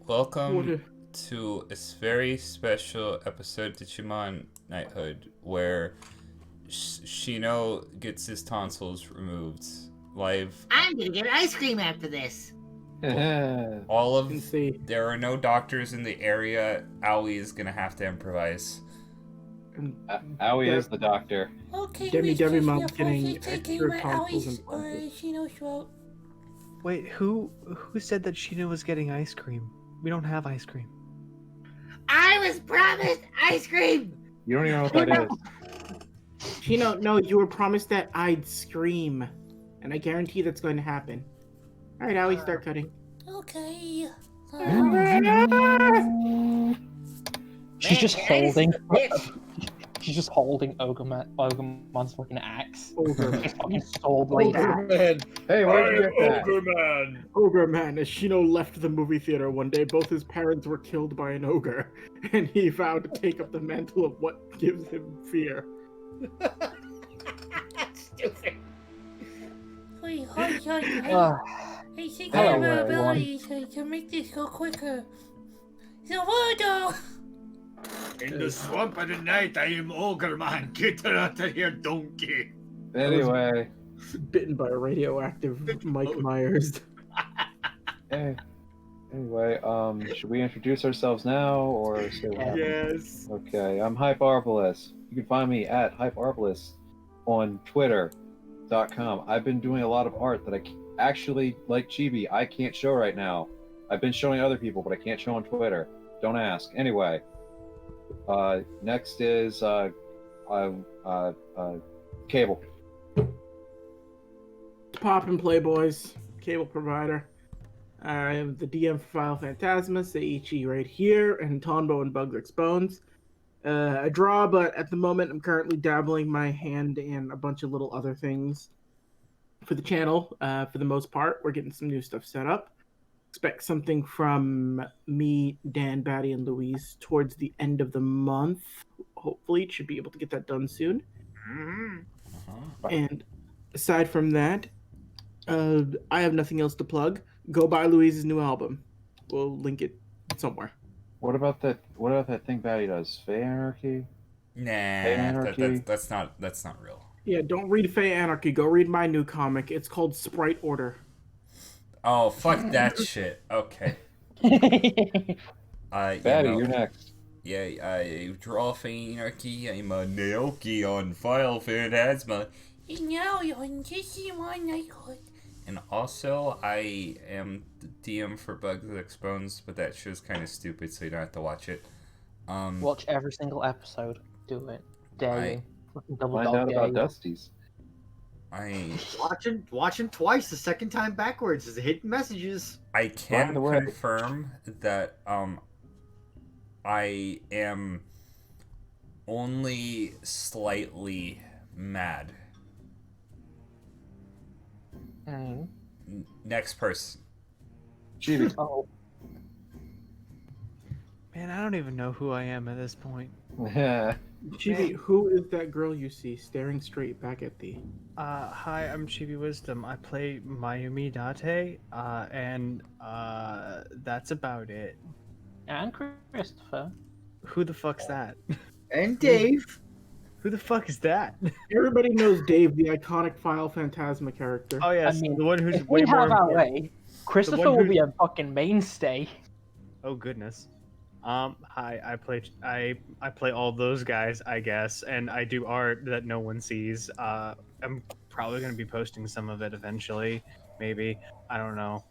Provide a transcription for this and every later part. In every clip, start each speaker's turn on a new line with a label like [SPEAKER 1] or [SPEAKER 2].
[SPEAKER 1] Welcome to a very special episode of Digimon Knighthood where Shino gets his tonsils removed live.
[SPEAKER 2] I'm gonna get ice cream after this.
[SPEAKER 1] There are no doctors in the area. Aoi is gonna have to improvise.
[SPEAKER 3] Aoi is the doctor.
[SPEAKER 4] Okay,
[SPEAKER 5] Debbie Mom's getting extra tonsils and
[SPEAKER 6] Wait, who said that Shino was getting ice cream? We don't have ice cream.
[SPEAKER 2] I was promised ice cream!
[SPEAKER 3] You don't even know what that is.
[SPEAKER 5] Shino, no, you were promised that I'd scream. And I guarantee that's going to happen. Alright, Aoi, start cutting.
[SPEAKER 4] Okay.
[SPEAKER 7] She's just holding. She's just holding Ogermon's fucking axe. She's fucking soul blade.
[SPEAKER 3] Ogerman! Hey, where'd you get that?
[SPEAKER 5] Ogerman! Ogerman, as Shino left the movie theater one day, both his parents were killed by an ogre, and he vowed to take up the mantle of what gives him fear.
[SPEAKER 2] Stupid.
[SPEAKER 4] Wait, hold on. I think I have an ability to make this go quicker. The Voodoo!
[SPEAKER 8] In the swamp of the night, I am Ogerman. Get her out of here, donkey.
[SPEAKER 3] Anyway.
[SPEAKER 5] Bitten by a radioactive Mike Myers.
[SPEAKER 3] Anyway, should we introduce ourselves now, or say what happened?
[SPEAKER 5] Yes.
[SPEAKER 3] Okay, I'm Hype Arbalist. You can find me at Hype Arbalist on Twitter.com. I've been doing a lot of art that I actually, like Chibi, I can't show right now. I've been showing other people, but I can't show on Twitter. Don't ask. Anyway. Next is Cable.
[SPEAKER 5] Poppin' Playboys, cable provider. I am the DM for Final Phantasma, Seiichi right here, and Tonbo and Bugs X Bones. I draw, but at the moment I'm currently dabbling my hand in a bunch of little other things for the channel. For the most part, we're getting some new stuff set up. Expect something from me, Dan, Batty, and Louise towards the end of the month. Hopefully, should be able to get that done soon. And aside from that, I have nothing else to plug. Go buy Louise's new album. We'll link it somewhere.
[SPEAKER 3] What about that thing Batty does? Fae Anarchy?
[SPEAKER 1] Nah, that's not real.
[SPEAKER 5] Yeah, don't read Fae Anarchy. Go read my new comic. It's called Sprite Order.
[SPEAKER 1] Oh, fuck that shit. Okay.
[SPEAKER 3] Batty, you're next.
[SPEAKER 1] Yeah, I draw Fae Anarchy. I'm a Naoki on Final Phantasma.
[SPEAKER 4] And now you're on Digimon Knighthood.
[SPEAKER 1] And also, I am the DM for Bugs X Bones, but that show's kind of stupid, so you don't have to watch it.
[SPEAKER 7] Watch every single episode. Do it. Dare you.
[SPEAKER 3] Find out about Dusty's.
[SPEAKER 8] Watching twice, the second time backwards is hidden messages.
[SPEAKER 1] I can confirm that I am only slightly mad. Next person.
[SPEAKER 3] Chibi.
[SPEAKER 6] Oh. Man, I don't even know who I am at this point.
[SPEAKER 5] Chibi, who is that girl you see staring straight back at thee?
[SPEAKER 6] Hi, I'm Chibi Wisdom. I play Mayumi Date, and that's about it.
[SPEAKER 7] And Christopher.
[SPEAKER 6] Who the fuck's that?
[SPEAKER 8] And Dave.
[SPEAKER 6] Who the fuck is that?
[SPEAKER 5] Everybody knows Dave, the iconic Final Phantasma character.
[SPEAKER 6] Oh yes,
[SPEAKER 7] I mean,
[SPEAKER 6] the one who's
[SPEAKER 7] if
[SPEAKER 6] way
[SPEAKER 7] we
[SPEAKER 6] more
[SPEAKER 7] have our
[SPEAKER 6] important.
[SPEAKER 7] way, Christopher will be a fucking mainstay.
[SPEAKER 6] Oh goodness. Hi, I play all those guys, I guess, and I do art that no one sees. I'm probably gonna be posting some of it eventually, maybe. I don't know.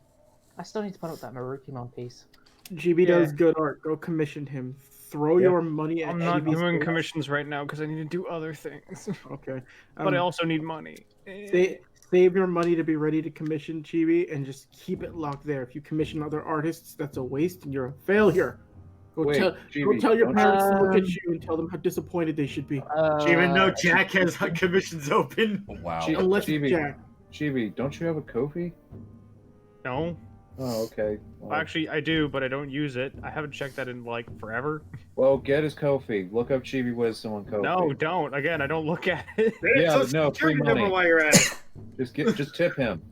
[SPEAKER 7] I still need to put up that Marukimon piece.
[SPEAKER 5] GB does good art. Go commission him. Throw your money at
[SPEAKER 6] I'm not
[SPEAKER 5] GB's
[SPEAKER 6] doing
[SPEAKER 5] face.
[SPEAKER 6] commissions right now because I need to do other things.
[SPEAKER 5] Okay.
[SPEAKER 6] But I also need money.
[SPEAKER 5] Save your money to be ready to commission Chibi and just keep it locked there. If you commission other artists, that's a waste and you're a failure. Go tell your parents to look at you and tell them how disappointed they should be.
[SPEAKER 8] Even though Jack has commissions open.
[SPEAKER 1] Wow.
[SPEAKER 5] Unless
[SPEAKER 3] Chibi,
[SPEAKER 5] Jack.
[SPEAKER 3] don't you have a Ko-fi?
[SPEAKER 6] No.
[SPEAKER 3] Oh, okay. Well,
[SPEAKER 6] Actually, I do, but I don't use it. I haven't checked that in, like, forever.
[SPEAKER 3] well, get his Ko-fi. Look up Chibi Wisdom on Ko-fi.
[SPEAKER 6] No, don't. Again, I don't look at it.
[SPEAKER 3] Yeah, no, free money.
[SPEAKER 8] While you're at it.
[SPEAKER 3] Just tip him.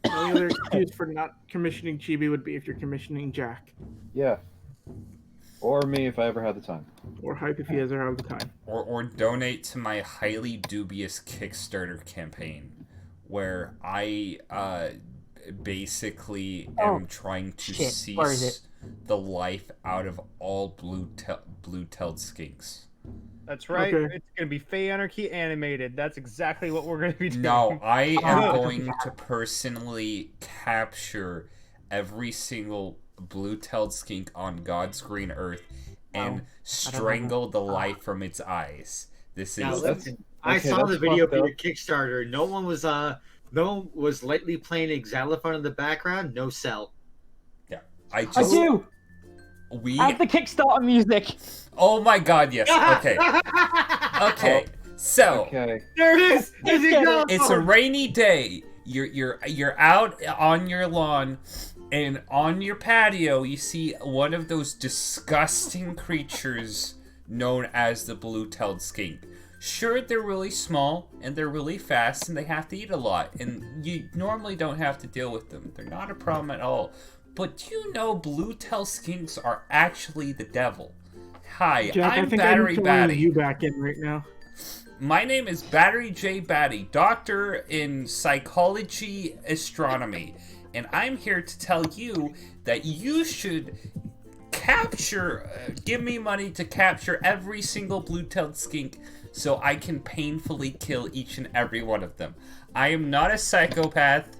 [SPEAKER 5] Oh only other excuse for not commissioning Chibi would be if you're commissioning Jack.
[SPEAKER 3] Yeah. Or me if I ever had the time.
[SPEAKER 5] Or Hype if he ever have the time.
[SPEAKER 1] Or donate to my highly dubious Kickstarter campaign, where I basically am trying to cease the life out of all blue-tailed skinks.
[SPEAKER 6] That's right.
[SPEAKER 5] Okay.
[SPEAKER 6] It's gonna be Fey Anarchy animated. That's exactly what we're gonna be doing.
[SPEAKER 1] No, I am going to personally capture every single blue-tailed skink on God's green earth and strangle the life from its eyes. This is.
[SPEAKER 8] Now, listen, I saw the video for your Kickstarter. No one was lightly playing a xylophone in the background. No cell.
[SPEAKER 1] Yeah,
[SPEAKER 7] I do.
[SPEAKER 1] We
[SPEAKER 7] add the Kickstarter music.
[SPEAKER 1] Oh my God! Yes. Okay. Okay. So.
[SPEAKER 3] Okay.
[SPEAKER 8] There it is.
[SPEAKER 1] It's a rainy day. You're out on your lawn, and on your patio you see one of those disgusting creatures known as the blue-tailed skink. Sure, they're really small and they're really fast and they have to eat a lot, and you normally don't have to deal with them. They're not a problem at all. But do you know blue-tailed skinks are actually the devil? Hi,
[SPEAKER 5] Jack,
[SPEAKER 1] I'm
[SPEAKER 5] I think
[SPEAKER 1] Battery
[SPEAKER 5] I'm
[SPEAKER 1] Batty.
[SPEAKER 5] you back in right now.
[SPEAKER 1] My name is Battery J. Batty, doctor in psychology astronomy, and I'm here to tell you that you should give me money to capture every single blue-tailed skink so I can painfully kill each and every one of them. I am not a psychopath.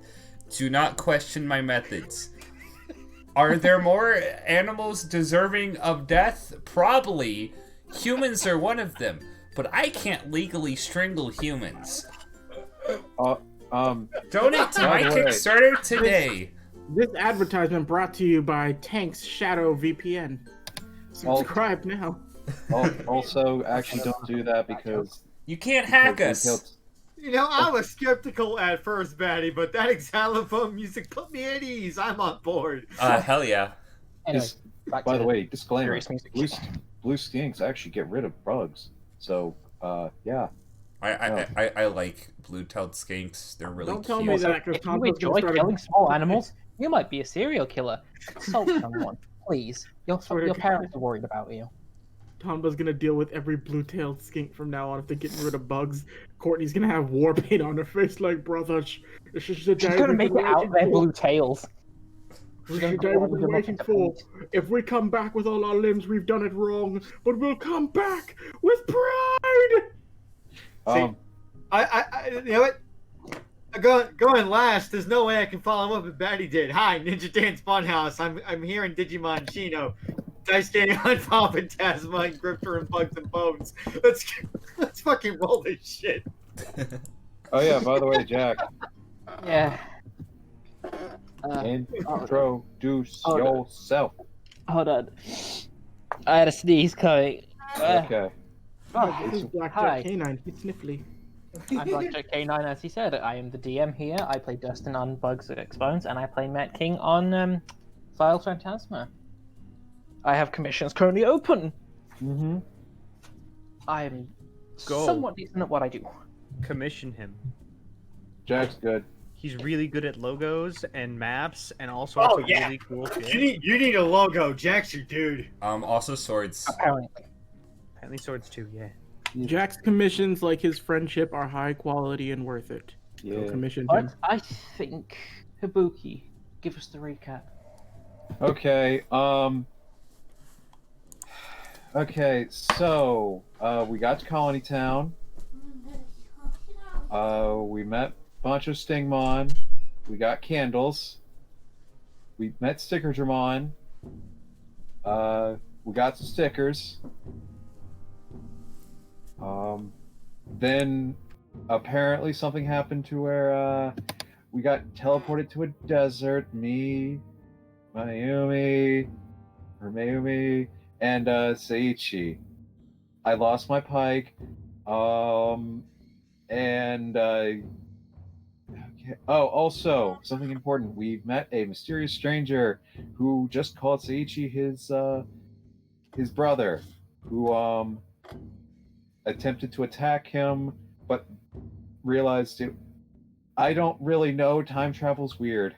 [SPEAKER 1] Do not question my methods. Are there more animals deserving of death? Probably. Humans are one of them. But I can't legally strangle humans. Donate to my Kickstarter today.
[SPEAKER 5] This advertisement brought to you by Tank's Shadow VPN. Subscribe now.
[SPEAKER 3] Also, actually, don't do that because
[SPEAKER 1] you can't hack us.
[SPEAKER 8] You know, I was skeptical at first, Batty, but that xylophone music put me at ease. I'm on board.
[SPEAKER 1] Hell yeah.
[SPEAKER 7] Anyway,
[SPEAKER 3] by the way, disclaimer:
[SPEAKER 7] serious
[SPEAKER 3] blue skinks actually get rid of bugs. So, yeah.
[SPEAKER 1] I like blue-tailed skinks. They're really
[SPEAKER 5] Don't tell
[SPEAKER 1] cute.
[SPEAKER 5] me that because
[SPEAKER 7] If you enjoy killing small animals, you might be a serial killer. Consult someone, please. Your parents are worried about you.
[SPEAKER 5] Tomba's gonna deal with every blue-tailed skink from now on if they're getting rid of bugs. Courtney's gonna have war paint on her face like, brother, she's
[SPEAKER 7] gonna make it out their blue tails.
[SPEAKER 5] We've been waiting for. If we come back with all our limbs, we've done it wrong, but we'll come back with pride!
[SPEAKER 8] See, I you know what? Going last, there's no way I can follow up what Batty did. Hi, Ninja Dance Funhouse. I'm here in Digimon Chino. Dice Game on Phantasma and Grifter and Bugs and Bones. Let's fucking roll this shit.
[SPEAKER 3] Oh yeah, by the way, Jack.
[SPEAKER 7] Yeah.
[SPEAKER 3] Introduce yourself.
[SPEAKER 7] Hold on. I had a sneeze coming.
[SPEAKER 3] Okay.
[SPEAKER 5] This is Blackjack K9. He's sniffly.
[SPEAKER 7] I'm Blackjack K9, as he said. I am the DM here. I play Dustin on Bugs Exposed, and I play Matt King on Final Phantasma. I have commissions currently open.
[SPEAKER 3] Mm-hmm.
[SPEAKER 7] I'm somewhat decent at what I do.
[SPEAKER 6] Commission him.
[SPEAKER 3] Jack's good.
[SPEAKER 6] He's really good at logos and maps and all sorts of really cool shit.
[SPEAKER 8] You need a logo. Jack's your dude.
[SPEAKER 1] Also swords.
[SPEAKER 6] Apparently swords too, yeah.
[SPEAKER 5] Jack's commissions, like his friendship, are high quality and worth it.
[SPEAKER 3] Yeah.
[SPEAKER 5] So commission
[SPEAKER 7] But
[SPEAKER 5] him.
[SPEAKER 7] I think, Hibuki, give us the recap.
[SPEAKER 3] Okay, okay, so, we got to Colony Town. We met a bunch of Stingmon. We got candles. We met Stickergermon. We got some stickers. Then apparently something happened to where we got teleported to a desert. Me, Mayumi, and Seiichi. I lost my pike. Also something important. We met a mysterious stranger who just called Seiichi his brother, who attempted to attack him, but realized it. I don't really know. Time travel's weird.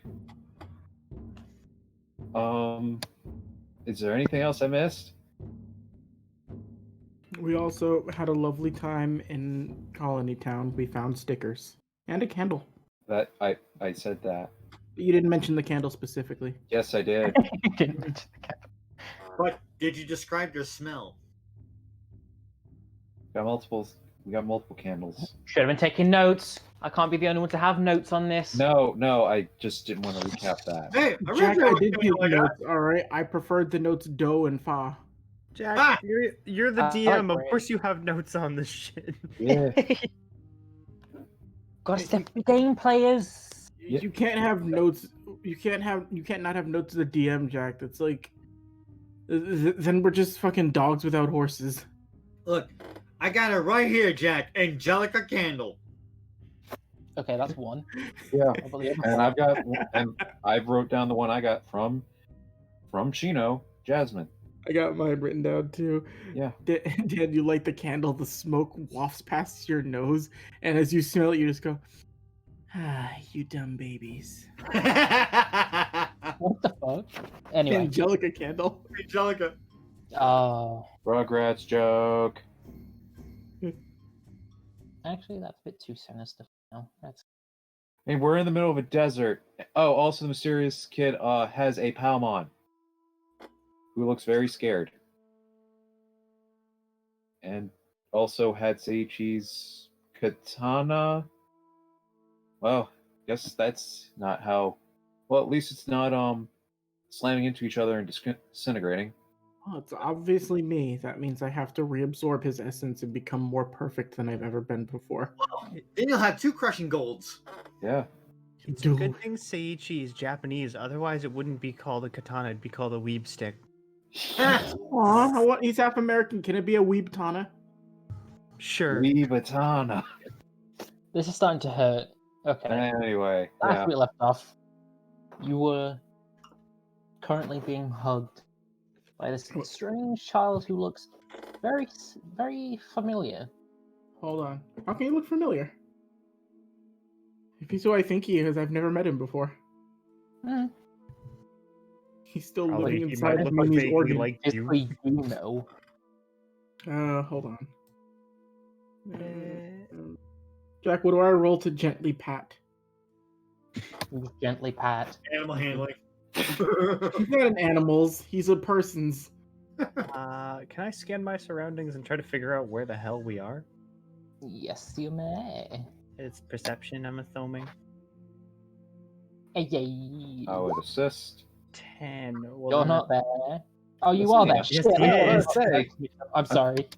[SPEAKER 3] Is there anything else I missed?
[SPEAKER 5] We also had a lovely time in Colony Town. We found stickers and a candle.
[SPEAKER 3] That I said that.
[SPEAKER 5] But you didn't mention the candle specifically.
[SPEAKER 3] Yes, I did.
[SPEAKER 7] Didn't mention the cat.
[SPEAKER 8] But did you describe your smell?
[SPEAKER 3] We got multiple candles.
[SPEAKER 7] Should have been taking notes. I can't be the only one to have notes on this.
[SPEAKER 3] No, I just didn't want to recap that.
[SPEAKER 8] Hey,
[SPEAKER 5] Jack, I did take
[SPEAKER 8] like
[SPEAKER 5] notes, alright? I preferred the notes do and fa.
[SPEAKER 6] Jack,
[SPEAKER 8] Ah!
[SPEAKER 6] you're the
[SPEAKER 7] I like
[SPEAKER 6] DM. Of
[SPEAKER 7] Ray.
[SPEAKER 6] course, you have notes on this shit.
[SPEAKER 3] Yeah.
[SPEAKER 7] Gotta step up the game, players.
[SPEAKER 3] Yeah.
[SPEAKER 5] You can't have notes. You can't not have notes of the DM, Jack. That's like. Then we're just fucking dogs without horses.
[SPEAKER 8] Look, I got it right here, Jack. Angelica candle.
[SPEAKER 7] Okay, that's one.
[SPEAKER 3] Yeah.
[SPEAKER 7] I believe.
[SPEAKER 3] And I wrote down the one I got from Chino, Jasmine.
[SPEAKER 5] I got mine written down too.
[SPEAKER 3] Yeah.
[SPEAKER 5] Dan, you light the candle, the smoke wafts past your nose, and as you smell it, you just go, "Ah, you dumb babies."
[SPEAKER 7] What the fuck? Anyway.
[SPEAKER 5] Angelica candle.
[SPEAKER 8] Angelica.
[SPEAKER 7] Oh.
[SPEAKER 3] Rugrats joke.
[SPEAKER 7] Actually, that's a bit too sinister. No, that's.
[SPEAKER 3] And we're in the middle of a desert. Oh, also the mysterious kid has a Palmon who looks very scared. And also had Seiichi's katana. Well, guess that's not how. Well, at least it's not slamming into each other and disintegrating.
[SPEAKER 5] Oh, it's obviously me. That means I have to reabsorb his essence and become more perfect than I've ever been before.
[SPEAKER 8] Then you'll have 2 crushing golds.
[SPEAKER 3] Yeah.
[SPEAKER 6] It's a good thing Seiichi is Japanese. Otherwise, it wouldn't be called a katana. It'd be called a weeb stick.
[SPEAKER 5] Aw, he's half American. Can it be a weeb tana?
[SPEAKER 6] Sure.
[SPEAKER 3] Weebatana.
[SPEAKER 7] This is starting to hurt. Okay.
[SPEAKER 3] Anyway,
[SPEAKER 7] After
[SPEAKER 3] yeah.
[SPEAKER 7] we left off, you were currently being hugged by this strange child who looks very, very familiar.
[SPEAKER 5] Hold on. How can he look familiar? If he's who I think he is, I've never met him before.
[SPEAKER 7] Hmm.
[SPEAKER 5] He's still
[SPEAKER 6] Probably
[SPEAKER 5] living
[SPEAKER 6] he
[SPEAKER 5] inside
[SPEAKER 6] might
[SPEAKER 5] of
[SPEAKER 6] look
[SPEAKER 5] Mimi's
[SPEAKER 6] vaguely
[SPEAKER 5] organ.
[SPEAKER 6] like
[SPEAKER 7] If
[SPEAKER 6] you.
[SPEAKER 7] we do know.
[SPEAKER 5] Hold on. Jack, what do I roll to gently pat?
[SPEAKER 7] You gently pat.
[SPEAKER 8] Animal handling.
[SPEAKER 5] He's not an animal's. He's a person's.
[SPEAKER 6] Can I scan my surroundings and try to figure out where the hell we are?
[SPEAKER 7] Yes, you may.
[SPEAKER 6] It's perception, I'm assuming.
[SPEAKER 7] Yay.
[SPEAKER 3] I would assist.
[SPEAKER 6] 10. Well,
[SPEAKER 7] You're
[SPEAKER 6] then
[SPEAKER 7] not there. Oh, you
[SPEAKER 3] Yes,
[SPEAKER 7] are
[SPEAKER 3] I
[SPEAKER 7] there.
[SPEAKER 3] am.
[SPEAKER 7] Shit,
[SPEAKER 6] Yes, he
[SPEAKER 7] I
[SPEAKER 6] is.
[SPEAKER 3] Say.
[SPEAKER 7] I'm sorry.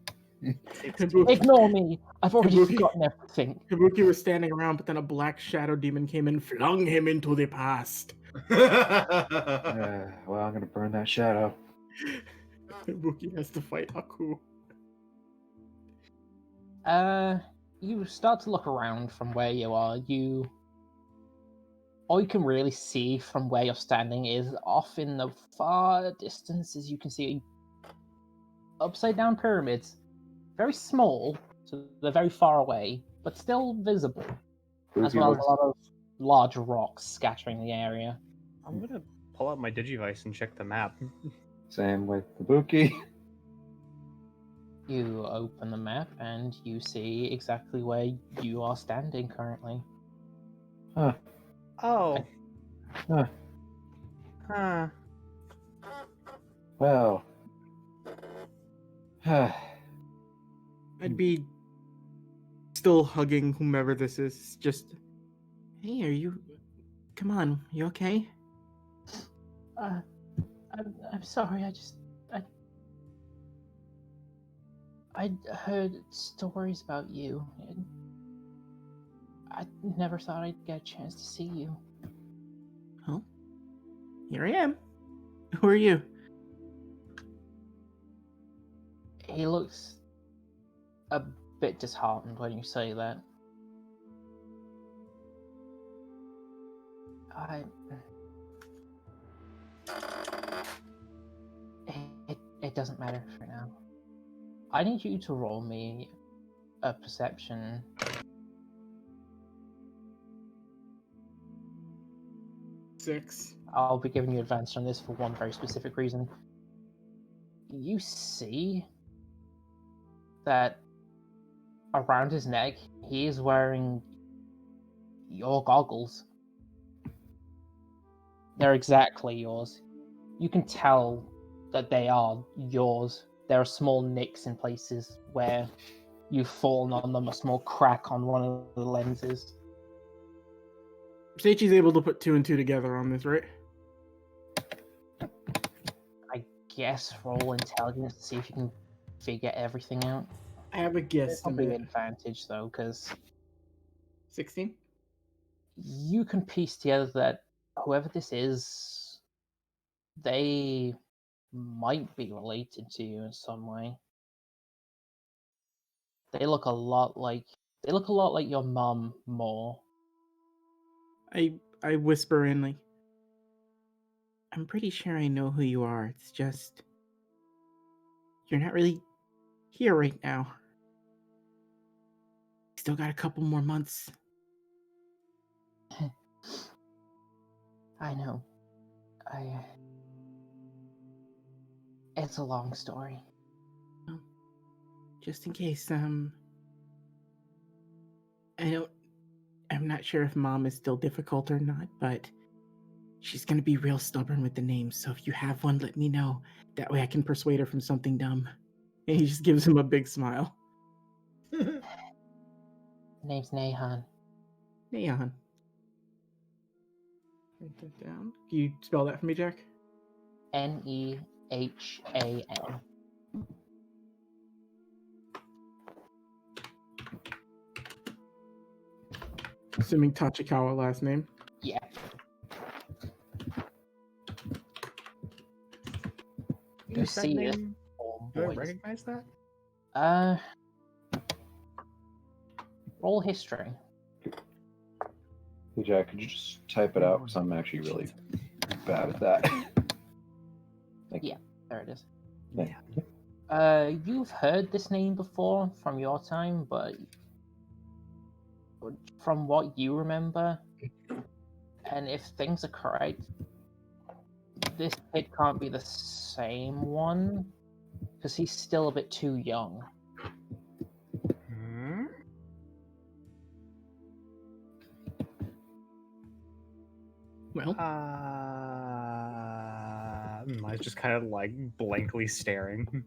[SPEAKER 6] it's
[SPEAKER 7] Ignore me. I've already
[SPEAKER 5] Hibuki.
[SPEAKER 7] forgotten everything.
[SPEAKER 5] Hibuki was standing around, but then a black shadow demon came and flung him into the past.
[SPEAKER 3] Well, I'm gonna burn that shadow.
[SPEAKER 5] Hibuki has to fight Haku.
[SPEAKER 7] You start to look around from where you are. All you can really see from where you're standing is off in the far distances. You can see upside down pyramids, very small, so they're very far away, but still visible, as well as a lot of large rocks scattering the area.
[SPEAKER 6] I'm gonna pull out my Digivice and check the map.
[SPEAKER 3] Same with Hibuki.
[SPEAKER 7] You open the map and you see exactly where you are standing currently.
[SPEAKER 3] Huh.
[SPEAKER 6] Oh.
[SPEAKER 3] Huh.
[SPEAKER 6] Huh.
[SPEAKER 3] Well.
[SPEAKER 5] I'd be still hugging whomever this is. Just, hey, are you? Come on, you okay?
[SPEAKER 7] I'm sorry. I heard stories about you. And I never thought I'd get a chance to see you.
[SPEAKER 5] Well, here I am. Who are you?
[SPEAKER 7] He looks a bit disheartened when you say that. It doesn't matter for now. I need you to roll me a perception
[SPEAKER 5] 6.
[SPEAKER 7] I'll be giving you advantage on this for one very specific reason. You see that around his neck, he is wearing your goggles. They're exactly yours. You can tell that they are yours. There are small nicks in places where you've fallen on them, a small crack on one of the lenses.
[SPEAKER 5] Seichi's able to put 2 and 2 together on this, right?
[SPEAKER 7] I guess roll intelligence to see if you can figure everything out.
[SPEAKER 5] I have a
[SPEAKER 7] There's probably an
[SPEAKER 5] guesstimate.
[SPEAKER 7] advantage though, because
[SPEAKER 5] 16?
[SPEAKER 7] you can piece together that whoever this is, they might be related to you in some way. They look a lot like your mum more.
[SPEAKER 5] I whisper in, like, I'm pretty sure I know who you are. It's just you're not really here right now. Still got a couple more months.
[SPEAKER 7] I know. It's a long story.
[SPEAKER 5] Just in case, I'm not sure if Mom is still difficult or not, but she's gonna be real stubborn with the names, so if you have one, let me know. That way I can persuade her from something dumb. And he just gives him a big smile.
[SPEAKER 7] Name's Nehan.
[SPEAKER 5] Neon. Write that down. Can you spell that for me, Jack?
[SPEAKER 7] Nehan.
[SPEAKER 5] Assuming Tachikawa last name.
[SPEAKER 7] Yeah. You
[SPEAKER 6] Is that
[SPEAKER 7] see this?
[SPEAKER 6] name?
[SPEAKER 7] Oh,
[SPEAKER 6] Do I
[SPEAKER 7] boys.
[SPEAKER 6] recognize that?
[SPEAKER 7] Roll history.
[SPEAKER 3] Hey Jack, could you just type it out? Because I'm actually really bad at that. Thank you.
[SPEAKER 7] There it is.
[SPEAKER 3] Thank you.
[SPEAKER 7] You've heard this name before from your time, but from what you remember, and if things are correct, this kid can't be the same one, because he's still a bit too young.
[SPEAKER 6] Hmm?
[SPEAKER 5] Well,
[SPEAKER 6] I was just kind of like blankly staring.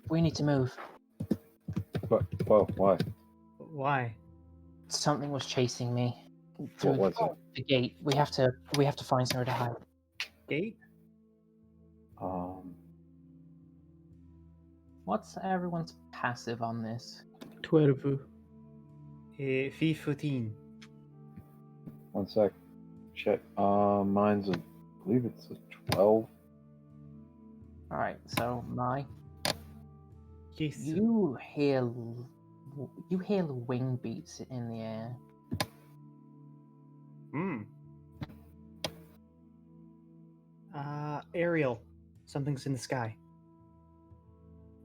[SPEAKER 7] We need to move.
[SPEAKER 3] But, whoa, why?
[SPEAKER 6] Why?
[SPEAKER 7] Something was chasing me
[SPEAKER 3] What
[SPEAKER 7] through
[SPEAKER 3] was it?
[SPEAKER 7] the gate. We have to find somewhere to hide.
[SPEAKER 6] Gate?
[SPEAKER 7] What's everyone's passive on this?
[SPEAKER 5] 12.
[SPEAKER 6] 15.
[SPEAKER 3] One sec. Shit. Mine's I believe it's a 12.
[SPEAKER 7] Alright, so
[SPEAKER 6] Yes.
[SPEAKER 7] you hear the wing beats in the air.
[SPEAKER 6] Ariel. Something's in the sky.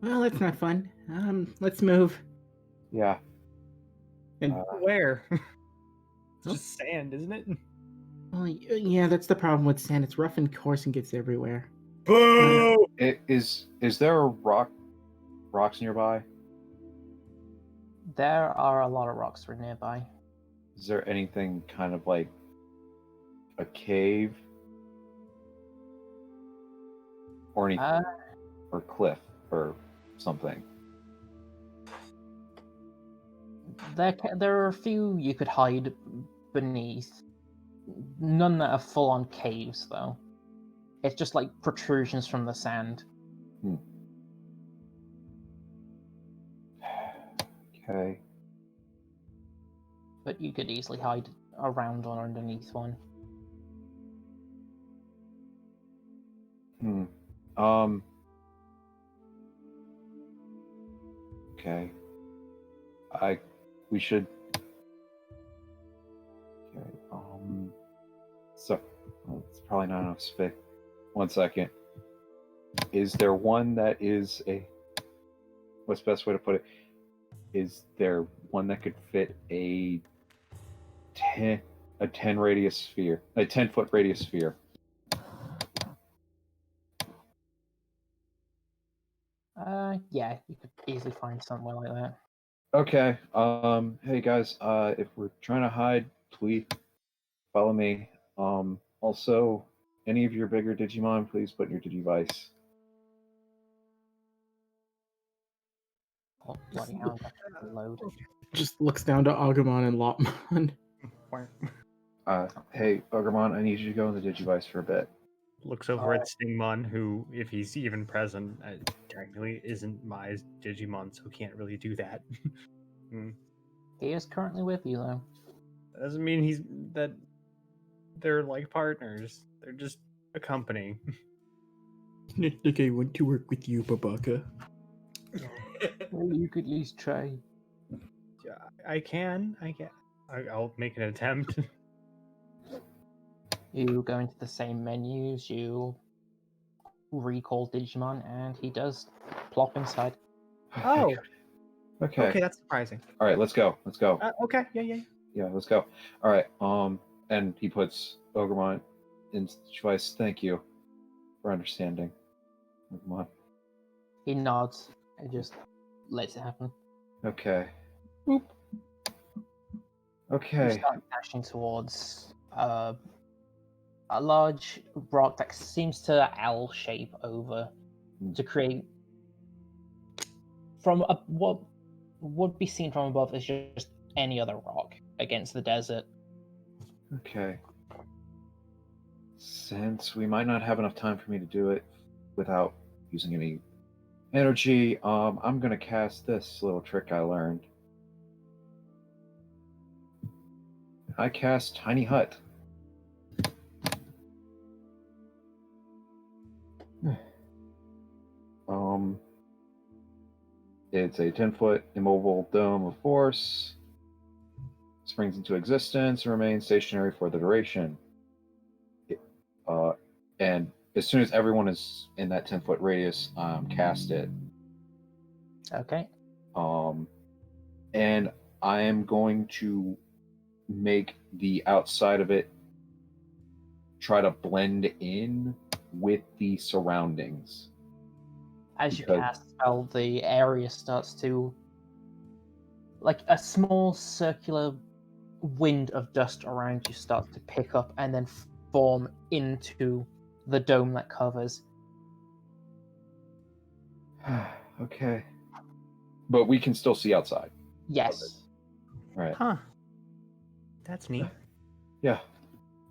[SPEAKER 5] Well, that's not fun. Let's move.
[SPEAKER 3] Yeah.
[SPEAKER 5] And
[SPEAKER 6] Where? It's
[SPEAKER 5] Huh?
[SPEAKER 6] just sand, isn't it?
[SPEAKER 5] well, yeah, that's the problem with sand. It's rough and coarse and gets everywhere.
[SPEAKER 6] Boo!
[SPEAKER 3] Is there a rocks nearby?
[SPEAKER 7] There are a lot of rocks nearby.
[SPEAKER 3] Is there anything kind of like a cave or anything, or cliff or something?
[SPEAKER 7] There are a few you could hide beneath. None that are full-on caves, though. It's just like protrusions from the sand.
[SPEAKER 3] Okay.
[SPEAKER 7] But you could easily hide around or underneath one.
[SPEAKER 3] Okay. We should. Okay. So it's probably not enough space. 1 second. Is there one that is a? What's the best way to put it? is there one that could fit a 10 radius sphere, a 10-foot radius sphere?
[SPEAKER 7] Yeah, you could easily find somewhere like that.
[SPEAKER 3] Okay. Hey guys, if we're trying to hide, please follow me. Also, any of your bigger Digimon, please put in your Digivice.
[SPEAKER 7] Oh, bloody hell, that should load.
[SPEAKER 5] Just looks down to Agumon and Lopmon.
[SPEAKER 3] Hey, Ogremon, I need you to go in the Digivice for a bit.
[SPEAKER 6] Looks over at Stingmon, who, if he's even present, technically isn't my Digimon, so can't really do that.
[SPEAKER 7] He is currently with you, though.
[SPEAKER 6] That doesn't mean that they're like partners. They're just a company.
[SPEAKER 5] Not like I want to work with you, Babaka.
[SPEAKER 7] Well, you could at least try.
[SPEAKER 6] Yeah, I can. I'll make an attempt.
[SPEAKER 7] You go into the same menus, you recall Digimon, and he does plop inside.
[SPEAKER 6] Oh,
[SPEAKER 3] Okay.
[SPEAKER 6] okay, that's surprising.
[SPEAKER 3] All right, let's go. Let's go.
[SPEAKER 6] Okay, yeah.
[SPEAKER 3] Yeah, let's go. All right. And he puts Ogremon in Digivice. Thank you for understanding. Ogremon.
[SPEAKER 7] He nods and just lets it happen.
[SPEAKER 3] Okay. Boop.
[SPEAKER 7] You
[SPEAKER 3] Okay.
[SPEAKER 7] start dashing towards a large rock that seems to L shape over to create from what would be seen from above is just any other rock against the desert.
[SPEAKER 3] Okay. Since we might not have enough time for me to do it without using any energy, I'm gonna cast this little trick I learned. I cast Tiny Hut. It's a 10-foot immobile dome of force. Springs into existence and remains stationary for the duration. And as soon as everyone is in that 10-foot radius, cast it.
[SPEAKER 7] Okay.
[SPEAKER 3] And I am going to make the outside of it try to blend in with the surroundings.
[SPEAKER 7] As you cast the spell, the area starts to, like a small circular wind of dust around you starts to pick up and then form into the dome that covers.
[SPEAKER 3] Okay. But we can still see outside.
[SPEAKER 7] Yes.
[SPEAKER 3] Right.
[SPEAKER 6] Huh. That's neat.
[SPEAKER 3] Yeah.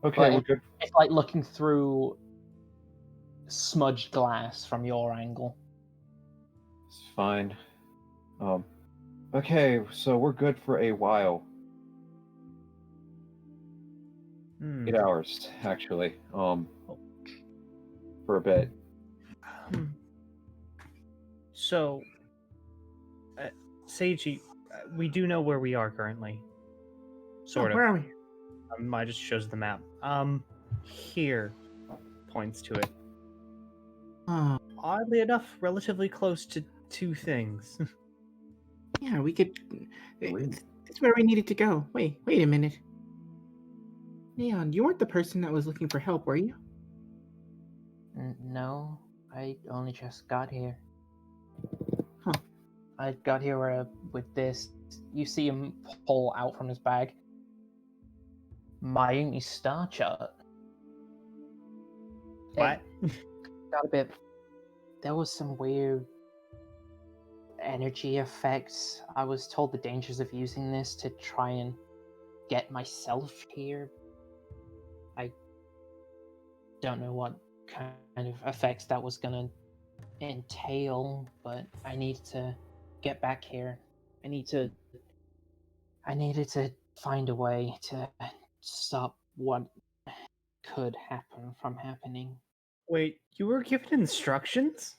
[SPEAKER 3] Okay,
[SPEAKER 7] But
[SPEAKER 3] we're good.
[SPEAKER 7] It's like looking through smudged glass from your angle.
[SPEAKER 3] It's fine. Okay, so we're good for a while. 8 hours, actually. For a bit.
[SPEAKER 6] So, Seiji, we do know where we are currently. Sort of.
[SPEAKER 5] Where are we?
[SPEAKER 6] I just shows the map. Here points to it.
[SPEAKER 5] Oh,
[SPEAKER 6] Oddly enough, relatively close to two things.
[SPEAKER 5] yeah, we could. That's where we needed to go. Wait a minute. Neon, you weren't the person that was looking for help, were you?
[SPEAKER 7] No, I only just got here.
[SPEAKER 5] Huh.
[SPEAKER 7] I got here with this. You see him pull out from his bag my only star chart.
[SPEAKER 6] What?
[SPEAKER 7] Got a bit. There was some weird energy effects. I was told the dangers of using this to try and get myself here. I don't know what kind of effects that was gonna entail, but I need to get back here. I needed to find a way to stop what could happen from happening.
[SPEAKER 6] Wait, you were given instructions?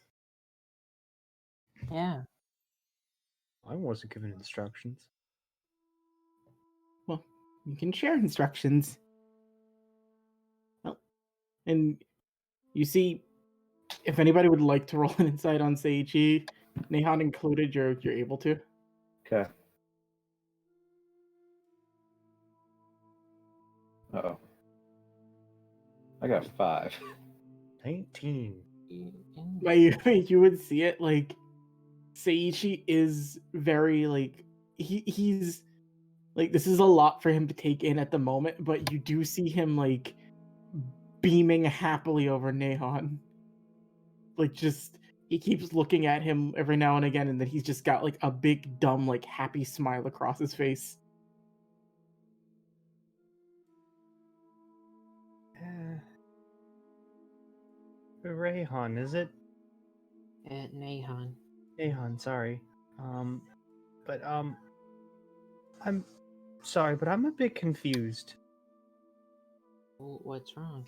[SPEAKER 7] Yeah.
[SPEAKER 6] I wasn't given instructions.
[SPEAKER 5] Well, you can share instructions. Well, and you see, if anybody would like to roll an insight on Seiichi, Nehan included, you're able to.
[SPEAKER 3] Okay. Uh-oh. I got 5.
[SPEAKER 6] 19.
[SPEAKER 5] But you would see it, like, Seiichi is very, like, he's, like, this is a lot for him to take in at the moment, but you do see him, like, beaming happily over Nahon. Like, just, he keeps looking at him every now and again, and then he's just got, like, a big, dumb, like, happy smile across his face.
[SPEAKER 6] Rayhan, is it?
[SPEAKER 9] Nahon.
[SPEAKER 6] Rayhan, sorry. But I'm sorry, but I'm a bit confused.
[SPEAKER 9] What's wrong?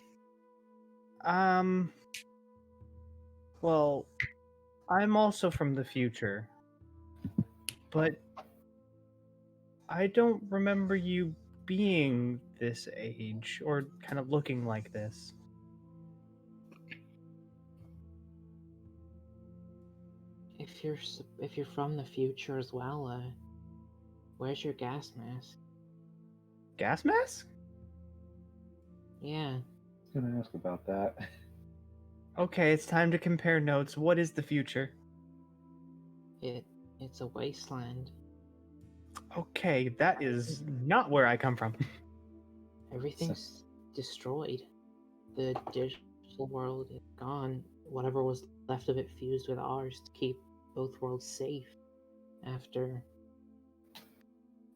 [SPEAKER 6] Well, I'm also from the future, but I don't remember you being this age or kind of looking like this.
[SPEAKER 9] If you're from the future as well, where's your gas mask?
[SPEAKER 6] Gas mask?
[SPEAKER 9] Yeah.
[SPEAKER 3] I was gonna ask about that.
[SPEAKER 6] Okay, it's time to compare notes. What is the future?
[SPEAKER 9] It's a wasteland.
[SPEAKER 6] Okay, that is not where I come from.
[SPEAKER 9] Everything's destroyed. The digital world is gone. Whatever was left of it fused with ours to keep both worlds safe after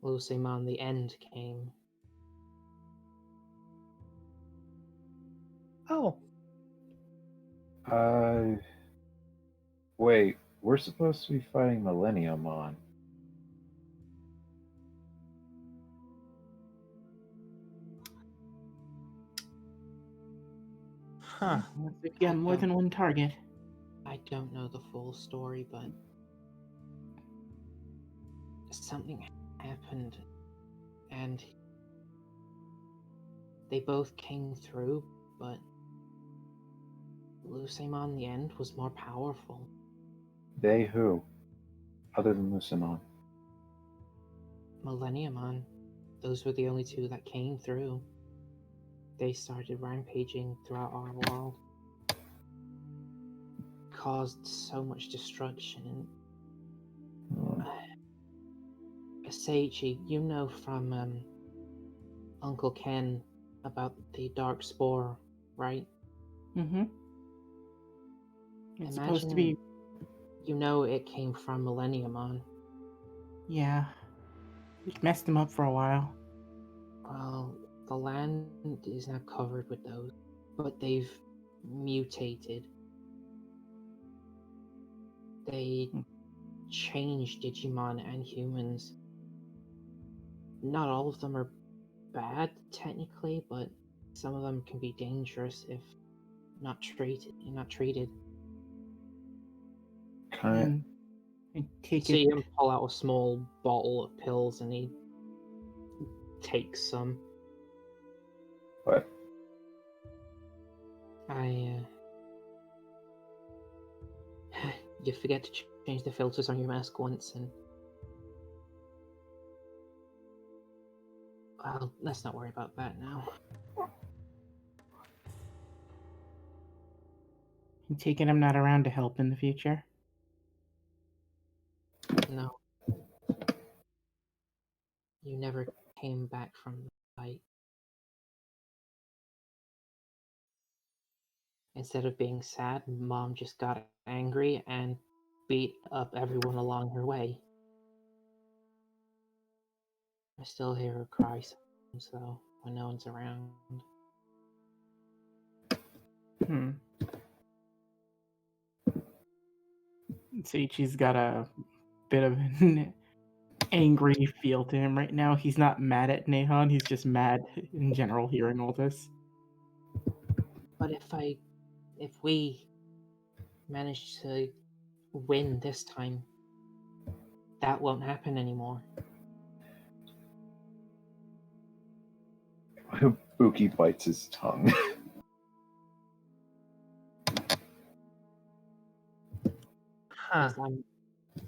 [SPEAKER 9] Lusimon the End came.
[SPEAKER 6] Oh,
[SPEAKER 3] Wait, we're supposed to be fighting Millenniumon.
[SPEAKER 6] huh.
[SPEAKER 5] Once again, more than one target.
[SPEAKER 9] I don't know the full story, but something happened and they both came through, but Lusimon the End was more powerful.
[SPEAKER 3] They who? Other than Lucimon.
[SPEAKER 9] Millenniumon, those were the only two that came through. They started rampaging throughout our world. Caused so much destruction. Seiichi, you know from Uncle Ken about the Dark Spore, right?
[SPEAKER 5] Mm-hmm. It's supposed to be...
[SPEAKER 9] You know it came from Millenniumon.
[SPEAKER 5] Yeah. It messed him up for a while.
[SPEAKER 9] Well, the land is now covered with those, but they've mutated. They change Digimon and humans. Not all of them are bad, technically, but some of them can be dangerous if not treated.
[SPEAKER 3] Kind
[SPEAKER 9] See him pull out a small bottle of pills and he takes some.
[SPEAKER 3] What?
[SPEAKER 9] You forget to change the filters on your mask once and... Well, let's not worry about that now.
[SPEAKER 5] You taking him not around to help in the future?
[SPEAKER 9] No. You never came back from the fight. Instead of being sad, Mom just got angry and beat up everyone along her way. I still hear her cry sometimes, though, when no one's around.
[SPEAKER 5] Seiichi's got a bit of an angry feel to him right now. He's not mad at Nahon, he's just mad in general hearing all this.
[SPEAKER 9] But if we manage to win this time, that won't happen anymore.
[SPEAKER 3] Hibuki bites his tongue.
[SPEAKER 6] Huh.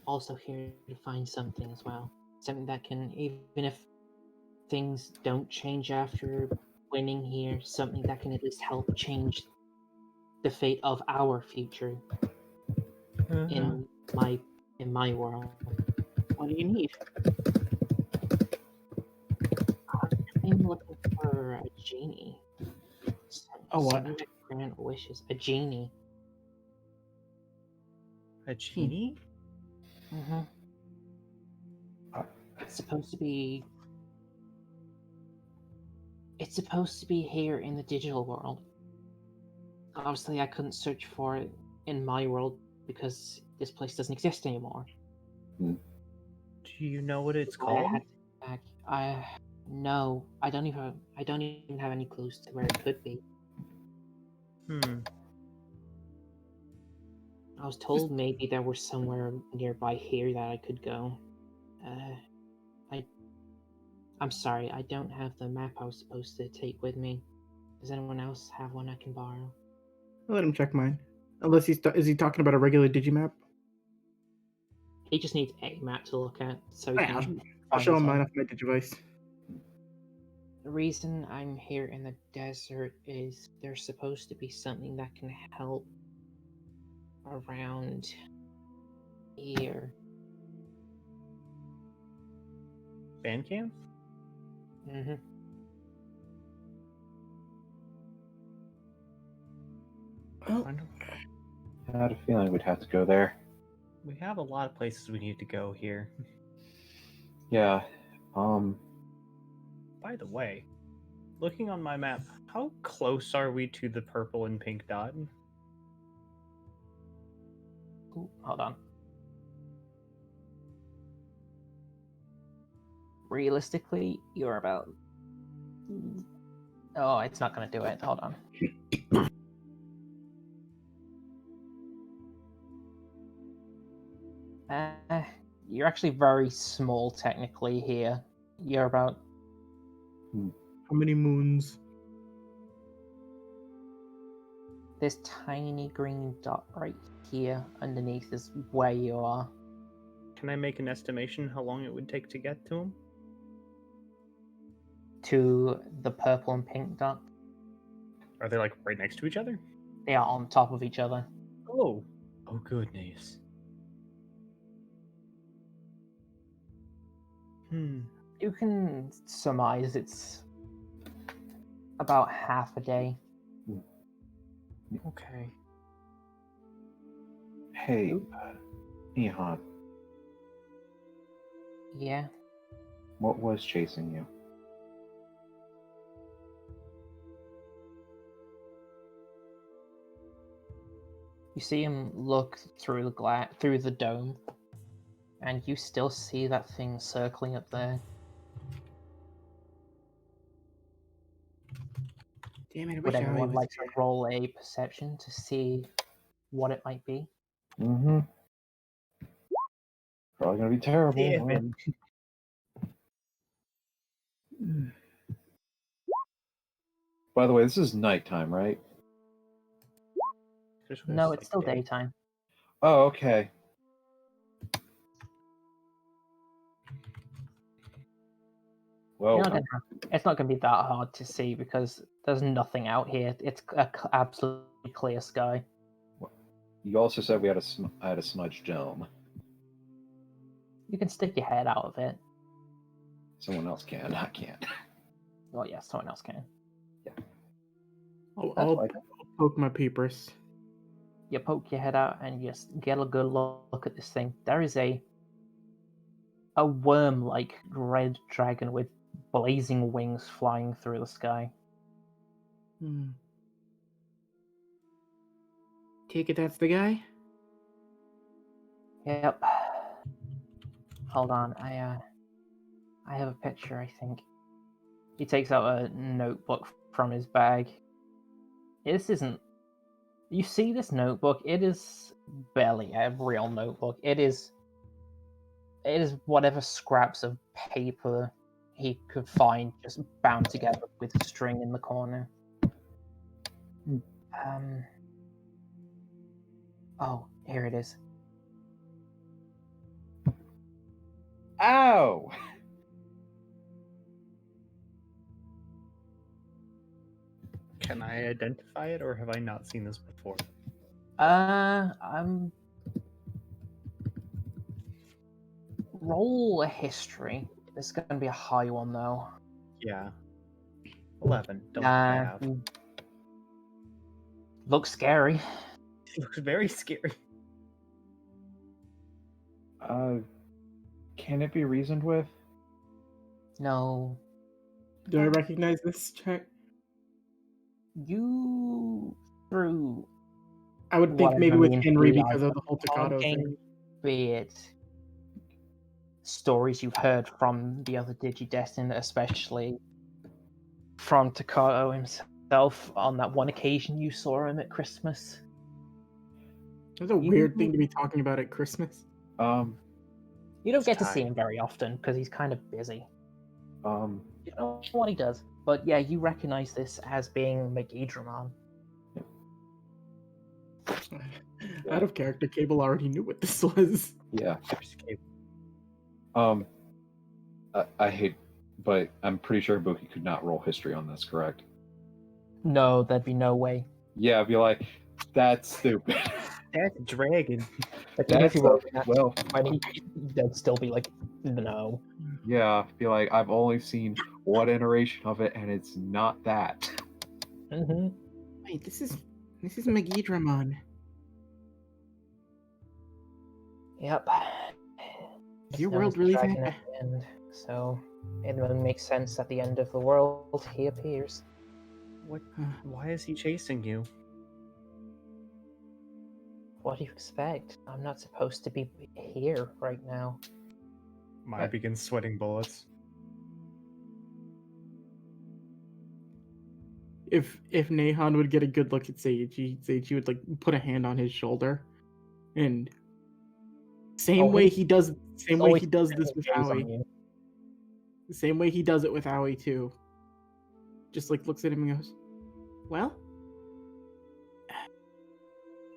[SPEAKER 9] also here to find something as well. Something that can, even if things don't change after winning here, something that can at least help change the fate of our future in my world.
[SPEAKER 5] What do you need?
[SPEAKER 9] I'm looking for a genie.
[SPEAKER 5] A what?
[SPEAKER 9] Something that can grant wishes. A genie.
[SPEAKER 6] A genie?
[SPEAKER 9] Mm-hmm. It's supposed to be. It's supposed to be here in the digital world. Obviously, I couldn't search for it in my world because this place doesn't exist anymore.
[SPEAKER 6] Do you know what it's
[SPEAKER 9] I
[SPEAKER 6] called?
[SPEAKER 9] had to back. No, I don't even have any clues to where it could be. I was told maybe there was somewhere nearby here that I could go. I'm sorry, I don't have the map I was supposed to take with me. Does anyone else have one I can borrow?
[SPEAKER 5] I'll let him check mine. Unless is he talking about a regular Digimap?
[SPEAKER 9] He just needs a map to look at, so he
[SPEAKER 5] Yeah,
[SPEAKER 9] can
[SPEAKER 5] I'll
[SPEAKER 9] find
[SPEAKER 5] show
[SPEAKER 9] his
[SPEAKER 5] him
[SPEAKER 9] own.
[SPEAKER 5] mine off my Digivice.
[SPEAKER 9] The reason I'm here in the desert is there's supposed to be something that can help around here.
[SPEAKER 6] Bandcamp?
[SPEAKER 9] Mm-hmm.
[SPEAKER 5] Oh,
[SPEAKER 3] I had a feeling we'd have to go there.
[SPEAKER 6] We have a lot of places we need to go here.
[SPEAKER 3] Yeah.
[SPEAKER 6] By the way, looking on my map, how close are we to the purple and pink dot?
[SPEAKER 9] Ooh, hold on. Realistically, you're about. Oh, it's not going to do it. Hold on. You're actually very small technically here. You're about.
[SPEAKER 5] how many moons?
[SPEAKER 9] This tiny green dot right here underneath is where you are.
[SPEAKER 6] Can I make an estimation how long it would take to get to him?
[SPEAKER 9] To the purple and pink dot.
[SPEAKER 6] Are they like right next to each other?
[SPEAKER 9] They are on top of each other.
[SPEAKER 6] Oh. Oh goodness.
[SPEAKER 9] You can surmise it's about half a day.
[SPEAKER 6] Okay.
[SPEAKER 3] Hey, Ihan,
[SPEAKER 9] Yeah.
[SPEAKER 3] what was chasing you?
[SPEAKER 9] You see him look through the through the dome, and you still see that thing circling up there.
[SPEAKER 5] Damn it! I
[SPEAKER 9] Would
[SPEAKER 5] wish I
[SPEAKER 9] anyone
[SPEAKER 5] was
[SPEAKER 9] like to
[SPEAKER 5] there.
[SPEAKER 9] roll a perception to see what it might be?
[SPEAKER 3] Mm-hmm. Probably gonna be terrible.
[SPEAKER 6] Damn it.
[SPEAKER 3] By the way, this is nighttime, right?
[SPEAKER 9] No, it's still daytime.
[SPEAKER 3] Oh, okay. Well,
[SPEAKER 9] It's not going to be that hard to see because there's nothing out here. It's an absolutely clear sky.
[SPEAKER 3] you also said we had a smudged dome.
[SPEAKER 9] You can stick your head out of it.
[SPEAKER 3] Someone else can. I can't.
[SPEAKER 9] Well, yeah, someone else can.
[SPEAKER 5] I'll poke my peepers.
[SPEAKER 9] You poke your head out and just get a good look at this thing. There is a worm-like red dragon with blazing wings flying through the sky.
[SPEAKER 5] Take it that's the guy?
[SPEAKER 9] Yep. Hold on, I have a picture, I think. He takes out a notebook from his bag. This isn't... You see this notebook? It is barely a real notebook. It is whatever scraps of paper he could find, just bound together with string in the corner. Oh, here it is.
[SPEAKER 3] Ow!
[SPEAKER 6] Can I identify it, or have I not seen this before?
[SPEAKER 7] I'm roll a history. This is going to be a high one though.
[SPEAKER 6] Yeah. 11. Don't think I have.
[SPEAKER 7] Looks scary.
[SPEAKER 6] It looks very scary.
[SPEAKER 3] Can it be reasoned with?
[SPEAKER 7] No,
[SPEAKER 5] Do I recognize this check?
[SPEAKER 7] you threw.
[SPEAKER 5] I would think maybe
[SPEAKER 7] whatever
[SPEAKER 5] with
[SPEAKER 7] means
[SPEAKER 5] Henry
[SPEAKER 7] the
[SPEAKER 5] because of the whole
[SPEAKER 7] item
[SPEAKER 5] Takato
[SPEAKER 7] talking,
[SPEAKER 5] thing.
[SPEAKER 7] be it stories you've heard from the other digidestined, especially from Takato himself on that one occasion you saw him at Christmas.
[SPEAKER 5] That's a weird thing to be talking about at Christmas.
[SPEAKER 7] You don't get to see
[SPEAKER 6] tied.
[SPEAKER 7] him very often because he's kind of busy.
[SPEAKER 3] Um,
[SPEAKER 7] You know what he does. But yeah, you recognize this as being Megidramon.
[SPEAKER 5] Out of character, Cable already knew what this was.
[SPEAKER 3] yeah. I hate, but I'm pretty sure Hibuki could not roll history on this, correct?
[SPEAKER 7] No, there'd be no way.
[SPEAKER 3] Yeah, I'd be like, that's stupid.
[SPEAKER 6] That's a dragon.
[SPEAKER 7] Like, even if you rolled that
[SPEAKER 3] well,
[SPEAKER 7] 20, they'd still be like, no.
[SPEAKER 3] yeah, I feel like I've only seen one iteration of it, and it's not that.
[SPEAKER 7] Mm-hmm.
[SPEAKER 5] Wait, this is Megidramon.
[SPEAKER 7] Yep.
[SPEAKER 5] Is your
[SPEAKER 7] Known
[SPEAKER 5] world
[SPEAKER 7] as the
[SPEAKER 5] really
[SPEAKER 7] dragon
[SPEAKER 5] that
[SPEAKER 7] at the end, so it only makes sense at the end of the world he appears.
[SPEAKER 6] What? Why is he chasing you?
[SPEAKER 7] What do you expect? I'm not supposed to be here right now.
[SPEAKER 6] Maya begins sweating bullets.
[SPEAKER 5] If Nehan would get a good look at Seiichi would like put a hand on his shoulder, and same way he does this with Aoi. The same way he does it with Aoi too. Just like looks at him and goes, "Well,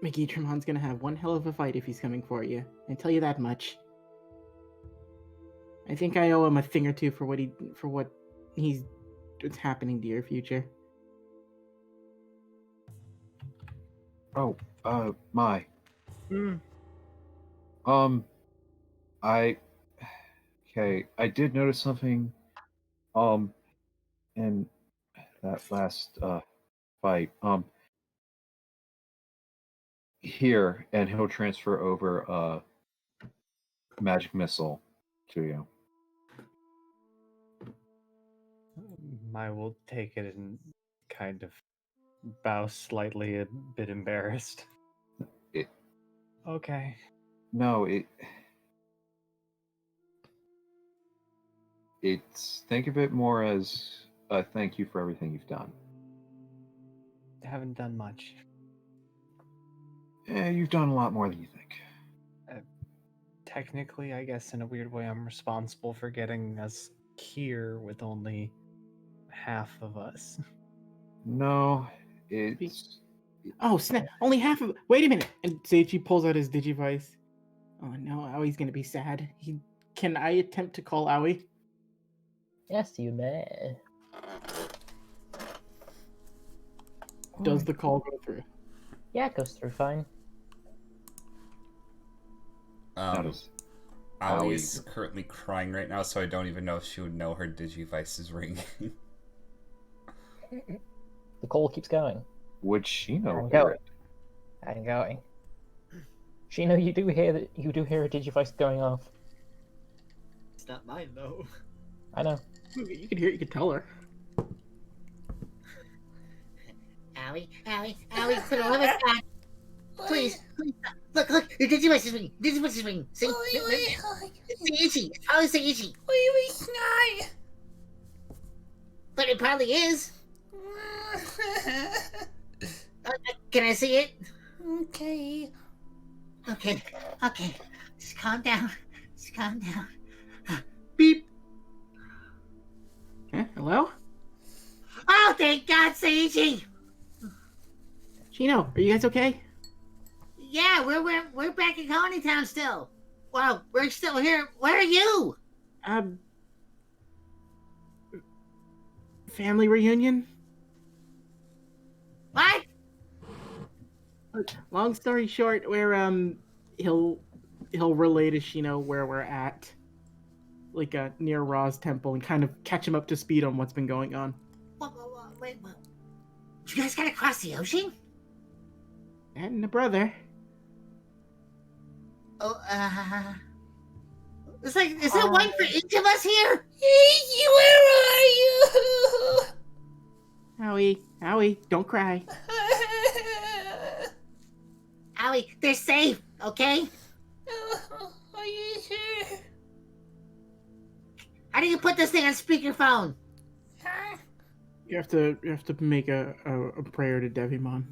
[SPEAKER 5] Megidramon's gonna have one hell of a fight if he's coming for you. I tell you that much. I think I owe him a thing or two for what's happening to your future."
[SPEAKER 3] Oh, my.
[SPEAKER 6] Hmm.
[SPEAKER 3] I did notice something, in that last, fight, here, and he'll transfer over a magic missile to you.
[SPEAKER 6] Maya will take it and kind of bow slightly, a bit embarrassed. Okay.
[SPEAKER 3] No, it's, think of it more as a thank you for everything you've done.
[SPEAKER 6] Haven't done much.
[SPEAKER 3] You've done a lot more than you think.
[SPEAKER 6] Technically, I guess in a weird way, I'm responsible for getting us here with only half of us.
[SPEAKER 3] No, it's...
[SPEAKER 5] Oh snap! Only half of. Wait a minute! And Seiichi pulls out his Digivice. Oh no, Aoi's gonna be sad. Can I attempt to call Aoi?
[SPEAKER 7] Yes, you may.
[SPEAKER 5] Does the call go through?
[SPEAKER 7] Yeah, it goes through fine.
[SPEAKER 1] Aoi is currently crying right now, so I don't even know if she would know her Digivice is ringing.
[SPEAKER 7] The call keeps going.
[SPEAKER 3] Would Shino
[SPEAKER 7] And
[SPEAKER 3] hear
[SPEAKER 7] going.
[SPEAKER 3] it?
[SPEAKER 7] And going. Shino, you do hear a Digivice going off.
[SPEAKER 8] It's not mine though.
[SPEAKER 7] I know.
[SPEAKER 5] You could hear it. You could tell her.
[SPEAKER 2] Owie, for the love of God. Please. Look, your Digivice is ringing. Digivice is ringing. See? Seiichi. How is Seiichi?
[SPEAKER 4] It's not.
[SPEAKER 2] But it probably is. Can I see it?
[SPEAKER 4] Okay.
[SPEAKER 2] Okay. Just calm down. Beep.
[SPEAKER 5] Hello?
[SPEAKER 2] Oh, thank God, Seiichi.
[SPEAKER 5] Shino, are you guys okay?
[SPEAKER 2] Yeah, we're back in Colony Town still. Wow, we're still here. Where are you?
[SPEAKER 5] Family reunion.
[SPEAKER 2] What?
[SPEAKER 5] Long story short, where he'll relay to Shino where we're at, like near Ra's temple, and kind of catch him up to speed on what's been going on.
[SPEAKER 2] Wait. You guys gotta cross the ocean?
[SPEAKER 5] And a brother.
[SPEAKER 2] Oh, is there one for each of us here?
[SPEAKER 4] Where are you?
[SPEAKER 5] Howie, don't cry.
[SPEAKER 2] Allie, they're safe, okay?
[SPEAKER 4] Are you sure?
[SPEAKER 2] How do you put this thing on speakerphone?
[SPEAKER 4] Huh?
[SPEAKER 5] You have to make a prayer to Devimon.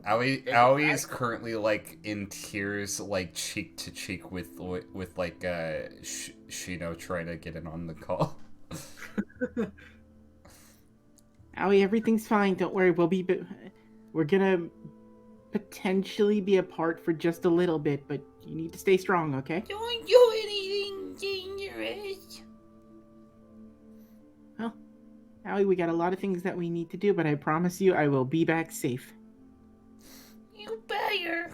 [SPEAKER 1] Aoi is currently like in tears, like cheek to cheek with like Shino trying to get in on the call.
[SPEAKER 5] Howie, everything's fine. Don't worry. We're gonna potentially be apart for just a little bit, but you need to stay strong, okay?
[SPEAKER 4] Don't do anything dangerous.
[SPEAKER 5] Well, Howie, we got a lot of things that we need to do, but I promise you I will be back safe.
[SPEAKER 4] You better.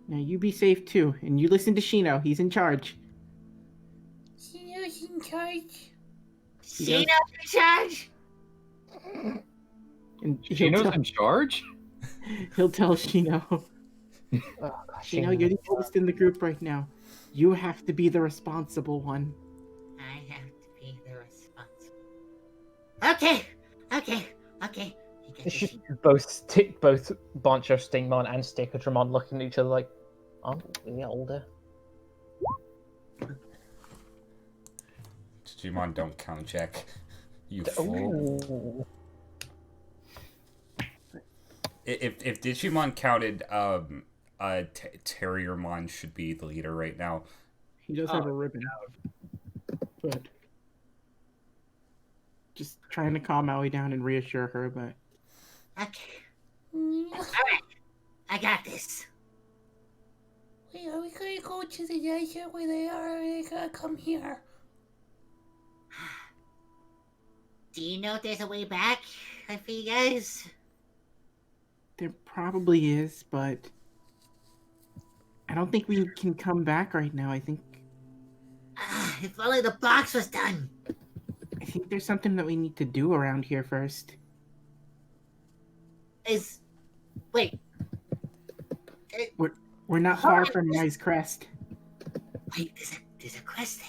[SPEAKER 5] Now you be safe too, and you listen to Shino. He's in charge.
[SPEAKER 4] Shino's in charge.
[SPEAKER 2] Shino's in charge?
[SPEAKER 5] And
[SPEAKER 3] Shino's in charge?
[SPEAKER 5] He'll tell Shino. Shino, you're the oldest in the group right now. You have to be the responsible one.
[SPEAKER 2] I have to be the responsible. Okay. You got this, Shino.
[SPEAKER 7] Both Boncho, Stingmon, and Stickertramon looking at each other like, aren't we older?
[SPEAKER 1] Digimon don't count, Jack. You fool.
[SPEAKER 7] Ooh.
[SPEAKER 1] If Digimon counted, Terriermon should be the leader right now.
[SPEAKER 5] He does have a ribbon. But just trying to calm Maui down and reassure her, but
[SPEAKER 2] Okay. Alright. I got this.
[SPEAKER 4] Wait, are we gonna go to the desert where they are, or are they gonna come here?
[SPEAKER 2] Do you know if there's a way back for you guys?
[SPEAKER 5] there probably is, but I don't think we can come back right now. I think
[SPEAKER 2] If only the box was done.
[SPEAKER 5] there's something that we need to do around here first.
[SPEAKER 2] Wait.
[SPEAKER 5] We're not far from Ny's Crest.
[SPEAKER 2] Wait, there's a quest there.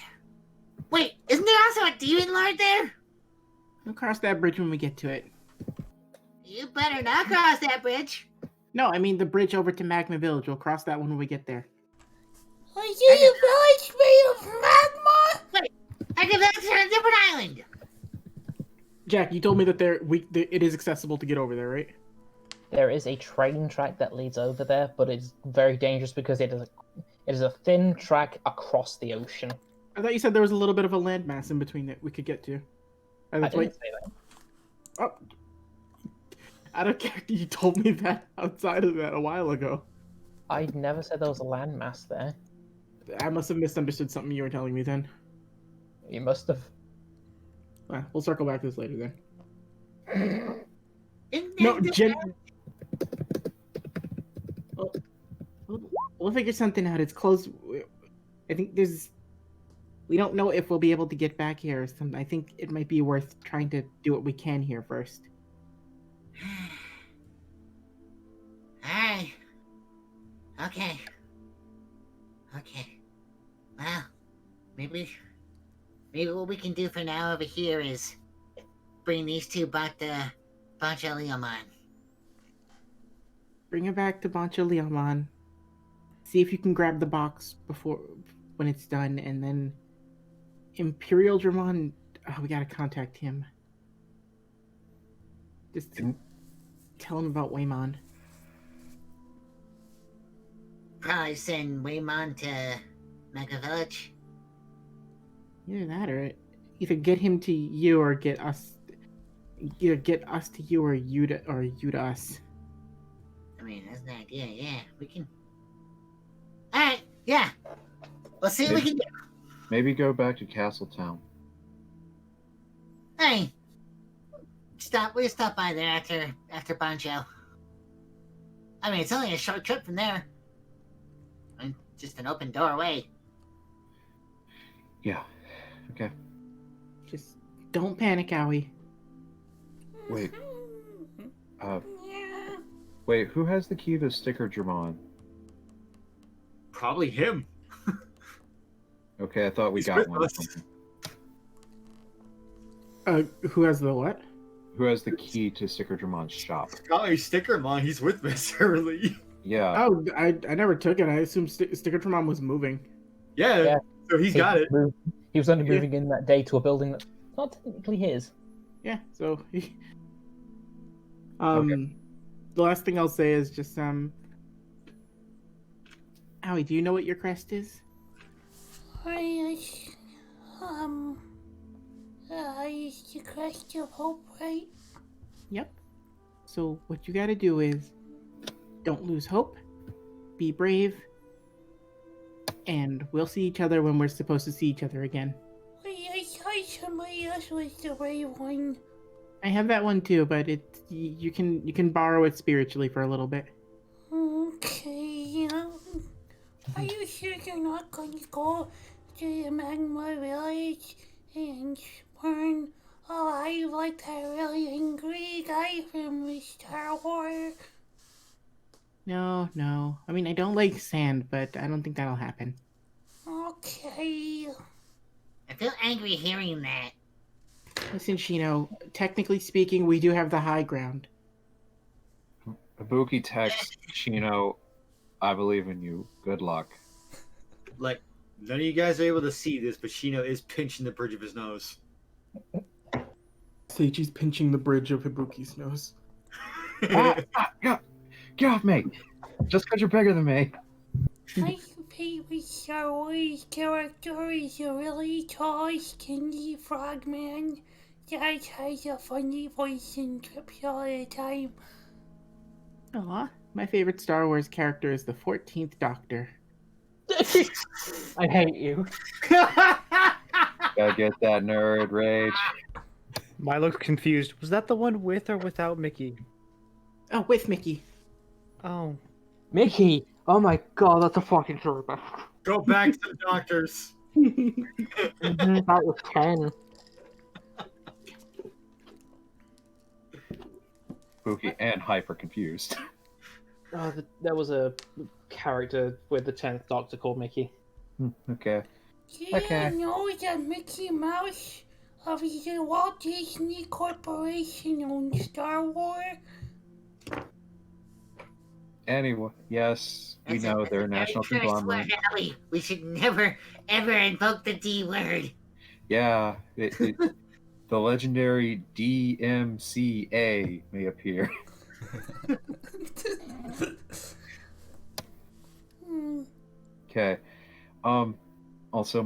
[SPEAKER 2] Wait, isn't there also a demon lord there?
[SPEAKER 5] We'll cross that bridge when we get to it.
[SPEAKER 2] You better not cross that bridge.
[SPEAKER 5] No, I mean the bridge over to Magma Village. We'll cross that when we get there.
[SPEAKER 4] Are you a village made of magma?
[SPEAKER 2] Wait, I can village on a different island.
[SPEAKER 5] Jack, you told me that it is accessible to get over there, right?
[SPEAKER 7] There is a train track that leads over there, but it's very dangerous because it is a thin track across the ocean.
[SPEAKER 5] I thought you said there was a little bit of a landmass in between that we could get to.
[SPEAKER 7] I didn't say that.
[SPEAKER 5] Oh, I don't care. You told me that outside of that a while ago.
[SPEAKER 7] I never said there was a landmass there.
[SPEAKER 5] I must have misunderstood something you were telling me then.
[SPEAKER 7] You must have.
[SPEAKER 5] We'll circle back to this later then.
[SPEAKER 2] Isn't
[SPEAKER 5] No,
[SPEAKER 2] there
[SPEAKER 5] Jen. We'll figure something out. It's close. I think there's. We don't know if we'll be able to get back here or something. I think it might be worth trying to do what we can here first.
[SPEAKER 2] Alright. Okay. Well, maybe what we can do for now over here is bring these two back to Bancho Leomon.
[SPEAKER 5] Bring it back to Bancho Leomon. See if you can grab the box when it's done, and then Imperial Dramon. Oh, we gotta contact him. Just tell him about Waymon.
[SPEAKER 2] Probably send Waymon to Mega Village.
[SPEAKER 5] Either that, or either get him to you, or get us. Either get us to you, or you to us.
[SPEAKER 2] I mean, that's an idea. Yeah, we can. All right. Yeah. We'll see what we can do.
[SPEAKER 3] Maybe go back to Castletown.
[SPEAKER 2] Hey, we'll stop by there after Banjo. I mean, it's only a short trip from there. I mean, just an open door away.
[SPEAKER 3] Yeah. Okay.
[SPEAKER 5] Just don't panic, Owie.
[SPEAKER 3] Wait. Wait, who has the key to Sticker Dramon?
[SPEAKER 8] Probably him.
[SPEAKER 3] Okay, I thought we
[SPEAKER 8] He's
[SPEAKER 3] got
[SPEAKER 8] with
[SPEAKER 3] one.
[SPEAKER 8] us.
[SPEAKER 5] Who has the what?
[SPEAKER 3] Who has the key to Sticker Dramon's shop?
[SPEAKER 8] Probably Stickermon. He's with Miss Hurley.
[SPEAKER 3] Yeah.
[SPEAKER 5] Oh, I never took it. I assumed Stickertron was moving.
[SPEAKER 8] Yeah.
[SPEAKER 7] Yeah.
[SPEAKER 8] So he's got it.
[SPEAKER 7] He was only moving in that day to a building that's not technically his.
[SPEAKER 5] Yeah, so
[SPEAKER 3] Okay.
[SPEAKER 5] the last thing I'll say is just Owie, do you know what your crest is?
[SPEAKER 4] It's the crest of hope, right?
[SPEAKER 5] Yep. So what you gotta do is don't lose hope, be brave, and we'll see each other when we're supposed to see each other again.
[SPEAKER 4] Wait, I thought somebody else was the right one.
[SPEAKER 5] I have that one too, but you can borrow it spiritually for a little bit.
[SPEAKER 4] Okay, are you sure you're not going to go to the Magma Village and burn alive like that really angry guy from Star Wars?
[SPEAKER 5] No. I mean, I don't like sand, but I don't think that'll happen.
[SPEAKER 4] Okay.
[SPEAKER 2] I feel angry hearing that.
[SPEAKER 5] Listen, Shino, technically speaking, we do have the high ground.
[SPEAKER 3] Hibuki texts Shino, I believe in you. Good luck.
[SPEAKER 8] Like, none of you guys are able to see this, but Shino is pinching the bridge of his nose.
[SPEAKER 5] Seiji's pinching the bridge of Hibuki's nose.
[SPEAKER 3] Get off me! Just because you're bigger than me.
[SPEAKER 4] My favorite Star Wars character is a really tall, skinny frogman that has a funny voice and trips all the time.
[SPEAKER 5] Aw, my favorite Star Wars character is the 14th Doctor.
[SPEAKER 7] I hate you.
[SPEAKER 3] Gotta get that nerd rage.
[SPEAKER 6] Milo's confused. Was that the one with or without Mickey?
[SPEAKER 5] Oh, with Mickey.
[SPEAKER 6] Oh.
[SPEAKER 9] Mickey! Oh my god, that's a fucking trooper.
[SPEAKER 8] Go back to the doctors.
[SPEAKER 9] That was 10.
[SPEAKER 3] Hibuki and hyper confused.
[SPEAKER 9] Oh, there was a character with the 10th Doctor called Mickey.
[SPEAKER 3] Okay.
[SPEAKER 4] Do you know that Mickey Mouse of the Walt Disney Corporation owns Star Wars?
[SPEAKER 3] Anyway, yes, we know they're a national
[SPEAKER 2] Very curse
[SPEAKER 3] conglomerate.
[SPEAKER 2] word, Howie. We should never, ever invoke the D word.
[SPEAKER 3] Yeah, the legendary DMCA may appear. Okay. Also,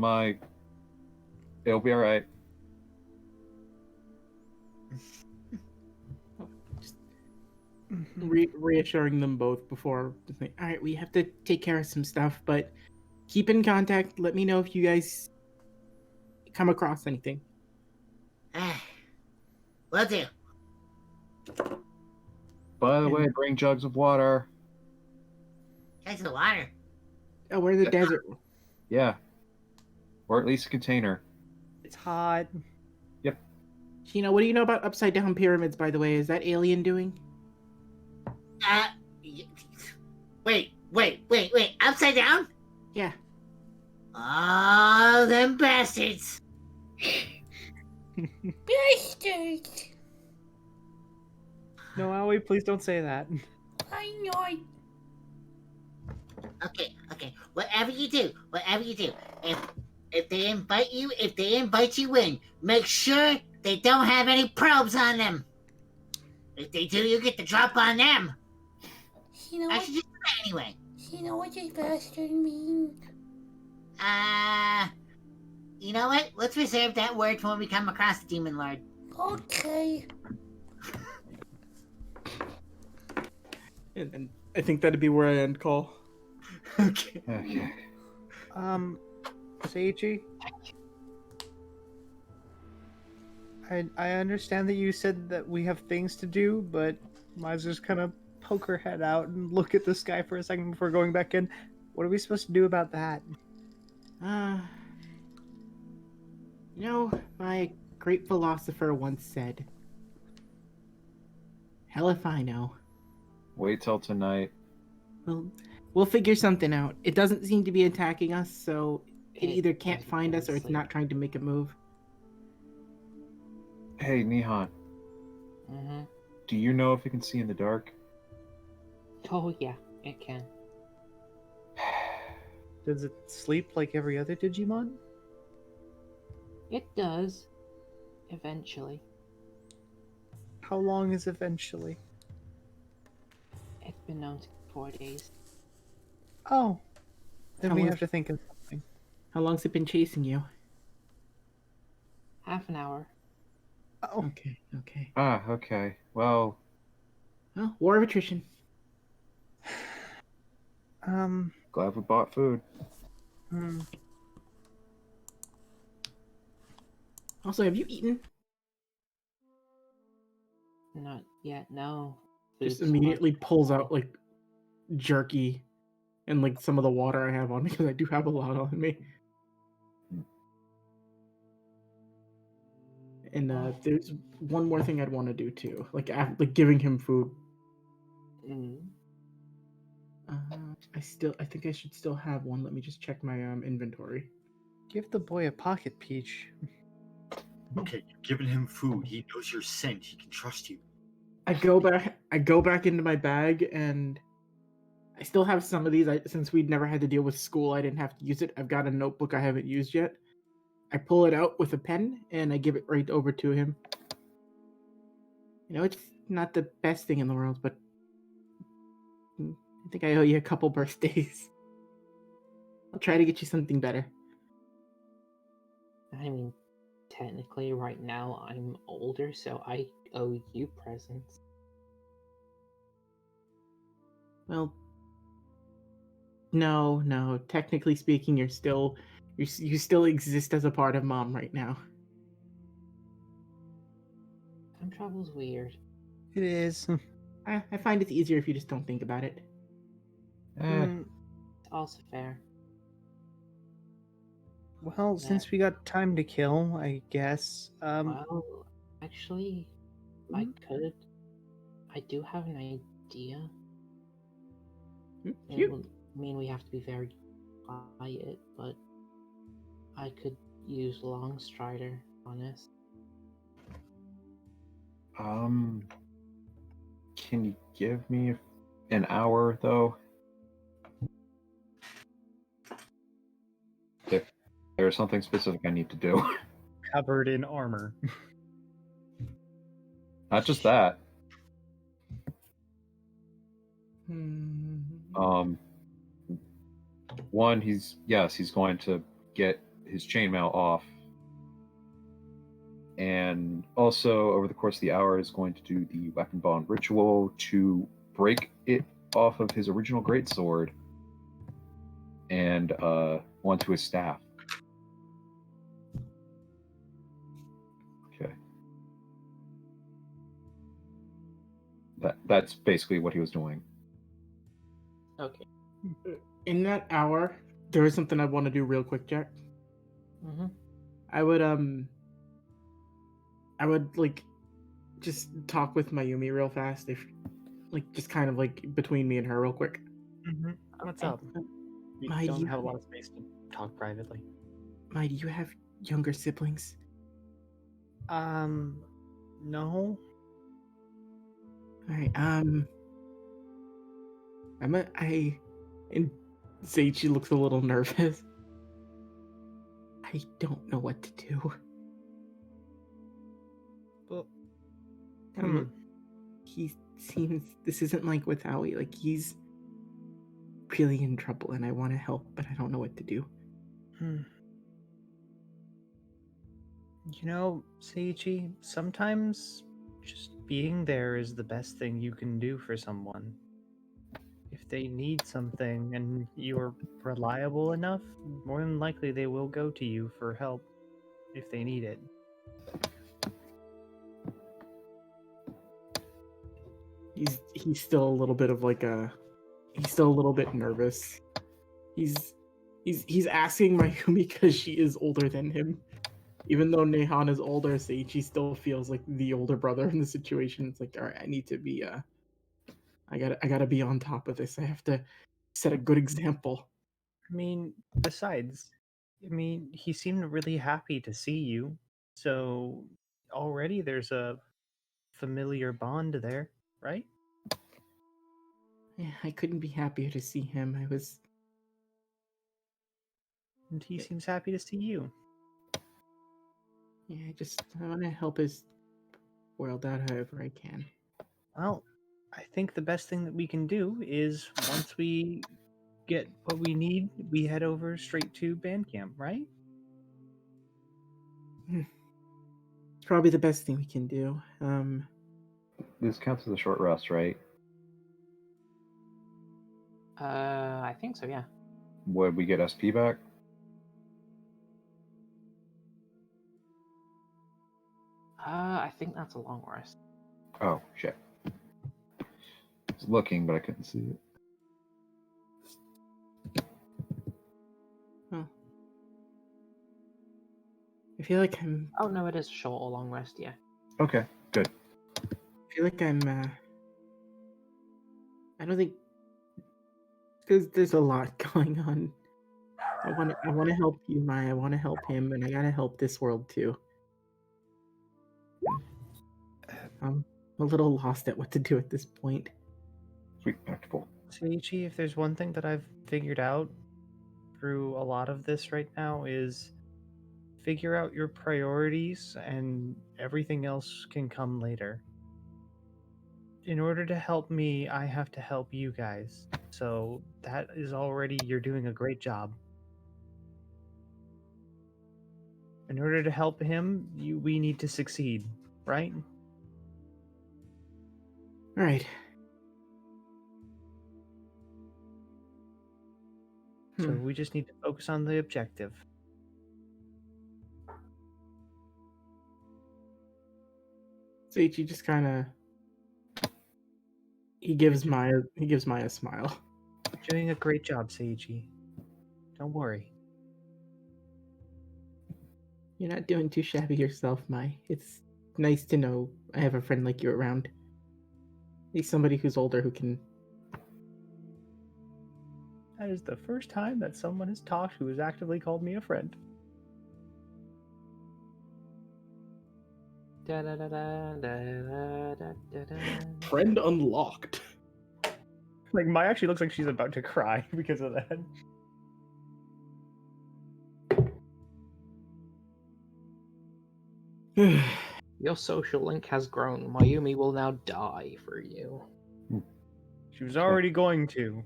[SPEAKER 3] it'll be all right.
[SPEAKER 5] Reassuring them both before. All right, we have to take care of some stuff, but keep in contact. Let me know if you guys come across anything.
[SPEAKER 2] Will do.
[SPEAKER 3] By the way, bring jugs of water.
[SPEAKER 2] Guys, the water.
[SPEAKER 5] Oh, we're in the desert.
[SPEAKER 3] Yeah. Or at least a container.
[SPEAKER 6] It's hot.
[SPEAKER 5] Shino, what do you know about upside down pyramids, by the way? Is that alien doing?
[SPEAKER 2] Wait. Upside down?
[SPEAKER 5] Yeah.
[SPEAKER 2] Oh, them bastards.
[SPEAKER 4] Bastards!
[SPEAKER 6] No, Aoi, please don't say that.
[SPEAKER 4] I know it.
[SPEAKER 2] Okay. Whatever you do, if they invite you in, make sure they don't have any probes on them. If they do, you get the drop on them.
[SPEAKER 4] You know
[SPEAKER 2] I
[SPEAKER 4] what?
[SPEAKER 2] should just do that anyway.
[SPEAKER 4] You know what does bastard mean?
[SPEAKER 2] You know what? Let's reserve that word for when we come across the Demon Lord.
[SPEAKER 4] Okay.
[SPEAKER 5] And I think that'd be where I end call.
[SPEAKER 8] Okay.
[SPEAKER 3] Okay.
[SPEAKER 10] Seiichi? I understand that you said that we have things to do, but Mai's just kind of poke her head out and look at the sky for a second before going back in. What are we supposed to do about that?
[SPEAKER 5] My great philosopher once said, hell if I know.
[SPEAKER 3] Wait till tonight.
[SPEAKER 5] We'll figure something out. It doesn't seem to be attacking us, so it
[SPEAKER 9] It
[SPEAKER 5] either can't
[SPEAKER 9] doesn't,
[SPEAKER 5] find us or it's
[SPEAKER 9] honestly.
[SPEAKER 5] not trying to make a move.
[SPEAKER 3] Hey, Nihon,
[SPEAKER 9] Mm-hmm.
[SPEAKER 3] do you know if it can see in the dark?
[SPEAKER 9] Oh yeah, it can.
[SPEAKER 10] Does it sleep like every other Digimon?
[SPEAKER 9] It does. Eventually.
[SPEAKER 10] How long is eventually?
[SPEAKER 9] It's been known to 4 days.
[SPEAKER 10] Oh, then
[SPEAKER 5] How
[SPEAKER 10] we
[SPEAKER 5] long-
[SPEAKER 10] have to think of something.
[SPEAKER 5] How long's it been chasing you?
[SPEAKER 9] Half an hour.
[SPEAKER 10] Oh,
[SPEAKER 5] Okay.
[SPEAKER 3] Ah, okay. Well,
[SPEAKER 5] Well, war of attrition.
[SPEAKER 3] glad we bought food.
[SPEAKER 10] hmm.
[SPEAKER 5] Also, have you eaten?
[SPEAKER 9] Not yet, no.
[SPEAKER 5] Just
[SPEAKER 9] Food's
[SPEAKER 5] immediately
[SPEAKER 9] hard.
[SPEAKER 5] pulls out like jerky and like some of the water I have on me because I do have a lot on me. And there's one more thing I'd want to do too, like giving him food.
[SPEAKER 9] Mm.
[SPEAKER 5] I think I should still have one. Let me just check my inventory.
[SPEAKER 10] Give the boy a pocket peach.
[SPEAKER 8] Okay, you're giving him food. He knows your scent. He can trust you.
[SPEAKER 5] I go back into my bag, and I still have some of these. Since we'd never had to deal with school, I didn't have to use it. I've got a notebook I haven't used yet. I pull it out with a pen, and I give it right over to him. It's not the best thing in the world, but I think I owe you a couple birthdays. I'll try to get you something better.
[SPEAKER 9] I mean, technically, right now I'm older, so I owe you presents.
[SPEAKER 5] Well, no. Technically speaking, you still exist as a part of Mom right now.
[SPEAKER 9] Time travel's weird.
[SPEAKER 10] It is.
[SPEAKER 5] I find it's easier if you just don't think about it.
[SPEAKER 10] Hmm.
[SPEAKER 9] It's also fair.
[SPEAKER 10] Well, since we got time to kill, I guess.
[SPEAKER 9] Well, actually, I could. I do have an idea. It would mean we have to be very quiet, but I could use Longstrider on us.
[SPEAKER 3] Can you give me an hour though? There's something specific I need to do.
[SPEAKER 6] Covered in armor.
[SPEAKER 3] Not just that. One, he's going to get his chainmail off, and also over the course of the hour is going to do the weapon bond ritual to break it off of his original greatsword and onto his staff. Okay. That's basically what he was doing.
[SPEAKER 9] Okay.
[SPEAKER 5] In that hour, there is something I want to do real quick, Jack.
[SPEAKER 9] Mm-hmm.
[SPEAKER 5] I would like just talk with Mayumi real fast, if just kind of like between me and her real quick.
[SPEAKER 6] Mm-hmm. What's up? We
[SPEAKER 5] Mai,
[SPEAKER 6] don't have a lot of space to talk privately.
[SPEAKER 5] Mai, do you have younger siblings?
[SPEAKER 10] No.
[SPEAKER 5] Alright, and Seiichi looks a little nervous. I don't know what to do.
[SPEAKER 10] Well,
[SPEAKER 5] He seems, this isn't like with Howie, like he's really in trouble and I want to help, but I don't know what to do.
[SPEAKER 10] You know, Seiichi, sometimes just being there is the best thing you can do for someone.
[SPEAKER 6] they need something and you're reliable enough, more than likely they will go to you for help if they need it.
[SPEAKER 5] He's still a little bit of like a he's still a little bit nervous. He's asking Mayumi because she is older than him. Even though Nehan is older, Seiichi still feels like the older brother in the situation. It's like, all right, I need to be I gotta be on top of this. I have to set a good example.
[SPEAKER 6] I mean, besides, he seemed really happy to see you, so already there's a familiar bond there, right?
[SPEAKER 5] Yeah, I couldn't be happier to see him.
[SPEAKER 6] And he seems happy to see you.
[SPEAKER 5] Yeah, I want to help his world out however I can.
[SPEAKER 6] Well, I think the best thing that we can do is once we get what we need, we head over straight to band camp, right?
[SPEAKER 5] It's probably the best thing we can do.
[SPEAKER 3] This counts as a short rest, right?
[SPEAKER 9] I think so, yeah.
[SPEAKER 3] Would we get SP back?
[SPEAKER 9] I think that's a long rest.
[SPEAKER 3] Oh, shit. I was looking, but I couldn't see it.
[SPEAKER 5] Oh. I feel like I'm.
[SPEAKER 9] Oh no, it is a short or long rest, yeah.
[SPEAKER 3] Okay, good.
[SPEAKER 5] I feel like I'm. I don't think. Because there's a lot going on. I want to help you, Mai. I want to help him, and I gotta help this world too. I'm a little lost at what to do at this point.
[SPEAKER 3] Respectful.
[SPEAKER 6] Seiichi, if there's one thing that I've figured out through a lot of this right now is figure out your priorities and everything else can come later. In order to help me, I have to help you guys. So that is already, you're doing a great job. In order to help him, we need to succeed, right?
[SPEAKER 5] All right.
[SPEAKER 6] So we just need to focus on the objective.
[SPEAKER 5] Seiichi just kind of. He gives Maya a smile.
[SPEAKER 6] You're doing a great job, Seiichi. Don't worry.
[SPEAKER 5] You're not doing too shabby yourself, Mai. It's nice to know I have a friend like you around. At least somebody who's older who can.
[SPEAKER 6] That is the first time that someone has talked who has actively called me a friend.
[SPEAKER 5] Friend unlocked.
[SPEAKER 6] Like, Mai actually looks like she's about to cry because of that.
[SPEAKER 9] Your social link has grown. Mayumi will now die for you.
[SPEAKER 6] She was already going to.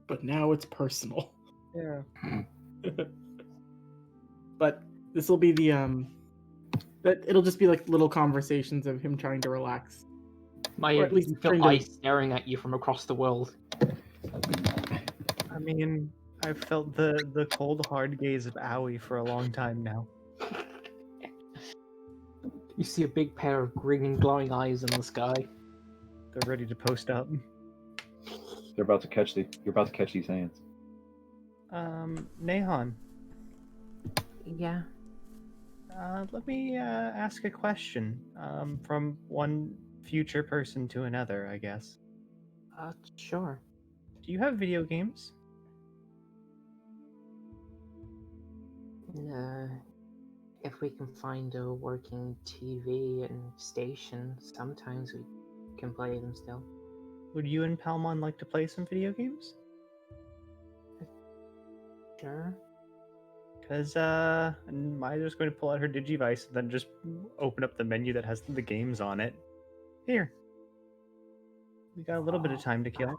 [SPEAKER 5] But now it's personal.
[SPEAKER 6] Yeah.
[SPEAKER 5] But this will be the But it'll just be like little conversations of him trying to relax.
[SPEAKER 9] Maya,
[SPEAKER 5] Or at least
[SPEAKER 9] you feel
[SPEAKER 5] trying to-
[SPEAKER 9] ice staring at you from across the world.
[SPEAKER 6] I mean, I've felt the cold, hard gaze of Aoi for a long time now.
[SPEAKER 9] You see a big pair of green glowing eyes in the sky.
[SPEAKER 6] They're ready to post up.
[SPEAKER 3] You're about to catch these hands.
[SPEAKER 6] Nehan,
[SPEAKER 9] Yeah.
[SPEAKER 6] let me ask a question from one future person to another, I guess.
[SPEAKER 9] Sure.
[SPEAKER 6] Do you have video games?
[SPEAKER 9] If we can find a working TV and station, sometimes we can play them still.
[SPEAKER 6] Would you and Palmon like to play some video games?
[SPEAKER 9] Sure.
[SPEAKER 6] Because Maya's going to pull out her Digivice and then just open up the menu that has the games on it. Here. We got a little bit of time to kill.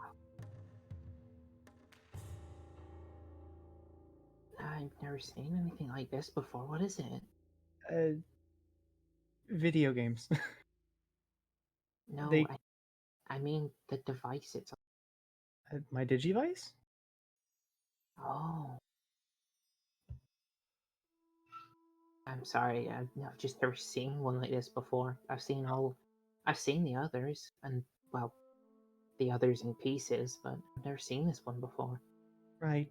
[SPEAKER 9] I've never seen anything like this before. What is it?
[SPEAKER 6] Video games.
[SPEAKER 9] No,
[SPEAKER 6] They-
[SPEAKER 9] I mean the device itself.
[SPEAKER 6] My Digivice?
[SPEAKER 9] Oh. I'm sorry, I've just never seen one like this before. I've seen the others, and, well, the others in pieces, but I've never seen this one before.
[SPEAKER 6] Right.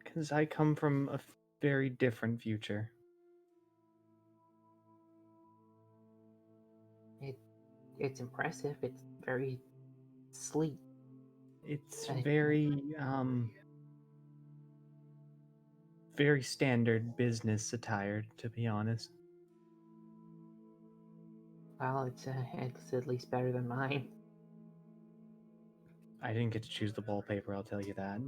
[SPEAKER 6] Because I come from a very different future.
[SPEAKER 9] It's impressive. It's very sleek.
[SPEAKER 6] It's
[SPEAKER 9] And
[SPEAKER 6] very standard business attire, to be honest.
[SPEAKER 9] well, it's at least better than mine.
[SPEAKER 6] I didn't get to choose the wallpaper, I'll tell you that.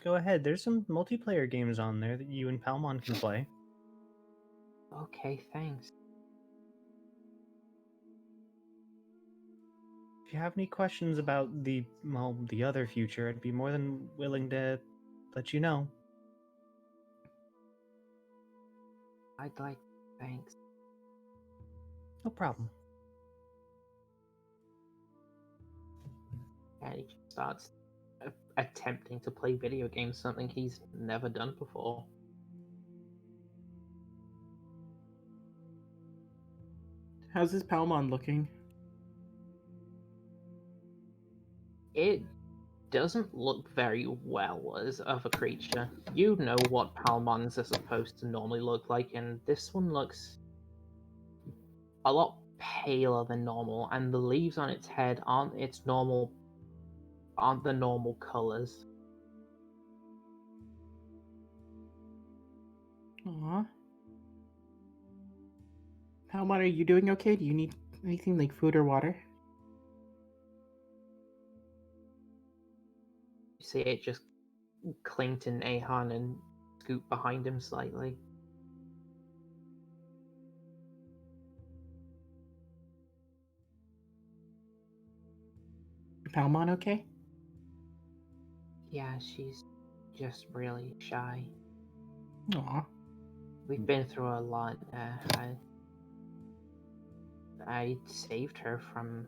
[SPEAKER 6] Go ahead, there's some multiplayer games on there that you and Palmon can play.
[SPEAKER 9] Okay, thanks.
[SPEAKER 6] If you have any questions about the other future, I'd be more than willing to let you know.
[SPEAKER 9] Thanks.
[SPEAKER 6] No problem.
[SPEAKER 9] And he starts attempting to play video games, something he's never done before.
[SPEAKER 5] How's this Palmon looking?
[SPEAKER 9] It doesn't look very well as of a creature. You know what Palmons are supposed to normally look like, and this one looks a lot paler than normal, and the leaves on its head aren't the normal colors.
[SPEAKER 5] Aw. Palmon, are you doing okay? Do you need anything like food or water?
[SPEAKER 9] You see it just cling to Nahon and scoot behind him slightly.
[SPEAKER 5] Palmon okay?
[SPEAKER 9] Yeah, she's just really shy.
[SPEAKER 5] Aw.
[SPEAKER 9] We've been through a lot. I saved her from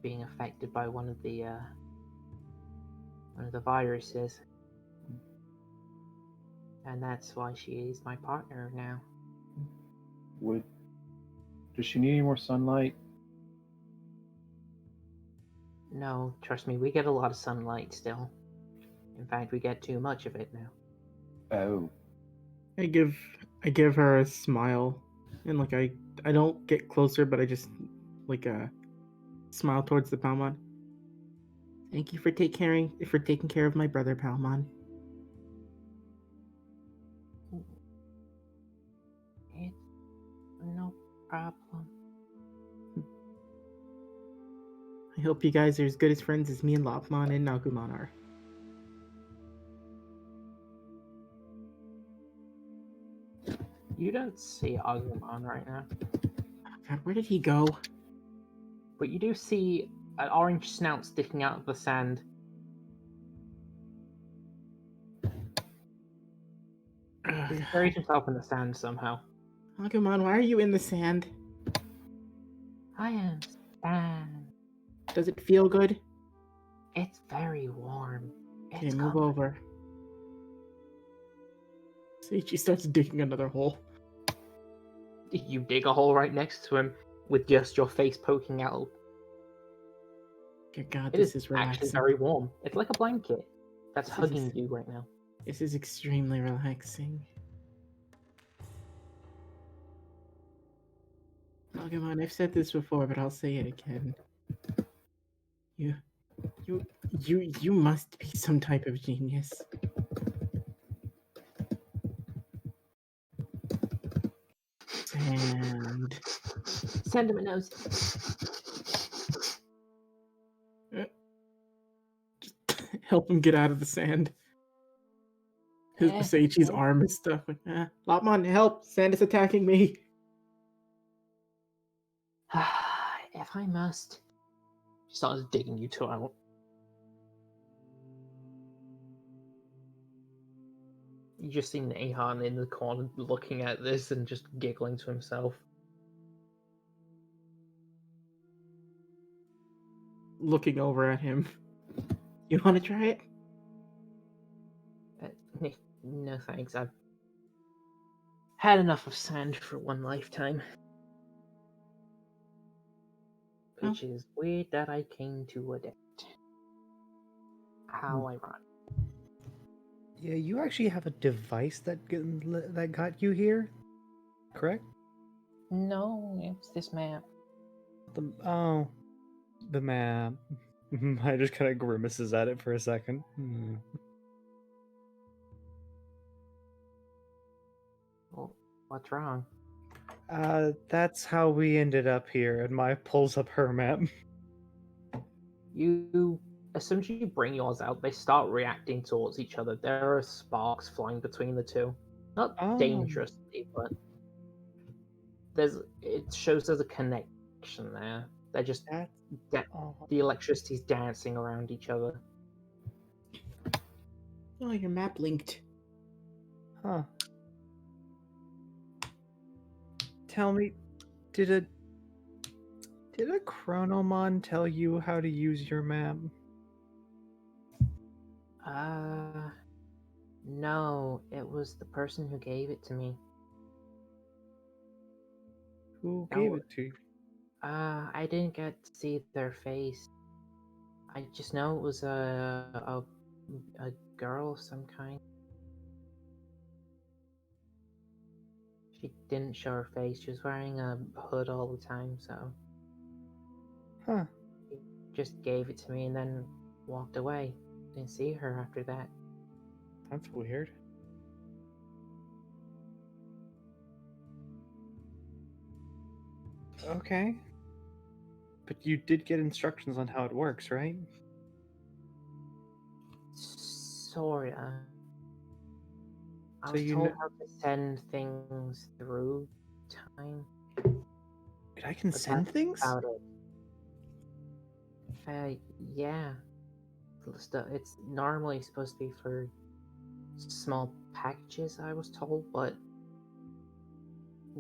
[SPEAKER 9] being affected by one of the viruses, and that's why she is my partner now.
[SPEAKER 3] Does she need any more sunlight?
[SPEAKER 9] No, trust me, we get a lot of sunlight still. In fact, we get too much of it now.
[SPEAKER 3] Oh.
[SPEAKER 5] I give her a smile, and like I don't get closer, but I just like smile towards the Palmon. Thank you for taking care of my brother, Palmon.
[SPEAKER 9] It's no problem.
[SPEAKER 5] I hope you guys are as good as friends as me and Lopmon and Nagumon are.
[SPEAKER 9] You don't see Agumon right now,
[SPEAKER 5] God, where did he go?
[SPEAKER 9] but you do see an orange snout sticking out of the sand. He's buried himself in the sand somehow.
[SPEAKER 5] Agumon, why are you in the sand?
[SPEAKER 9] I am sand.
[SPEAKER 5] Does it feel good?
[SPEAKER 9] It's very warm.
[SPEAKER 5] Okay,
[SPEAKER 9] It's
[SPEAKER 5] move
[SPEAKER 9] comfort-
[SPEAKER 5] over. Seichi starts digging another hole.
[SPEAKER 9] You dig a hole right next to him with just your face poking out.
[SPEAKER 5] Good God,
[SPEAKER 9] It
[SPEAKER 5] this
[SPEAKER 9] is
[SPEAKER 5] is
[SPEAKER 9] actually
[SPEAKER 5] relaxing.
[SPEAKER 9] very warm. It's like a blanket that's
[SPEAKER 5] This
[SPEAKER 9] hugging
[SPEAKER 5] is-
[SPEAKER 9] you right now.
[SPEAKER 5] This is extremely relaxing. Agumon, I've said this before, but I'll say it again. You must be some type of genius. And
[SPEAKER 9] Send him a nose.
[SPEAKER 5] help him get out of the sand. His Seichi's arm is stuck. Lopmon, help! Sand is attacking me.
[SPEAKER 9] If I must. She starts digging you two out. You just see Nahan in the corner looking at this and just giggling to himself.
[SPEAKER 5] looking over at him. You want to try it?
[SPEAKER 9] No thanks. I've had enough of sand for one lifetime. Which is weird that I came to adapt. How ironic.
[SPEAKER 10] Yeah, you actually have a device that got you here, correct?
[SPEAKER 9] No, it's this map.
[SPEAKER 10] The map. I just kind of grimaces at it for a second.
[SPEAKER 9] Well, what's wrong?
[SPEAKER 10] That's how we ended up here, and Maya pulls up her map.
[SPEAKER 9] As soon as you bring yours out, they start reacting towards each other. There are sparks flying between the two. Not dangerously, but it shows there's a connection there. They're just the electricity's dancing around each other.
[SPEAKER 5] Oh, your map linked.
[SPEAKER 10] Huh. Tell me, did a Chronomon tell you how to use your map?
[SPEAKER 9] No, it was the person who gave it to me.
[SPEAKER 10] Who gave it to you?
[SPEAKER 9] I didn't get to see their face. I just know it was a girl of some kind. She didn't show her face. She was wearing a hood all the time, so.
[SPEAKER 10] Huh.
[SPEAKER 9] She just gave it to me and then walked away. Didn't see her after that.
[SPEAKER 10] That's weird. Okay. But you did get instructions on how it works, right?
[SPEAKER 9] Sorta. I was
[SPEAKER 10] you
[SPEAKER 9] told how to send things through time.
[SPEAKER 10] Wait, I can send things?
[SPEAKER 9] About it. Yeah. It's normally supposed to be for small packages, I was told, but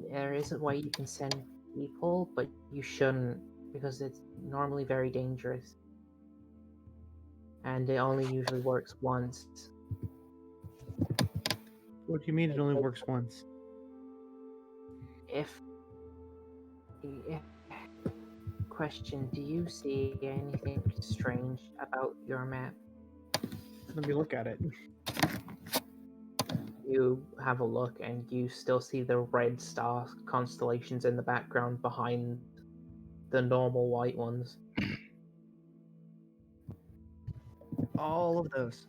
[SPEAKER 9] there is a way you can send people, but you shouldn't, because it's normally very dangerous. And it only usually works once.
[SPEAKER 10] What do you mean it only works once?
[SPEAKER 9] Question, do you see anything strange about your map?
[SPEAKER 10] Let me look at it.
[SPEAKER 9] You have a look and you still see the red star constellations in the background behind the normal white ones.
[SPEAKER 10] All of those.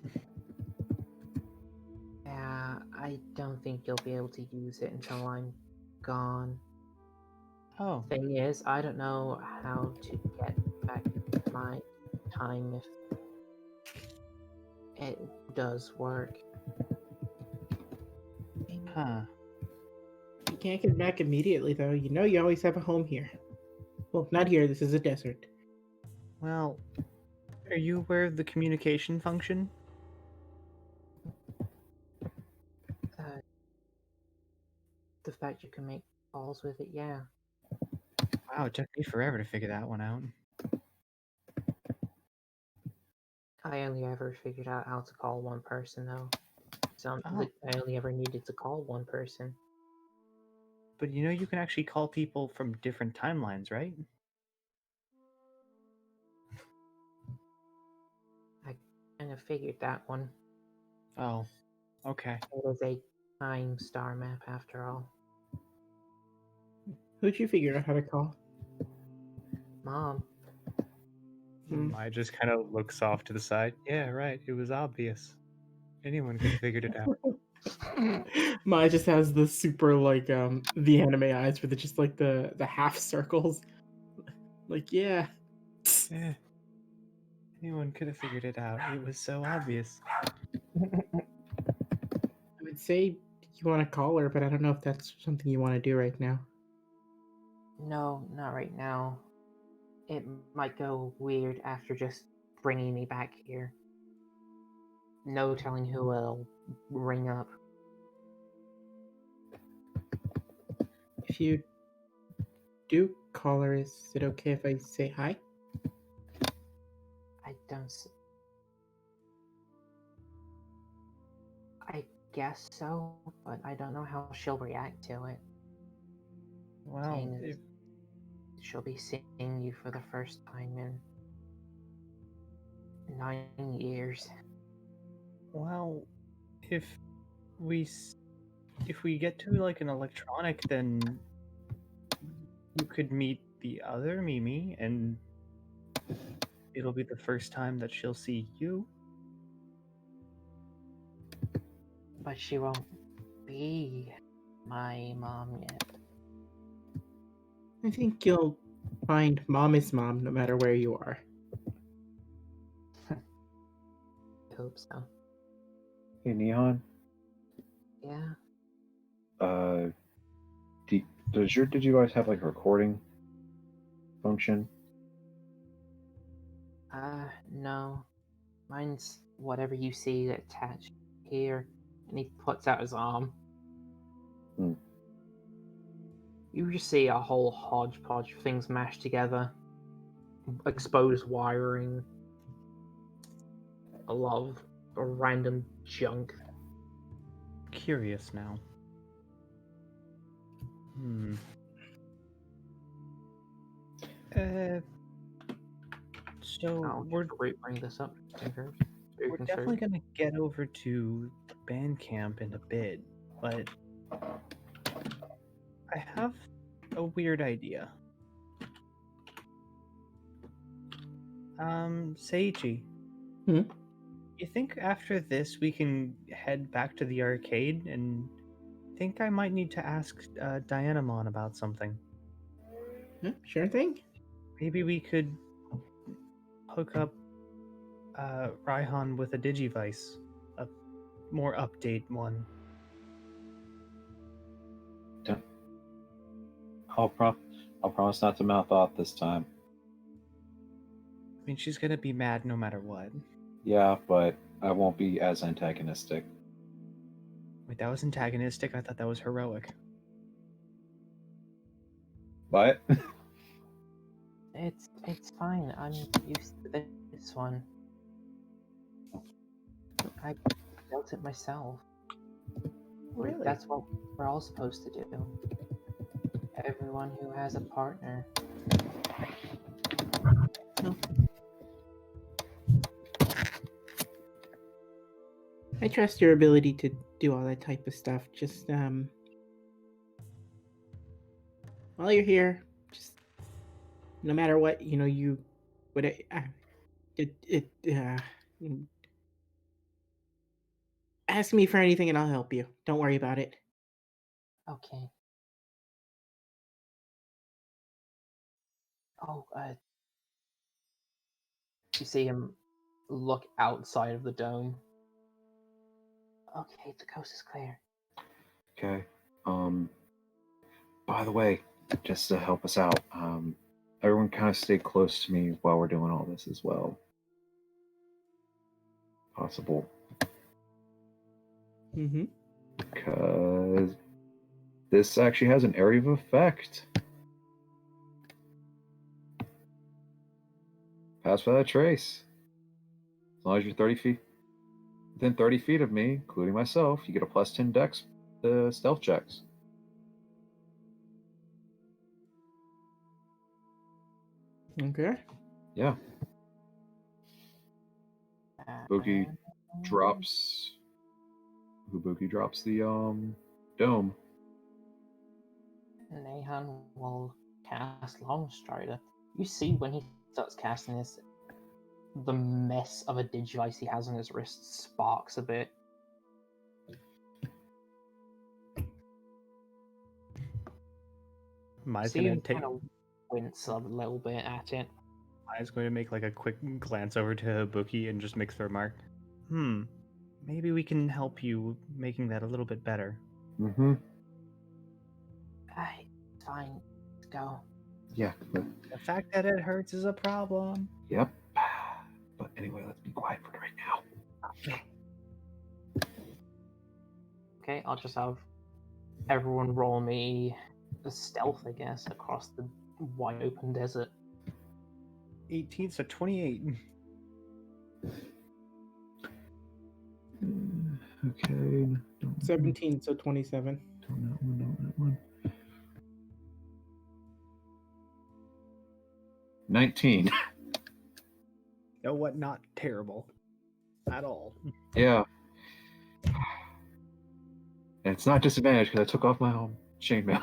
[SPEAKER 9] Yeah, I don't think you'll be able to use it until I'm gone.
[SPEAKER 10] Oh.
[SPEAKER 9] Thing is, I don't know how to get back my time if it does work.
[SPEAKER 10] Huh.
[SPEAKER 5] You can't get back immediately, though. You know you always have a home here. Well, not here. This is a desert.
[SPEAKER 10] Well, are you aware of the communication function?
[SPEAKER 9] The fact you can make calls with it, yeah.
[SPEAKER 10] Wow, it took me forever to figure that one out.
[SPEAKER 9] I only ever figured out how to call one person, though. I only ever needed to call one person.
[SPEAKER 10] But you know you can actually call people from different timelines, right?
[SPEAKER 9] I kind of figured that one.
[SPEAKER 10] Oh, okay.
[SPEAKER 9] It was a time star map, after all.
[SPEAKER 5] Who'd you figure out how to call?
[SPEAKER 9] Mom.
[SPEAKER 10] I just kind of looks off to the side. Yeah, right. It was obvious. Anyone could have figured it out.
[SPEAKER 5] Maya just has the super the anime eyes where they're just like the half circles. Like, yeah.
[SPEAKER 10] Yeah. Anyone could have figured it out. It was so obvious.
[SPEAKER 5] I would say you want to call her, but I don't know if that's something you want to do right now.
[SPEAKER 9] No, not right now. It might go weird after just bringing me back here. No telling who will ring up.
[SPEAKER 5] If you do call her, is it okay if I say hi?
[SPEAKER 9] I don't. I guess so, but I don't know how she'll react to it.
[SPEAKER 10] Wow.
[SPEAKER 9] Seeing as she'll be seeing you for the first time in 9 years.
[SPEAKER 10] Well, if we get to like an electronic, then you could meet the other Mimi, and it'll be the first time that she'll see you.
[SPEAKER 9] But she won't be my mom yet.
[SPEAKER 5] I think you'll find mom is mom no matter where you are.
[SPEAKER 9] I hope so.
[SPEAKER 3] Hey, Neon.
[SPEAKER 9] Yeah.
[SPEAKER 3] Does your Digivice have like a recording function?
[SPEAKER 9] No. Mine's whatever you see attached here. And he puts out his arm.
[SPEAKER 3] Hmm.
[SPEAKER 9] You just see a whole hodgepodge of things mashed together. Exposed wiring. A lot of random junk.
[SPEAKER 10] Curious now. So
[SPEAKER 9] I'll
[SPEAKER 10] we're
[SPEAKER 9] bring this up.
[SPEAKER 10] we're definitely gonna get over to Bandcamp in a bit, but I have a weird idea. Seiichi.
[SPEAKER 5] Hmm?
[SPEAKER 10] You think after this we can head back to the arcade? And think I might need to ask Dianamon about something.
[SPEAKER 5] Sure thing.
[SPEAKER 10] Maybe we could hook up Raihan with a Digivice, a more update one.
[SPEAKER 3] I'll promise not to mouth off this time.
[SPEAKER 10] I mean, she's gonna be mad no matter what.
[SPEAKER 3] Yeah, but I won't be as antagonistic.
[SPEAKER 10] Wait, that was antagonistic? I thought that was heroic.
[SPEAKER 3] What?
[SPEAKER 9] It's fine. I'm used to this one. I built it myself.
[SPEAKER 10] Really?
[SPEAKER 9] That's what we're all supposed to do. Everyone who has a partner.
[SPEAKER 5] I trust your ability to do all that type of stuff. Just while you're here, just no matter what, you would ask me for anything and I'll help you. Don't worry about it.
[SPEAKER 9] Okay. Oh, you see him look outside of the dome. Okay, the coast is clear.
[SPEAKER 3] Okay. By the way, just to help us out, everyone kind of stay close to me while we're doing all this as well. Possible.
[SPEAKER 5] Mm-hmm.
[SPEAKER 3] Because this actually has an area of effect. Pass by that trace. As long as you're 30 feet, within 30 feet of me, including myself, you get a plus 10 dex stealth checks.
[SPEAKER 5] Okay.
[SPEAKER 3] Yeah. Hibuki drops the dome.
[SPEAKER 9] Nahan will cast Longstrider. You see when he starts casting this, the mess of a Digivice he has on his wrist sparks a bit.
[SPEAKER 10] Mai's
[SPEAKER 9] See
[SPEAKER 10] gonna
[SPEAKER 9] him
[SPEAKER 10] take.
[SPEAKER 9] kind of wince a little bit at it.
[SPEAKER 10] Mai's going to make like a quick glance over to Hibuki and just makes the remark, maybe we can help you making that a little bit better.
[SPEAKER 3] Mm-hmm.
[SPEAKER 9] Fine. Let's go.
[SPEAKER 3] Yeah. But,
[SPEAKER 10] The fact that it hurts is a problem.
[SPEAKER 3] yep. But anyway, let's be quiet for right now.
[SPEAKER 9] Okay, I'll just have everyone roll me the stealth, I guess, across the wide open desert.
[SPEAKER 10] 18, so 28.
[SPEAKER 3] Okay.
[SPEAKER 5] 17, so 27.
[SPEAKER 3] That one. 19.
[SPEAKER 10] You know what? Not terrible. At all.
[SPEAKER 3] Yeah. And it's not disadvantage because I took off my own chainmail.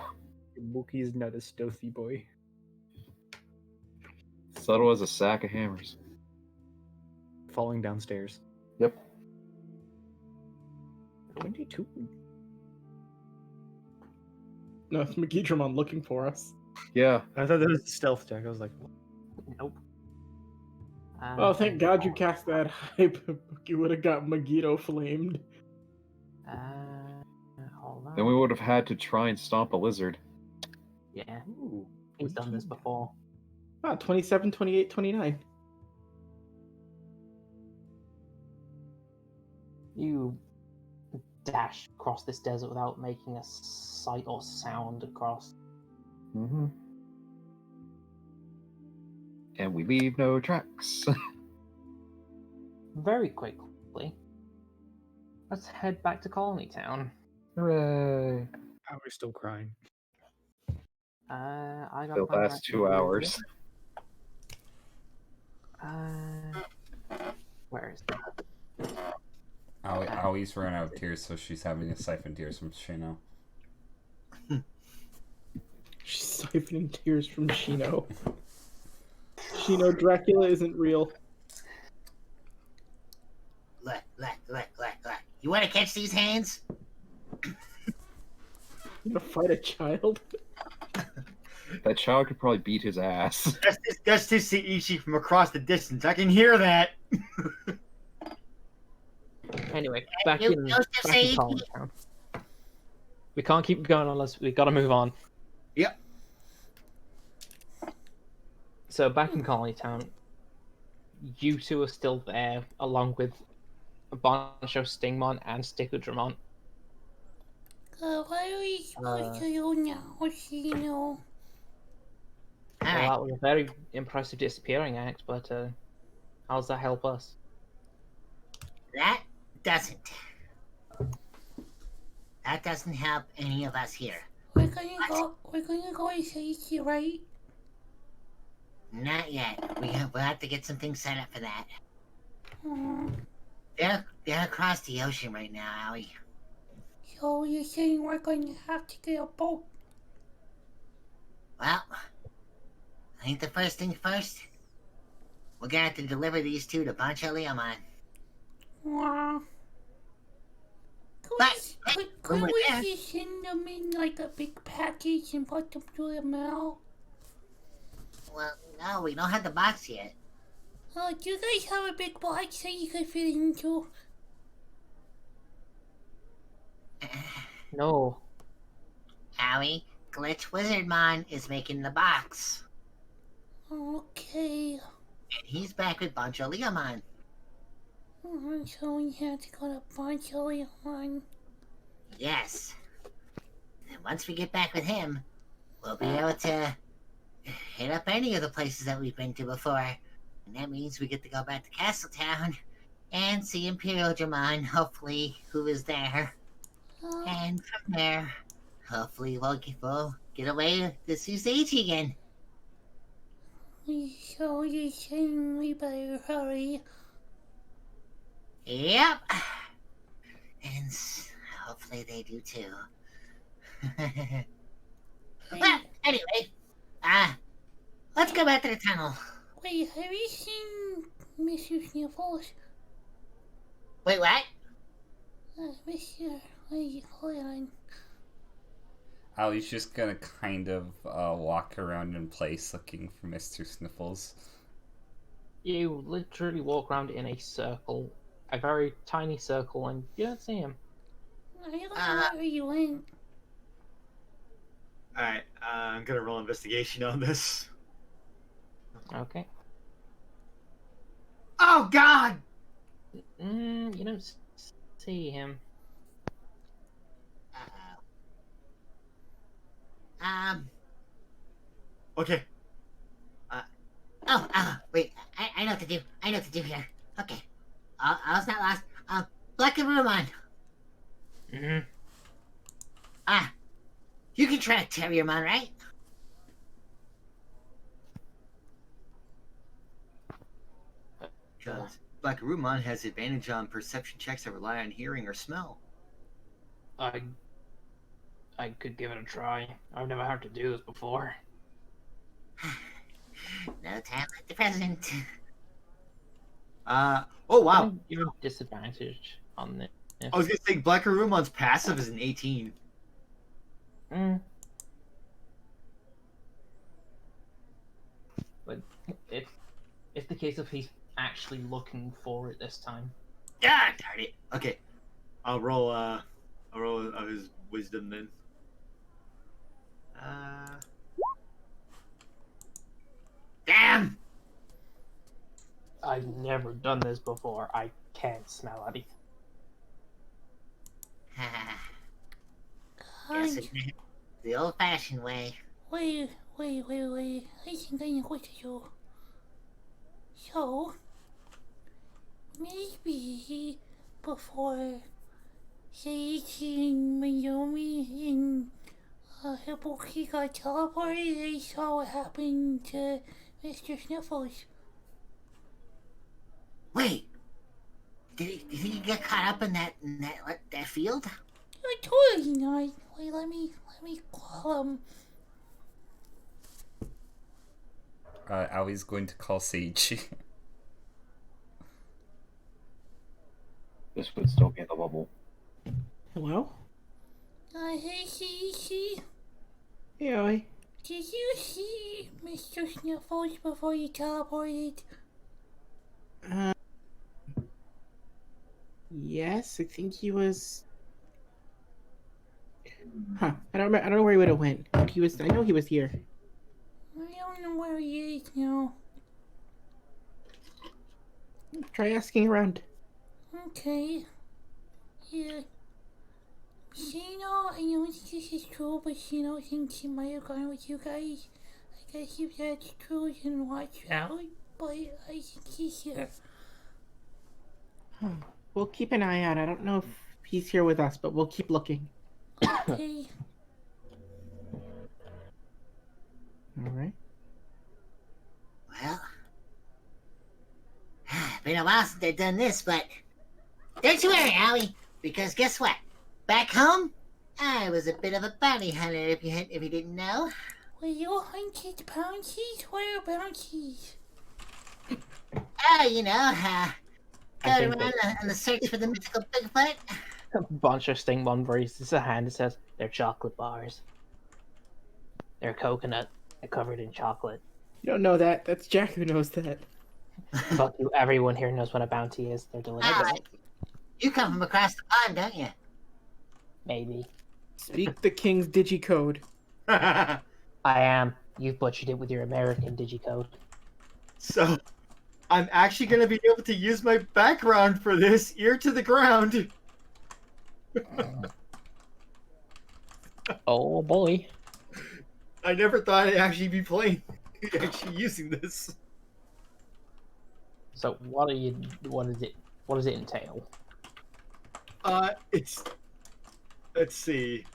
[SPEAKER 10] Hibuki's not a stealthy boy.
[SPEAKER 3] Subtle as a sack of hammers.
[SPEAKER 10] Falling downstairs.
[SPEAKER 3] Yep.
[SPEAKER 10] 22.
[SPEAKER 5] No, it's Magidramon looking for us.
[SPEAKER 3] Yeah.
[SPEAKER 6] I thought that was a stealth check. I was like,
[SPEAKER 9] Nope.
[SPEAKER 5] Oh, thank God you cast that hype. You would have got Megiddo flamed.
[SPEAKER 9] Hold on.
[SPEAKER 3] Then we would have had to try and stomp a lizard.
[SPEAKER 9] Yeah,
[SPEAKER 10] Ooh,
[SPEAKER 9] he's done this before.
[SPEAKER 5] Ah, 27, 28, 29.
[SPEAKER 9] You dash across this desert without making a sight or sound across.
[SPEAKER 3] Mm-hmm. And we leave no tracks.
[SPEAKER 9] Very quickly. Let's head back to Colony Town.
[SPEAKER 3] Hooray.
[SPEAKER 10] I was still crying.
[SPEAKER 9] I got
[SPEAKER 3] The
[SPEAKER 9] my
[SPEAKER 3] last 2 hours.
[SPEAKER 9] Where is it?
[SPEAKER 1] Aoi's run out of tears, so she's having to siphon tears from Shino.
[SPEAKER 5] She's siphoning tears from Shino. Shino, Dracula isn't real.
[SPEAKER 2] Look. You want to catch these hands?
[SPEAKER 5] You gonna fight a child?
[SPEAKER 3] That child could probably beat his ass.
[SPEAKER 8] That's to see Ichi from across the distance. I can hear that.
[SPEAKER 9] Anyway, back
[SPEAKER 2] You-
[SPEAKER 9] in
[SPEAKER 2] you just say-
[SPEAKER 9] Colony Town. We can't keep going unless we gotta move on.
[SPEAKER 8] Yep.
[SPEAKER 9] So back in Colony Town, you two are still there, along with a bunch of Stingmon and Stickodramon.
[SPEAKER 4] What are we supposed to do now, Shino?
[SPEAKER 2] All
[SPEAKER 9] Well,
[SPEAKER 2] right.
[SPEAKER 9] that was a very impressive disappearing act, but how does that help us?
[SPEAKER 2] That doesn't. That doesn't help any of us here.
[SPEAKER 4] We're gonna go to safety, right?
[SPEAKER 2] Not yet. We'll have to get some things set up for that.
[SPEAKER 4] Hmm.
[SPEAKER 2] They're across the ocean right now, Owie.
[SPEAKER 4] So you're saying we're gonna have to get a boat?
[SPEAKER 2] Well, I think the first thing first, we're gonna have to deliver these two to Pancho Leomon.
[SPEAKER 4] Wow.
[SPEAKER 2] But,
[SPEAKER 4] Could
[SPEAKER 2] when we're
[SPEAKER 4] we
[SPEAKER 2] there-
[SPEAKER 4] just send them in like a big package and put them through the mail?
[SPEAKER 2] Well, no, we don't have the box yet.
[SPEAKER 4] Do you guys have a big box that you could fit into?
[SPEAKER 9] No.
[SPEAKER 2] Owie, Glitch Wizardmon is making the box.
[SPEAKER 4] Okay.
[SPEAKER 2] And he's back with Pancho Leomon.
[SPEAKER 4] So we have to go to Pancho Leon.
[SPEAKER 2] Yes. And once we get back with him, we'll be able to hit up any of the places that we've been to before. And that means we get to go back to Castletown and see Imperial Dramon, hopefully, who is there. And from there, hopefully we'll get away to see Seichi again.
[SPEAKER 4] So you're saying we better hurry?
[SPEAKER 2] Yep. And hopefully they do too. Well, anyway, let's go back to the tunnel.
[SPEAKER 4] Wait, have you seen Mr. Sniffles?
[SPEAKER 2] Wait, what?
[SPEAKER 4] Mr. Wait, hold on.
[SPEAKER 1] Ali's just gonna kind of walk around in place looking for Mr. Sniffles.
[SPEAKER 9] You literally walk around in a circle, a very tiny circle, and you don't see him.
[SPEAKER 4] I don't know where you went.
[SPEAKER 8] Alright, I'm gonna roll investigation on this.
[SPEAKER 9] Okay.
[SPEAKER 8] Oh god!
[SPEAKER 9] You don't see him.
[SPEAKER 8] Okay.
[SPEAKER 2] Wait, I know what to do. I know what to do here. Okay. All's not lost. Black and Rumon.
[SPEAKER 9] Mm-hmm.
[SPEAKER 2] Ah, you can track Terriermon, right?
[SPEAKER 8] Because Black Rumon has advantage on perception checks that rely on hearing or smell.
[SPEAKER 9] I could give it a try. I've never had to do this before.
[SPEAKER 2] No time like the present.
[SPEAKER 8] Oh wow.
[SPEAKER 9] I think you're disadvantaged on this.
[SPEAKER 8] I was gonna say Black Rumon's passive is an 18.
[SPEAKER 9] Mm. But it's the case of he's actually looking for it this time.
[SPEAKER 2] Ah,
[SPEAKER 8] Darn it. Okay. I'll roll his wisdom then.
[SPEAKER 2] damn!
[SPEAKER 9] I've never done this before. I can't smell anything.
[SPEAKER 2] Guess it's the old-fashioned way.
[SPEAKER 4] Wait. I think I know what to do. So, maybe before Seiichi and Mayumi and Hibuki got teleported, they saw what happened to Mr. Sniffles.
[SPEAKER 2] Wait, did he get caught up in that field?
[SPEAKER 4] Totally not. Wait, let me call him.
[SPEAKER 1] Ali's going to call Seiichi.
[SPEAKER 3] This would still be in the bubble.
[SPEAKER 5] Hello?
[SPEAKER 4] Hey, Seiichi.
[SPEAKER 5] Hey, Oi.
[SPEAKER 4] Did you see Mr. Sniffles before you teleported?
[SPEAKER 5] Yes, I think he was. Huh? I don't know where he would have went. But he was. I know he was here.
[SPEAKER 4] I don't know where he is now.
[SPEAKER 5] Try asking around.
[SPEAKER 4] Okay. Yeah. Shino, I don't think this is true, but Shino thinks he might have gone with you guys. I guess if that's true, then watch out. But I think he's here.
[SPEAKER 5] Huh. We'll keep an eye out. I don't know if he's here with us, but we'll keep looking.
[SPEAKER 4] Okay.
[SPEAKER 5] All right.
[SPEAKER 2] Well, been a while since they've done this, but don't you worry, Allie, because guess what? Back home, I was a bit of a bounty hunter. If you didn't know.
[SPEAKER 4] Well, you hunted bounties? What are bounties?
[SPEAKER 2] Oh, you know,
[SPEAKER 9] I
[SPEAKER 2] going
[SPEAKER 9] think
[SPEAKER 2] around on the search for the mythical Bigfoot.
[SPEAKER 9] A bunch of Stingmon raises a hand and says, "They're chocolate bars. They're coconut. They're covered in chocolate."
[SPEAKER 5] You don't know that. That's Jack who knows that.
[SPEAKER 9] Fuck you. Everyone here knows what a bounty is. They're delicious.
[SPEAKER 2] Ah, you come from across the pond, don't you?
[SPEAKER 9] Maybe.
[SPEAKER 5] Speak the king's digicode.
[SPEAKER 9] I am. You've butchered it with your American digicode.
[SPEAKER 8] So, I'm actually going to be able to use my background for this, ear to the ground.
[SPEAKER 9] Oh boy.
[SPEAKER 8] I never thought I'd actually be playing, actually using this.
[SPEAKER 9] So what does it entail?
[SPEAKER 8] Let's see.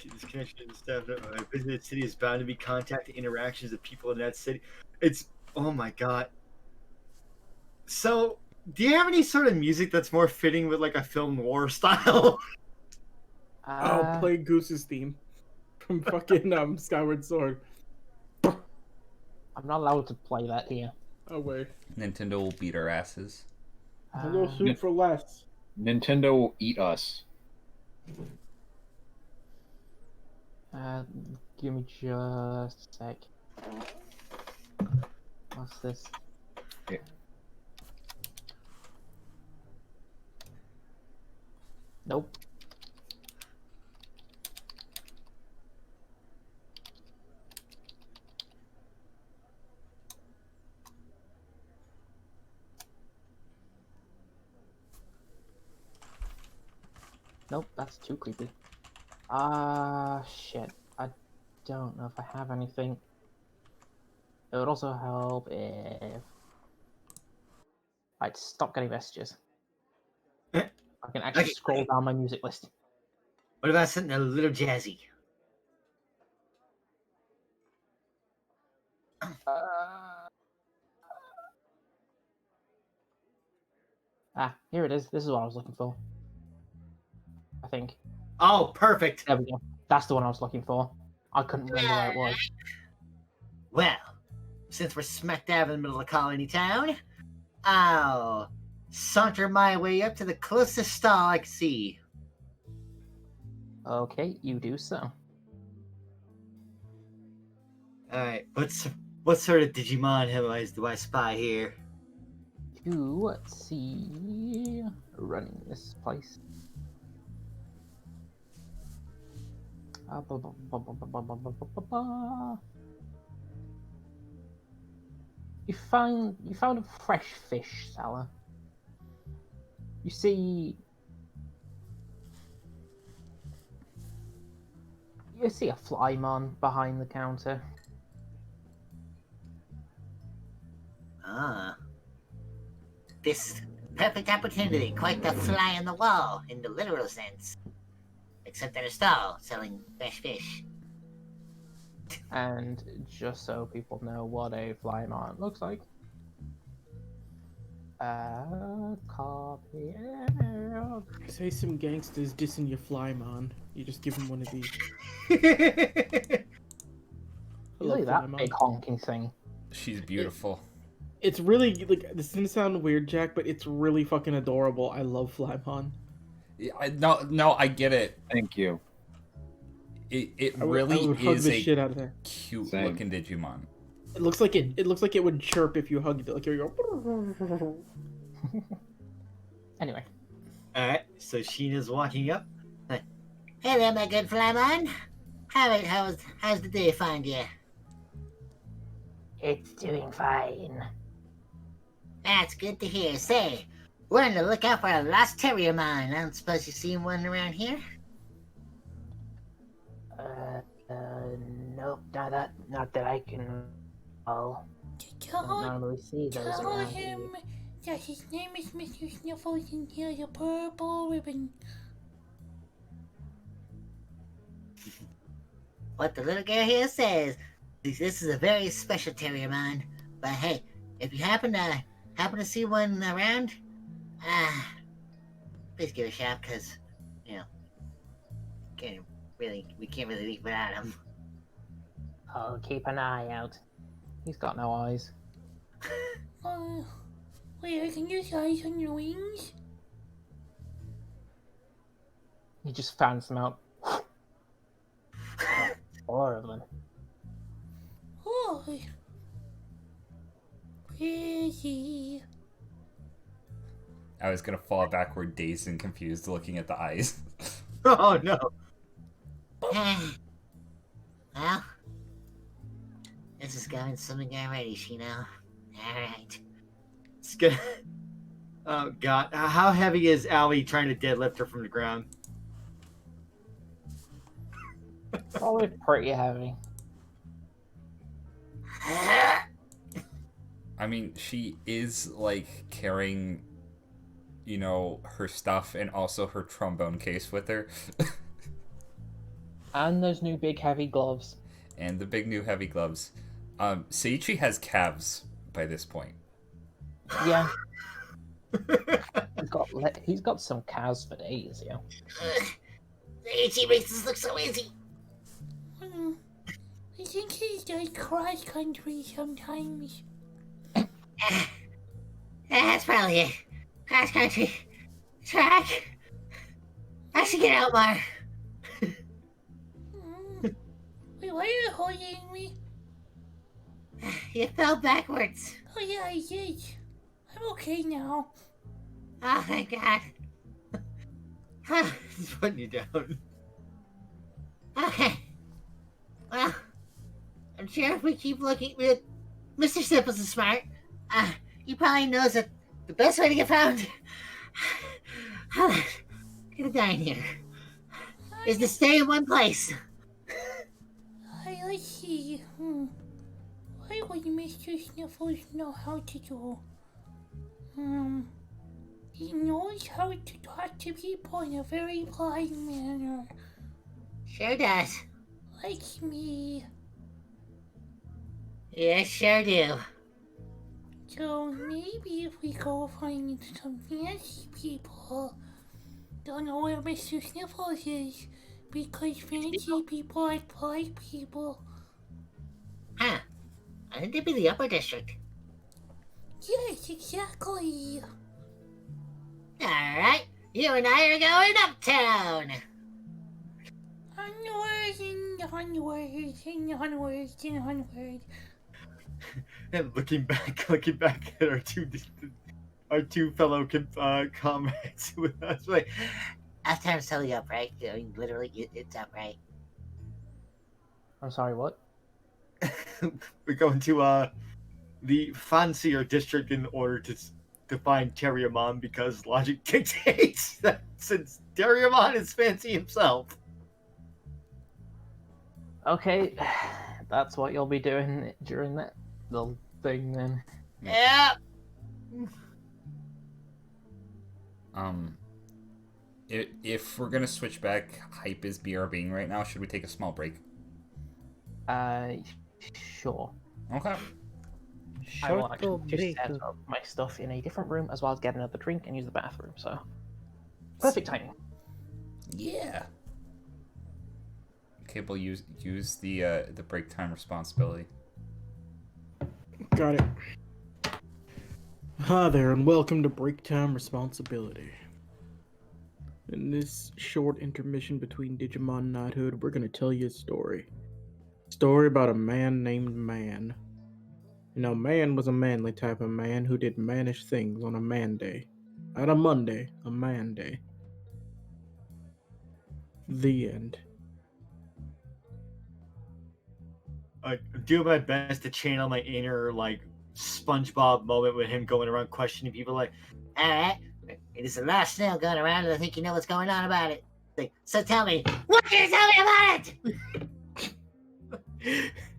[SPEAKER 8] This connection staff. I visited city is bound to be contact interactions of people in that city. Oh my god. So, do you have any sort of music that's more fitting with like a film noir style?
[SPEAKER 5] I'll play Goose's theme from fucking Skyward Sword.
[SPEAKER 9] I'm not allowed to play that here.
[SPEAKER 5] Oh wait.
[SPEAKER 1] Nintendo will beat our asses.
[SPEAKER 5] Hello, soup for less.
[SPEAKER 3] Nintendo will eat us.
[SPEAKER 9] Give me just a sec. What's this?
[SPEAKER 3] Okay.
[SPEAKER 9] Nope. Nope, that's too creepy. Shit. I don't know if I have anything. It would also help if I'd stop getting messages. I can actually scroll down my music list.
[SPEAKER 2] What about something a little jazzy?
[SPEAKER 7] Here it is. This is what I was looking for. I think.
[SPEAKER 2] Oh, perfect.
[SPEAKER 7] There we go. That's the one I was looking for. I couldn't remember where it was.
[SPEAKER 2] Well, since we're smack dab in the middle of Colony Town, I'll saunter my way up to the closest stall I can see.
[SPEAKER 7] Okay, you do so.
[SPEAKER 2] Alright, what sort of Digimon do I spy here?
[SPEAKER 7] Let's see. Running this place. You found a fresh fish seller. You see a Flymon behind the counter.
[SPEAKER 2] Ah. This perfect opportunity, quite the fly on the wall, in the literal sense. Except at a stall, selling fresh fish.
[SPEAKER 7] And just so people know what a Flymon looks like. Copy.
[SPEAKER 5] Say some gangsters dissing your Flymon. You just give him one of these.
[SPEAKER 7] Look at that big honking thing.
[SPEAKER 1] She's beautiful.
[SPEAKER 5] It's really, like, this is gonna sound weird, Jack, but it's really fucking adorable. I love Flymon.
[SPEAKER 1] Yeah, no, I get it.
[SPEAKER 3] Thank you.
[SPEAKER 1] It
[SPEAKER 5] I
[SPEAKER 1] really
[SPEAKER 5] would hug
[SPEAKER 1] is
[SPEAKER 5] the
[SPEAKER 1] a
[SPEAKER 5] shit out of that.
[SPEAKER 1] cute
[SPEAKER 3] Same.
[SPEAKER 1] looking Digimon.
[SPEAKER 5] It looks like it would chirp if you hugged it. Like you go.
[SPEAKER 7] Anyway.
[SPEAKER 2] Alright, so Sheena's walking up. Hey there, my good Flymon. How's the day find you?
[SPEAKER 4] It's doing fine.
[SPEAKER 2] That's good to hear. Say, we're on the lookout for a lost Terriermon. I don't suppose you've seen one around here?
[SPEAKER 9] Nope, not that I can. Don't normally see those
[SPEAKER 4] Tell
[SPEAKER 9] around
[SPEAKER 4] him
[SPEAKER 9] here.
[SPEAKER 4] that his name is Mr. Sniffles and he has a purple ribbon.
[SPEAKER 2] What the little girl here says. This is a very special Terriermon. But hey, if you happen to see one around, please give a shout, cause we can't really leave without him.
[SPEAKER 9] I'll keep an eye out.
[SPEAKER 7] He's got no eyes.
[SPEAKER 4] Wait, I can use eyes on your wings?
[SPEAKER 7] He just fans them out.
[SPEAKER 9] 4 of them.
[SPEAKER 4] Oh. Pretty.
[SPEAKER 1] I was gonna fall backward, dazed and confused, looking at the eyes.
[SPEAKER 2] Oh no. Well, this is going something already, Shino. Alright. It's good. Oh god. How heavy is Allie trying to deadlift her from the ground?
[SPEAKER 7] Probably pretty heavy.
[SPEAKER 1] I mean, she is like carrying, her stuff and also her trombone case with her.
[SPEAKER 7] And those new big heavy gloves.
[SPEAKER 1] And the big new heavy gloves. Seiichi has calves by this point.
[SPEAKER 7] Yeah. he's got some calves for days, yeah.
[SPEAKER 2] Ichi makes this look so easy.
[SPEAKER 4] I think he does cross country sometimes.
[SPEAKER 2] That's probably it. Cross country. Track. I should get out more.
[SPEAKER 4] Wait, why are you holding me?
[SPEAKER 2] You fell backwards.
[SPEAKER 4] Oh yeah, I did. I'm okay now.
[SPEAKER 2] Oh, thank God. Just putting you down. Okay. Well, I'm sure if we keep looking, Mr. Simples is smart. He probably knows that the best way to get found, gonna die in here, is to stay in one place.
[SPEAKER 4] I see. Why would Mr. Sniffles know how to do? He knows how to talk to people in a very polite manner.
[SPEAKER 2] Sure does.
[SPEAKER 4] Like me.
[SPEAKER 2] Yes, sure do.
[SPEAKER 4] So maybe if we go find some fancy people, don't know where Mr. Sniffles is, because fancy people are polite people.
[SPEAKER 2] Huh. I think they'd be the upper district.
[SPEAKER 4] Yes, exactly.
[SPEAKER 2] Alright, you and I are going uptown.
[SPEAKER 4] Onwards and onwards and onwards and onwards.
[SPEAKER 8] And looking back at our two fellow comrades with us, like,
[SPEAKER 2] Uptown's totally up, right? I mean, literally, it's up, right?
[SPEAKER 7] I'm sorry, what?
[SPEAKER 8] we're going to the fancier district in order to find Terriermon because logic dictates that since Terriermon is fancy himself.
[SPEAKER 7] Okay, that's what you'll be doing during that little thing then.
[SPEAKER 8] Yeah.
[SPEAKER 1] If we're gonna switch back, hype is BRBing right now. Should we take a small break?
[SPEAKER 7] Sure.
[SPEAKER 1] Okay.
[SPEAKER 7] I will
[SPEAKER 10] Short
[SPEAKER 7] actually
[SPEAKER 10] little
[SPEAKER 7] just
[SPEAKER 10] break.
[SPEAKER 7] set up my stuff in a different room as well as get another drink and use the bathroom, so... Perfect timing.
[SPEAKER 1] Yeah. Cable, use the break time responsibility.
[SPEAKER 5] Got it. Hi there, and welcome to Break Time Responsibility. In this short intermission between Digimon and Knighthood, we're going to tell you a story. Story about a man named Man. You know, Man was a manly type of man who did mannish things on a man day. Not a Monday, a man day. The end.
[SPEAKER 8] I'm doing my best to channel my inner, like, SpongeBob moment with him going around questioning people, like,
[SPEAKER 2] Alright, it is the last snail going around, and I think you know what's going on about it. Like, so tell me, what can you tell me about it?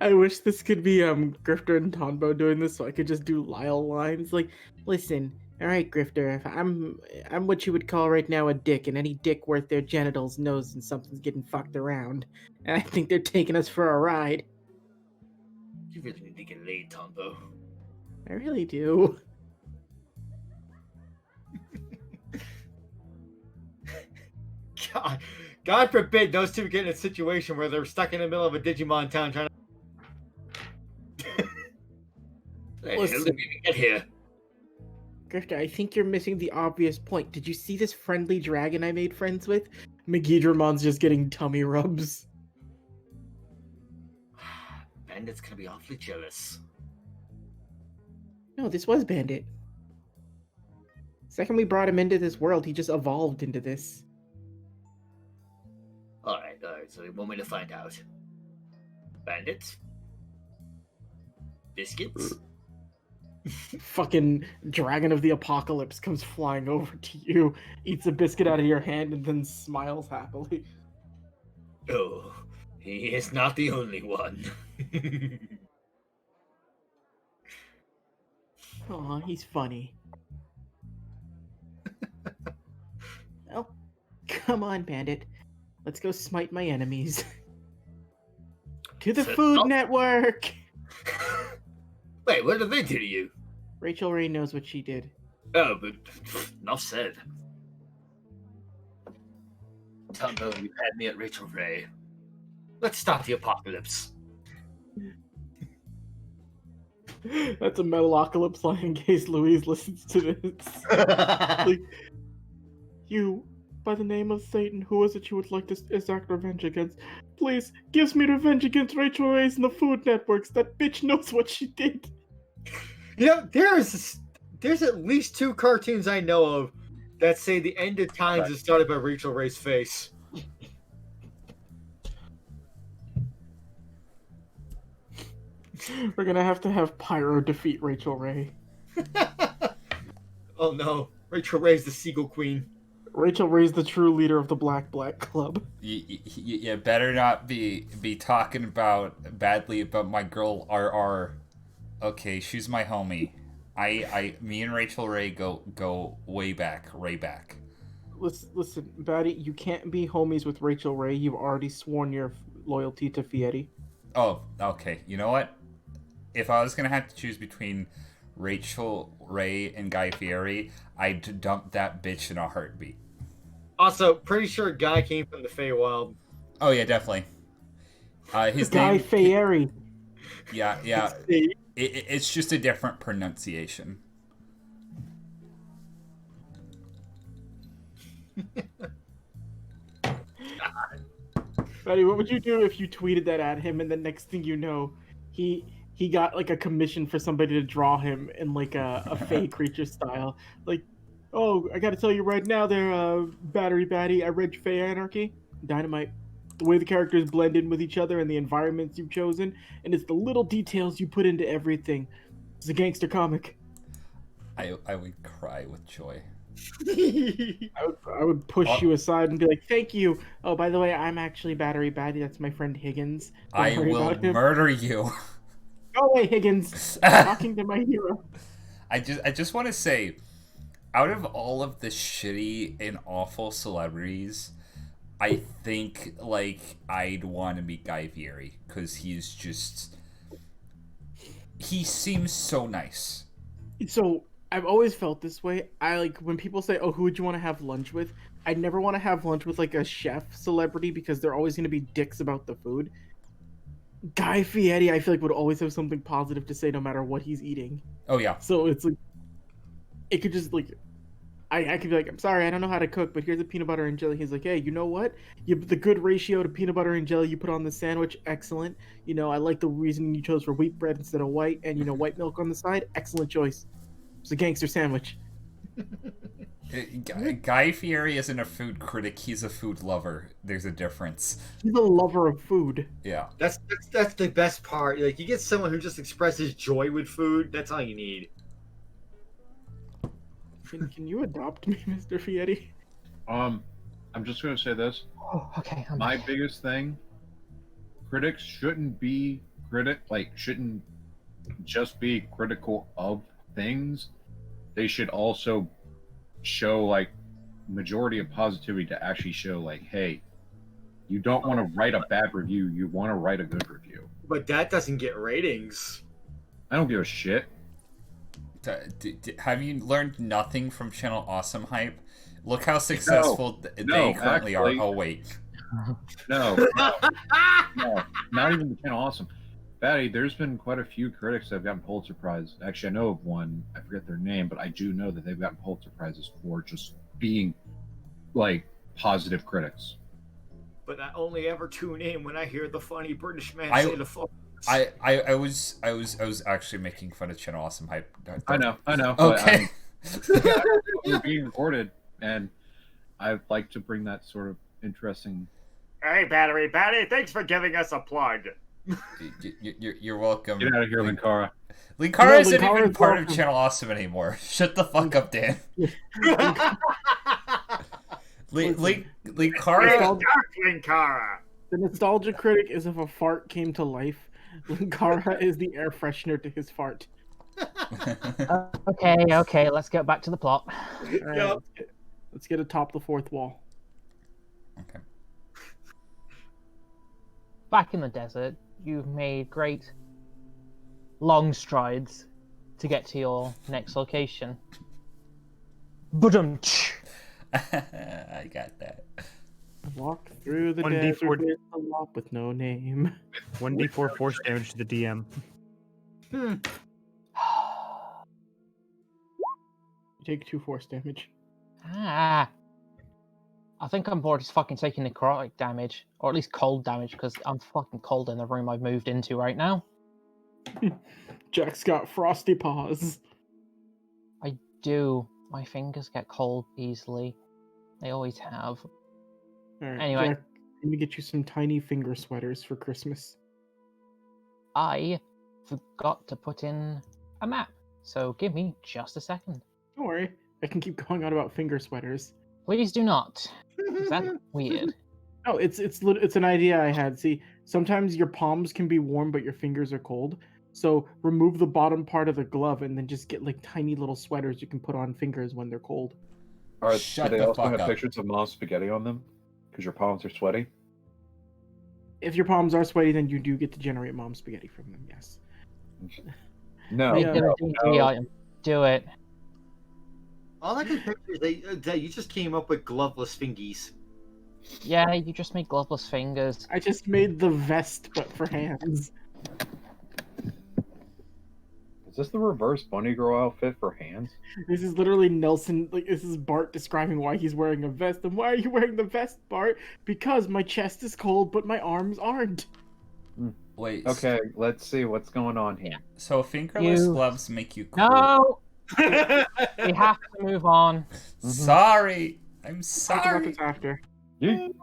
[SPEAKER 5] I wish this could be Grifter and Tonbo doing this so I could just do Lyle lines like, listen, alright Grifter, if I'm what you would call right now a dick, and any dick worth their genitals knows when something's getting fucked around. And I think they're taking us for a ride.
[SPEAKER 8] you really need to get laid, Tombo.
[SPEAKER 5] I really do.
[SPEAKER 8] God forbid those two get in a situation where they're stuck in the middle of a Digimon town trying to. Hey, how
[SPEAKER 5] Listen.
[SPEAKER 8] did we even get here?
[SPEAKER 5] Grifter, I think you're missing the obvious point. Did you see this friendly dragon I made friends with? Megidраmon's just getting tummy rubs.
[SPEAKER 8] Bandit's gonna be awfully jealous.
[SPEAKER 5] No, this was Bandit. Second we brought him into this world, he just evolved into this.
[SPEAKER 8] Alright, so they want me to find out. Bandits? Biscuits?
[SPEAKER 5] Fucking Dragon of the Apocalypse comes flying over to you, eats a biscuit out of your hand, and then smiles happily.
[SPEAKER 8] Oh, he is not the only one.
[SPEAKER 5] Aw, he's funny. Well, come on, Bandit. Let's go smite my enemies. To the Food Network!
[SPEAKER 8] Wait, what did they do to you?
[SPEAKER 5] Rachel Ray knows what she did.
[SPEAKER 8] Oh, but enough said. Tombo, you had me at Rachel Ray. Let's start the apocalypse.
[SPEAKER 5] That's a Metalocalypse line in case Louise listens to this. Like, you, by the name of Satan, who is it you would like to exact revenge against? Please, gives me revenge against Rachel Ray's and the Food Networks. That bitch knows what she did.
[SPEAKER 8] You know, there's at least 2 cartoons I know of that say the end of times is started by Rachel Ray's face.
[SPEAKER 5] We're gonna have to have Pyro defeat Rachel Ray.
[SPEAKER 8] Oh no, Rachel Ray's the Seagull Queen.
[SPEAKER 5] Rachel Ray's the true leader of the Black Club.
[SPEAKER 1] You better not be talking badly about my girl RR. Okay, she's my homie. Me and Rachel Ray go way back,
[SPEAKER 5] listen, Batty, you can't be homies with Rachel Ray. You've already sworn your loyalty to Fieri.
[SPEAKER 1] Oh, okay. You know what? If I was gonna have to choose between Rachel Ray and Guy Fieri, I'd dump that bitch in a heartbeat.
[SPEAKER 8] Also, pretty sure Guy came from the Feywild.
[SPEAKER 1] Oh yeah, definitely. His
[SPEAKER 5] Guy
[SPEAKER 1] name.
[SPEAKER 5] Fieri.
[SPEAKER 1] Yeah. It's just a different pronunciation.
[SPEAKER 5] Batty, what would you do if you tweeted that at him and the next thing you know, he got like a commission for somebody to draw him in like a fey creature style? Like, oh, I gotta tell you right now there, Batty, I read Fey Anarchy. Dynamite. The way the characters blend in with each other and the environments you've chosen, and it's the little details you put into everything. It's a gangster comic.
[SPEAKER 1] I would cry with joy.
[SPEAKER 5] I would push you aside and be like, "Thank you. Oh, by the way, I'm actually Batty. That's my friend Higgins. Don't
[SPEAKER 1] I
[SPEAKER 5] worry
[SPEAKER 1] will
[SPEAKER 5] about him."
[SPEAKER 1] murder you.
[SPEAKER 5] Go away, Higgins. Talking to my hero.
[SPEAKER 1] I just want to say, out of all of the shitty and awful celebrities, I think like I'd want to meet Guy Fieri because he seems so nice.
[SPEAKER 5] So I've always felt this way. I like when people say, "Oh, who would you want to have lunch with?" I never want to have lunch with like a chef celebrity because they're always going to be dicks about the food. Guy Fieri, I feel like would always have something positive to say no matter what he's eating.
[SPEAKER 1] Oh yeah.
[SPEAKER 5] So it's like it could just like I could be like, "I'm sorry, I don't know how to cook, but here's a peanut butter and jelly." He's like, "Hey, you know what? The good ratio to peanut butter and jelly you put on the sandwich, excellent. You know, I like the reason you chose for wheat bread instead of white, and you know, white milk on the side, excellent choice. It's a gangster sandwich."
[SPEAKER 1] Guy Fieri isn't a food critic; he's a food lover. There's a difference.
[SPEAKER 5] He's a lover of food.
[SPEAKER 1] Yeah.
[SPEAKER 8] That's the best part. Like, you get someone who just expresses joy with food. That's all you need.
[SPEAKER 5] Can you adopt me, Mr. Fieri?
[SPEAKER 3] I'm just gonna say this.
[SPEAKER 7] Oh, okay.
[SPEAKER 3] My biggest thing: critics shouldn't just be critical of things. They should also show like majority of positivity to actually show like, hey, you don't want to write a bad review, you want to write a good review.
[SPEAKER 8] But that doesn't get ratings.
[SPEAKER 3] I don't give a shit.
[SPEAKER 1] Have you learned nothing from Channel Awesome Hype? Look how successful they currently are. Oh wait.
[SPEAKER 3] No, not even the Channel Awesome. Batty, there's been quite a few critics that have gotten Pulitzer Prize. Actually, I know of one. I forget their name, but I do know that they've gotten Pulitzer Prizes for just being like positive critics.
[SPEAKER 8] But I only ever tune in when I hear the funny British man say the fuck.
[SPEAKER 1] I was actually making fun of Channel Awesome Hype.
[SPEAKER 3] I know.
[SPEAKER 1] Okay.
[SPEAKER 3] We're being recorded, and I'd like to bring that sort of interesting.
[SPEAKER 8] Hey, Batty, thanks for giving us a plug.
[SPEAKER 1] You're welcome.
[SPEAKER 3] Get out of here, Linkara.
[SPEAKER 1] Linkara isn't even part of Channel Awesome anymore. Shut the fuck up, Dan. Linkara.
[SPEAKER 5] The nostalgia critic is if a fart came to life. Linkara is the air freshener to his fart.
[SPEAKER 7] Okay, let's get back to the plot.
[SPEAKER 5] All right, let's get atop the fourth wall.
[SPEAKER 1] Okay.
[SPEAKER 7] Back in the desert, you've made great long strides to get to your next location. Budum-tsh.
[SPEAKER 1] I got that.
[SPEAKER 5] Walk through the
[SPEAKER 6] 1d4
[SPEAKER 5] desert with a walk with no name.
[SPEAKER 6] 1d4 force damage to the DM.
[SPEAKER 5] You take 2 force damage.
[SPEAKER 7] I think I'm more just fucking taking necrotic damage, or at least cold damage, because I'm fucking cold in the room I've moved into right now.
[SPEAKER 5] Jack's got frosty paws.
[SPEAKER 7] I do. My fingers get cold easily. They always have.
[SPEAKER 5] All right,
[SPEAKER 7] Anyway.
[SPEAKER 5] Jack, let me get you some tiny finger sweaters for Christmas.
[SPEAKER 7] I forgot to put in a map, so give me just a second.
[SPEAKER 5] Don't worry, I can keep going on about finger sweaters.
[SPEAKER 7] Please do not. Is that weird?
[SPEAKER 5] No, it's an idea I had. See, sometimes your palms can be warm, but your fingers are cold. So remove the bottom part of the glove, and then just get like tiny little sweaters you can put on fingers when they're cold.
[SPEAKER 3] Do
[SPEAKER 1] Shut
[SPEAKER 3] they
[SPEAKER 1] the
[SPEAKER 3] also
[SPEAKER 1] fuck
[SPEAKER 3] have
[SPEAKER 1] up.
[SPEAKER 3] pictures of mom's spaghetti on them? Because your palms are sweaty?
[SPEAKER 5] If your palms are sweaty, then you do get to generate mom spaghetti from them. Yes.
[SPEAKER 3] No.
[SPEAKER 7] Make
[SPEAKER 5] Yeah.
[SPEAKER 7] it a D&D item. Do it.
[SPEAKER 8] All I can picture is that you just came up with gloveless fingies.
[SPEAKER 7] Yeah, you just make gloveless fingers.
[SPEAKER 5] I just made the vest, but for hands.
[SPEAKER 3] Is this the reverse bunny girl outfit for hands?
[SPEAKER 5] This is literally Nelson. Like, this is Bart describing why he's wearing a vest. And why are you wearing the vest, Bart? Because my chest is cold, but my arms aren't.
[SPEAKER 1] Wait.
[SPEAKER 3] Okay, let's see what's going on here.
[SPEAKER 1] So fingerless
[SPEAKER 7] You-
[SPEAKER 1] gloves make you cool.
[SPEAKER 7] No! We have to move on.
[SPEAKER 1] Sorry. I'm
[SPEAKER 5] Talk about
[SPEAKER 1] sorry.
[SPEAKER 5] this after.
[SPEAKER 7] You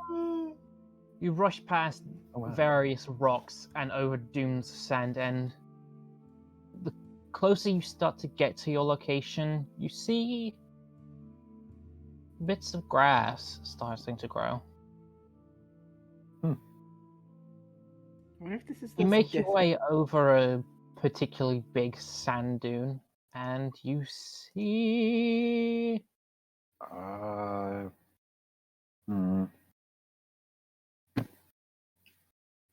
[SPEAKER 7] rush past various rocks and over Doom's Sand End. The closer you start to get to your location, you see bits of grass starting to grow.
[SPEAKER 5] What if this is
[SPEAKER 7] You
[SPEAKER 5] the
[SPEAKER 7] make your
[SPEAKER 5] death-
[SPEAKER 7] way over a particularly big sand dune, and you see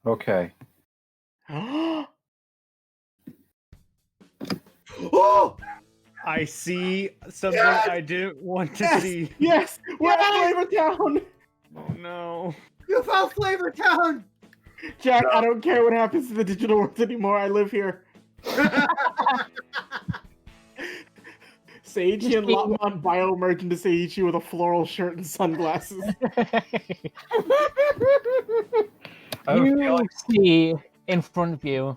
[SPEAKER 3] Okay.
[SPEAKER 8] Oh!
[SPEAKER 6] I see something I didn't want to
[SPEAKER 5] Yes!
[SPEAKER 6] see.
[SPEAKER 5] Yes! We're at Flavor Town!
[SPEAKER 6] Oh no.
[SPEAKER 8] You found Flavor Town!
[SPEAKER 5] Jack, I don't care what happens to the digital world anymore. I live here. Seiichi and Lopmon bio-emerge into Seiichi with a floral shirt and sunglasses.
[SPEAKER 7] you see in front of you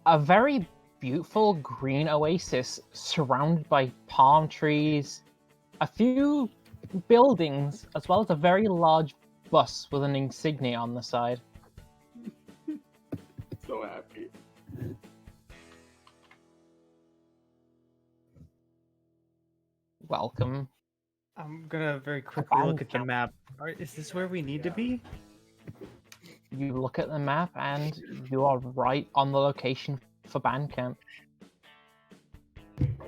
[SPEAKER 7] a very beautiful green oasis surrounded by palm trees, a few buildings, as well as a very large bus with an insignia on the side.
[SPEAKER 5] So happy.
[SPEAKER 7] Welcome.
[SPEAKER 6] I'm gonna very quickly look at the map. Is this where we need to be?
[SPEAKER 7] You look at the map and you are right on the location for band camp.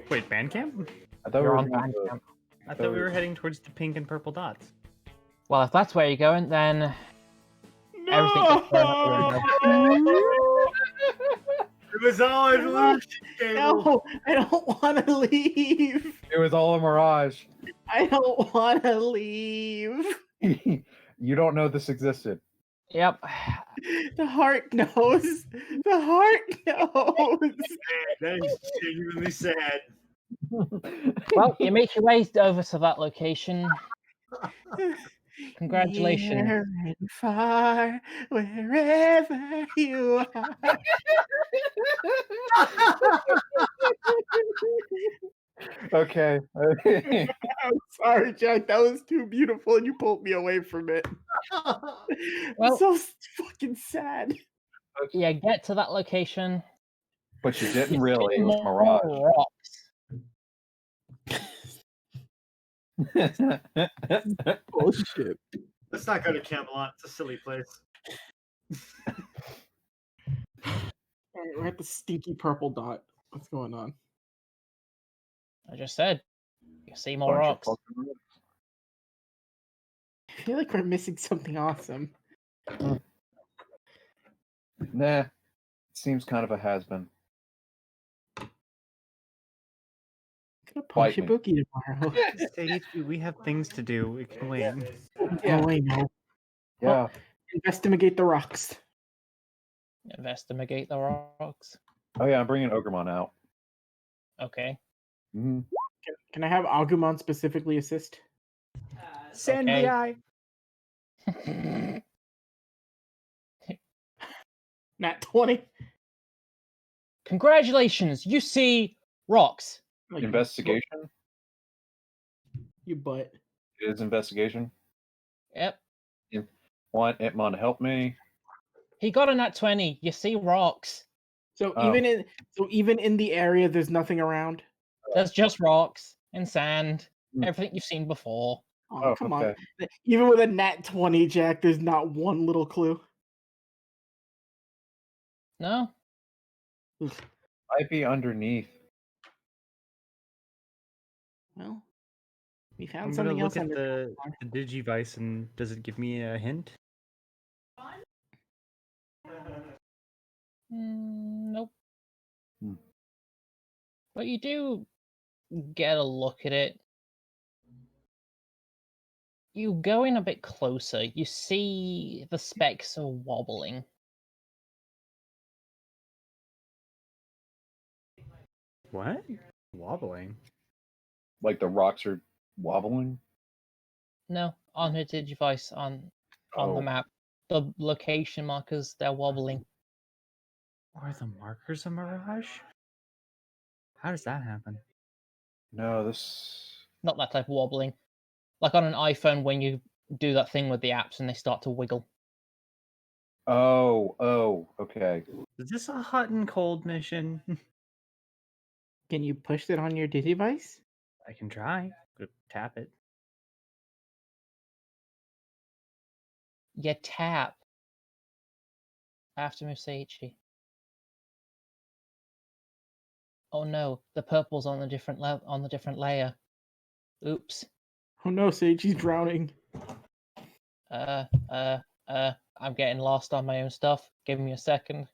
[SPEAKER 6] Wait, band camp?
[SPEAKER 3] I thought
[SPEAKER 7] You're
[SPEAKER 3] we were
[SPEAKER 7] on
[SPEAKER 3] going
[SPEAKER 7] band
[SPEAKER 3] to-
[SPEAKER 7] camp.
[SPEAKER 6] I thought we were heading towards the pink and purple dots.
[SPEAKER 7] Well, if that's where you're going, then everything gets thrown out the window.
[SPEAKER 8] It was all an illusion, Cable.
[SPEAKER 5] No, I don't want to leave.
[SPEAKER 3] It was all a mirage.
[SPEAKER 5] I don't want to leave.
[SPEAKER 3] You don't know this existed.
[SPEAKER 7] Yep.
[SPEAKER 5] The heart knows. The heart knows.
[SPEAKER 8] That is genuinely sad.
[SPEAKER 7] Well, you make your way over to that location. Congratulations.
[SPEAKER 5] Near and far, wherever you are.
[SPEAKER 3] Okay.
[SPEAKER 5] I'm sorry, Jack. That was too beautiful, and you pulled me away from it.
[SPEAKER 7] Well-
[SPEAKER 5] So fucking sad.
[SPEAKER 7] Yeah, get to that location.
[SPEAKER 3] But you didn't
[SPEAKER 7] You
[SPEAKER 3] really.
[SPEAKER 7] see
[SPEAKER 3] It was
[SPEAKER 7] more rocks.
[SPEAKER 5] Bullshit.
[SPEAKER 8] Let's not go to Camelot. It's a silly place.
[SPEAKER 5] Alright, we're at the stinky purple dot. What's going on?
[SPEAKER 7] I just said. You see more
[SPEAKER 3] Bunch of
[SPEAKER 7] rocks.
[SPEAKER 3] fucking rocks.
[SPEAKER 5] I feel like we're missing something awesome.
[SPEAKER 3] Nah. Seems kind of a has-been.
[SPEAKER 5] I'm gonna punch
[SPEAKER 3] Bite me.
[SPEAKER 5] Hibuki tomorrow.
[SPEAKER 6] Stage, we have things to do. We can wait.
[SPEAKER 5] Yeah. Oh, I know.
[SPEAKER 3] Yeah.
[SPEAKER 5] Investigate the rocks.
[SPEAKER 7] Investigate the rocks.
[SPEAKER 3] Oh yeah, I'm bringing Ogremon out.
[SPEAKER 7] Okay.
[SPEAKER 3] Mhm.
[SPEAKER 5] Can I have Agumon specifically assist?
[SPEAKER 6] Send
[SPEAKER 7] Okay.
[SPEAKER 6] the eye.
[SPEAKER 5] Nat 20.
[SPEAKER 7] Congratulations, you see rocks.
[SPEAKER 5] Like,
[SPEAKER 3] Investigation?
[SPEAKER 5] You butt.
[SPEAKER 3] It is investigation.
[SPEAKER 7] Yep.
[SPEAKER 3] Want Itmon to help me?
[SPEAKER 7] He got a nat 20. You see rocks.
[SPEAKER 5] So
[SPEAKER 3] Oh.
[SPEAKER 5] even in the area, there's nothing around.
[SPEAKER 7] There's just rocks and sand.
[SPEAKER 3] Hmm.
[SPEAKER 7] Everything you've seen before.
[SPEAKER 5] Oh,
[SPEAKER 3] Oh,
[SPEAKER 5] come
[SPEAKER 3] okay.
[SPEAKER 5] on. Even with a nat 20, Jack, there's not one little clue.
[SPEAKER 7] No?
[SPEAKER 3] Might be underneath.
[SPEAKER 5] Well, We found
[SPEAKER 6] I'm gonna
[SPEAKER 5] something else
[SPEAKER 6] look at
[SPEAKER 5] under
[SPEAKER 6] the Digivice, and does it give me a hint?
[SPEAKER 7] Nope.
[SPEAKER 3] Hmm.
[SPEAKER 7] But you do get a look at it. You go in a bit closer. You see the specks are wobbling.
[SPEAKER 6] What? Wobbling.
[SPEAKER 3] Like the rocks are wobbling.
[SPEAKER 7] No, on her Digivice on the
[SPEAKER 3] Oh,
[SPEAKER 7] map. The location markers, they're wobbling.
[SPEAKER 6] Are the markers a mirage? How does that happen?
[SPEAKER 3] no, this.
[SPEAKER 7] Not that type of wobbling. Like on an iPhone when you do that thing with the apps and they start to wiggle.
[SPEAKER 3] Oh, okay.
[SPEAKER 6] Is this a hot and cold mission?
[SPEAKER 5] Can you push it on your Digivice?
[SPEAKER 6] I can try. Go tap it.
[SPEAKER 7] You tap. I have to move Seiichi. Oh no, the purple's on the different layer. Oops.
[SPEAKER 5] Oh no, Sage, he's drowning.
[SPEAKER 7] I'm getting lost on my own stuff. Give me a second.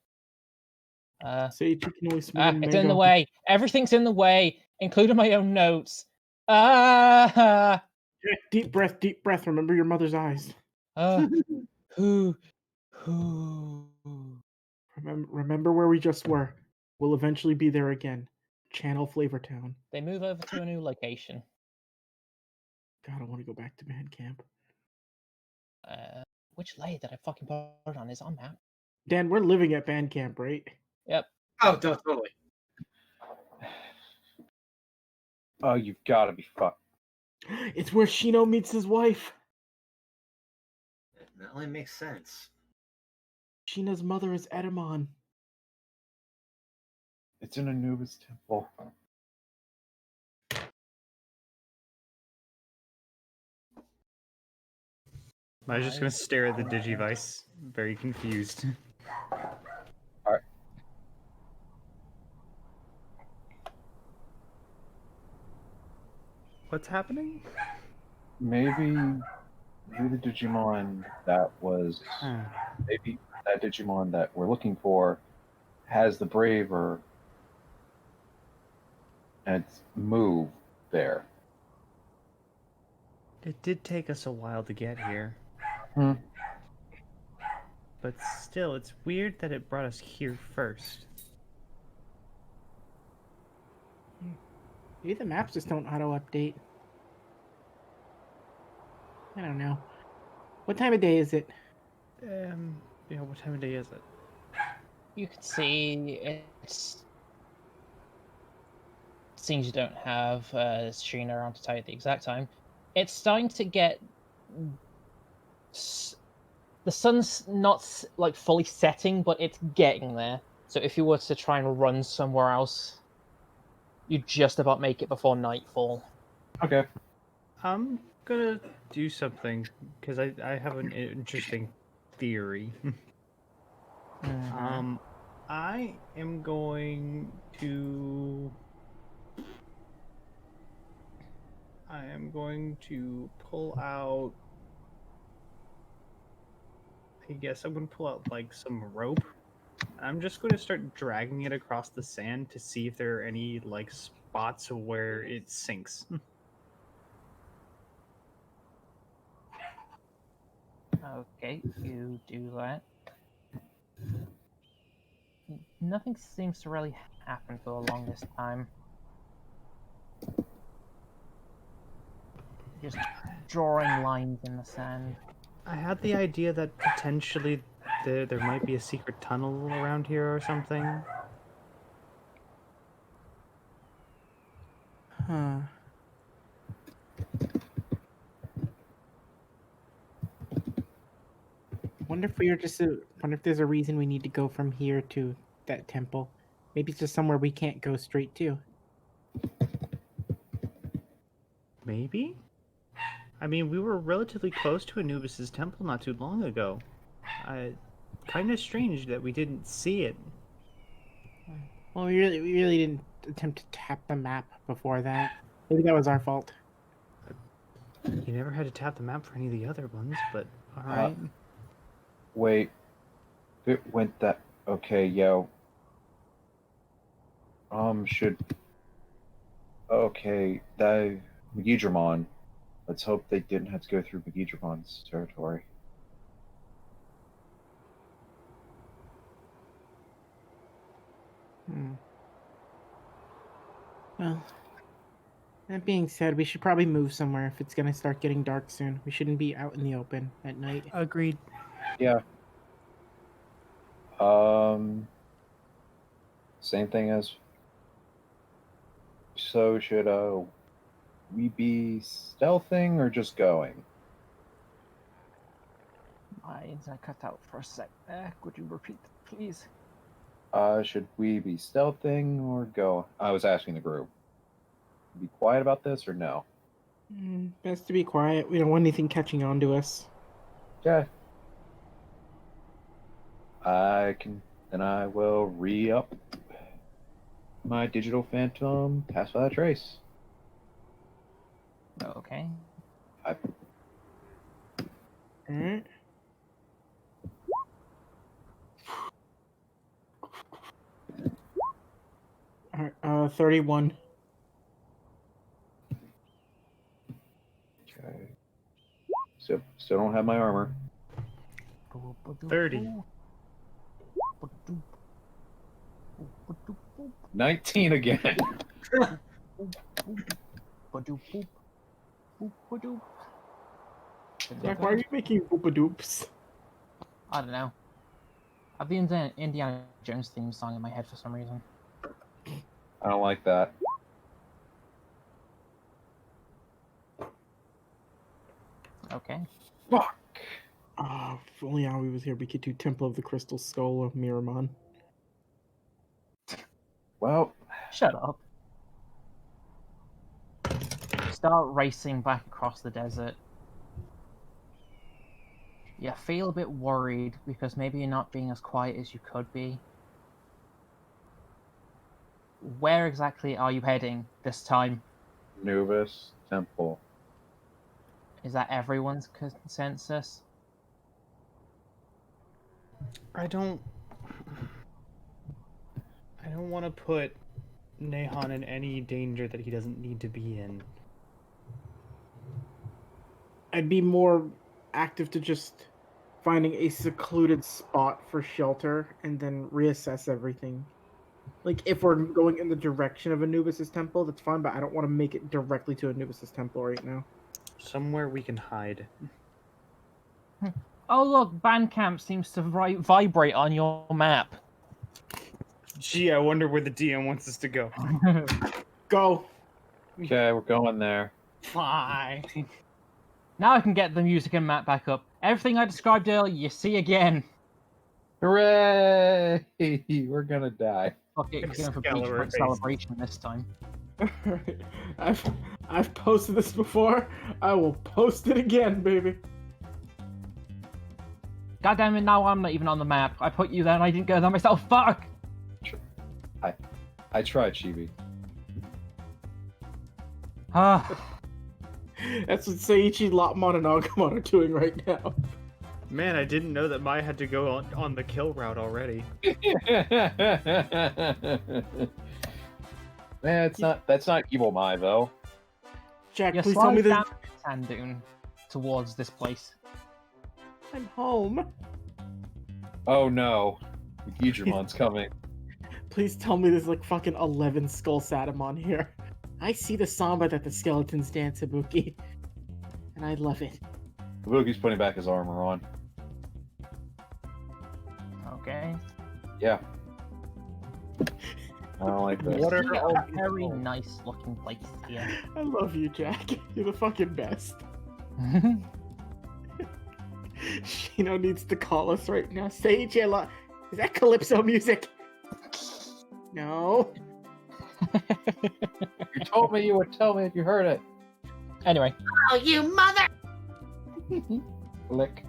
[SPEAKER 5] Sage, you can only swim in
[SPEAKER 7] It's in the
[SPEAKER 5] Mega.
[SPEAKER 7] way. Everything's in the way, including my own notes. Ah.
[SPEAKER 5] Deep breath. Remember your mother's eyes.
[SPEAKER 7] Who?
[SPEAKER 5] Remember where we just were. We'll eventually be there again. Channel Flavor Town.
[SPEAKER 7] They move over to a new location.
[SPEAKER 5] God, I want to go back to band camp.
[SPEAKER 7] Which layer did I fucking put it on? Is it on map?
[SPEAKER 5] Dan, we're living at band camp, right?
[SPEAKER 7] Yep.
[SPEAKER 8] Oh, totally.
[SPEAKER 3] Oh, you've got to be fucked.
[SPEAKER 5] It's where Shino meets his wife.
[SPEAKER 8] That only makes sense.
[SPEAKER 5] Shina's mother is Edamon.
[SPEAKER 3] It's in Anubis temple.
[SPEAKER 6] I was just gonna stare at the Digivice, very confused.
[SPEAKER 3] Alright.
[SPEAKER 6] What's happening?
[SPEAKER 3] Maybe you're the Digimon that was. Maybe that Digimon that we're looking for has the braver and move there.
[SPEAKER 6] It did take us a while to get here. But still, it's weird that it brought us here first.
[SPEAKER 5] Maybe the maps just don't auto-update. I don't know. What time of day is it?
[SPEAKER 6] Yeah, what time of day is it?
[SPEAKER 7] You can see it's. Seems you don't have Sheena around to tell you the exact time. It's starting to get. The sun's not like fully setting, but it's getting there. So if you were to try and run somewhere else, you'd just about make it before nightfall.
[SPEAKER 3] Okay.
[SPEAKER 6] I'm gonna do something because I have an interesting theory. I am going to pull out. I guess I'm gonna pull out like some rope. I'm just going to start dragging it across the sand to see if there are any like spots where it sinks.
[SPEAKER 7] Okay, you do that. Nothing seems to really happen for the longest time. Just drawing lines in the sand.
[SPEAKER 6] I had the idea that potentially there might be a secret tunnel around here or something.
[SPEAKER 5] Huh. Wonder if there's a reason we need to go from here to that temple. Maybe it's just somewhere we can't go straight to.
[SPEAKER 6] Maybe? I mean, we were relatively close to Anubis's temple not too long ago. Kind of strange that we didn't see it.
[SPEAKER 5] Well, we really didn't attempt to tap the map before that. Maybe that was our fault.
[SPEAKER 6] You never had to tap the map for any of the other ones, but alright.
[SPEAKER 3] Wait. It went that. Okay, yo. Should. Okay, that. Digimon. Let's hope they didn't have to go through Digimon's territory.
[SPEAKER 5] Well, that being said, we should probably move somewhere if it's gonna start getting dark soon. We shouldn't be out in the open at night.
[SPEAKER 10] Agreed.
[SPEAKER 3] Yeah. Same thing as. So should we be stealthing or just going?
[SPEAKER 7] My internet cut out for a sec. Could you repeat, please?
[SPEAKER 3] Should we be stealthing or go? I was asking the group. Be quiet about this or no?
[SPEAKER 5] Best to be quiet. We don't want anything catching on to us.
[SPEAKER 3] Okay. Then I will re-up my digital phantom pass without trace.
[SPEAKER 7] Okay.
[SPEAKER 5] Alright. 31.
[SPEAKER 3] Okay. Still don't have my armor.
[SPEAKER 6] 30.
[SPEAKER 3] 19 again.
[SPEAKER 5] Jack, why are you making boopadoops?
[SPEAKER 7] I don't know. I have the Indiana Jones theme song in my head for some reason.
[SPEAKER 3] I don't like that.
[SPEAKER 7] Okay.
[SPEAKER 3] Fuck.
[SPEAKER 5] If only Aoi was here, we could do Temple of the Crystal Skull of Miramon.
[SPEAKER 3] Well,
[SPEAKER 7] shut up. Start racing back across the desert. You feel a bit worried because maybe you're not being as quiet as you could be. Where exactly are you heading this time?
[SPEAKER 3] Nubis Temple.
[SPEAKER 7] Is that everyone's consensus?
[SPEAKER 10] I don't want to put Nehan in any danger that he doesn't need to be in.
[SPEAKER 5] I'd be more active to just finding a secluded spot for shelter and then reassess everything. Like, if we're going in the direction of Anubis' temple, that's fine, but I don't want to make it directly to Anubis' temple right now.
[SPEAKER 6] Somewhere we can hide.
[SPEAKER 7] Oh look, Bandcamp seems to vibrate on your map.
[SPEAKER 6] Gee, I wonder where the DM wants us to go.
[SPEAKER 5] Go.
[SPEAKER 3] Okay, we're going there.
[SPEAKER 7] Fine. Now I can get the music and map back up. Everything I described earlier, you see again.
[SPEAKER 3] Hooray! We're gonna die.
[SPEAKER 7] Fuck it, we're going for beachfront celebration this time.
[SPEAKER 5] I've posted this before. I will post it again, baby.
[SPEAKER 7] God damn it, now I'm not even on the map. I put you there and I didn't go there myself. Fuck!
[SPEAKER 3] I tried, Chibi.
[SPEAKER 5] That's what Seiichi, Lopmon, and Agumon are doing right now.
[SPEAKER 6] Man, I didn't know that Mai had to go on the kill route already.
[SPEAKER 3] Man, that's not evil Mai though.
[SPEAKER 5] Jack,
[SPEAKER 7] You're
[SPEAKER 5] please tell me this.
[SPEAKER 7] down the sand dune towards this place.
[SPEAKER 5] I'm home.
[SPEAKER 3] Oh no, Digimon's coming.
[SPEAKER 5] Please tell me there's like fucking 11 Skull Satamon here. I see the samba that the skeletons dance, Hibuki. And I love it.
[SPEAKER 3] Hibuki's putting back his armor on.
[SPEAKER 7] Okay.
[SPEAKER 3] Yeah. I don't like this.
[SPEAKER 7] What are a very nice looking place here.
[SPEAKER 5] I love you, Jack. You're the fucking best. Shino needs to call us right now. Sage, is that Calypso music? No.
[SPEAKER 3] You told me you would tell me if you heard it.
[SPEAKER 7] Anyway.
[SPEAKER 2] Oh, you mother!
[SPEAKER 3] Lick.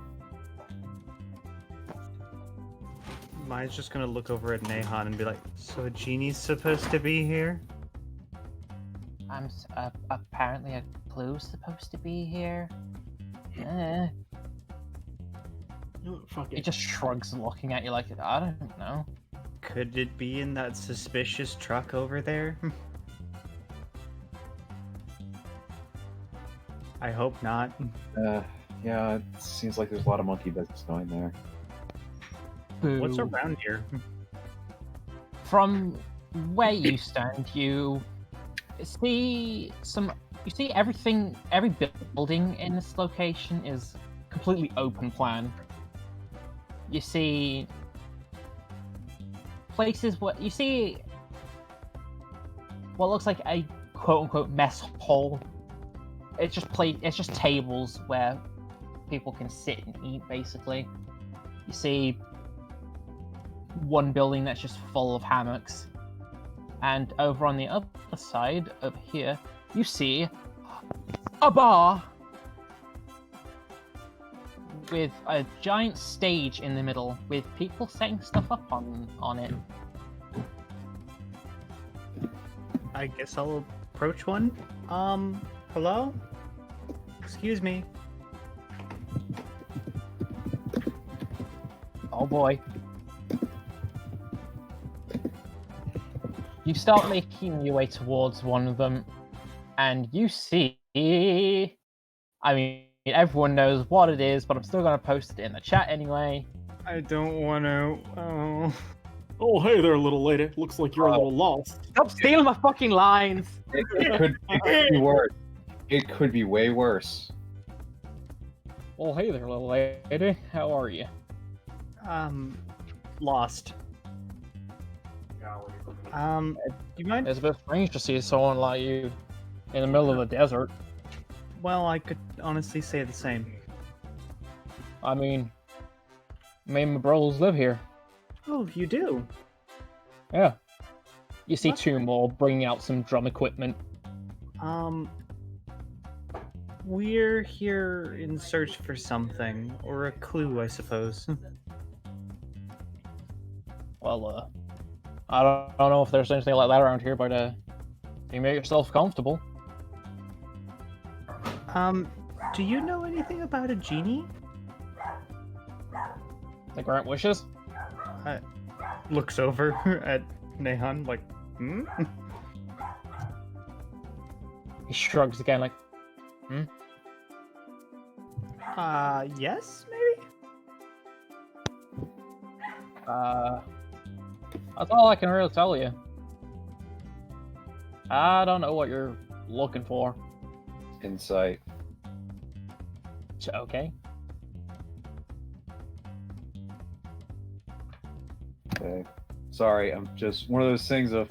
[SPEAKER 6] Mai's just gonna look over at Nehan and be like, so a genie's supposed to be here?
[SPEAKER 7] I'm apparently a clue supposed to be here?
[SPEAKER 5] Fuck
[SPEAKER 7] He
[SPEAKER 5] it.
[SPEAKER 7] just shrugs, looking at you like, I don't know.
[SPEAKER 6] Could it be in that suspicious truck over there? I hope not.
[SPEAKER 3] Yeah, it seems like there's a lot of monkey business going there.
[SPEAKER 6] What's
[SPEAKER 7] Boo.
[SPEAKER 6] around here?
[SPEAKER 7] From where you stand, you see everything, every building in this location is completely open plan. You see places what you see what looks like a quote-unquote mess hall. It's just tables where people can sit and eat, basically. You see one building that's just full of hammocks. And over on the other side, over here, you see a bar with a giant stage in the middle with people setting stuff up on it.
[SPEAKER 6] I guess I'll approach one. Hello? Excuse me.
[SPEAKER 7] Oh boy. You start making your way towards one of them, and you see... I mean, everyone knows what it is, but I'm still going to post it in the chat anyway.
[SPEAKER 6] I don't want to. Oh.
[SPEAKER 5] Oh, hey there, little lady. Looks like you're a little lost.
[SPEAKER 7] Stop stealing my fucking lines!
[SPEAKER 3] It could be worse. It could be way worse.
[SPEAKER 7] Well, hey there, little lady. How are you?
[SPEAKER 6] Lost. Do you mind?
[SPEAKER 7] It's a bit strange to see someone like you in the middle of the desert.
[SPEAKER 6] Well, I could honestly say the same.
[SPEAKER 7] I mean, me and my bros live here.
[SPEAKER 6] Oh, you do?
[SPEAKER 7] Yeah. You see
[SPEAKER 6] What?
[SPEAKER 7] two more bringing out some drum equipment.
[SPEAKER 6] We're here in search for something, or a clue, I suppose.
[SPEAKER 7] Well, I don't know if there's anything like that around here, but you make yourself comfortable.
[SPEAKER 6] Do you know anything about a genie?
[SPEAKER 7] The grant wishes?
[SPEAKER 6] Looks over at Nehan like, hmm?
[SPEAKER 7] He shrugs again like,
[SPEAKER 6] Yes, maybe?
[SPEAKER 7] That's all I can really tell you. I don't know what you're looking for.
[SPEAKER 3] Insight.
[SPEAKER 7] Okay.
[SPEAKER 3] Okay. Sorry, I'm just one of those things of.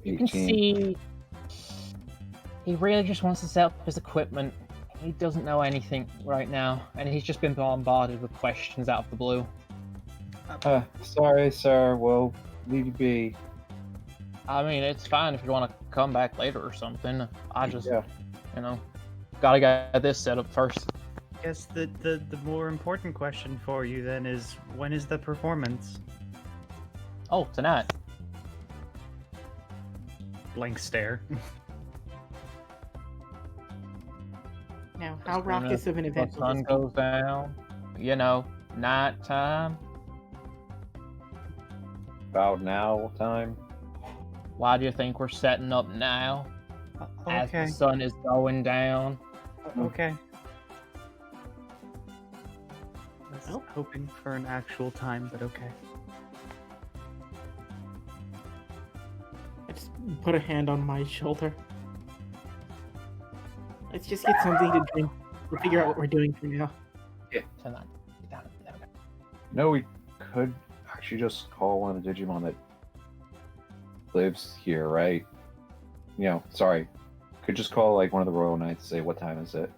[SPEAKER 7] You can see he really just wants to set up his equipment. He doesn't know anything right now, and he's just been bombarded with questions out of the blue.
[SPEAKER 3] Sorry, sir. We'll leave you be.
[SPEAKER 7] I mean, it's fine if you want to come back later or something. I just,
[SPEAKER 3] Yeah.
[SPEAKER 7] Gotta get this set up first.
[SPEAKER 6] I guess the more important question for you then is, when is the performance?
[SPEAKER 7] Oh, tonight.
[SPEAKER 6] Blank stare.
[SPEAKER 5] Now, how raucous of an
[SPEAKER 7] The
[SPEAKER 5] event will
[SPEAKER 7] sun
[SPEAKER 5] this be?
[SPEAKER 7] goes down. Nighttime.
[SPEAKER 3] About now time.
[SPEAKER 7] Why do you think we're setting up now? As
[SPEAKER 6] Okay.
[SPEAKER 7] the sun is going down.
[SPEAKER 6] Okay. I was
[SPEAKER 5] Well.
[SPEAKER 6] hoping for an actual time, but okay.
[SPEAKER 5] I just put a hand on my shoulder. Let's just get something to drink. We'll figure out what we're doing for now.
[SPEAKER 7] Tonight. Get down.
[SPEAKER 3] No, we could actually just call one of the Digimon that lives here, right? Sorry. Could just call like one of the Royal Knights, say what time is it?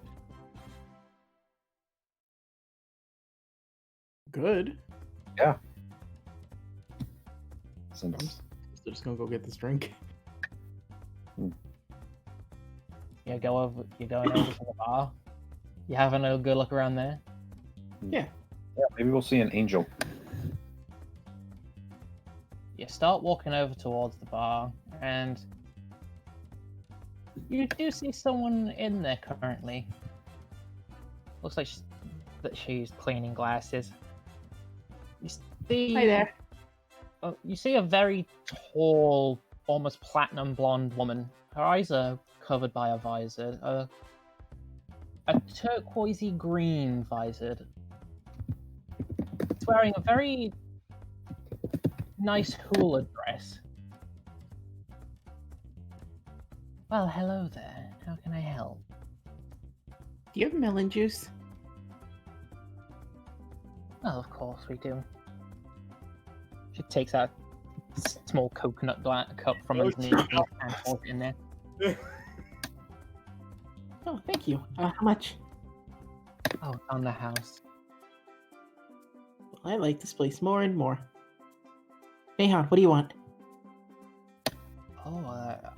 [SPEAKER 5] Good.
[SPEAKER 3] Since
[SPEAKER 5] So just gonna go get this drink.
[SPEAKER 7] You going over to the bar? You having a good look around there?
[SPEAKER 5] Yeah.
[SPEAKER 3] maybe we'll see an angel.
[SPEAKER 7] You start walking over towards the bar, and you do see someone in there currently. Looks like she's cleaning glasses. You see,
[SPEAKER 5] Hi there.
[SPEAKER 7] You see a very tall, almost platinum blonde woman. Her eyes are covered by a visor, a turquoisey green visor. It's wearing a very nice hula dress. Well, hello there. How can I help?
[SPEAKER 5] Do you have melon juice?
[SPEAKER 7] Well, of course we do. She takes out a small coconut cup from underneath and pours it in there.
[SPEAKER 5] Oh, thank you. How much?
[SPEAKER 7] Oh, it's on the house.
[SPEAKER 5] I like this place more and more. Nahon, what do you want?
[SPEAKER 7] Oh,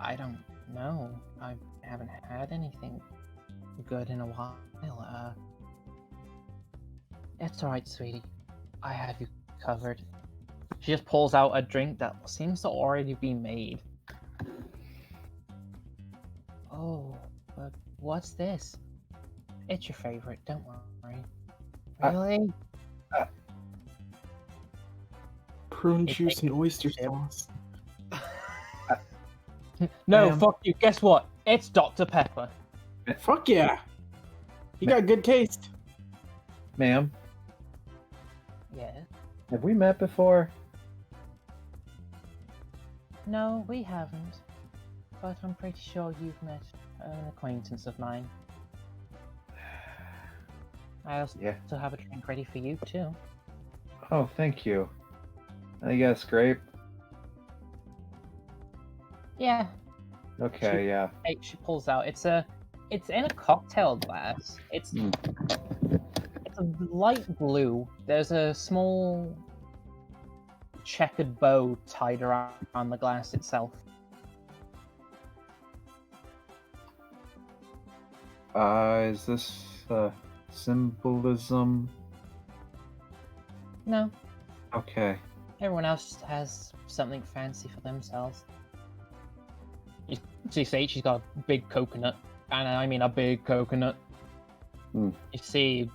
[SPEAKER 7] I don't know. I haven't had anything good in a while. It's alright, sweetie. I have you covered. She just pulls out a drink that seems to already be made. Oh, but what's this? It's your favorite, don't worry. Really?
[SPEAKER 5] Prune juice and oyster sauce.
[SPEAKER 7] No,
[SPEAKER 3] Ma'am?
[SPEAKER 7] fuck you. Guess what? It's Dr. Pepper.
[SPEAKER 5] Fuck yeah! You got good taste.
[SPEAKER 3] Ma'am,
[SPEAKER 7] Yeah?
[SPEAKER 3] have we met before?
[SPEAKER 7] No, we haven't. But I'm pretty sure you've met an acquaintance of mine. I also
[SPEAKER 3] Yeah.
[SPEAKER 7] have a drink ready for you, too.
[SPEAKER 3] Oh, thank you. I guess grape.
[SPEAKER 7] Yeah.
[SPEAKER 3] Okay, yeah.
[SPEAKER 7] She pulls out. It's in a cocktail glass. It's a light blue. There's a small checkered bow tied around the glass itself.
[SPEAKER 3] Is this symbolism?
[SPEAKER 7] No,
[SPEAKER 3] Okay.
[SPEAKER 7] everyone else has something fancy for themselves. You see, she's got a big coconut, and I mean a big coconut.
[SPEAKER 3] Hmm.
[SPEAKER 7] You see,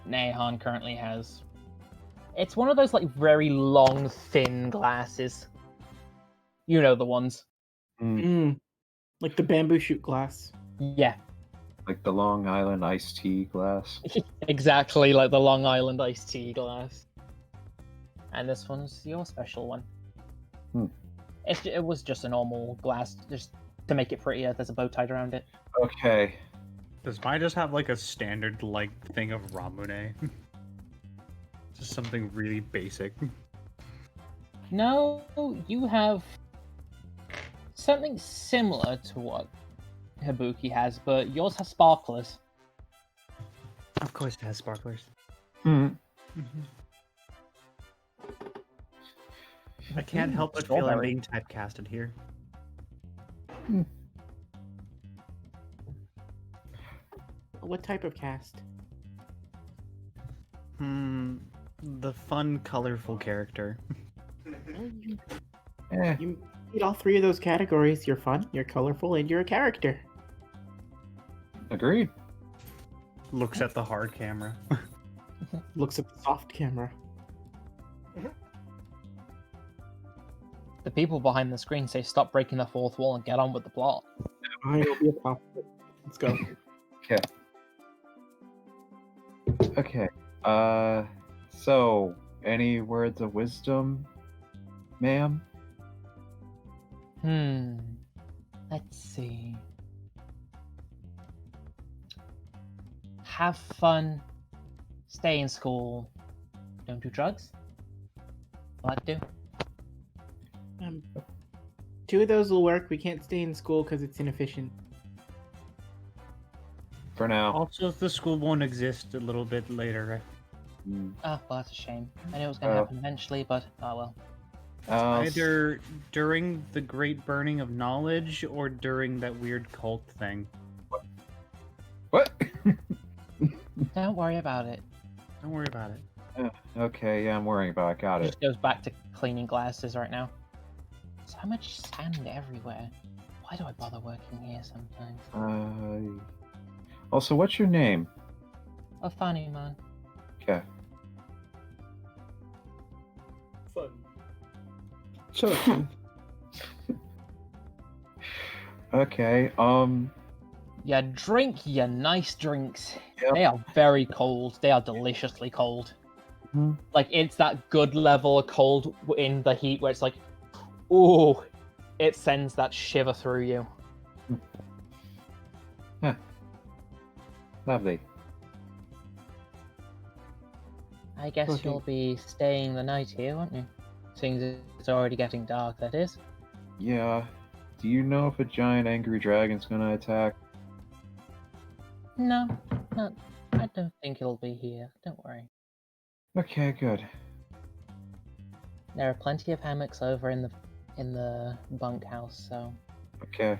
[SPEAKER 7] Nahon currently has. It's one of those like very long, thin glasses. You know the ones.
[SPEAKER 5] Like the bamboo shoot glass.
[SPEAKER 7] Yeah,
[SPEAKER 3] Like the Long Island iced tea glass.
[SPEAKER 7] exactly like the Long Island iced tea glass. And this one's your special one.
[SPEAKER 3] Hmm.
[SPEAKER 7] It was just a normal glass, just to make it prettier. There's a bow tied around it.
[SPEAKER 3] Okay.
[SPEAKER 6] Does mine just have like a standard like thing of Ramune? Just something really basic.
[SPEAKER 7] No, you have something similar to what Hibuki has, but yours has sparklers.
[SPEAKER 6] Of course, it has sparklers.
[SPEAKER 3] Hmm.
[SPEAKER 6] I can't help but feel I'm
[SPEAKER 7] Strawberry.
[SPEAKER 6] being typecasted here.
[SPEAKER 5] What type of cast?
[SPEAKER 6] The fun, colorful character.
[SPEAKER 5] Well,
[SPEAKER 3] Eh.
[SPEAKER 5] you meet all three of those categories. You're fun, you're colorful, and you're a character.
[SPEAKER 3] Agreed.
[SPEAKER 6] Looks at the hard camera.
[SPEAKER 5] Looks at the soft camera.
[SPEAKER 7] The people behind the screen say stop breaking the fourth wall and get on with the plot.
[SPEAKER 5] I will be a pop. Let's go.
[SPEAKER 3] Okay. So, any words of wisdom, ma'am?
[SPEAKER 7] Let's see. Have fun. Stay in school. Don't do drugs. Will that do?
[SPEAKER 5] Two of those will work. We can't stay in school because it's inefficient.
[SPEAKER 3] For now.
[SPEAKER 6] Also, the school won't exist a little bit later.
[SPEAKER 7] Oh, well, that's a shame. I knew it was going to happen eventually, but oh well.
[SPEAKER 6] Either during the Great Burning of Knowledge or during that weird cult thing.
[SPEAKER 3] What?
[SPEAKER 7] Don't worry about it.
[SPEAKER 6] Don't worry about it.
[SPEAKER 3] Okay, yeah, I'm worrying about it. Got
[SPEAKER 7] He
[SPEAKER 3] it.
[SPEAKER 7] just goes back to cleaning glasses right now. So, So much sand everywhere. Why do I bother working here sometimes?
[SPEAKER 3] Also, what's your name?
[SPEAKER 7] A funny man.
[SPEAKER 3] Okay.
[SPEAKER 5] Fun. Shut up, man.
[SPEAKER 3] Okay.
[SPEAKER 7] Yeah, drink your nice drinks.
[SPEAKER 3] Yep.
[SPEAKER 7] They are very cold. They are deliciously cold.
[SPEAKER 3] Mhm.
[SPEAKER 7] Like, it's that good level of cold in the heat where it's like, ooh, it sends that shiver through you.
[SPEAKER 3] Lovely.
[SPEAKER 7] I guess
[SPEAKER 5] Okay.
[SPEAKER 7] you'll be staying the night here, won't you? Seeing as it's already getting dark, that is.
[SPEAKER 3] Yeah. Do you know if a giant angry dragon's gonna attack?
[SPEAKER 7] No, I don't think he'll be here. Don't worry.
[SPEAKER 3] Okay, good.
[SPEAKER 7] There are plenty of hammocks over in the bunkhouse, so
[SPEAKER 3] Okay.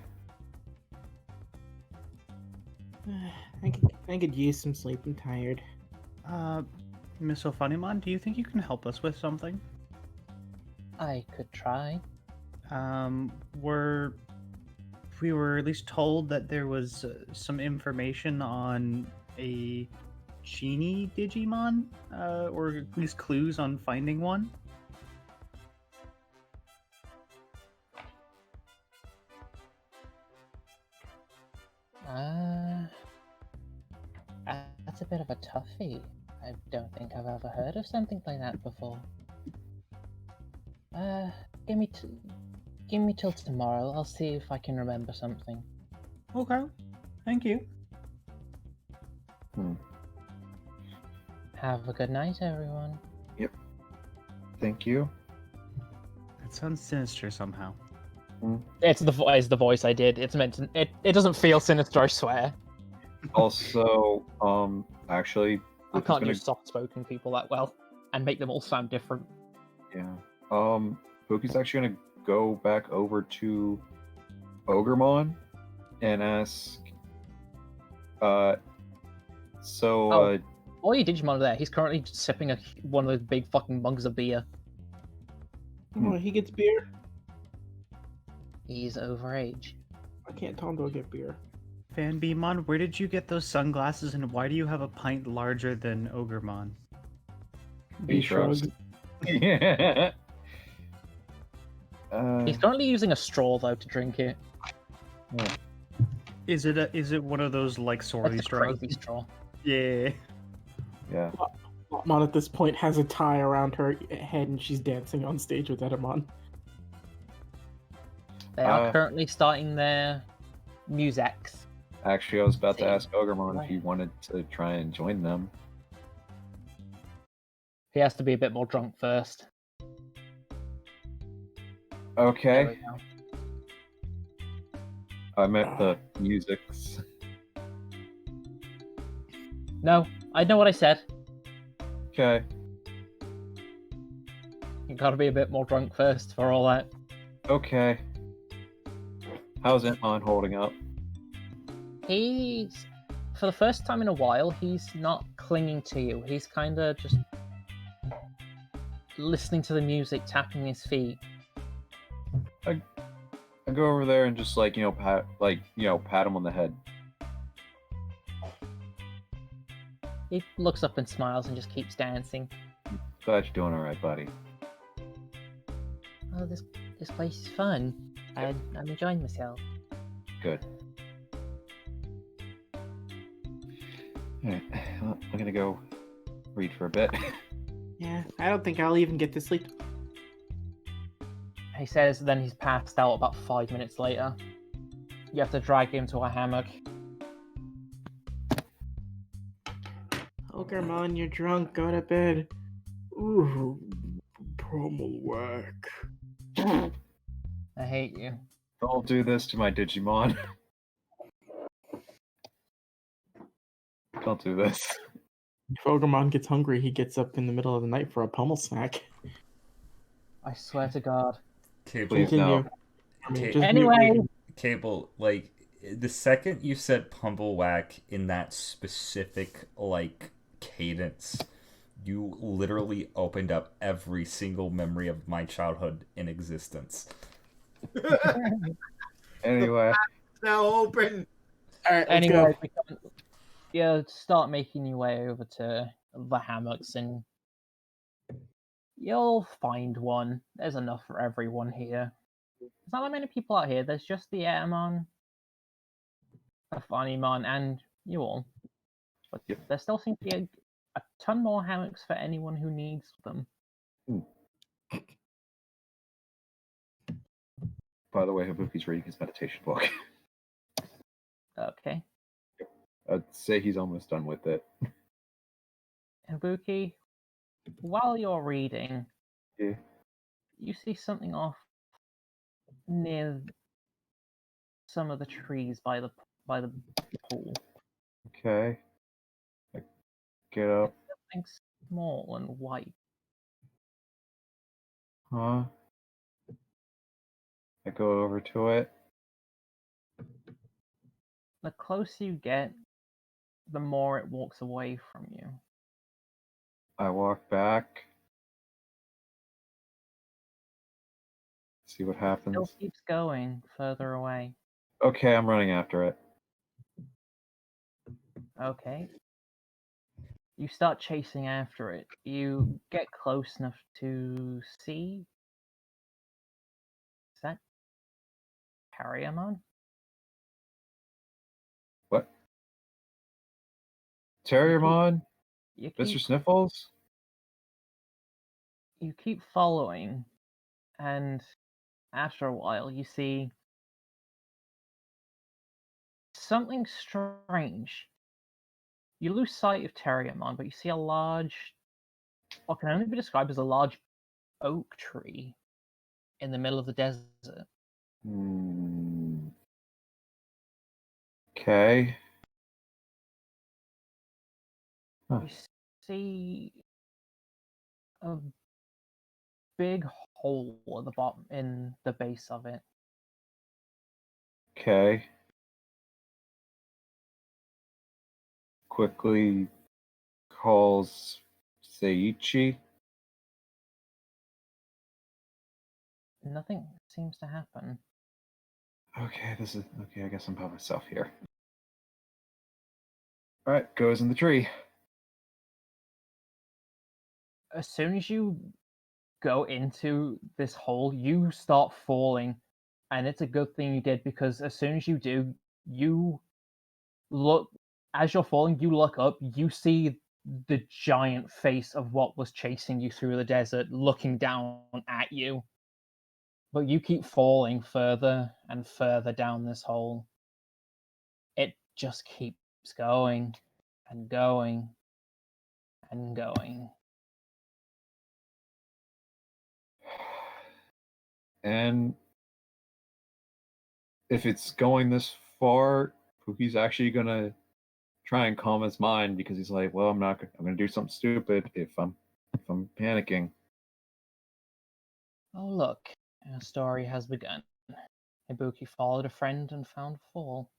[SPEAKER 5] I could use some sleep. I'm tired.
[SPEAKER 6] Miss Ofunimon, do you think you can help us with something?
[SPEAKER 7] I could try.
[SPEAKER 6] We were at least told that there was some information on a genie Digimon, or at least clues on finding one.
[SPEAKER 7] That's a bit of a toughie. I don't think I've ever heard of something like that before. Give me till tomorrow. I'll see if I can remember something.
[SPEAKER 6] Okay, thank you.
[SPEAKER 7] Have a good night, everyone.
[SPEAKER 3] Thank you.
[SPEAKER 6] That sounds sinister somehow.
[SPEAKER 7] It's the voice I did. It's meant to. It doesn't feel sinister, I swear.
[SPEAKER 3] Also, actually,
[SPEAKER 7] I
[SPEAKER 3] Luke is
[SPEAKER 7] can't
[SPEAKER 3] gonna-
[SPEAKER 7] use soft-spoken people that well and make them all sound different.
[SPEAKER 3] Yeah. Pookie's actually gonna go back over to Ogremon and ask.
[SPEAKER 7] All your Digimon are there. He's currently sipping one of those big fucking mugs of beer.
[SPEAKER 5] Oh, he gets beer.
[SPEAKER 7] He's overage.
[SPEAKER 5] I can't tell him to get beer.
[SPEAKER 6] Fanbeamon, where did you get those sunglasses, and why do you have a pint larger than Ogremon?
[SPEAKER 3] He shrugs. Yeah.
[SPEAKER 7] He's currently using a straw though to drink it.
[SPEAKER 6] Is it one of those like sorority
[SPEAKER 7] It's a
[SPEAKER 6] straws?
[SPEAKER 7] Krogi straw.
[SPEAKER 6] Yeah.
[SPEAKER 3] Yeah.
[SPEAKER 5] Mon at this point has a tie around her head and she's dancing on stage with Edamon.
[SPEAKER 7] They are currently starting their musex.
[SPEAKER 3] Actually, I was about to
[SPEAKER 7] Same.
[SPEAKER 3] ask Ogremon if he wanted to try and join them.
[SPEAKER 7] He has to be a bit more drunk first. There we
[SPEAKER 3] Okay.
[SPEAKER 7] go.
[SPEAKER 3] I meant the musics.
[SPEAKER 7] No, I know what I said.
[SPEAKER 3] Okay.
[SPEAKER 7] You gotta be a bit more drunk first for all that.
[SPEAKER 3] Okay. How's Entmon holding up?
[SPEAKER 7] He's, for the first time in a while, he's not clinging to you. He's kind of just listening to the music, tapping his feet.
[SPEAKER 3] I go over there and just pat him on the head.
[SPEAKER 7] He looks up and smiles and just keeps dancing.
[SPEAKER 3] Glad you're doing all right, buddy.
[SPEAKER 7] Oh, this place is fun. I'm enjoying myself.
[SPEAKER 3] Good. Alright, well, I'm gonna go read for a bit.
[SPEAKER 5] Yeah, I don't think I'll even get to sleep.
[SPEAKER 7] He says then he's passed out about 5 minutes later. You have to drag him to a hammock.
[SPEAKER 5] Ogremon, you're drunk. Go to bed. Ooh, promo whack.
[SPEAKER 7] I hate you.
[SPEAKER 3] Don't do this to my Digimon. Don't do this.
[SPEAKER 5] If Ogremon gets hungry, he gets up in the middle of the night for a pummel snack.
[SPEAKER 7] I swear to God.
[SPEAKER 1] Cable.
[SPEAKER 3] Please no.
[SPEAKER 1] Okay.
[SPEAKER 7] Anyway.
[SPEAKER 1] Cable, like, the second you said Pumblewhack in that specific, like, cadence, you literally opened up every single memory of my childhood in existence.
[SPEAKER 3] Anyway,
[SPEAKER 8] It's now open.
[SPEAKER 5] All right, let's
[SPEAKER 7] Anyway,
[SPEAKER 5] go.
[SPEAKER 7] you start making your way over to the hammocks, and you'll find one. There's enough for everyone here. There's not that many people out here. There's just the Airmon, the Funnymon, and you all. But
[SPEAKER 3] Yep.
[SPEAKER 7] there still seems to be a ton more hammocks for anyone who needs them.
[SPEAKER 3] by the way, Hibuki's reading his meditation book.
[SPEAKER 7] Okay.
[SPEAKER 3] I'd say he's almost done with it.
[SPEAKER 7] Hibuki, while you're reading,
[SPEAKER 3] Yeah.
[SPEAKER 7] you see something off near some of the trees by the pool.
[SPEAKER 3] Okay. I get up.
[SPEAKER 7] Something small and white.
[SPEAKER 3] Huh? I go over to it.
[SPEAKER 7] The closer you get, the more it walks away from you.
[SPEAKER 3] I walk back. See what
[SPEAKER 7] Still
[SPEAKER 3] happens.
[SPEAKER 7] keeps going further away.
[SPEAKER 3] Okay, I'm running after it.
[SPEAKER 7] Okay. You start chasing after it. You get close enough to see. Is that Carriamon?
[SPEAKER 3] What? Terriermon?
[SPEAKER 7] You
[SPEAKER 3] Mr.
[SPEAKER 7] keep
[SPEAKER 3] Sniffles?
[SPEAKER 7] you keep following, and after a while, you see something strange. You lose sight of Terriermon, but you see a large, what can only be described as a large oak tree in the middle of the desert.
[SPEAKER 3] Okay. Huh.
[SPEAKER 7] You see a big hole at the bottom in the base of it.
[SPEAKER 3] Okay. Quickly calls Seiichi.
[SPEAKER 7] Nothing seems to happen.
[SPEAKER 3] Okay, I guess I'm by myself here. Alright, goes in the tree.
[SPEAKER 7] As soon as you go into this hole, you start falling, and it's a good thing you did, because as soon as you do, you look, as you're falling, you look up, you see the giant face of what was chasing you through the desert looking down at you. But you keep falling further and further down this hole. It just keeps going and going and going.
[SPEAKER 3] And if it's going this far, Pookie's actually gonna try and calm his mind because he's like, well, I'm gonna do something stupid if I'm panicking.
[SPEAKER 7] Oh, look, our story has begun. Hibuki followed a friend and found a fall.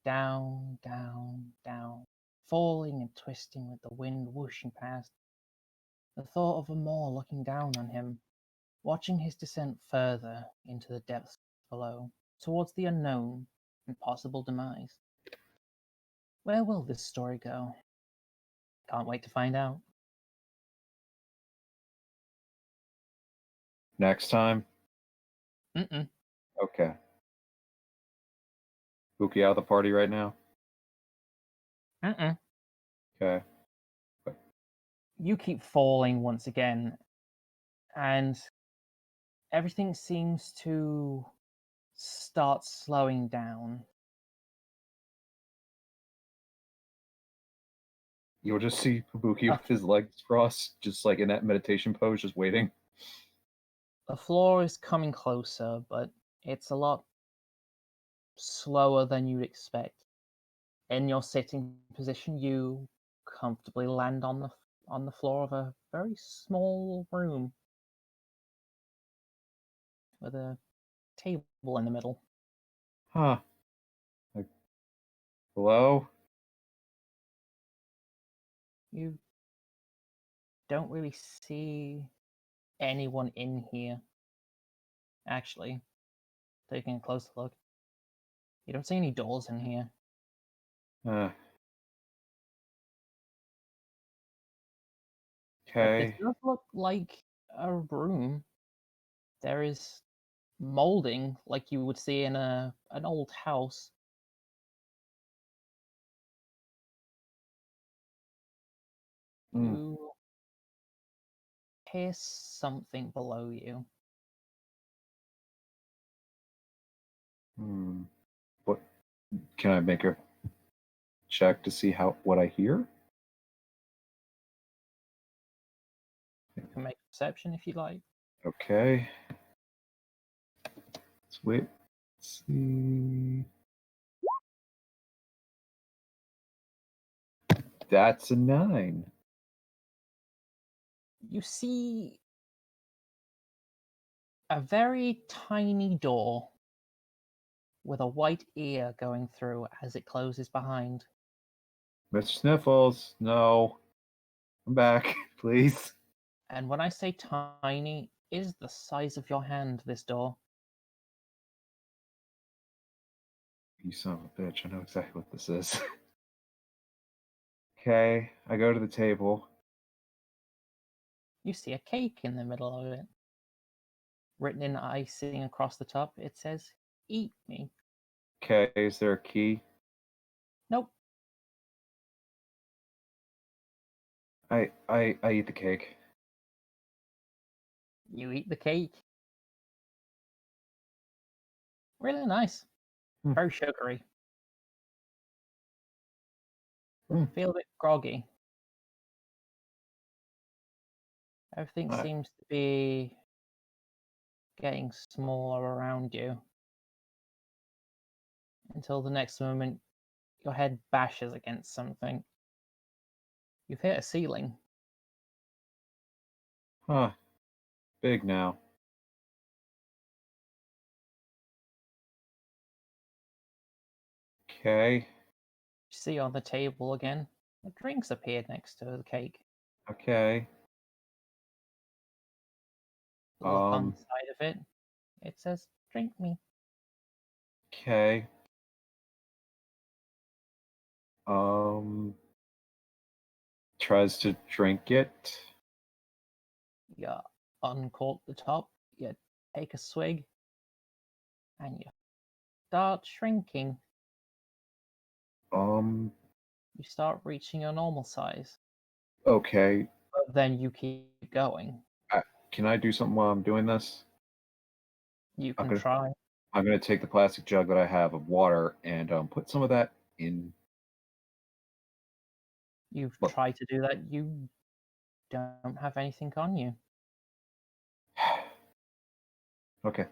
[SPEAKER 7] Down, down, down, falling and twisting with the wind whooshing past. The thought of Amor looking down on him, watching his descent further into the depths below, towards the unknown and possible demise. Where will this story go? Can't wait to find out.
[SPEAKER 3] Next time?
[SPEAKER 7] Mm-mm.
[SPEAKER 3] Okay. Pookie out of the party right now?
[SPEAKER 7] Mm-mm.
[SPEAKER 3] Okay.
[SPEAKER 7] You keep falling once again, and everything seems to start slowing down.
[SPEAKER 3] You'll just see Kabuki with his legs crossed, just like in that meditation pose, just waiting.
[SPEAKER 7] The floor is coming closer, but it's a lot slower than you'd expect. In your sitting position, you comfortably land on the floor of a very small room with a table in the middle.
[SPEAKER 3] Huh. Like, hello?
[SPEAKER 7] You don't really see anyone in here, actually. taking a closer look. You don't see any doors in here. But this
[SPEAKER 3] Okay.
[SPEAKER 7] does look like a room. There is molding like you would see in an old house.
[SPEAKER 3] Mm.
[SPEAKER 7] You hear something below you.
[SPEAKER 3] What? Can I make a check to see what I hear?
[SPEAKER 7] You can make a perception if you like.
[SPEAKER 3] Okay. Let's wait. Let's see. That's a 9.
[SPEAKER 7] You see a very tiny door with a white ear going through as it closes behind.
[SPEAKER 3] Mr. Sniffles, no. Come back, please.
[SPEAKER 7] And when I say tiny, it is the size of your hand, this door.
[SPEAKER 3] You son of a bitch, I know exactly what this is. Okay, I go to the table.
[SPEAKER 7] You see a cake in the middle of it. Written in icing across the top, it says, "Eat me."
[SPEAKER 3] Okay, is there a key?
[SPEAKER 7] Nope.
[SPEAKER 3] I eat the cake.
[SPEAKER 7] You eat the cake. Really nice.
[SPEAKER 3] Hmm.
[SPEAKER 7] Very sugary.
[SPEAKER 3] Hmm.
[SPEAKER 7] Feel a bit groggy. Everything
[SPEAKER 3] Alright.
[SPEAKER 7] seems to be getting smaller around you. Until the next moment, your head bashes against something. You've hit a ceiling.
[SPEAKER 3] Huh. Big now. Okay.
[SPEAKER 7] You see on the table again, the drinks appeared next to the cake.
[SPEAKER 3] Okay.
[SPEAKER 7] Look on the side of it. It says, "Drink me."
[SPEAKER 3] Okay. Tries to drink it.
[SPEAKER 7] You uncork the top, you take a swig, and you start shrinking. You start reaching your normal size,
[SPEAKER 3] Okay.
[SPEAKER 7] but then you keep going.
[SPEAKER 3] Can I do something while I'm doing this?
[SPEAKER 7] You
[SPEAKER 3] I'm
[SPEAKER 7] can
[SPEAKER 3] gonna
[SPEAKER 7] try.
[SPEAKER 3] I'm gonna take the plastic jug that I have of water and put some of that in.
[SPEAKER 7] You've
[SPEAKER 3] Look.
[SPEAKER 7] tried to do that. You don't have anything on you.
[SPEAKER 3] Okay.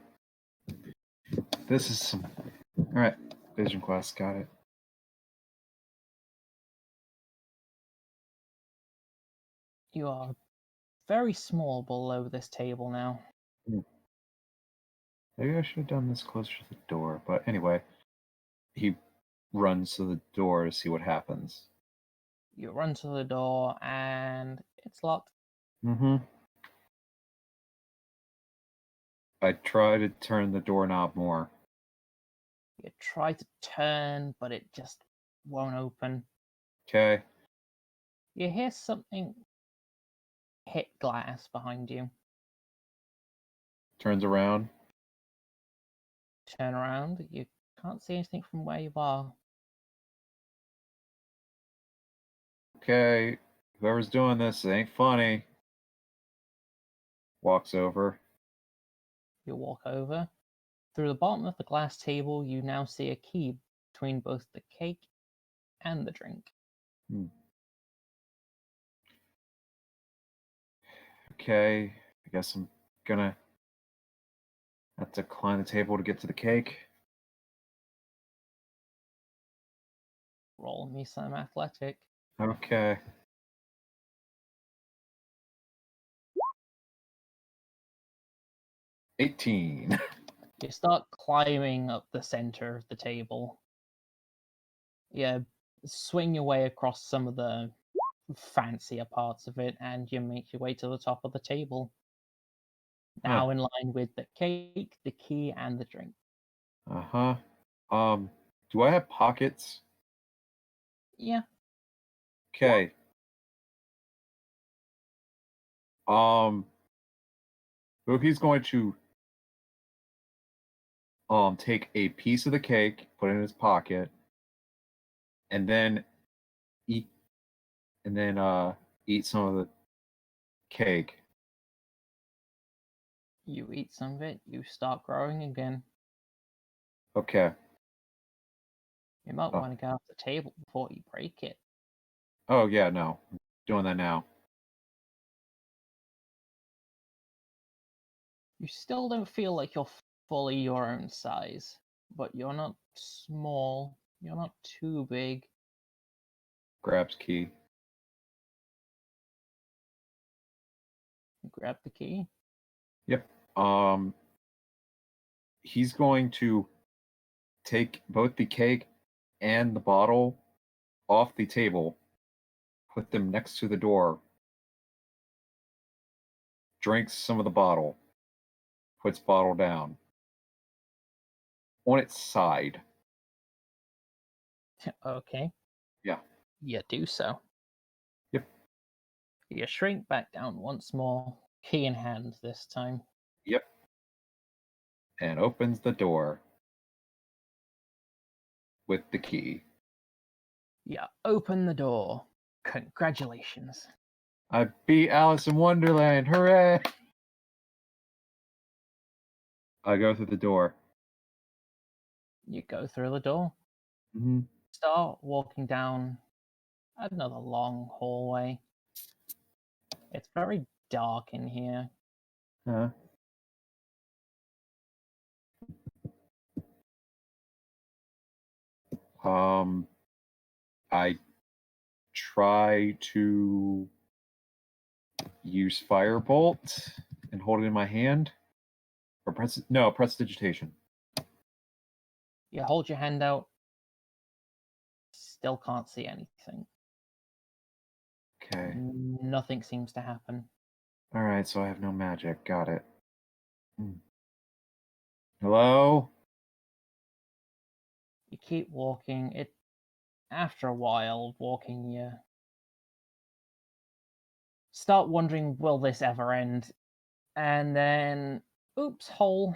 [SPEAKER 3] This is some. All right. Vision quest. Got it.
[SPEAKER 7] You are very small below this table now.
[SPEAKER 3] Maybe I should have done this closer to the door. But anyway, he runs to the door to see what happens.
[SPEAKER 7] You run to the door and it's locked.
[SPEAKER 3] Mm-hmm. I try to turn the doorknob more.
[SPEAKER 7] You try to turn, but it just won't open.
[SPEAKER 3] Okay.
[SPEAKER 7] You hear something hit glass behind you.
[SPEAKER 3] Turns around.
[SPEAKER 7] Turn around. You can't see anything from where you are.
[SPEAKER 3] Okay. Whoever's doing this, it ain't funny. Walks over.
[SPEAKER 7] You walk over. Through the bottom of the glass table, you now see a key between both the cake and the drink.
[SPEAKER 3] Okay. I guess I'm gonna have to climb the table to get to the cake.
[SPEAKER 7] Roll me some athletic.
[SPEAKER 3] Okay. 18.
[SPEAKER 7] You start climbing up the center of the table. You swing your way across some of the fancier parts of it, and you make your way to the top of the table. Now in line with the cake, the key, and the drink.
[SPEAKER 3] Uh-huh. Do I have pockets?
[SPEAKER 7] Yeah.
[SPEAKER 3] Okay. Bookie's going to take a piece of the cake, put it in his pocket, and then eat eat some of the cake.
[SPEAKER 7] You eat some of it, you start growing again.
[SPEAKER 3] Okay.
[SPEAKER 7] You might
[SPEAKER 3] Oh.
[SPEAKER 7] want to get off the table before you break it.
[SPEAKER 3] Oh yeah, no. Doing that now.
[SPEAKER 7] You still don't feel like you're fully your own size, but you're not small, you're not too big.
[SPEAKER 3] Grabs key.
[SPEAKER 7] You grab the key.
[SPEAKER 3] Yep. He's going to take both the cake and the bottle off the table, put them next to the door, drinks some of the bottle, puts bottle down on its side.
[SPEAKER 7] Okay.
[SPEAKER 3] Yeah.
[SPEAKER 7] You do so.
[SPEAKER 3] Yep.
[SPEAKER 7] You shrink back down once more, key in hand this time.
[SPEAKER 3] Yep. And opens the door with the key.
[SPEAKER 7] You open the door. Congratulations.
[SPEAKER 3] I beat Alice in Wonderland. Hooray! I go through the door.
[SPEAKER 7] You go through the door.
[SPEAKER 3] Mm-hmm.
[SPEAKER 7] Start walking down another long hallway. It's very dark in here.
[SPEAKER 3] Huh? I try to use Firebolt and hold it in my hand. Or press digitation.
[SPEAKER 7] You hold your hand out. Still can't see anything.
[SPEAKER 3] Okay.
[SPEAKER 7] Nothing seems to happen.
[SPEAKER 3] Alright, so I have no magic. Got it. Hello?
[SPEAKER 7] You keep walking. After a while, walking, you start wondering, will this ever end? And then, oops, hole.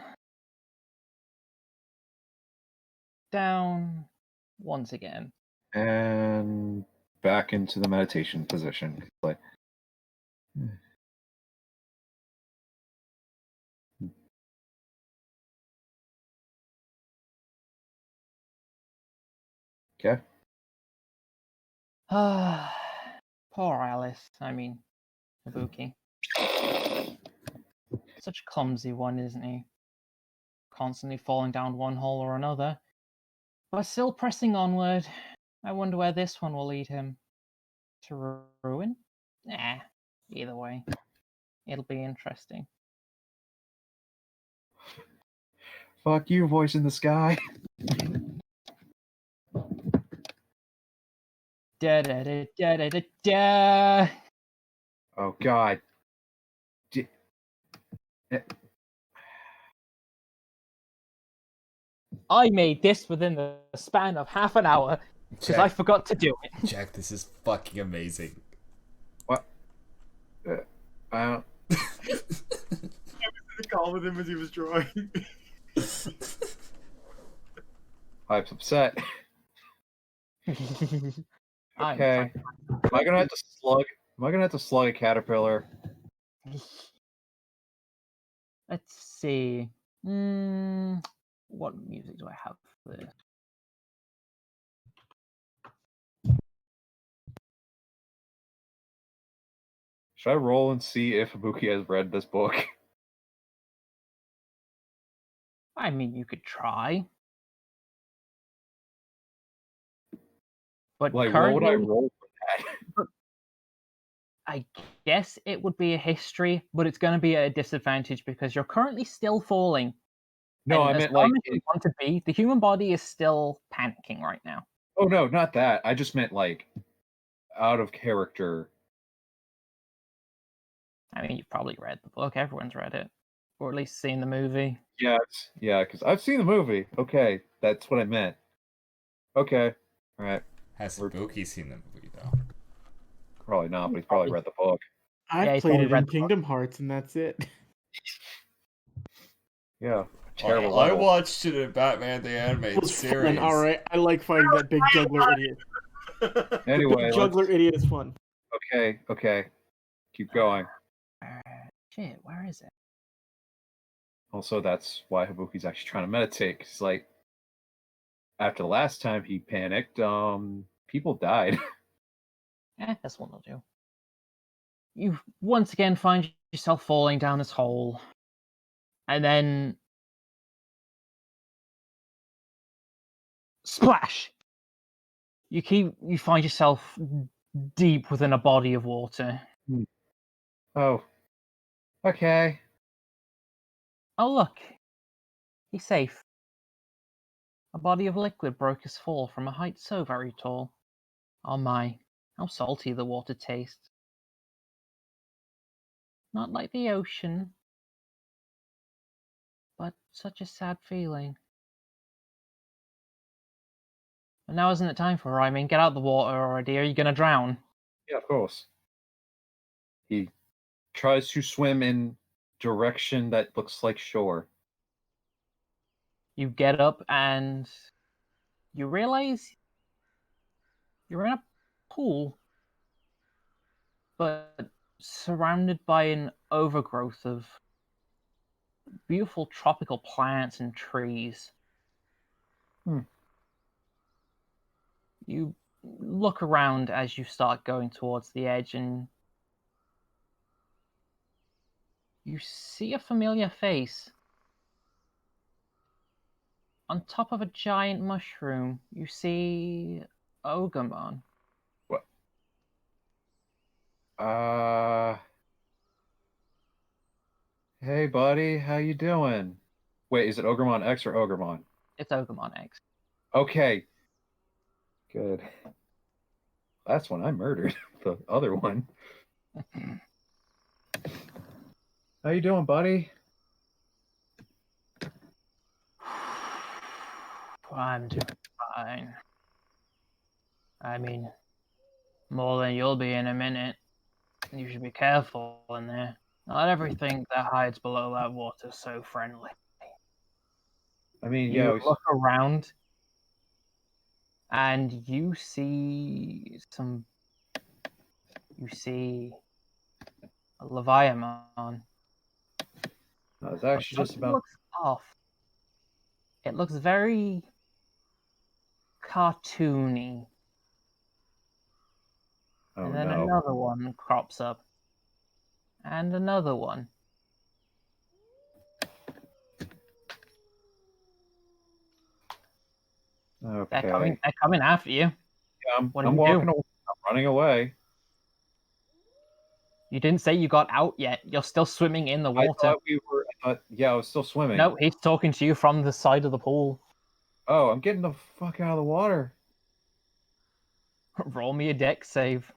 [SPEAKER 7] Down once again.
[SPEAKER 3] And back into the meditation position. Like, okay.
[SPEAKER 7] Poor Alice. I mean, Hibuki. Such a clumsy one, isn't he? Constantly falling down one hole or another. But still pressing onward. I wonder where this one will lead him. To ruin? Nah, either way. It'll be interesting.
[SPEAKER 3] Fuck you, voice in the sky.
[SPEAKER 7] Da da da da da da da.
[SPEAKER 3] Oh god.
[SPEAKER 7] I made this within the span of half an hour because I forgot to do it.
[SPEAKER 1] Jack, this is fucking amazing.
[SPEAKER 3] What? I don't.
[SPEAKER 8] I was in the call with him as he was drawing.
[SPEAKER 3] Hype's upset. Okay. Am I gonna have to slug a caterpillar?
[SPEAKER 7] Let's see. What music do I have for this?
[SPEAKER 3] Should I roll and see if Hibuki has read this book?
[SPEAKER 7] I mean, you could try. But
[SPEAKER 3] Like,
[SPEAKER 7] currently,
[SPEAKER 3] what would I roll for that?
[SPEAKER 7] I guess it would be a history, but it's going to be at a disadvantage because you're currently still falling.
[SPEAKER 3] No,
[SPEAKER 7] And
[SPEAKER 3] I
[SPEAKER 7] as
[SPEAKER 3] meant like.
[SPEAKER 7] calm as you want to be, the human body is still panicking right now.
[SPEAKER 3] Oh no, not that. I just meant like out of character.
[SPEAKER 7] I mean, you've probably read the book. Everyone's read it. Or at least seen the movie.
[SPEAKER 3] Yes. Yeah, because I've seen the movie. Okay, that's what I meant. Okay. All right.
[SPEAKER 1] Has
[SPEAKER 3] We're-
[SPEAKER 1] Hibuki seen the movie though?
[SPEAKER 3] Probably not, but he's probably read the book.
[SPEAKER 5] I've
[SPEAKER 7] Yeah, he's
[SPEAKER 5] played
[SPEAKER 7] probably
[SPEAKER 5] it
[SPEAKER 7] read
[SPEAKER 5] in
[SPEAKER 7] the book.
[SPEAKER 5] Kingdom Hearts, and that's it.
[SPEAKER 3] Yeah. Terrible
[SPEAKER 1] I
[SPEAKER 3] level.
[SPEAKER 1] watched it in Batman the
[SPEAKER 5] It
[SPEAKER 1] Animated
[SPEAKER 5] was
[SPEAKER 1] Series.
[SPEAKER 5] fun, alright. I like fighting that big juggler idiot.
[SPEAKER 3] Anyway,
[SPEAKER 5] Big juggler idiot is fun.
[SPEAKER 3] okay. Keep going.
[SPEAKER 7] Shit, where is it?
[SPEAKER 3] Also, that's why Hibuki's actually trying to meditate. Cause like, after the last time he panicked, people died.
[SPEAKER 7] That's what I'll do. You once again find yourself falling down this hole. And then... Splash! You find yourself deep within a body of water.
[SPEAKER 3] Oh. Okay.
[SPEAKER 7] Oh look, he's safe. A body of liquid broke his fall from a height so very tall. Oh my, how salty the water tastes. Not like the ocean, but such a sad feeling. But now isn't it time for rhyming? Get out of the water already, are you gonna drown?
[SPEAKER 3] Yeah, of course. He tries to swim in direction that looks like shore.
[SPEAKER 7] You get up and you realize you're in a pool, but surrounded by an overgrowth of beautiful tropical plants and trees. You look around as you start going towards the edge and you see a familiar face. On top of a giant mushroom, you see Ogremon.
[SPEAKER 3] What? Hey buddy, how you doing? Wait, is it Ogremon X or Ogremon?
[SPEAKER 7] It's Ogremon X.
[SPEAKER 3] Okay. Good. Last one I murdered. The other one. How you doing, buddy?
[SPEAKER 7] I'm doing fine. I mean, more than you'll be in a minute. You should be careful in there. Not everything that hides below that water's so friendly.
[SPEAKER 3] I mean,
[SPEAKER 7] You
[SPEAKER 3] yeah,
[SPEAKER 7] look around and you see a Leviathan.
[SPEAKER 3] I was actually just
[SPEAKER 7] Something
[SPEAKER 3] about.
[SPEAKER 7] looks off. It looks very cartoony.
[SPEAKER 3] Oh
[SPEAKER 7] And then
[SPEAKER 3] no.
[SPEAKER 7] another one crops up. And another one.
[SPEAKER 3] Okay.
[SPEAKER 7] They're coming after you.
[SPEAKER 3] Yeah,
[SPEAKER 7] What do
[SPEAKER 3] I'm
[SPEAKER 7] you
[SPEAKER 3] walking
[SPEAKER 7] do?
[SPEAKER 3] away. I'm running away.
[SPEAKER 7] You didn't say you got out yet. You're still swimming in the
[SPEAKER 3] I
[SPEAKER 7] water.
[SPEAKER 3] thought we were. Yeah, I was still swimming.
[SPEAKER 7] No, he's talking to you from the side of the pool.
[SPEAKER 3] Oh, I'm getting the fuck out of the water.
[SPEAKER 7] Roll me a dex save.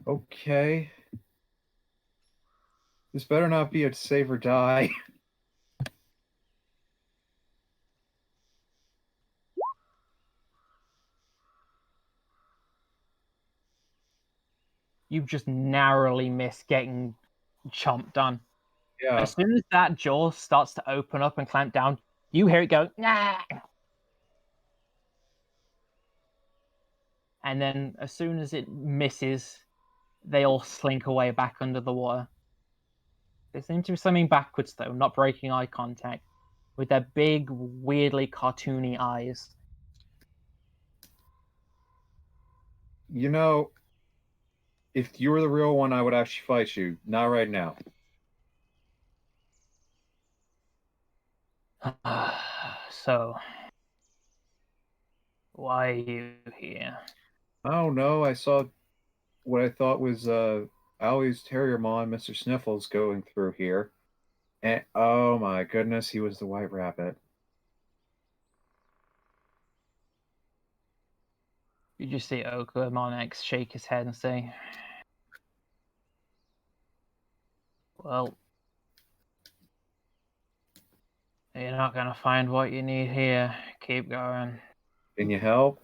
[SPEAKER 3] Okay. This better not be a save or die.
[SPEAKER 7] You just narrowly miss getting chomped on.
[SPEAKER 3] Yeah.
[SPEAKER 7] As soon as that jaw starts to open up and clamp down, you hear it go, nah! And then as soon as it misses, they all slink away back under the water. They seem to be swimming backwards, though, not breaking eye contact, with their big, weirdly cartoony eyes.
[SPEAKER 3] You know, if you were the real one, I would actually fight you. Not right now.
[SPEAKER 7] So, why are you here?
[SPEAKER 3] Oh no, I saw what I thought was Allie's Terriermon, Mr. Sniffles, going through here. And oh my goodness, he was the white rabbit.
[SPEAKER 7] You just see Okamon X shake his head and say, well, You're not gonna find what you need here. Keep going.
[SPEAKER 3] Can you help,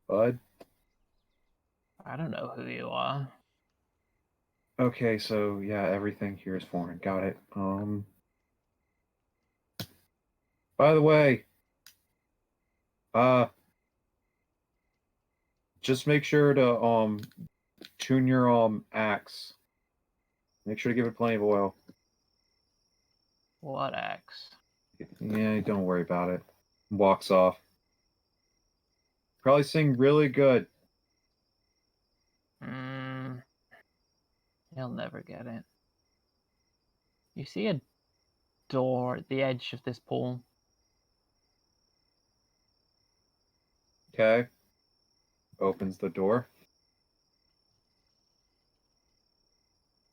[SPEAKER 3] bud?
[SPEAKER 7] I don't know who you are.
[SPEAKER 3] Okay, so yeah, everything here is foreign. Got it. By the way, uh, just make sure to tune your axe. Make sure to give it plenty of oil.
[SPEAKER 7] What axe?
[SPEAKER 3] Yeah, don't worry about it. Walks off. Probably sing really good.
[SPEAKER 7] You'll never get it. You see a door at the edge of this pool.
[SPEAKER 3] Okay. Opens the door.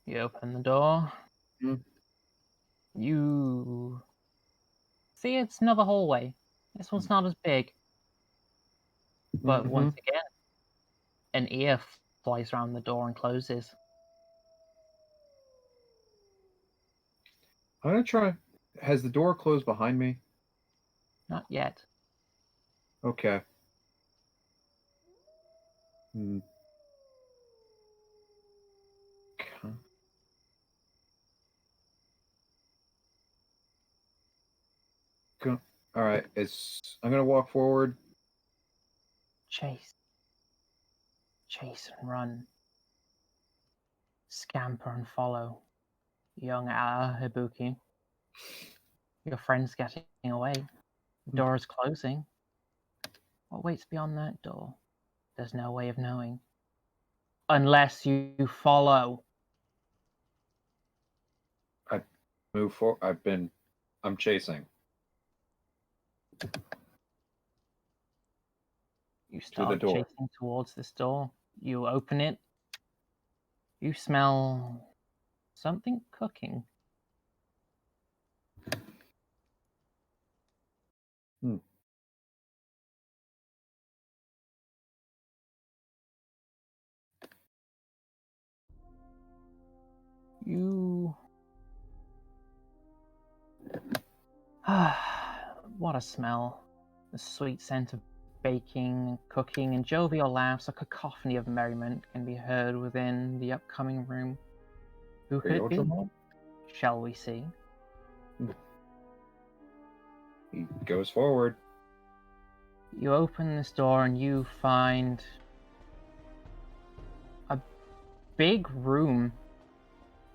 [SPEAKER 7] You open the door.
[SPEAKER 3] Mm.
[SPEAKER 7] You see it's another hallway. This one's not as big. But once again, an ear flies around the door and closes.
[SPEAKER 3] I'm gonna try. Has the door closed behind me?
[SPEAKER 7] Not yet.
[SPEAKER 3] Okay. Hmm. Okay. All right. I'm gonna walk forward.
[SPEAKER 7] Chase. Chase and run. Scamper and follow. Young Hibuki. Your friend's getting away. The door is closing. What waits beyond that door? There's no way of knowing. Unless you follow.
[SPEAKER 3] I move forward. I'm chasing.
[SPEAKER 7] You
[SPEAKER 3] To the
[SPEAKER 7] start
[SPEAKER 3] door.
[SPEAKER 7] chasing towards this door. You open it. You smell something cooking.
[SPEAKER 3] Hmm.
[SPEAKER 7] You. What a smell. The sweet scent of baking, cooking, and jovial laughs, a cacophony of merriment can be heard within the upcoming room. Who could it be?
[SPEAKER 3] Digimon?
[SPEAKER 7] Shall we see?
[SPEAKER 3] He goes forward.
[SPEAKER 7] You open this door and you find a big room.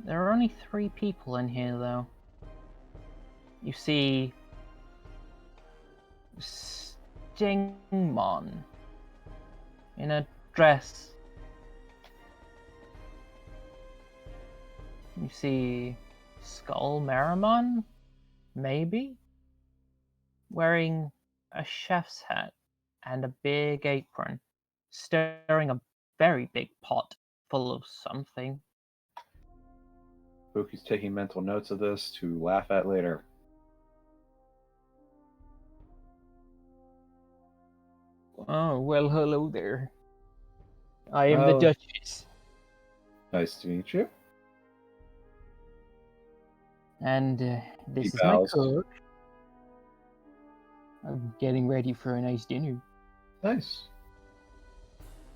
[SPEAKER 7] There are only 3 people in here, though. You see Stingmon in a dress. You see Skull Meramon, maybe, wearing a chef's hat and a big apron, stirring a very big pot full of something.
[SPEAKER 3] Buki's taking mental notes of this to laugh at later.
[SPEAKER 7] Oh, well, hello there. I am the
[SPEAKER 3] Oh.
[SPEAKER 7] Duchess.
[SPEAKER 3] Nice to meet you.
[SPEAKER 7] And this
[SPEAKER 3] He
[SPEAKER 7] is my
[SPEAKER 3] bows.
[SPEAKER 7] cook. I'm getting ready for a nice dinner.
[SPEAKER 3] Nice.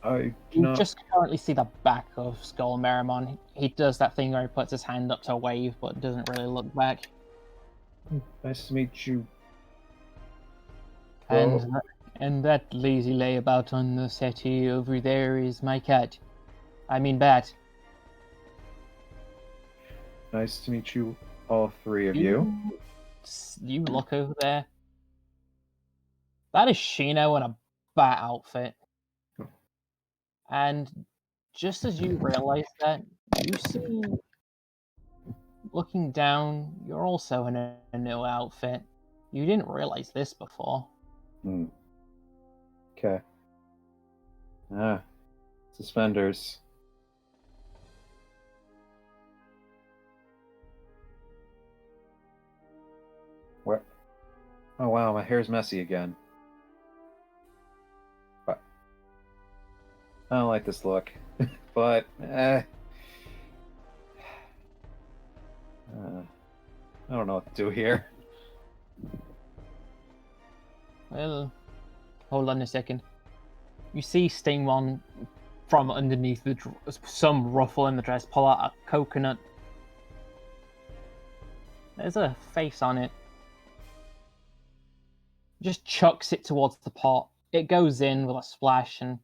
[SPEAKER 3] I do
[SPEAKER 7] You
[SPEAKER 3] not.
[SPEAKER 7] just currently see the back of Skull Meramon. He does that thing where he puts his hand up to wave, but doesn't really look back.
[SPEAKER 3] Nice to meet you.
[SPEAKER 7] And that lazy layabout on the settee over there is my cat. I mean bat.
[SPEAKER 3] Nice to meet you, all 3 of you.
[SPEAKER 7] You look over there. That is Shino in a bat outfit. And just as you realize that, you see, looking down, you're also in a new outfit. You didn't realize this before.
[SPEAKER 3] Okay. Suspenders. What? Oh wow, my hair's messy again. But I don't like this look. But I don't know what to do here.
[SPEAKER 7] Well, hold on a second. You see Stingmon from underneath some ruffle in the dress pull out a coconut. There's a face on it. Just chucks it towards the pot. It goes in with a splash and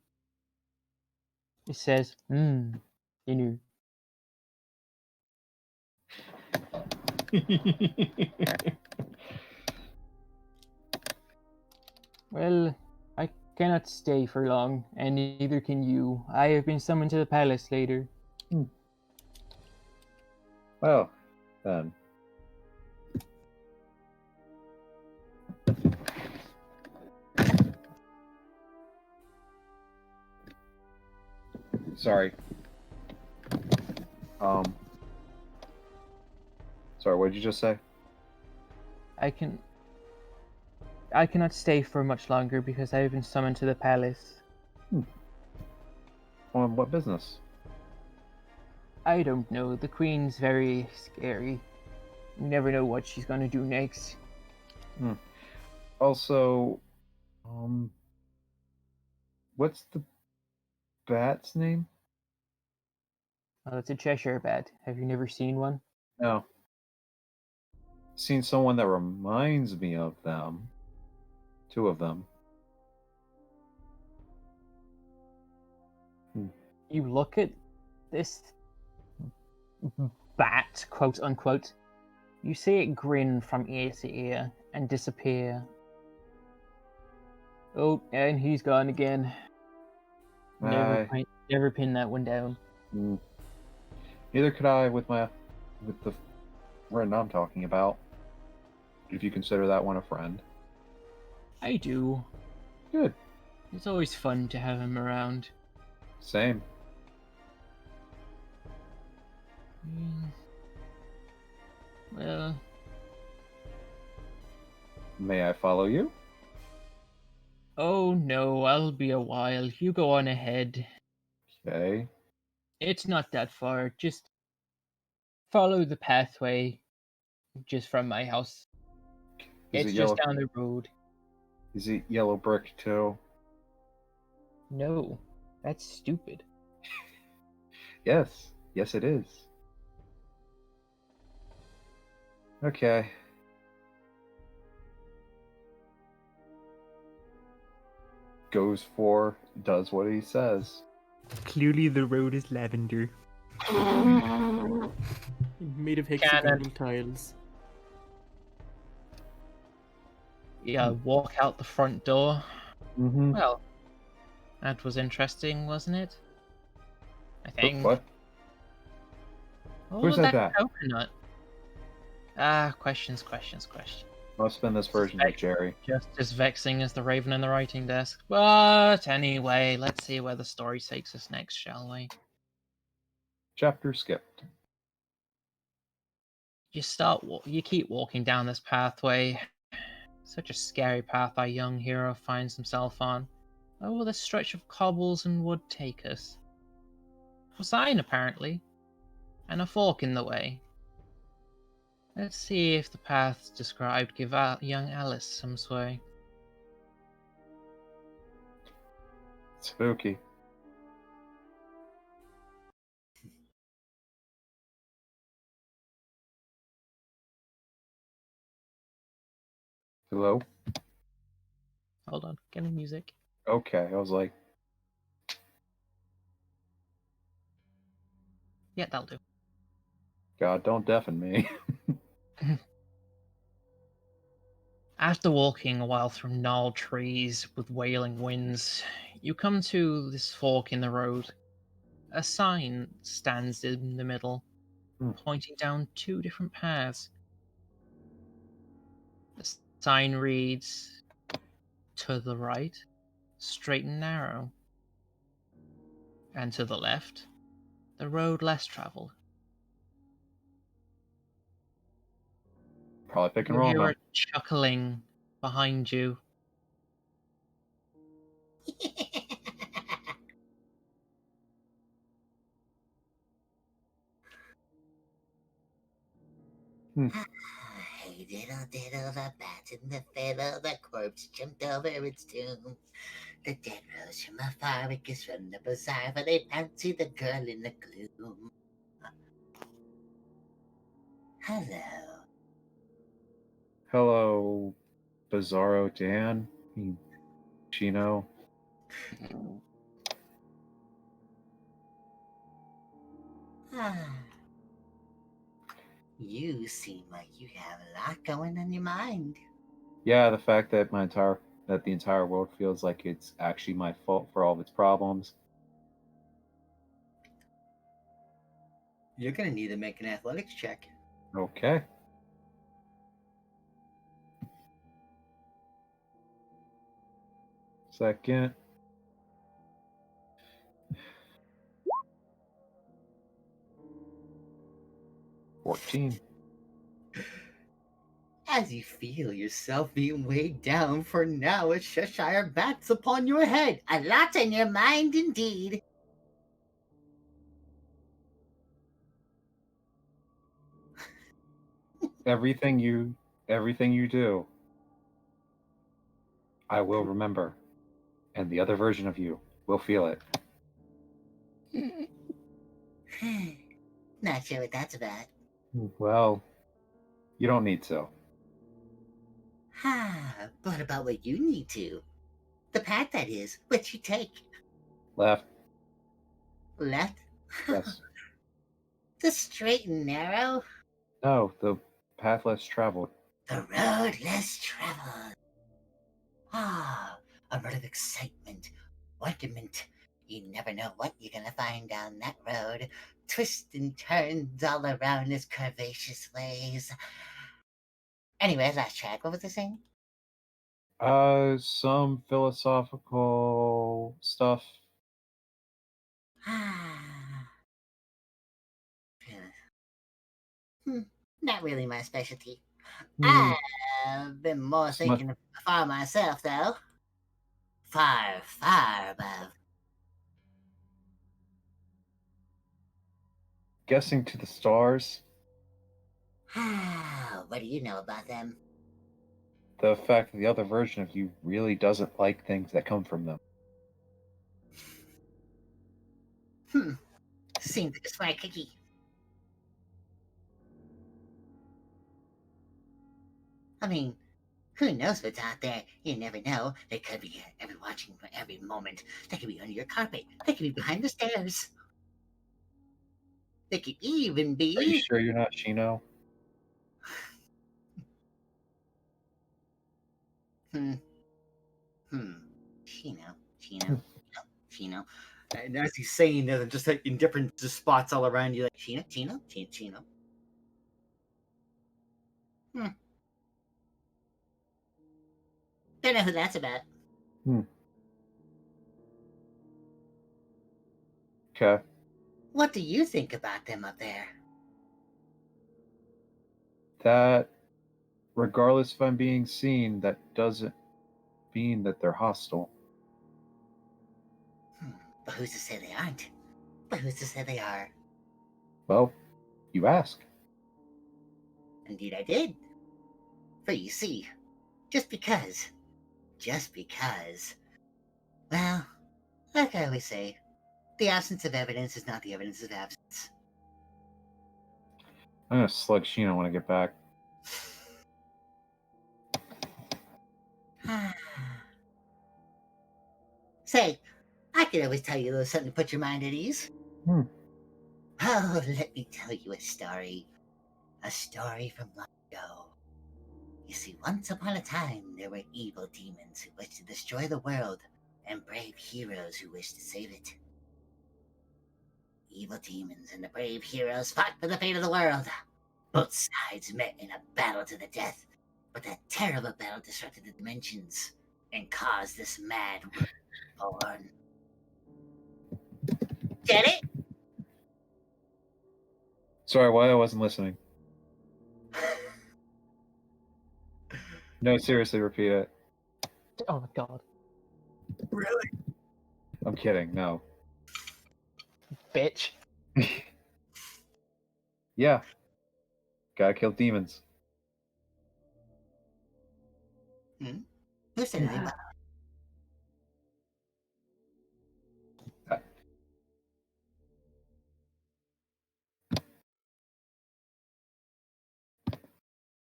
[SPEAKER 7] it says, you know. Well, I cannot stay for long, and neither can you. I have been summoned to the palace later.
[SPEAKER 3] Well, then. Sorry. Sorry, what did you just say?
[SPEAKER 7] I cannot stay for much longer because I have been summoned to the palace.
[SPEAKER 3] On what business?
[SPEAKER 7] I don't know. The queen's very scary. You never know what she's gonna do next.
[SPEAKER 3] Also, what's the bat's name?
[SPEAKER 7] Oh, it's a Cheshire bat. Have you never seen one?
[SPEAKER 3] No. Seen someone that reminds me of them. Two of them.
[SPEAKER 7] You look at this bat, quote unquote. You see it grin from ear to ear and disappear. Oh, and he's gone again. Never pin that one down.
[SPEAKER 3] Neither could I with the friend I'm talking about. If you consider that one a friend.
[SPEAKER 7] I do.
[SPEAKER 3] Good.
[SPEAKER 7] It's always fun to have him around.
[SPEAKER 3] Same.
[SPEAKER 7] Well,
[SPEAKER 3] may I follow you?
[SPEAKER 7] Oh no, I'll be a while. You go on ahead.
[SPEAKER 3] Okay.
[SPEAKER 7] It's not that far. Just follow the pathway just from my house. It's just down the road.
[SPEAKER 3] Is it yellow brick too?
[SPEAKER 7] No, that's stupid.
[SPEAKER 3] Yes. Yes, it is. Okay. Does what he says.
[SPEAKER 6] Clearly the road is lavender.
[SPEAKER 5] Made of hexagonal tiles.
[SPEAKER 7] Yeah, walk out the front door.
[SPEAKER 3] Mm-hmm.
[SPEAKER 7] Well, that was interesting, wasn't it? I think.
[SPEAKER 3] What?
[SPEAKER 7] Oh,
[SPEAKER 3] Who said that?
[SPEAKER 7] coconut. Questions.
[SPEAKER 3] Must have been this version of Jerry.
[SPEAKER 7] Just as vexing as the raven in the writing desk. But anyway, let's see where the story takes us next, shall we?
[SPEAKER 3] Chapter skipped.
[SPEAKER 7] You keep walking down this pathway. Such a scary path our young hero finds himself on. Where will this stretch of cobbles and wood take us? A sign, apparently, and a fork in the way. Let's see if the paths described give young Alice some sway.
[SPEAKER 3] Spooky. Hello?
[SPEAKER 7] Hold on, getting music.
[SPEAKER 3] Okay, I was like...
[SPEAKER 7] Yeah, that'll do.
[SPEAKER 3] God, don't deafen me.
[SPEAKER 7] After walking a while through gnarled trees with wailing winds, you come to this fork in the road. A sign stands in the middle, pointing down two different paths. The sign reads, "To the right, straight and narrow. And to the left, the road less traveled."
[SPEAKER 3] Probably picking
[SPEAKER 7] You hear
[SPEAKER 3] Roma.
[SPEAKER 7] a chuckling behind you.
[SPEAKER 2] diddle diddle, the bat in the fiddle, the corpse jumped over its tomb. The dead rose from afar, wickets from the bazaar, for they fancy the girl in the gloom. Hello.
[SPEAKER 3] Hello, Bizarro Dan. Chino.
[SPEAKER 2] You seem like you have a lot going on your mind.
[SPEAKER 3] Yeah, the fact that the entire world feels like it's actually my fault for all of its problems.
[SPEAKER 2] You're gonna need to make an athletics check.
[SPEAKER 3] Okay. Second. $14.
[SPEAKER 2] As you feel yourself being weighed down, for now a Cheshire bat's upon your head. A lot on your mind indeed.
[SPEAKER 3] Everything you do, I will remember. And the other version of you will feel it.
[SPEAKER 2] Not sure what that's about.
[SPEAKER 3] Well, you don't need to.
[SPEAKER 2] What about what you need to? The path, that is. What you take.
[SPEAKER 3] Left.
[SPEAKER 2] Left?
[SPEAKER 3] Yes.
[SPEAKER 2] The straight and narrow?
[SPEAKER 3] No, the path less traveled.
[SPEAKER 2] The road less traveled. A road of excitement, wonderment. You never know what you're gonna find down that road. Twists and turns all around its curvaceous ways. Anyway, last track. What was I saying?
[SPEAKER 3] Some philosophical stuff.
[SPEAKER 2] Not really my specialty.
[SPEAKER 3] Hmm.
[SPEAKER 2] I've been more thinking far myself, though. Far, far above.
[SPEAKER 3] Guessing to the stars.
[SPEAKER 2] What do you know about them?
[SPEAKER 3] The fact that the other version of you really doesn't like things that come from them.
[SPEAKER 2] Seems like a smart cookie. I mean, who knows what's out there? You never know. They could be watching for every moment. They could be under your carpet. They could be behind the stairs. They could even be.
[SPEAKER 3] Are you sure you're not Shino?
[SPEAKER 2] Chino. And as he's saying that, just like in different spots all around you, like Chino. Don't know who that's about.
[SPEAKER 3] Okay.
[SPEAKER 2] What do you think about them up there?
[SPEAKER 3] That, regardless if I'm being seen, that doesn't mean that they're hostile.
[SPEAKER 2] But who's to say they aren't? But who's to say they are?
[SPEAKER 3] Well, you ask.
[SPEAKER 2] Indeed I did. For you see, just because, well, like I always say, the absence of evidence is not the evidence of absence.
[SPEAKER 3] I'm gonna slug Shino when I get back.
[SPEAKER 2] Say, I could always tell you a little something to put your mind at ease. Oh, let me tell you a story. A story from long ago. You see, once upon a time, there were evil demons who wished to destroy the world, and brave heroes who wished to save it. Evil demons and the brave heroes fought for the fate of the world. Both sides met in a battle to the death, but that terrible battle disrupted the dimensions and caused this mad world born. Get it?
[SPEAKER 3] Sorry, why I wasn't listening. No, seriously, repeat it.
[SPEAKER 7] Oh my god.
[SPEAKER 2] Really?
[SPEAKER 3] I'm kidding, no.
[SPEAKER 7] Bitch.
[SPEAKER 3] Yeah. Gotta kill demons.
[SPEAKER 2] Who said anything about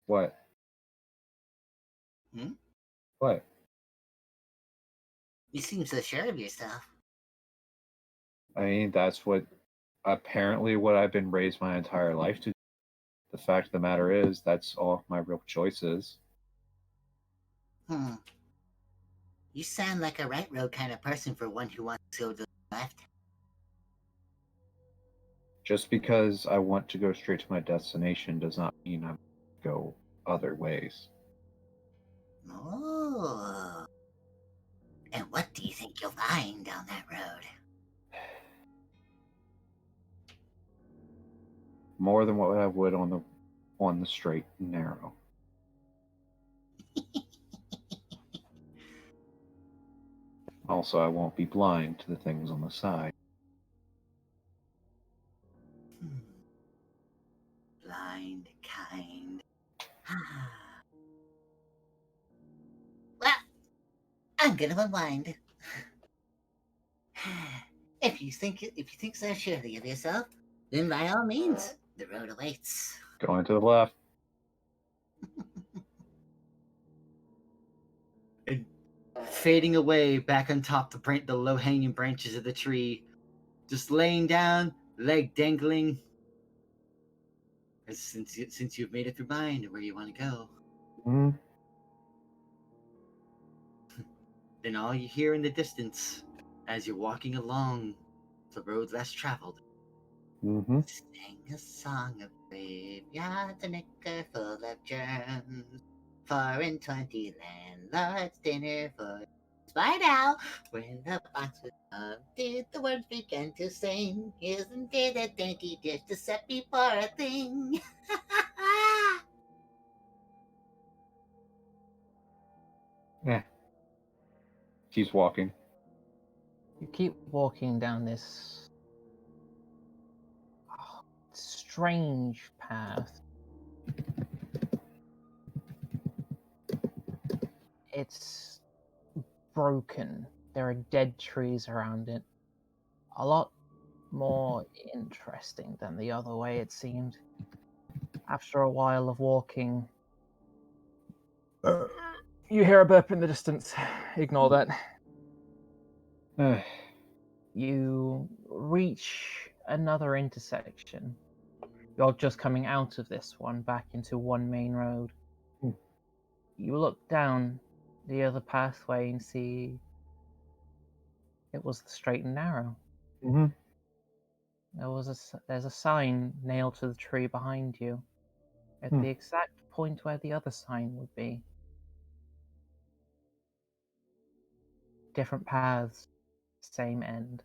[SPEAKER 3] What?
[SPEAKER 2] Hmm?
[SPEAKER 3] What?
[SPEAKER 2] You seem so sure of yourself.
[SPEAKER 3] I mean, that's what apparently what I've been raised my entire life to. The fact of the matter is, that's all my real choices.
[SPEAKER 2] You sound like a right road kind of person for one who wants to go to the left.
[SPEAKER 3] Just because I want to go straight to my destination does not mean I'm go other ways.
[SPEAKER 2] Oh. And what do you think you'll find down that road?
[SPEAKER 3] More than what I would on the straight and narrow. Also, I won't be blind to the things on the side.
[SPEAKER 2] Blind, kind. Well, I'm gonna unwind. If you think so surely of yourself, then by all means, the road awaits.
[SPEAKER 3] Going to the left.
[SPEAKER 8] And fading away back on top the low-hanging branches of the tree, just laying down, leg dangling. Since you've made it through mine, where you want to go.
[SPEAKER 3] Mm-hmm.
[SPEAKER 8] Then all you hear in the distance, as you're walking along the road less traveled,
[SPEAKER 2] Sing a song of graveyards, a knicker full of germs. 4 and 20 landlords dinner for. By now, when the box was emptied, the words began to sing. Isn't it a dainty dish to set before a thing?
[SPEAKER 3] Yeah. Keeps walking.
[SPEAKER 7] You keep walking down this strange path. It's broken. There are dead trees around it. A lot more interesting than the other way, it seemed. After a while of walking, you hear a burp in the distance. Ignore that. You reach another intersection. You're just coming out of this one back into one main road. You look down the other pathway and see it was the straight and narrow. There's a sign nailed to the tree behind you at the exact point where the other sign would be. Different paths, same end.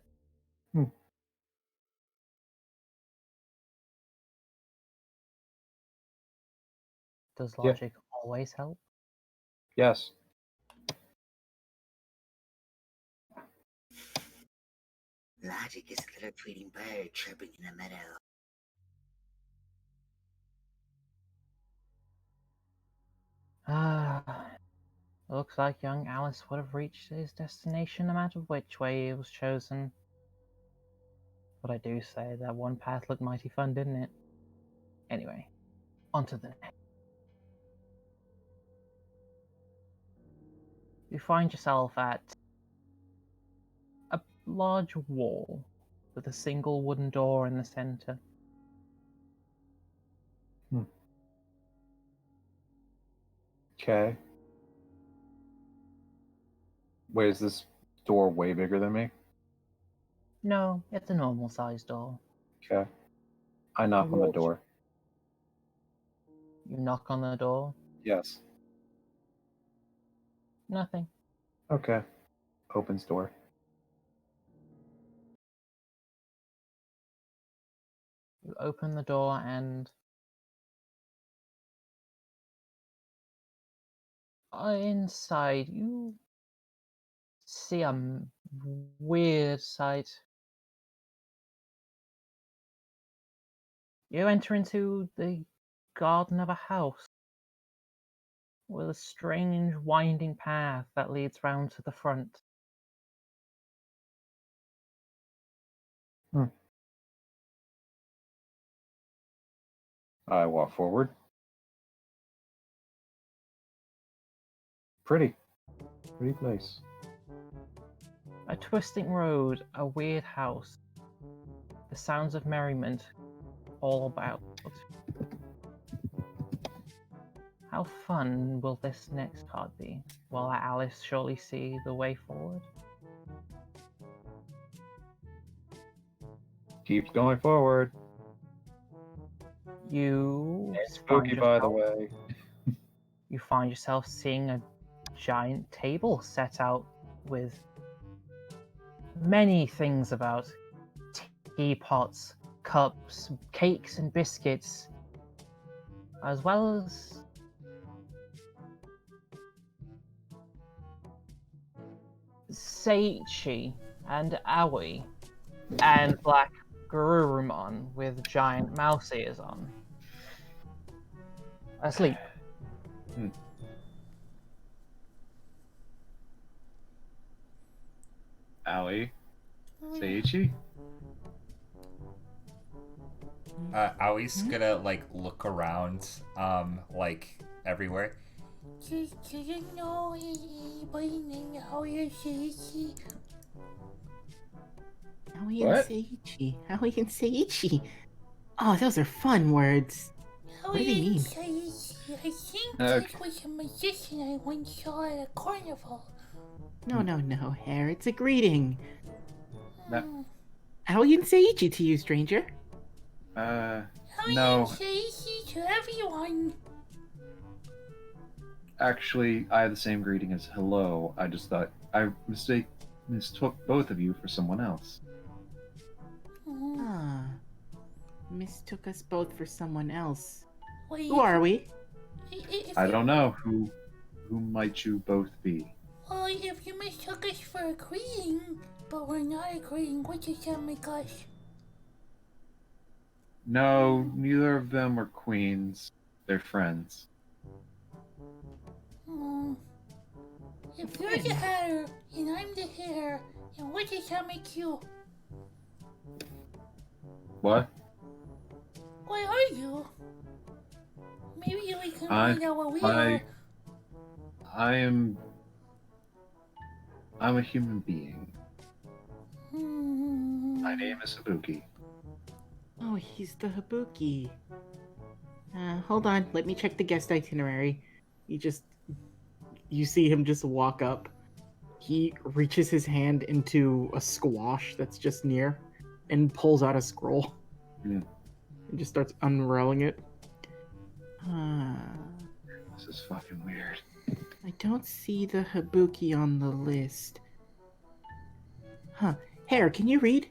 [SPEAKER 7] Does logic always help?
[SPEAKER 3] Yes.
[SPEAKER 2] Logic is a little tweeting bird chirping in the meadow.
[SPEAKER 7] Looks like young Alice would have reached his destination no matter which way it was chosen. But I do say that one path looked mighty fun, didn't it? Anyway, on to the next. You find yourself at a large wall with a single wooden door in the center.
[SPEAKER 3] Okay. Wait, is this door way bigger than me?
[SPEAKER 7] No, it's a normal sized door.
[SPEAKER 3] Okay. I knock on the door.
[SPEAKER 7] You knock on the door.
[SPEAKER 3] Yes.
[SPEAKER 7] Nothing.
[SPEAKER 3] Okay. Opens door.
[SPEAKER 7] You open the door and inside you see a weird sight. You enter into the garden of a house. with a strange winding path that leads round to the front.
[SPEAKER 3] I walk forward. Pretty place.
[SPEAKER 7] A twisting road, a weird house, the sounds of merriment all about. How fun will this next part be? Will Alice surely see the way forward?
[SPEAKER 3] Keeps going forward.
[SPEAKER 7] You
[SPEAKER 3] Spooky, by the way.
[SPEAKER 7] You find yourself seeing a giant table set out with many things about: teapots, cups, cakes and biscuits, as well as Seichi and Aoi and Black Garurumon with giant mouse ears on. Asleep.
[SPEAKER 3] Aoi. Seiichi.
[SPEAKER 1] Aoi's gonna like look around, like everywhere.
[SPEAKER 4] Do you know anybody named Aoi Seichi?
[SPEAKER 5] Aoi and Seiichi. Aoi and Seiichi. Oh, those are fun words. What do they mean?
[SPEAKER 4] Seiichi. I think that was a magician I once saw at a carnival.
[SPEAKER 5] No, Hare. It's a greeting.
[SPEAKER 3] No.
[SPEAKER 5] Aoi and Seiichi to you, stranger.
[SPEAKER 4] Aoi
[SPEAKER 3] No.
[SPEAKER 4] and Seiichi to everyone.
[SPEAKER 3] Actually, I have the same greeting as hello. I just thought I mistook both of you for someone else.
[SPEAKER 5] Ah. Mistook us both for someone else.
[SPEAKER 4] Wait,
[SPEAKER 5] Who are we?
[SPEAKER 3] I don't know. Who might you both be?
[SPEAKER 4] Well, if you mistook us for a greeting, but we're not agreeing, what does that make us?
[SPEAKER 3] No, neither of them are queens. They're friends.
[SPEAKER 4] If you're the hatter and I'm the hare, then what does that make you?
[SPEAKER 3] What?
[SPEAKER 4] What are you? Maybe we can find out what we are.
[SPEAKER 3] I'm a human being. My name is Hibuki.
[SPEAKER 5] Oh, he's the Hibuki. Hold on. Let me check the guest itinerary. You see him just walk up. He reaches his hand into a squash that's just near and pulls out a scroll.
[SPEAKER 3] Yeah.
[SPEAKER 5] And just starts unrolling it.
[SPEAKER 3] This is fucking weird.
[SPEAKER 5] I don't see the Hibuki on the list. Huh. Hare, can you read?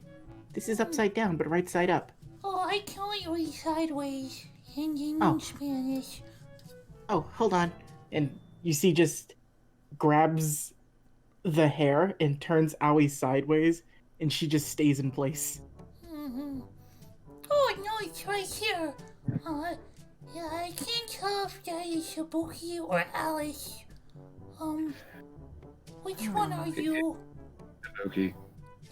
[SPEAKER 5] This is upside down, but right side up.
[SPEAKER 4] Oh, I can only read sideways and in Spanish.
[SPEAKER 5] Oh, hold on. And you see just grabs the hair and turns Aoi sideways, and she just stays in place.
[SPEAKER 4] Oh, no, it's right here. Yeah, I can't tell if that is Hibuki or Alice. Which one are you?
[SPEAKER 3] Hibuki.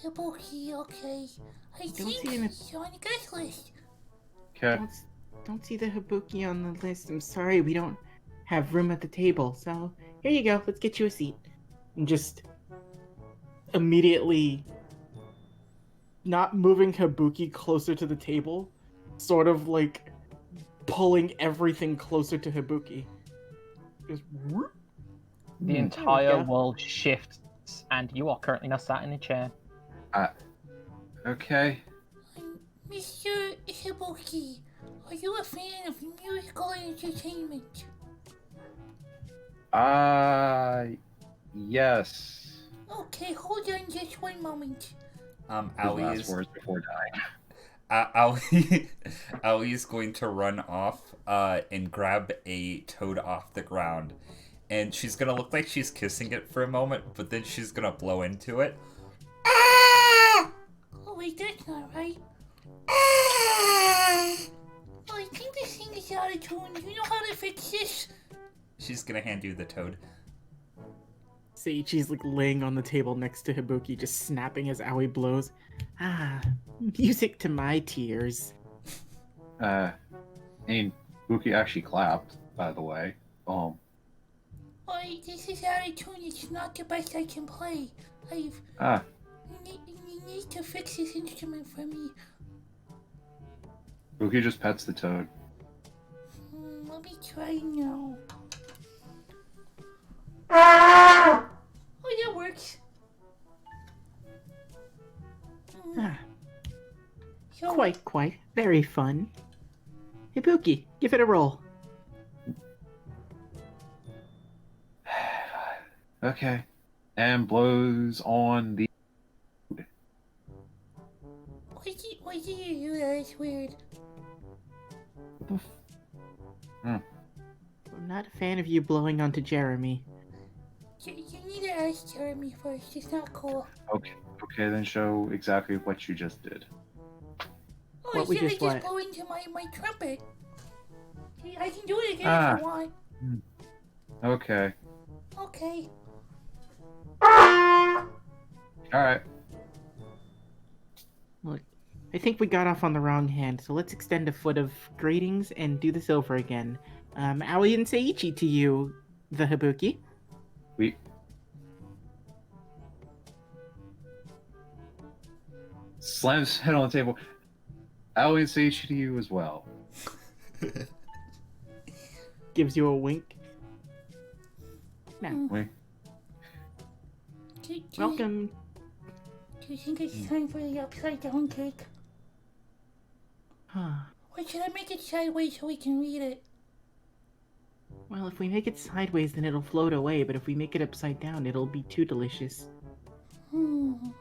[SPEAKER 4] Hibuki, okay. I think he's on the guest list.
[SPEAKER 3] Okay.
[SPEAKER 5] Don't see the Hibuki on the list. I'm sorry, we don't have room at the table. So here you go. Let's get you a seat. And just immediately not moving Hibuki closer to the table, sort of like pulling everything closer to Hibuki. Just whoop.
[SPEAKER 7] The entire world shifts, and you are currently now sat in a chair.
[SPEAKER 3] Okay.
[SPEAKER 4] Mr. Hibuki, are you a fan of musical entertainment?
[SPEAKER 3] Yes.
[SPEAKER 4] Okay, hold on just one moment.
[SPEAKER 1] Aoi is
[SPEAKER 3] words before dying.
[SPEAKER 1] Aoi is going to run off and grab a toad off the ground. And she's gonna look like she's kissing it for a moment, but then she's gonna blow into it.
[SPEAKER 4] Oh wait, that's not right. Oh, I think this thing is out of tune. Do you know how to fix this?
[SPEAKER 1] She's gonna hand you the toad.
[SPEAKER 5] Seiichi's like laying on the table next to Hibuki, just snapping as Aoi blows. Ah, music to my tears.
[SPEAKER 3] And Buki actually clapped, by the way.
[SPEAKER 4] Oh, this is out of tune. It's not the best I can play. You need to fix this instrument for me.
[SPEAKER 3] Buki just pets the toad.
[SPEAKER 4] Let me try now. Oh, that works. So,
[SPEAKER 5] Quite. Very fun. Hibuki, give it a roll.
[SPEAKER 3] Okay. And blows on the...
[SPEAKER 4] why did you do that? It's weird.
[SPEAKER 5] I'm not a fan of you blowing onto Jeremy.
[SPEAKER 4] You need to ask Jeremy first. It's not cool.
[SPEAKER 3] Okay, then show exactly what you just did.
[SPEAKER 4] Oh,
[SPEAKER 5] What we
[SPEAKER 4] I
[SPEAKER 5] just
[SPEAKER 4] just
[SPEAKER 5] what?
[SPEAKER 4] blow into my trumpet. I can do it again if you want.
[SPEAKER 3] Okay.
[SPEAKER 4] Okay.
[SPEAKER 3] Alright.
[SPEAKER 5] Look, I think we got off on the wrong hand, so let's extend a foot of greetings and do this over again. Aoi and Seiichi to you, the Hibuki.
[SPEAKER 3] We... Slams his head on the table. Aoi and Seiichi to you as well.
[SPEAKER 5] Gives you a wink. Now,
[SPEAKER 3] Wink.
[SPEAKER 5] welcome.
[SPEAKER 4] Do you think it's time for the upside down cake? Or should I make it sideways so we can read it?
[SPEAKER 5] Well, if we make it sideways, then it'll float away, but if we make it upside down, it'll be too delicious.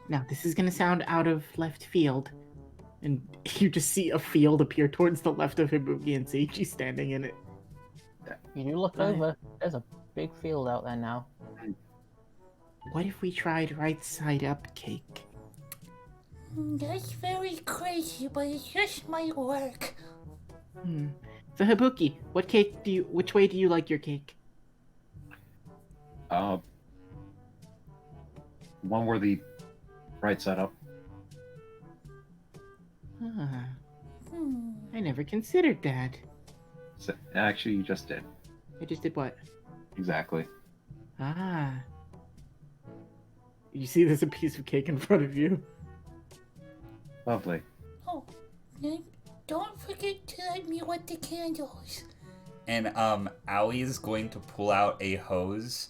[SPEAKER 5] Now, this is gonna sound out of left field, and you just see a field appear towards the left of Hibuki and Seiichi standing in it.
[SPEAKER 7] You look over, there's a big field out there now.
[SPEAKER 5] What if we tried right side up cake?
[SPEAKER 4] That's very crazy, but it just might work.
[SPEAKER 5] So Hibuki, which way do you like your cake?
[SPEAKER 3] One where the right side up.
[SPEAKER 5] I never considered that.
[SPEAKER 3] So, actually, you just did.
[SPEAKER 5] I just did what?
[SPEAKER 3] Exactly.
[SPEAKER 5] You see there's a piece of cake in front of you.
[SPEAKER 3] Lovely.
[SPEAKER 4] Oh, and don't forget to let me wet the candles.
[SPEAKER 1] And Aoi is going to pull out a hose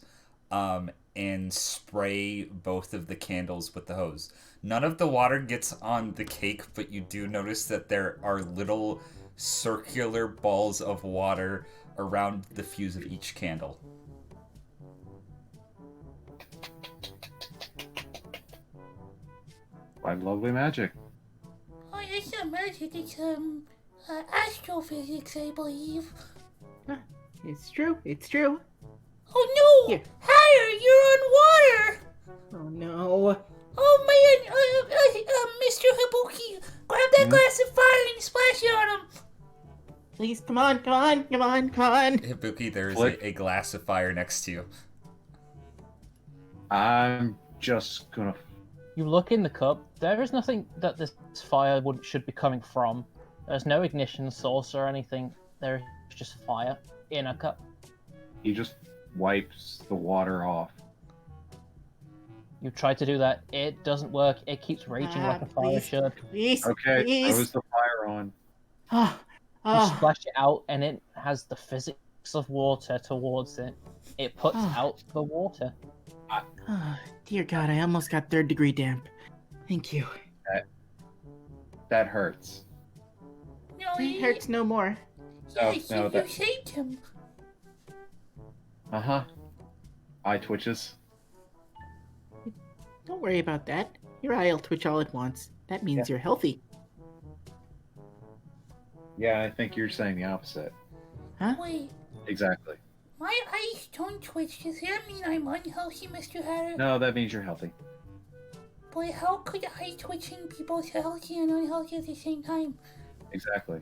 [SPEAKER 1] and spray both of the candles with the hose. None of the water gets on the cake, but you do notice that there are little circular balls of water around the fuse of each candle.
[SPEAKER 3] By lovely magic.
[SPEAKER 4] Oh, it's not magic, it's astrophysics, I believe.
[SPEAKER 5] It's true.
[SPEAKER 4] Oh no!
[SPEAKER 5] Here.
[SPEAKER 4] Higher, you're on water!
[SPEAKER 5] Oh no.
[SPEAKER 4] Oh man, Mr. Hibuki, grab that glass of fire and splash it on him!
[SPEAKER 5] Please, come on.
[SPEAKER 1] Hibuki, there's a glass of fire next to you.
[SPEAKER 3] I'm just gonna...
[SPEAKER 7] You look in the cup, there is nothing that this fire should be coming from. There's no ignition source or anything. There is just fire in a cup.
[SPEAKER 3] He just wipes the water off.
[SPEAKER 7] You try to do that, it doesn't work. It keeps raging like a fire should.
[SPEAKER 5] Please,
[SPEAKER 3] Okay,
[SPEAKER 5] please.
[SPEAKER 3] throws the fire on.
[SPEAKER 7] You splash it out, and it has the physics of water towards it. It puts out the water.
[SPEAKER 5] Dear God, I almost got 3rd degree damp. Thank you.
[SPEAKER 3] That hurts.
[SPEAKER 4] No,
[SPEAKER 5] It hurts no more.
[SPEAKER 4] Yes,
[SPEAKER 3] No,
[SPEAKER 4] you
[SPEAKER 3] that...
[SPEAKER 4] saved him.
[SPEAKER 3] Eye twitches.
[SPEAKER 5] Don't worry about that. Your eye'll twitch all at once. That means you're healthy.
[SPEAKER 3] Yeah, I think you're saying the opposite.
[SPEAKER 5] Huh?
[SPEAKER 4] Wait,
[SPEAKER 3] Exactly.
[SPEAKER 4] my eyes don't twitch. Does that mean I'm unhealthy, Mr. Hatter?
[SPEAKER 3] No, that means you're healthy.
[SPEAKER 4] But how could eye twitching be both healthy and unhealthy at the same time?
[SPEAKER 3] Exactly.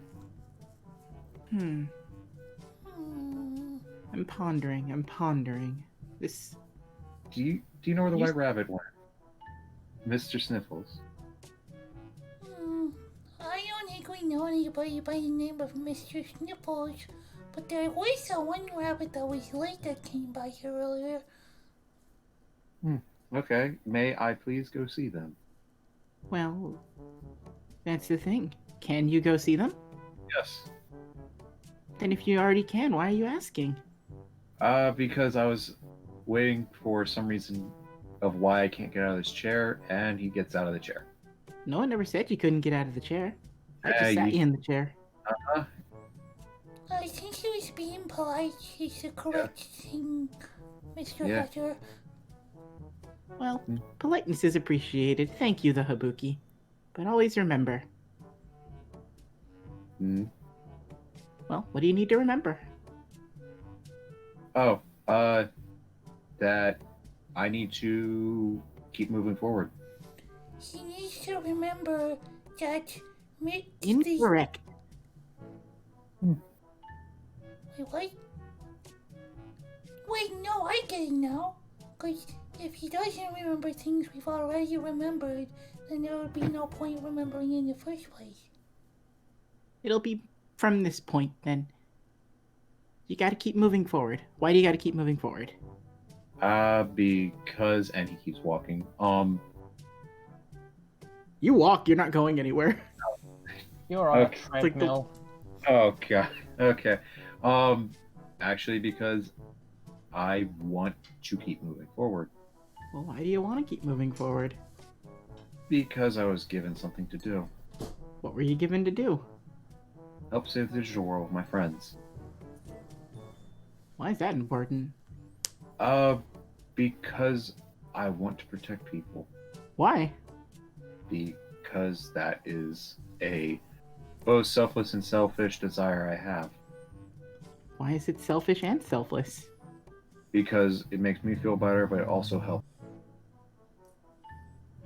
[SPEAKER 5] I'm pondering. This.
[SPEAKER 3] Do you know where the
[SPEAKER 5] You-
[SPEAKER 3] White Rabbit went? Mr. Sniffles.
[SPEAKER 4] I don't think we know anybody by the name of Mr. Sniffles, but there was a one rabbit that was late that came by here earlier.
[SPEAKER 3] Okay, may I please go see them?
[SPEAKER 5] Well, that's the thing. Can you go see them?
[SPEAKER 3] Yes.
[SPEAKER 5] Then if you already can, why are you asking?
[SPEAKER 3] Because I was waiting for some reason of why I can't get out of this chair, and he gets out of the chair.
[SPEAKER 5] No one ever said you couldn't get out of the chair. I just sat you in the chair.
[SPEAKER 4] I think he was being polite. He's the correct thing, Mr.
[SPEAKER 3] Yeah.
[SPEAKER 4] Hatter.
[SPEAKER 5] Well, politeness is appreciated. Thank you, the Hibuki. But always remember. Well, what do you need to remember?
[SPEAKER 3] Oh, that I need to keep moving forward.
[SPEAKER 4] He needs to remember that
[SPEAKER 5] Incorrect.
[SPEAKER 4] Wait, what? Wait, no, I get it now. Because if he doesn't remember things we've already remembered, then there would be no point remembering in the first place.
[SPEAKER 5] It'll be from this point, then. You gotta keep moving forward. Why do you gotta keep moving forward?
[SPEAKER 3] Because, and he keeps walking.
[SPEAKER 5] You walk, you're not going anywhere.
[SPEAKER 7] You're on
[SPEAKER 3] Okay.
[SPEAKER 7] a treadmill.
[SPEAKER 3] Oh god. Okay. Actually, because I want to keep moving forward.
[SPEAKER 5] Well, why do you want to keep moving forward?
[SPEAKER 3] Because I was given something to do.
[SPEAKER 5] What were you given to do?
[SPEAKER 3] Help save the digital world with my friends.
[SPEAKER 5] Why is that important?
[SPEAKER 3] Because I want to protect people.
[SPEAKER 5] Why?
[SPEAKER 3] Because that is a both selfless and selfish desire I have.
[SPEAKER 5] Why is it selfish and selfless?
[SPEAKER 3] Because it makes me feel better, but it also helps.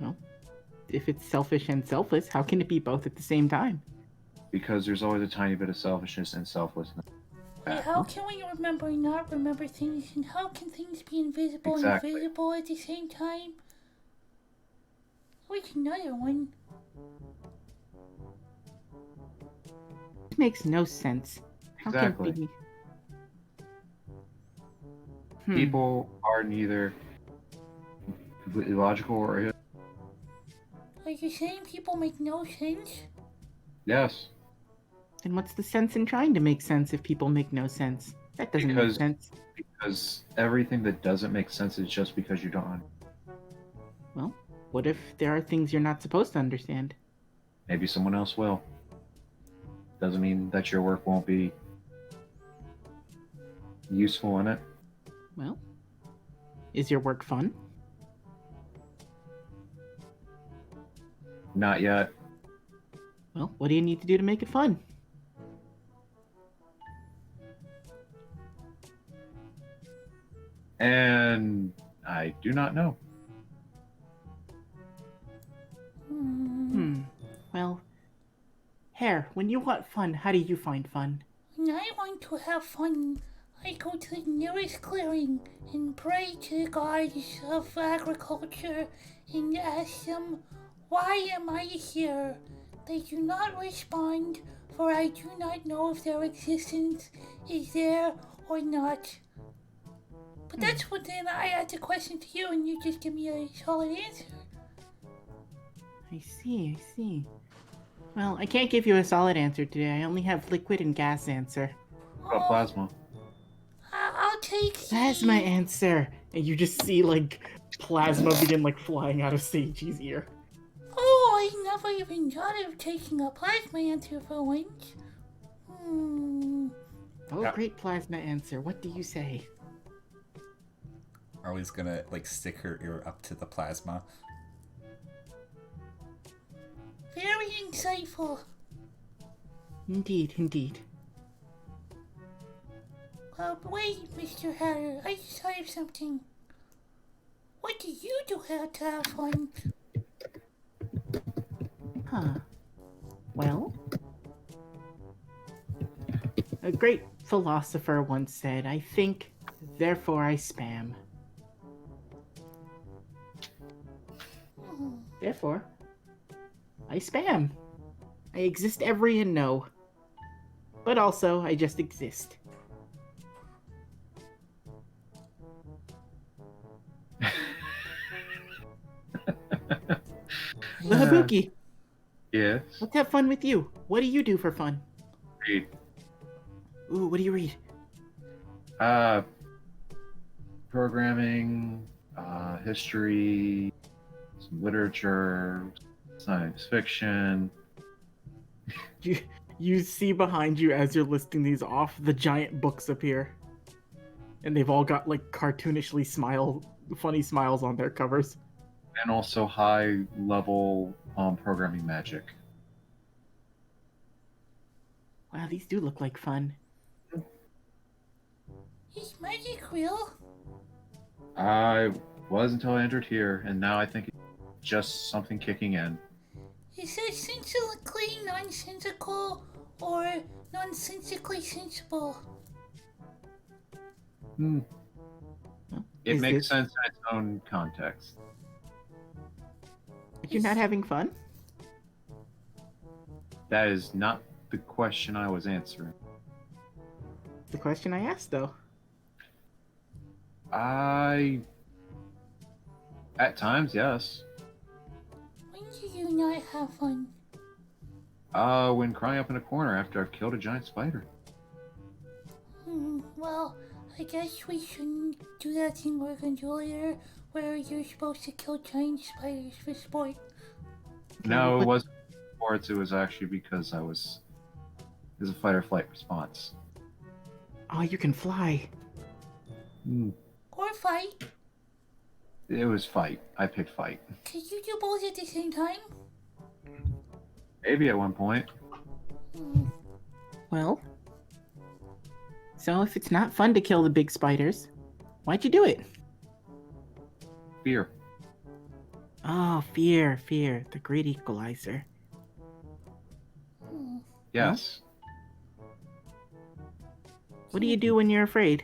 [SPEAKER 5] Well, if it's selfish and selfless, how can it be both at the same time?
[SPEAKER 3] Because there's always a tiny bit of selfishness and selflessness.
[SPEAKER 4] Wait, how can we remember and not remember things, and how can things be invisible
[SPEAKER 3] Exactly.
[SPEAKER 4] and visible at the same time? Wait, another one.
[SPEAKER 5] It makes no sense. How
[SPEAKER 3] Exactly.
[SPEAKER 5] can it be?
[SPEAKER 3] People are neither completely logical or
[SPEAKER 4] Are you saying people make no sense?
[SPEAKER 3] yes.
[SPEAKER 5] Then what's the sense in trying to make sense if people make no sense? That doesn't make sense.
[SPEAKER 3] Because everything that doesn't make sense is just because you don't.
[SPEAKER 5] Well, what if there are things you're not supposed to understand?
[SPEAKER 3] Maybe someone else will. Doesn't mean that your work won't be useful in it.
[SPEAKER 5] Well, is your work fun?
[SPEAKER 3] Not yet.
[SPEAKER 5] Well, what do you need to do to make it fun?
[SPEAKER 3] And I do not know.
[SPEAKER 5] Well, Hare, when you want fun, how do you find fun?
[SPEAKER 4] When I want to have fun, I go to the nearest clearing and pray to the gods of agriculture and ask them, why am I here? They do not respond, for I do not know if their existence is there or not. But that's what then I ask a question to you and you just give me a solid answer.
[SPEAKER 5] I see. Well, I can't give you a solid answer today. I only have liquid and gas answer.
[SPEAKER 3] What about plasma?
[SPEAKER 4] I'll take
[SPEAKER 5] Plasma answer! And you just see, like, plasma begin, like, flying out of Seiji's ear.
[SPEAKER 4] Oh, I never even thought of taking a plasma answer for once.
[SPEAKER 5] Oh, great plasma answer. What do you say?
[SPEAKER 1] Arlie's gonna like stick her ear up to the plasma.
[SPEAKER 4] Very insightful.
[SPEAKER 5] Indeed.
[SPEAKER 4] Wait, Mr. Hatter, I just thought of something. What do you do to have fun?
[SPEAKER 5] Huh. Well? Great. philosopher once said, I think, therefore I spam. Therefore, I spam. I exist every and no. But also, I just exist. Hibuki,
[SPEAKER 3] Yes.
[SPEAKER 5] let's have fun with you. What do you do for fun?
[SPEAKER 3] Read.
[SPEAKER 5] Ooh, what do you read?
[SPEAKER 3] Programming, history, some literature, science fiction.
[SPEAKER 5] You see behind you as you're listing these off, the giant books appear. And they've all got like cartoonishly funny smiles on their covers.
[SPEAKER 3] And also high level programming magic.
[SPEAKER 5] Wow, these do look like fun.
[SPEAKER 4] Is magic real?
[SPEAKER 3] I was until I entered here, and now I think it's just something kicking in.
[SPEAKER 4] Is it sensically nonsensical or nonsensically sensible?
[SPEAKER 3] It
[SPEAKER 5] Is
[SPEAKER 3] makes
[SPEAKER 5] this-
[SPEAKER 3] sense in its own context.
[SPEAKER 5] You're not having fun?
[SPEAKER 3] That is not the question I was answering.
[SPEAKER 5] The question I asked, though.
[SPEAKER 3] At times, yes.
[SPEAKER 4] When do you not have fun?
[SPEAKER 3] When crying up in a corner after I've killed a giant spider.
[SPEAKER 4] Well, I guess we shouldn't do that thing we're gonna do later, where you're supposed to kill giant spiders for sport.
[SPEAKER 3] No, it wasn't sports. It was actually because it was a fight or flight response.
[SPEAKER 5] Oh, you can fly.
[SPEAKER 4] Or fight.
[SPEAKER 3] It was fight. I picked fight.
[SPEAKER 4] Could you do both at the same time?
[SPEAKER 3] Maybe at one point.
[SPEAKER 5] Well, so if it's not fun to kill the big spiders, why'd you do it?
[SPEAKER 3] Fear.
[SPEAKER 5] Oh, fear, the great equalizer.
[SPEAKER 3] Yes.
[SPEAKER 5] What do you do when you're afraid?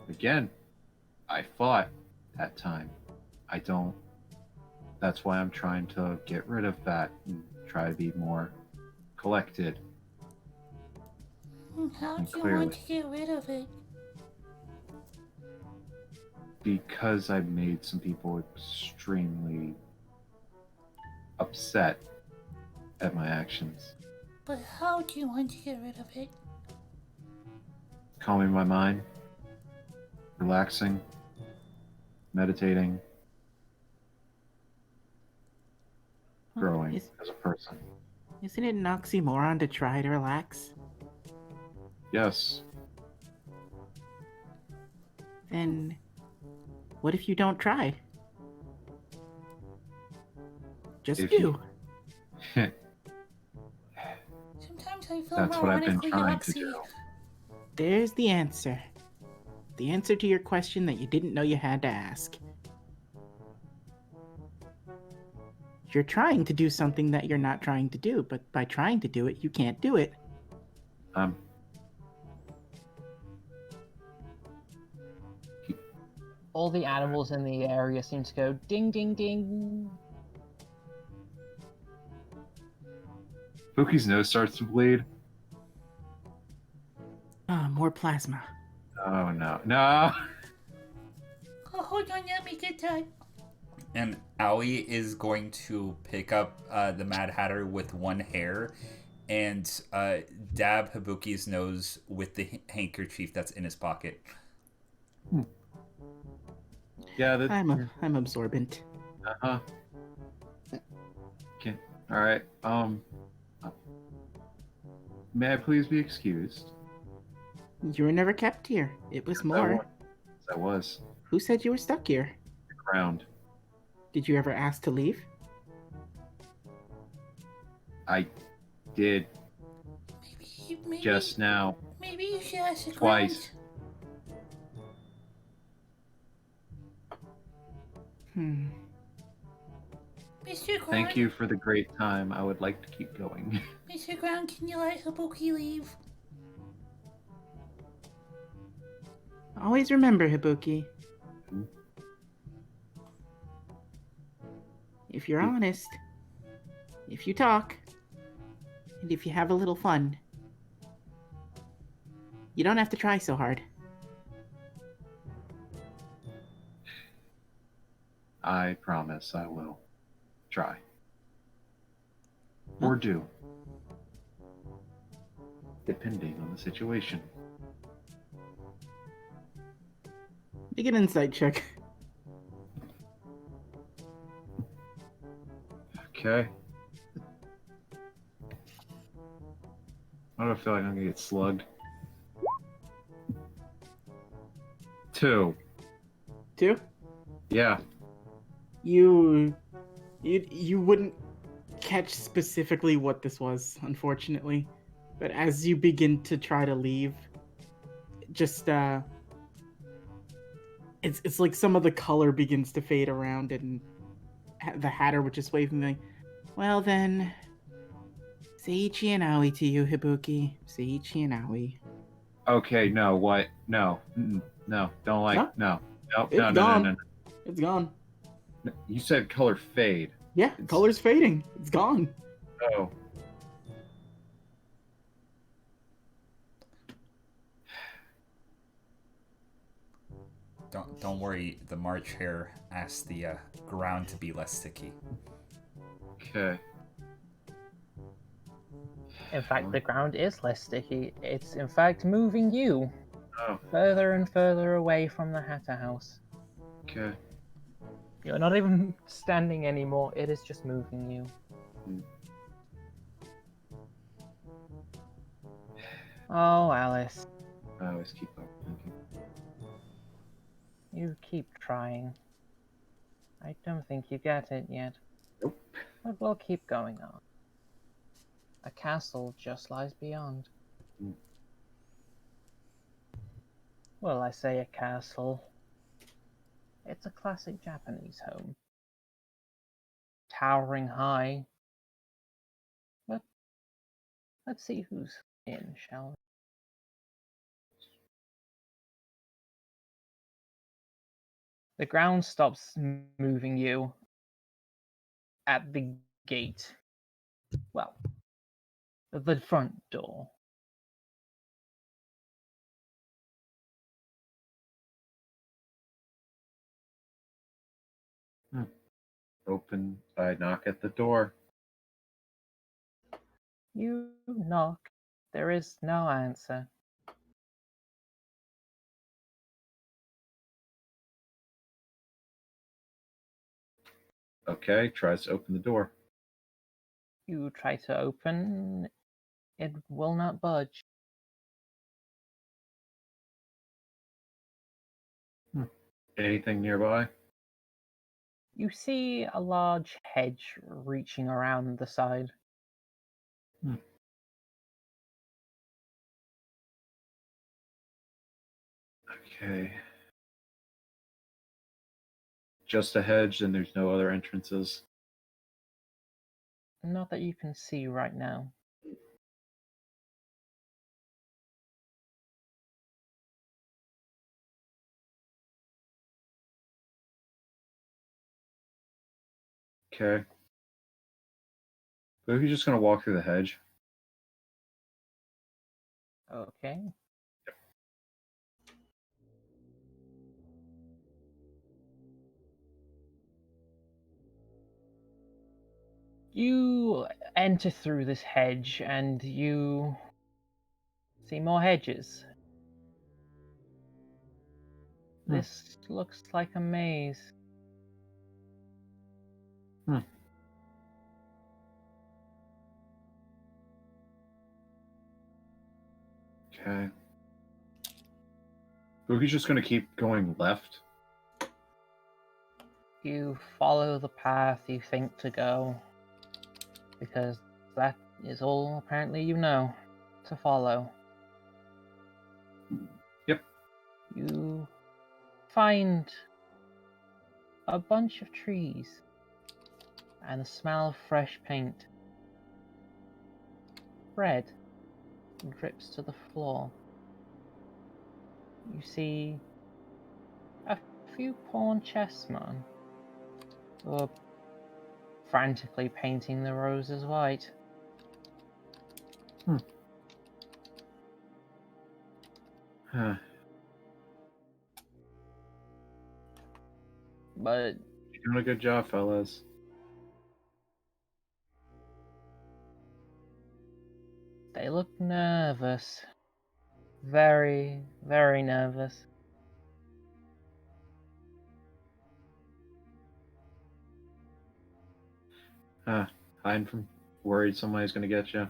[SPEAKER 3] Again, I fought that time. I don't. That's why I'm trying to get rid of that and try to be more collected.
[SPEAKER 4] How do you
[SPEAKER 3] Clearly.
[SPEAKER 4] want to get rid of it?
[SPEAKER 3] Because I made some people extremely upset at my actions.
[SPEAKER 4] But how do you want to get rid of it?
[SPEAKER 3] Calming my mind, relaxing, meditating, growing as a person.
[SPEAKER 5] Isn't it an oxymoron to try to relax?
[SPEAKER 3] Yes.
[SPEAKER 5] Then what if you don't try? Just
[SPEAKER 3] If
[SPEAKER 5] do.
[SPEAKER 4] Sometimes I feel
[SPEAKER 3] That's what I've been
[SPEAKER 4] ironically
[SPEAKER 3] trying to
[SPEAKER 4] oxy.
[SPEAKER 3] do.
[SPEAKER 5] There's the answer. The answer to your question that you didn't know you had to ask. You're trying to do something that you're not trying to do, but by trying to do it, you can't do it.
[SPEAKER 7] All the animals in the area seem to go ding ding ding.
[SPEAKER 3] Hibuki's nose starts to bleed.
[SPEAKER 5] More plasma.
[SPEAKER 3] Oh no. No!
[SPEAKER 4] Oh, hold on, let me get that.
[SPEAKER 1] And Aoi is going to pick up the Mad Hatter with one hair and dab Hibuki's nose with the handkerchief that's in his pocket.
[SPEAKER 3] Yeah,
[SPEAKER 5] I'm absorbent.
[SPEAKER 3] Uh-huh. Okay. Alright. May I please be excused?
[SPEAKER 5] You were never kept here. It was more.
[SPEAKER 3] I was.
[SPEAKER 5] Who said you were stuck here?
[SPEAKER 3] Ground.
[SPEAKER 5] Did you ever ask to leave?
[SPEAKER 3] I did
[SPEAKER 4] Maybe,
[SPEAKER 3] just now.
[SPEAKER 4] maybe you should ask the
[SPEAKER 3] Twice.
[SPEAKER 4] Mr. Ground,
[SPEAKER 3] Thank you for the great time. I would like to keep going.
[SPEAKER 4] Mr. Ground, can you let Hibuki leave?
[SPEAKER 5] Always remember, Hibuki.
[SPEAKER 3] Hmm?
[SPEAKER 5] If you're
[SPEAKER 3] Yeah.
[SPEAKER 5] honest, if you talk, and if you have a little fun, you don't have to try so hard.
[SPEAKER 3] I promise I will try. Or do. Depending on the situation.
[SPEAKER 5] Make an insight check.
[SPEAKER 3] Okay. Why do I feel like I'm gonna get slugged? 2.
[SPEAKER 5] 2?
[SPEAKER 3] Yeah.
[SPEAKER 5] You wouldn't catch specifically what this was, unfortunately. But as you begin to try to leave, just it's like some of the color begins to fade around, and the Hatter would just wave me. Well then, Seiichi and Aoi to you, Hibuki. Seiichi and Aoi.
[SPEAKER 3] Okay, no, what? No. No, don't like. No. No,
[SPEAKER 5] It's
[SPEAKER 3] no, no,
[SPEAKER 5] gone.
[SPEAKER 3] no, no,
[SPEAKER 5] It's gone.
[SPEAKER 3] no. You said color fade.
[SPEAKER 5] Yeah, color's fading. It's gone.
[SPEAKER 3] Oh.
[SPEAKER 1] Don't worry. The March Hare asked the ground to be less sticky.
[SPEAKER 3] Okay.
[SPEAKER 7] In fact, the ground is less sticky. It's in fact moving you
[SPEAKER 3] Oh.
[SPEAKER 7] further and further away from the Hatter House.
[SPEAKER 3] Okay.
[SPEAKER 7] You're not even standing anymore. It is just moving you. Oh, Alice.
[SPEAKER 3] I always keep overthinking.
[SPEAKER 7] You keep trying. I don't think you get it yet.
[SPEAKER 3] Nope.
[SPEAKER 7] But we'll keep going on. A castle just lies beyond.
[SPEAKER 3] Mm.
[SPEAKER 7] Well, I say a castle. It's a classic Japanese home. Towering high. But let's see who's in, shall we? The ground stops moving you at the gate. Well, the front door.
[SPEAKER 3] Open. I knock at the door.
[SPEAKER 7] You knock. There is no answer.
[SPEAKER 3] Okay, tries to open the door.
[SPEAKER 7] You try to open. It will not budge.
[SPEAKER 3] Anything nearby?
[SPEAKER 7] You see a large hedge reaching around the side.
[SPEAKER 3] Okay. Just a hedge, and there's no other entrances.
[SPEAKER 7] Not that you can see right now.
[SPEAKER 3] Okay. But if you're just gonna walk through the hedge.
[SPEAKER 7] Okay. You enter through this hedge and you see more hedges. This looks like a maze.
[SPEAKER 3] Okay. Boogie's just gonna keep going left.
[SPEAKER 7] You follow the path you think to go, because that is all apparently you know to follow.
[SPEAKER 3] Yep.
[SPEAKER 7] You find a bunch of trees and the smell of fresh paint. Red drips to the floor. You see a few pawn chessmen who are frantically painting the roses white.
[SPEAKER 3] Huh.
[SPEAKER 7] But
[SPEAKER 3] You're doing a good job, fellas.
[SPEAKER 7] they look nervous. Very, very nervous.
[SPEAKER 3] Hiding from worried somebody's gonna get you.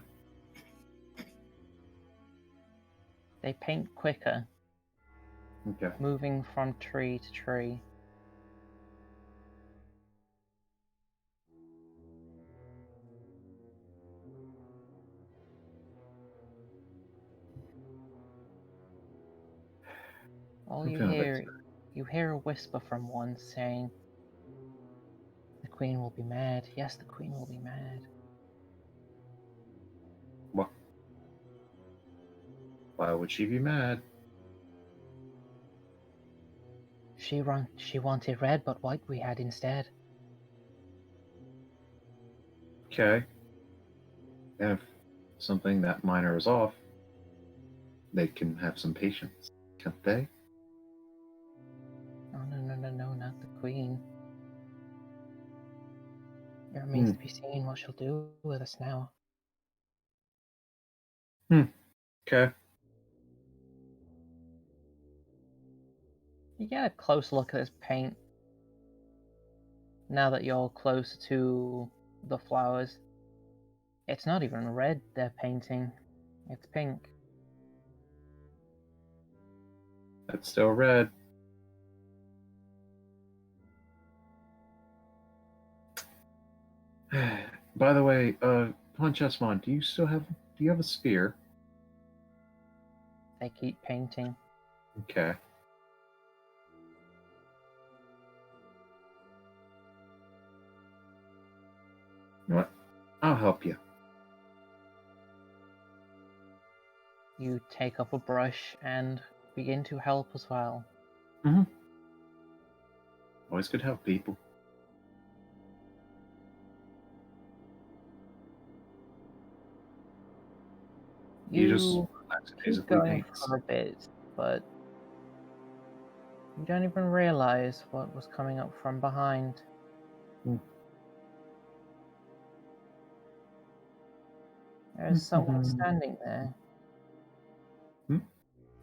[SPEAKER 7] They paint quicker,
[SPEAKER 3] Okay.
[SPEAKER 7] moving from tree to tree. All
[SPEAKER 3] I'm
[SPEAKER 7] you
[SPEAKER 3] feeling a bit
[SPEAKER 7] hear a whisper from one saying, "The Queen will be mad. Yes, the Queen will be mad."
[SPEAKER 3] What? Why would she be mad?
[SPEAKER 7] She wanted red, but white we had instead.
[SPEAKER 3] Okay. And if something that minor is off, they can have some patience, can't they?
[SPEAKER 7] Oh, no, not the Queen. It remains to be seen what she'll do with us now.
[SPEAKER 3] Okay.
[SPEAKER 7] You get a close look at this paint. Now that you're closer to the flowers, it's not even red they're painting. It's pink.
[SPEAKER 3] That's still red. By the way, Phantasma, do you have a spear?
[SPEAKER 7] They keep painting.
[SPEAKER 3] Okay. You know what? I'll help you.
[SPEAKER 7] You take up a brush and begin to help as well.
[SPEAKER 3] Always could help people. You just
[SPEAKER 7] keep
[SPEAKER 3] lackadaisically
[SPEAKER 7] going
[SPEAKER 3] paint.
[SPEAKER 7] for a bit, but you don't even realize what was coming up from behind. There's someone standing there.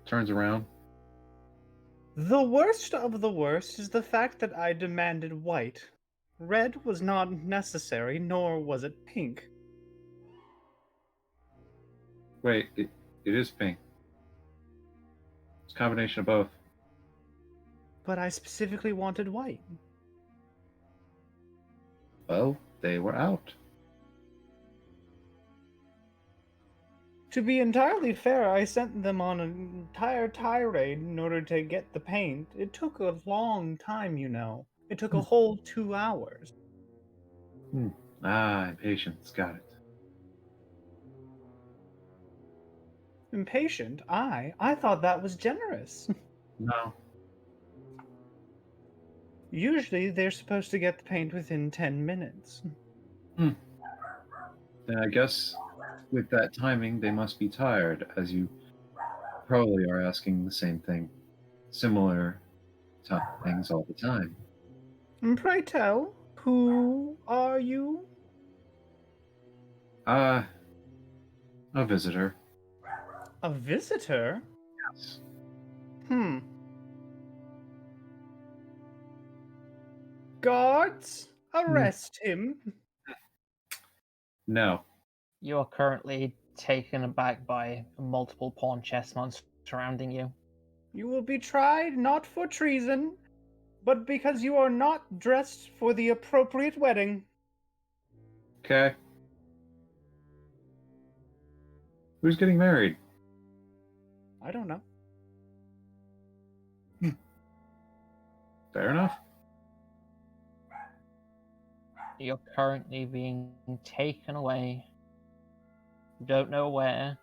[SPEAKER 3] Turns around.
[SPEAKER 6] The worst of the worst is the fact that I demanded white. Red was not necessary, nor was it pink.
[SPEAKER 3] Wait, it is pink. It's a combination of both.
[SPEAKER 6] But I specifically wanted white.
[SPEAKER 3] Well, they were out.
[SPEAKER 6] To be entirely fair, I sent them on an entire tirade in order to get the paint. It took a long time, you know. It took a whole 2 hours.
[SPEAKER 3] Impatience. Got it.
[SPEAKER 6] Impatient? I thought that was generous.
[SPEAKER 3] No.
[SPEAKER 6] Usually they're supposed to get the paint within 10 minutes.
[SPEAKER 3] Then I guess with that timing, they must be tired, as you probably are asking the same thing. Similar things all the time.
[SPEAKER 6] And pray tell, who are you?
[SPEAKER 3] A visitor.
[SPEAKER 6] A visitor?
[SPEAKER 3] Yes.
[SPEAKER 6] Guards, arrest him.
[SPEAKER 3] No.
[SPEAKER 7] You are currently taken aback by multiple pawn chessmen surrounding you.
[SPEAKER 6] You will be tried not for treason, but because you are not dressed for the appropriate wedding.
[SPEAKER 3] Okay. Who's getting married?
[SPEAKER 6] I don't know.
[SPEAKER 3] Fair enough.
[SPEAKER 7] You're currently being taken away. You don't know where.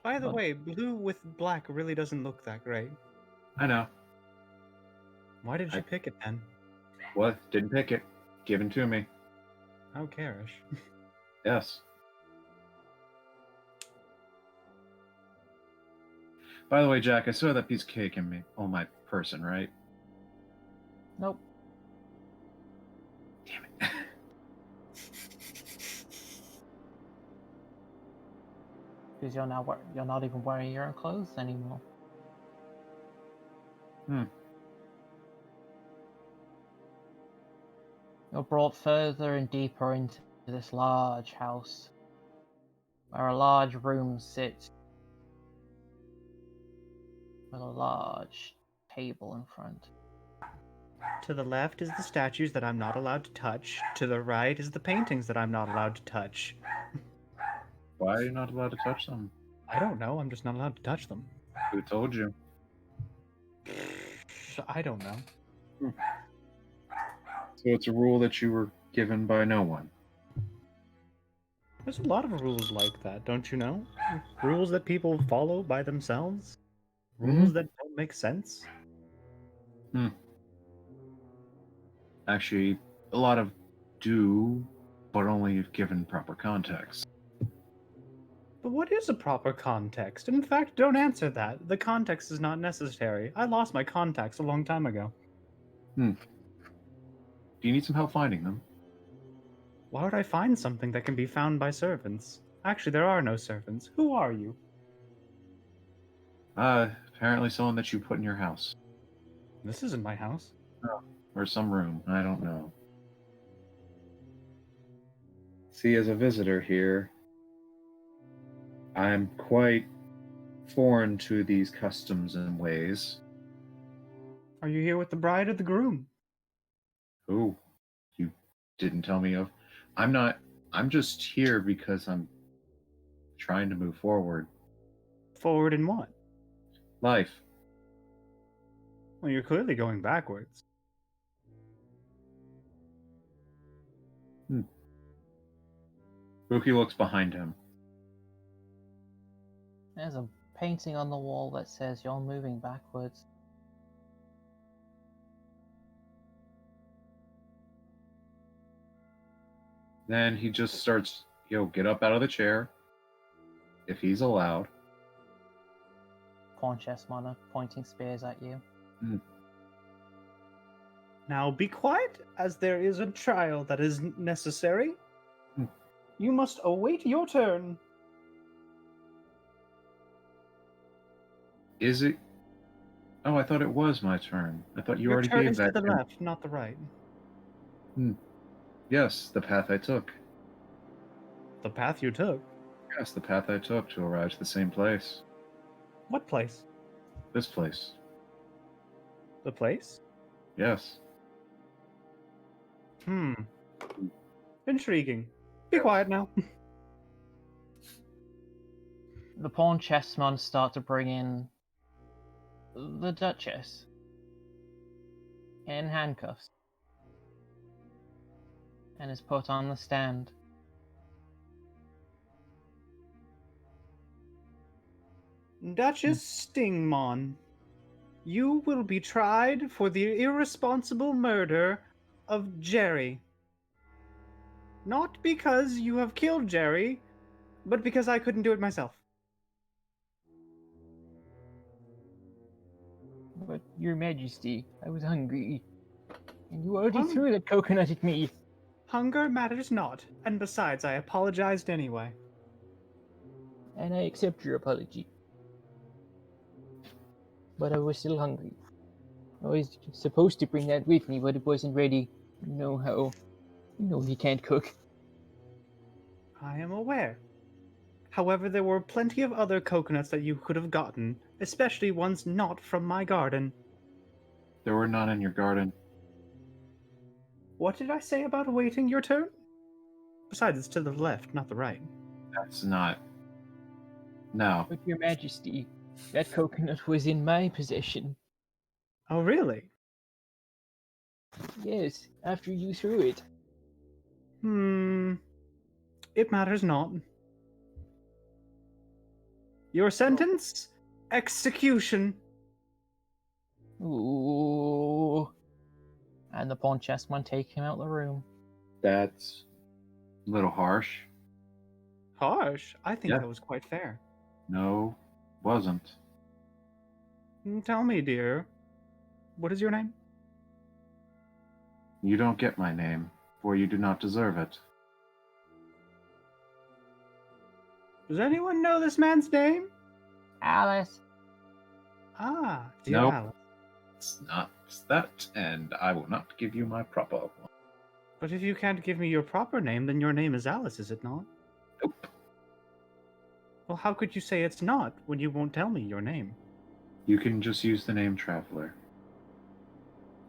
[SPEAKER 6] By the
[SPEAKER 7] But-
[SPEAKER 6] way, blue with black really doesn't look that great.
[SPEAKER 3] I know.
[SPEAKER 6] Why did you
[SPEAKER 3] I-
[SPEAKER 6] pick it then?
[SPEAKER 3] What? Didn't pick it. Given to me.
[SPEAKER 6] How garish.
[SPEAKER 3] Yes. By the way, Jack, I saw that piece of cake on my person, right?
[SPEAKER 7] Nope.
[SPEAKER 3] Damn it.
[SPEAKER 7] Because you're not even wearing your own clothes anymore. You're brought further and deeper into this large house, where a large room sits with a large table in front.
[SPEAKER 6] To the left is the statues that I'm not allowed to touch. To the right is the paintings that I'm not allowed to touch.
[SPEAKER 3] Why are you not allowed to touch them?
[SPEAKER 6] I don't know, I'm just not allowed to touch them.
[SPEAKER 3] Who told you?
[SPEAKER 6] I don't know.
[SPEAKER 3] So it's a rule that you were given by no one.
[SPEAKER 6] There's a lot of rules like that, don't you know? Rules that people follow by themselves. Rules that don't make sense.
[SPEAKER 3] Actually, a lot of do, but only if given proper context.
[SPEAKER 6] But what is a proper context? In fact, don't answer that. The context is not necessary. I lost my contacts a long time ago.
[SPEAKER 3] Do you need some help finding them?
[SPEAKER 6] Why would I find something that can be found by servants? Actually, there are no servants. Who are you?
[SPEAKER 3] Apparently someone that you put in your house.
[SPEAKER 6] This isn't my house.
[SPEAKER 3] Or some room. I don't know. See, as a visitor here, I'm quite foreign to these customs and ways.
[SPEAKER 6] Are you here with the bride or the groom?
[SPEAKER 3] Oh, you didn't tell me of. I'm just here because I'm trying to move forward.
[SPEAKER 6] Forward in what?
[SPEAKER 3] Life.
[SPEAKER 6] Well, you're clearly going backwards.
[SPEAKER 3] Hibuki looks behind him.
[SPEAKER 7] There's a painting on the wall that says you're moving backwards.
[SPEAKER 3] Then he just starts, get up out of the chair. If he's allowed.
[SPEAKER 7] Pawn chess mana pointing spears at you.
[SPEAKER 6] Now be quiet, as there is a trial that is necessary. You must await your turn.
[SPEAKER 3] Is it? Oh, I thought it was my turn. I thought you
[SPEAKER 6] Your
[SPEAKER 3] already
[SPEAKER 6] turn
[SPEAKER 3] gave
[SPEAKER 6] is
[SPEAKER 3] that
[SPEAKER 6] to the
[SPEAKER 3] to-
[SPEAKER 6] left, not the right.
[SPEAKER 3] Yes, the path I took.
[SPEAKER 6] The path you took.
[SPEAKER 3] Yes, the path I took to arrive to the same place.
[SPEAKER 6] What place?
[SPEAKER 3] This place.
[SPEAKER 6] The place?
[SPEAKER 3] Yes.
[SPEAKER 6] Intriguing. Be quiet now.
[SPEAKER 7] The pawn chessmen start to bring in the Duchess in handcuffs and is put on the stand.
[SPEAKER 6] Duchess Stingmon, you will be tried for the irresponsible murder of Jerry. Not because you have killed Jerry, but because I couldn't do it myself.
[SPEAKER 7] But, Your Majesty, I was hungry. And you already threw the coconut at me.
[SPEAKER 6] Hunger matters not, and besides, I apologized anyway.
[SPEAKER 7] And I accept your apology. But I was still hungry. I was supposed to bring that with me, but it wasn't ready. You know how. You know he can't cook.
[SPEAKER 6] I am aware. However, there were plenty of other coconuts that you could have gotten, especially ones not from my garden.
[SPEAKER 3] There were none in your garden.
[SPEAKER 6] What did I say about waiting your turn? Besides, it's to the left, not the right.
[SPEAKER 3] That's not. No.
[SPEAKER 7] But Your Majesty, that coconut was in my possession.
[SPEAKER 6] Oh, really?
[SPEAKER 7] Yes, after you threw it.
[SPEAKER 10] It matters not. Your sentence? Execution.
[SPEAKER 7] Ooh. And the pawn chessman take him out the room.
[SPEAKER 3] That's a little harsh.
[SPEAKER 10] Harsh? I think
[SPEAKER 3] Yeah.
[SPEAKER 10] that was quite fair.
[SPEAKER 3] No, wasn't.
[SPEAKER 10] Tell me, dear, what is your name?
[SPEAKER 3] You don't get my name, for you do not deserve it.
[SPEAKER 10] Does anyone know this man's name?
[SPEAKER 7] Alice.
[SPEAKER 10] Ah, dear
[SPEAKER 3] Nope.
[SPEAKER 10] Alice.
[SPEAKER 3] It's not that, and I will not give you my proper one.
[SPEAKER 10] But if you can't give me your proper name, then your name is Alice, is it not?
[SPEAKER 3] Nope.
[SPEAKER 10] Well, how could you say it's not when you won't tell me your name?
[SPEAKER 3] You can just use the name Traveler.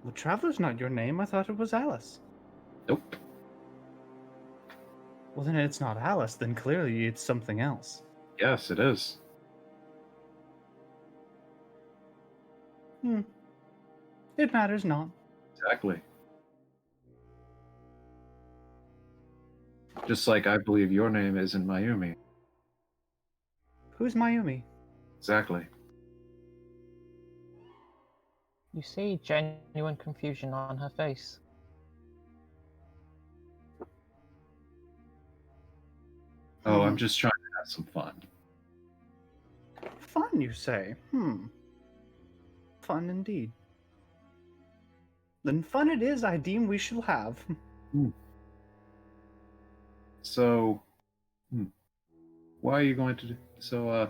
[SPEAKER 10] Well, Traveler's not your name. I thought it was Alice.
[SPEAKER 3] Nope.
[SPEAKER 10] Well, then it's not Alice. Then clearly it's something else.
[SPEAKER 3] Yes, it is.
[SPEAKER 10] It matters not.
[SPEAKER 3] Exactly. Just like I believe your name isn't Mayumi.
[SPEAKER 10] Who's Mayumi?
[SPEAKER 3] Exactly.
[SPEAKER 7] You see genuine confusion on her face.
[SPEAKER 3] Oh, I'm just trying to have some fun.
[SPEAKER 10] Fun, you say? Fun indeed. Then fun it is, I deem we shall have.
[SPEAKER 3] So, why are you going to do... So,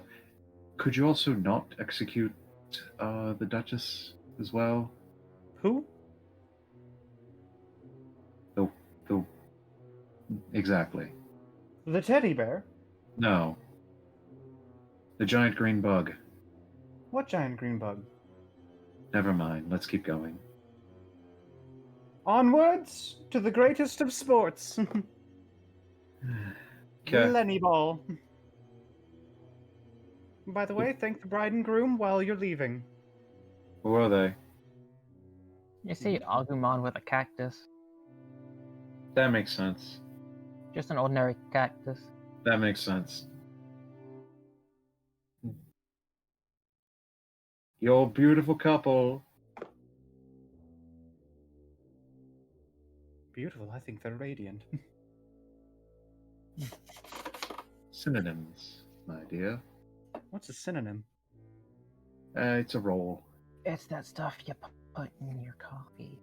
[SPEAKER 3] could you also not execute the Duchess as well?
[SPEAKER 10] Who?
[SPEAKER 3] The exactly.
[SPEAKER 10] The teddy bear?
[SPEAKER 3] No. The giant green bug.
[SPEAKER 10] What giant green bug?
[SPEAKER 3] Never mind. Let's keep going.
[SPEAKER 10] Onwards to the greatest of sports.
[SPEAKER 3] Okay.
[SPEAKER 10] Lenny Ball. By the way, thank the bride and groom while you're leaving.
[SPEAKER 3] Who are they?
[SPEAKER 7] You see Agumon with a cactus.
[SPEAKER 3] That makes sense.
[SPEAKER 7] Just an ordinary cactus.
[SPEAKER 3] That makes sense. Your beautiful couple.
[SPEAKER 10] Beautiful, I think they're radiant.
[SPEAKER 3] Synonyms, my dear.
[SPEAKER 10] What's a synonym?
[SPEAKER 3] It's a roll.
[SPEAKER 7] It's that stuff you put in your coffee.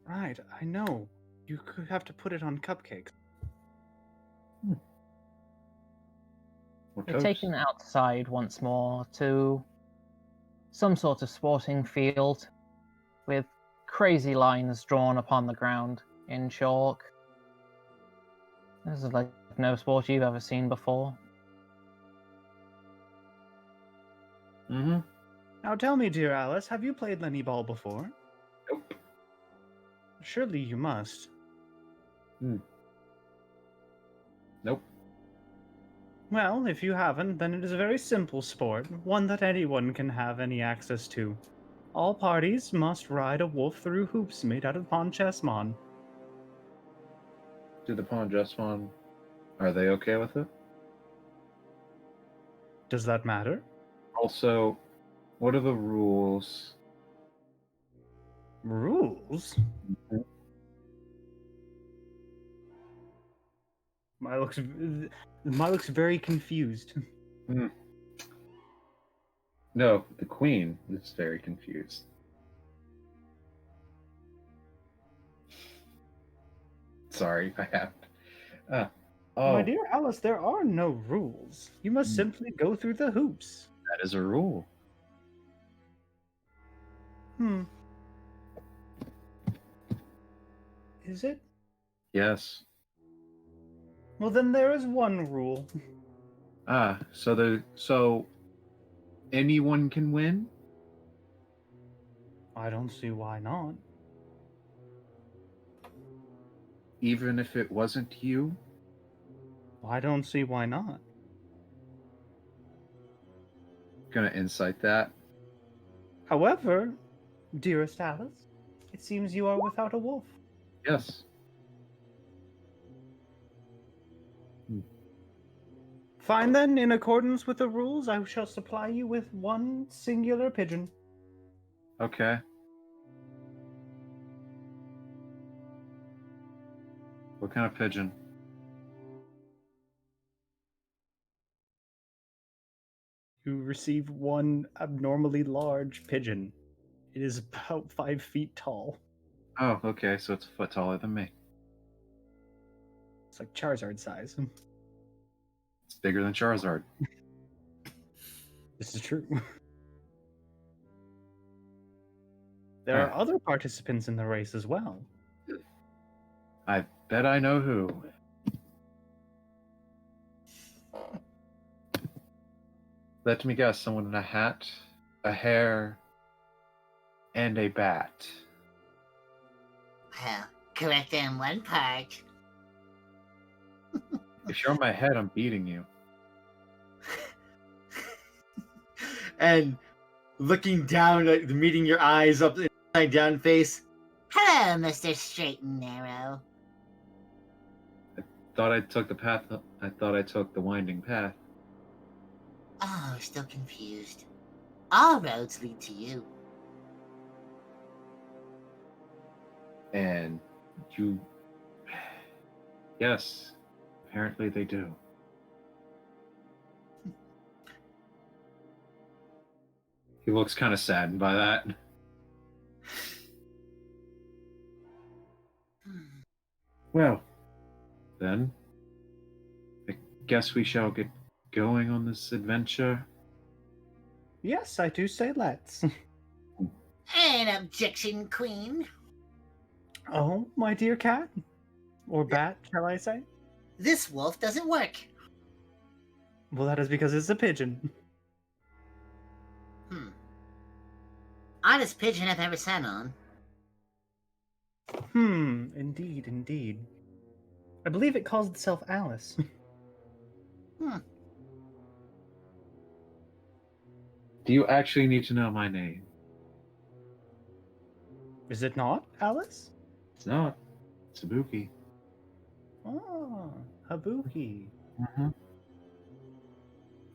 [SPEAKER 10] Right, I know. You could have to put it on cupcakes.
[SPEAKER 3] Or
[SPEAKER 7] You're
[SPEAKER 3] toast.
[SPEAKER 7] taken outside once more to some sort of sporting field with crazy lines drawn upon the ground in chalk. This is like no sport you've ever seen before.
[SPEAKER 3] Mm-hmm.
[SPEAKER 10] Now tell me, dear Alice, have you played Lenny Ball before?
[SPEAKER 3] Nope.
[SPEAKER 10] Surely you must.
[SPEAKER 3] Nope.
[SPEAKER 10] Well, if you haven't, then it is a very simple sport, one that anyone can have any access to. All parties must ride a wolf through hoops made out of Phantasma.
[SPEAKER 3] Do the pawn just one? Are they okay with it?
[SPEAKER 10] Does that matter?
[SPEAKER 3] Also, what are the rules?
[SPEAKER 10] Rules? My looks very confused.
[SPEAKER 3] No, the queen is very confused. Sorry, I have.
[SPEAKER 10] My dear Alice, there are no rules. You must simply go through the hoops.
[SPEAKER 3] That is a rule.
[SPEAKER 10] Is it?
[SPEAKER 3] Yes.
[SPEAKER 10] Well, then there is one rule.
[SPEAKER 3] So anyone can win?
[SPEAKER 10] I don't see why not.
[SPEAKER 3] Even if it wasn't you?
[SPEAKER 10] I don't see why not.
[SPEAKER 3] Gonna incite that?
[SPEAKER 10] However, dearest Alice, It seems you are without a wolf.
[SPEAKER 3] Yes.
[SPEAKER 10] Fine then, in accordance with the rules, I shall supply you with one singular pigeon.
[SPEAKER 3] Okay. What kind of pigeon?
[SPEAKER 10] You receive one abnormally large pigeon. It is about 5 feet tall.
[SPEAKER 3] Oh, okay, so it's a foot taller than me.
[SPEAKER 10] It's like Charizard size.
[SPEAKER 3] It's bigger than Charizard.
[SPEAKER 10] This is true. There are other participants in the race as well.
[SPEAKER 3] I bet I know who. Let me guess, someone in a hat, a hair, and a bat.
[SPEAKER 2] Well, correct in one part.
[SPEAKER 3] If you're on my head, I'm beating you.
[SPEAKER 8] And looking down, meeting your eyes up inside down face.
[SPEAKER 2] Hello, Mr. Straight and Narrow.
[SPEAKER 3] Thought I took the path. I thought I took the winding path.
[SPEAKER 2] Oh, still confused. All roads lead to you.
[SPEAKER 3] And you. Yes, apparently they do. He looks kind of saddened by that. Well, then, I guess we shall get going on this adventure.
[SPEAKER 10] Yes, I do say let's.
[SPEAKER 2] An objection, Queen.
[SPEAKER 10] Oh, my dear cat. Or bat, shall I say?
[SPEAKER 2] This wolf doesn't work.
[SPEAKER 10] Well, that is because it's a pigeon.
[SPEAKER 2] Oddest pigeon I've ever sat on.
[SPEAKER 10] Indeed, indeed. I believe it calls itself Alice.
[SPEAKER 3] Do you actually need to know my name?
[SPEAKER 10] Is it not, Alice?
[SPEAKER 3] It's not. It's Hibuki.
[SPEAKER 10] Oh, Hibuki.
[SPEAKER 3] Mm-hmm.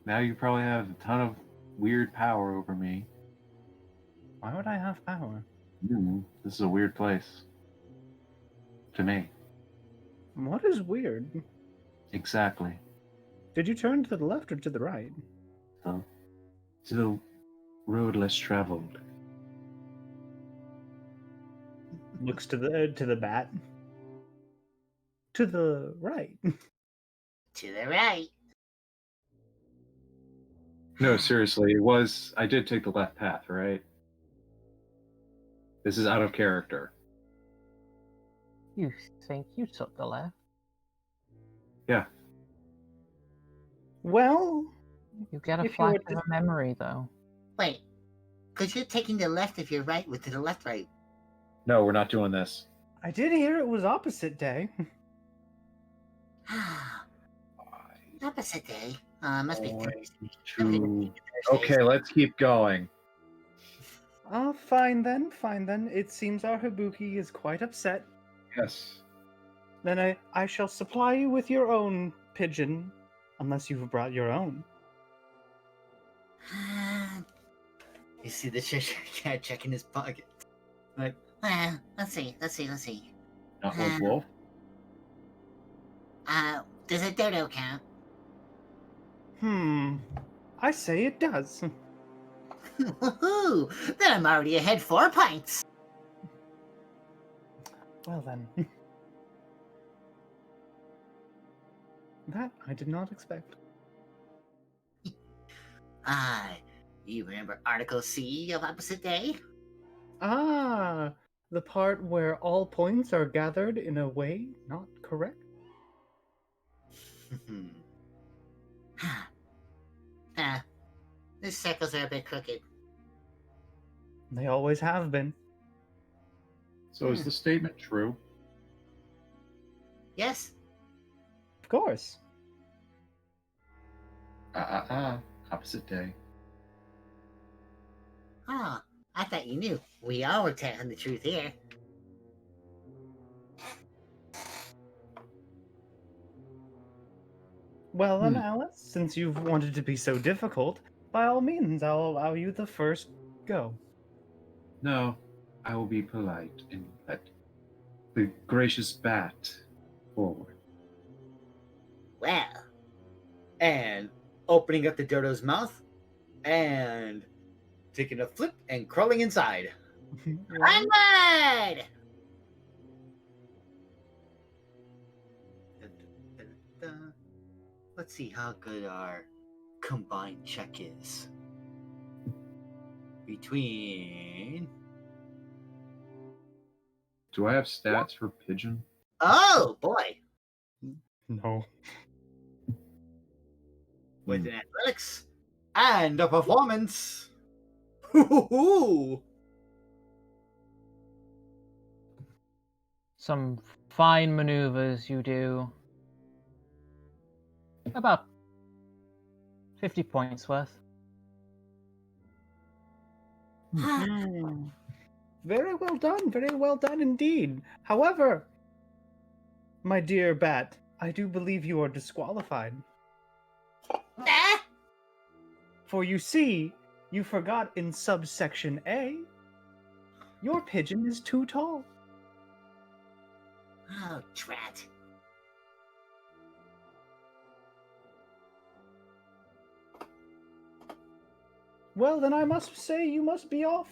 [SPEAKER 3] Now you probably have a ton of weird power over me.
[SPEAKER 10] Why would I have power?
[SPEAKER 3] This is a weird place. To me.
[SPEAKER 10] What is weird?
[SPEAKER 3] Exactly.
[SPEAKER 10] Did you turn to the left or to the right?
[SPEAKER 3] So, to the road less traveled.
[SPEAKER 10] Looks to the bat. To the right.
[SPEAKER 2] To the right.
[SPEAKER 3] No, seriously, I did take the left path, right? This is out of character.
[SPEAKER 7] You think you took the left?
[SPEAKER 3] Yeah.
[SPEAKER 10] Well,
[SPEAKER 7] You get a
[SPEAKER 10] If you
[SPEAKER 7] flash
[SPEAKER 10] were
[SPEAKER 7] of a memory, though.
[SPEAKER 2] Wait, because you're taking the left if you're right with the left right.
[SPEAKER 3] No, we're not doing this.
[SPEAKER 10] I did hear it was opposite day.
[SPEAKER 2] Opposite day. Must be
[SPEAKER 3] Two. Okay, let's keep going.
[SPEAKER 10] Fine then, fine then. It seems our Hibuki is quite upset.
[SPEAKER 3] Yes.
[SPEAKER 10] Then I shall supply you with your own pigeon, unless you've brought your own.
[SPEAKER 2] You see the Cheshire Cat checking his pocket. Like, let's see.
[SPEAKER 3] Not with wolf.
[SPEAKER 2] Does a dodo count?
[SPEAKER 10] I say it does.
[SPEAKER 2] Woohoo! Then I'm already ahead 4 pints.
[SPEAKER 10] Well then. That I did not expect.
[SPEAKER 2] You remember Article C of Opposite Day?
[SPEAKER 10] Ah, the part where all points are gathered in a way not correct?
[SPEAKER 2] These circles are a bit crooked.
[SPEAKER 10] They always have been.
[SPEAKER 3] So is the statement true?
[SPEAKER 2] Yes?
[SPEAKER 10] Of course.
[SPEAKER 3] Opposite day.
[SPEAKER 2] Oh, I thought you knew. We all were telling the truth here.
[SPEAKER 6] Well then, Alice, since you've wanted to be so difficult, by all means, I'll allow you the first go.
[SPEAKER 3] No, I will be polite and let the gracious bat forward.
[SPEAKER 2] Well,
[SPEAKER 8] And opening up the dodo's mouth and taking a flip and crawling inside.
[SPEAKER 2] onward!
[SPEAKER 8] Let's see how good our combined check is. Between.
[SPEAKER 3] Do I have stats for pigeon?
[SPEAKER 2] Oh boy!
[SPEAKER 6] No.
[SPEAKER 8] With an athletics and a performance. Hoo-hoo-hoo!
[SPEAKER 7] Some fine maneuvers you do. About 50 points worth.
[SPEAKER 6] Very well done indeed. However, my dear Bat, I do believe you are disqualified.
[SPEAKER 2] Ah!
[SPEAKER 6] For you see, you forgot in subsection A, your pigeon is too tall.
[SPEAKER 2] Oh, drat.
[SPEAKER 6] Well, then I must say you must be off.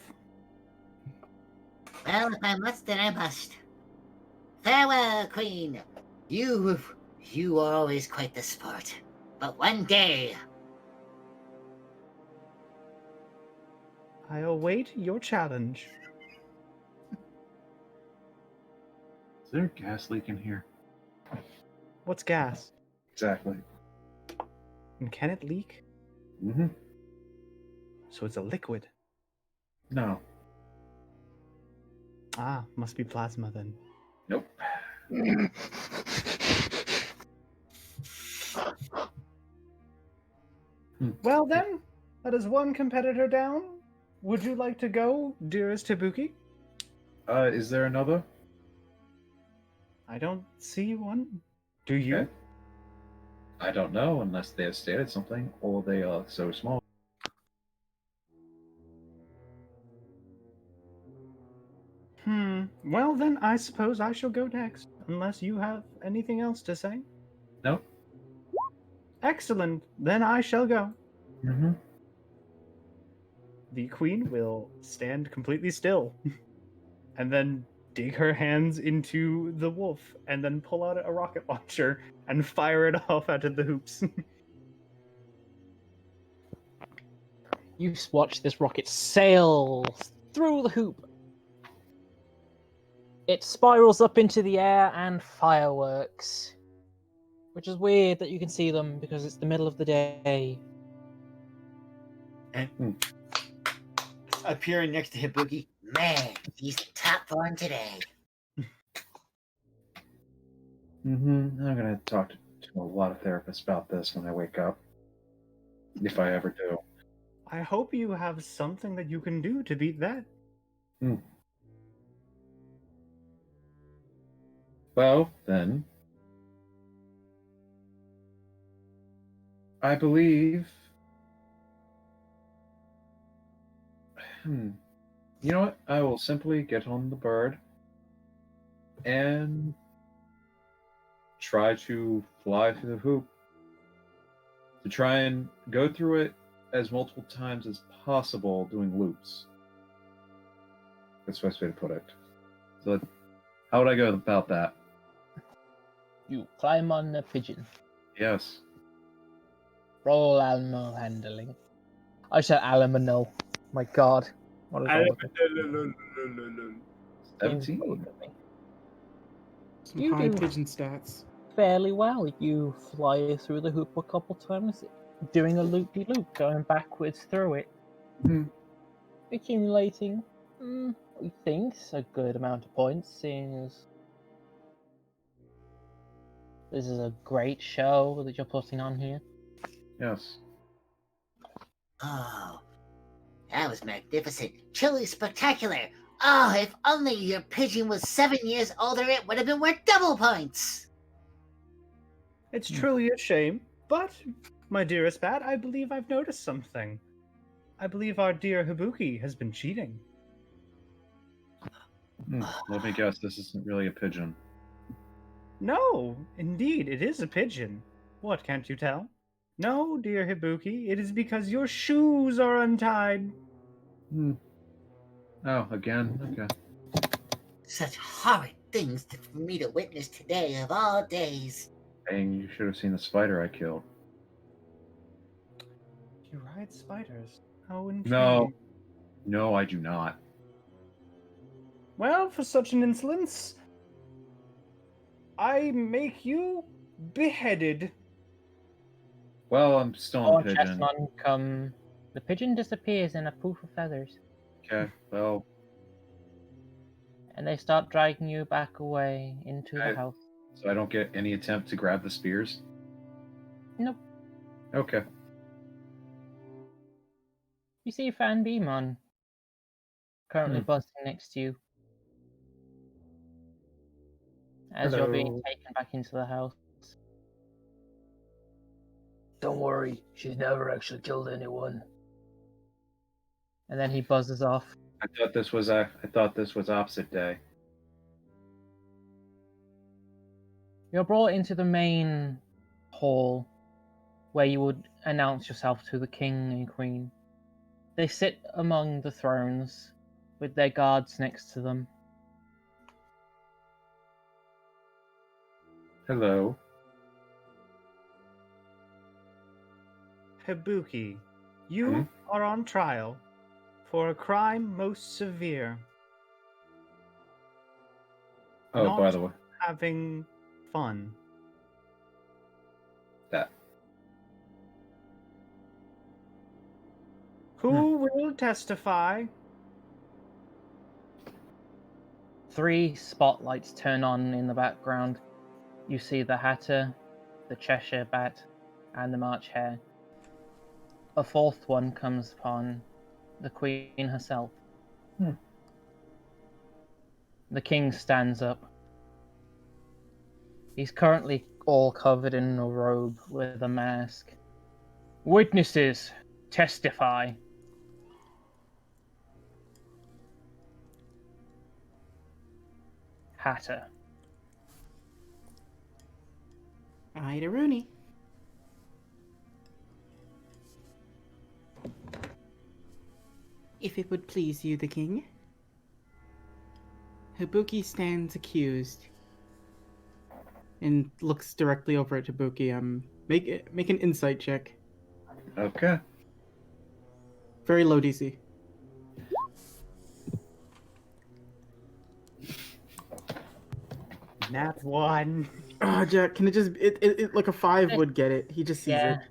[SPEAKER 2] Well, if I must, then I must. Farewell, Queen. You are always quite the sport. But one day,
[SPEAKER 6] I await your challenge.
[SPEAKER 3] Is there a gas leak in here?
[SPEAKER 6] What's gas?
[SPEAKER 3] Exactly.
[SPEAKER 6] And can it leak?
[SPEAKER 3] Mm-hmm.
[SPEAKER 6] So it's a liquid.
[SPEAKER 3] No.
[SPEAKER 6] Ah, must be plasma then.
[SPEAKER 3] Nope.
[SPEAKER 6] Well then, that is one competitor down. Would you like to go, dearest Hibuki?
[SPEAKER 3] Is there another?
[SPEAKER 6] I don't see one. Do you?
[SPEAKER 3] Okay. I don't know unless they have stated something, or they are so small.
[SPEAKER 6] Well then, I suppose I shall go next, unless you have anything else to say.
[SPEAKER 3] No.
[SPEAKER 6] Excellent. Then I shall go.
[SPEAKER 3] Mm-hmm.
[SPEAKER 6] The queen will stand completely still, and then dig her hands into the wolf, and then pull out a rocket launcher and fire it off out of the hoops.
[SPEAKER 7] You watch this rocket sail through the hoop. It spirals up into the air and fireworks. Which is weird that you can see them because it's the middle of the day.
[SPEAKER 8] Appearing next to Hibuki.
[SPEAKER 2] man, he's the top one today.
[SPEAKER 3] Mm-hmm. I'm gonna talk to a lot of therapists about this when I wake up. If I ever do.
[SPEAKER 6] I hope you have something that you can do to beat that.
[SPEAKER 3] Well, then. I believe. You know what? I will simply get on the bird and try to fly through the hoop. To try and go through it as multiple times as possible, doing loops. That's the best way to put it. So, how would I go about that?
[SPEAKER 7] You climb on the pigeon.
[SPEAKER 3] Yes.
[SPEAKER 7] Roll animal handling. I said animal. My God. What is wrong with me?
[SPEAKER 3] 17.
[SPEAKER 5] Some
[SPEAKER 7] You
[SPEAKER 5] high
[SPEAKER 7] do.
[SPEAKER 5] pigeon stats.
[SPEAKER 7] Fairly well. You fly through the hoop a couple times, doing a loop-de-loop, going backwards through it, accumulating, we think, a good amount of points, seeing as this is a great show that you're putting on here.
[SPEAKER 3] Yes.
[SPEAKER 2] Oh, that was magnificent. Truly spectacular. Oh, if only your pigeon was 7 years older, it would have been worth double points.
[SPEAKER 6] It's truly a shame. But, my dearest Bat, I believe I've noticed something. I believe our dear Hibuki has been cheating.
[SPEAKER 3] Let me guess, this isn't really a pigeon.
[SPEAKER 6] No, indeed, it is a pigeon. What, can't you tell? No, dear Hibuki, it is because your shoes are untied.
[SPEAKER 3] Oh, again? Okay.
[SPEAKER 2] Such horrid things for me to witness today of all days.
[SPEAKER 3] Dang, you should have seen the spider I killed.
[SPEAKER 6] You ride spiders. How intriguing.
[SPEAKER 3] No. No, I do not.
[SPEAKER 6] Well, for such an insolence, I make you beheaded.
[SPEAKER 3] Well, I'm still
[SPEAKER 7] Or
[SPEAKER 3] on pigeon.
[SPEAKER 7] Chessman come. The pigeon disappears in a poof of feathers,
[SPEAKER 3] Okay, well,
[SPEAKER 7] and they start dragging you back away into the
[SPEAKER 3] Okay.
[SPEAKER 7] house.
[SPEAKER 3] so I don't get any attempt to grab the spears?
[SPEAKER 7] Nope.
[SPEAKER 3] Okay.
[SPEAKER 7] You see Phantasma currently
[SPEAKER 3] Hmm.
[SPEAKER 7] buzzing next to you as you're being
[SPEAKER 6] Hello.
[SPEAKER 7] taken back into the house.
[SPEAKER 11] Don't worry, she's never actually killed anyone.
[SPEAKER 7] And then he buzzes off.
[SPEAKER 3] I thought this was opposite day.
[SPEAKER 7] You're brought into the main hall where you would announce yourself to the king and queen. They sit among the thrones with their guards next to them.
[SPEAKER 3] Hello.
[SPEAKER 6] Hibuki, you are on trial for a crime most severe.
[SPEAKER 3] Oh,
[SPEAKER 6] Not
[SPEAKER 3] by the way,
[SPEAKER 6] having fun.
[SPEAKER 3] that.
[SPEAKER 6] Who will testify?
[SPEAKER 7] 3 spotlights turn on in the background. You see the Hatter, the Cheshire Bat, and the March Hare. A 4th one comes upon the Queen herself. The King stands up. He's currently all covered in a robe with a mask. Witnesses, testify. Hatter.
[SPEAKER 5] Ida Rooney. If it would please you, the king. Hibuki stands accused and looks directly over at Hibuki. Make an insight check.
[SPEAKER 3] Okay.
[SPEAKER 5] Very low DC.
[SPEAKER 6] Nat 1.
[SPEAKER 5] Oh, Jack, can it like a 5 would get it. He just sees
[SPEAKER 7] Yeah.
[SPEAKER 5] it.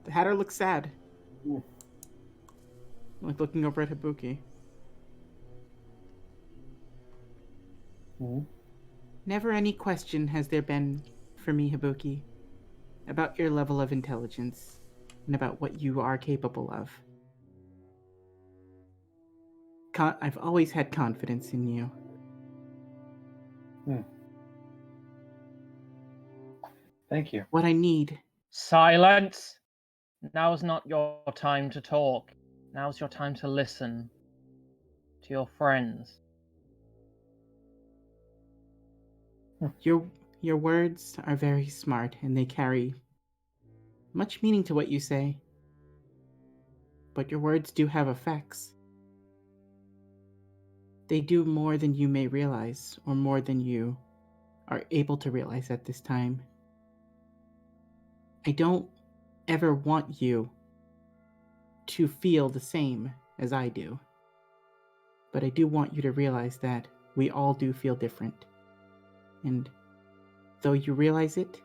[SPEAKER 5] The Hatter looks sad. Like looking over at Hibuki. Never any question has there been for me, Hibuki, about your level of intelligence and about what you are capable of. I've always had confidence in you.
[SPEAKER 3] Thank you.
[SPEAKER 5] What I need.
[SPEAKER 7] Silence! Now's not your time to talk. Now's your time to listen to your friends.
[SPEAKER 5] Your words are very smart and they carry much meaning to what you say. But your words do have effects. They do more than you may realize, or more than you are able to realize at this time. I don't ever want you to feel the same as I do. But I do want you to realize that we all do feel different. And though you realize it,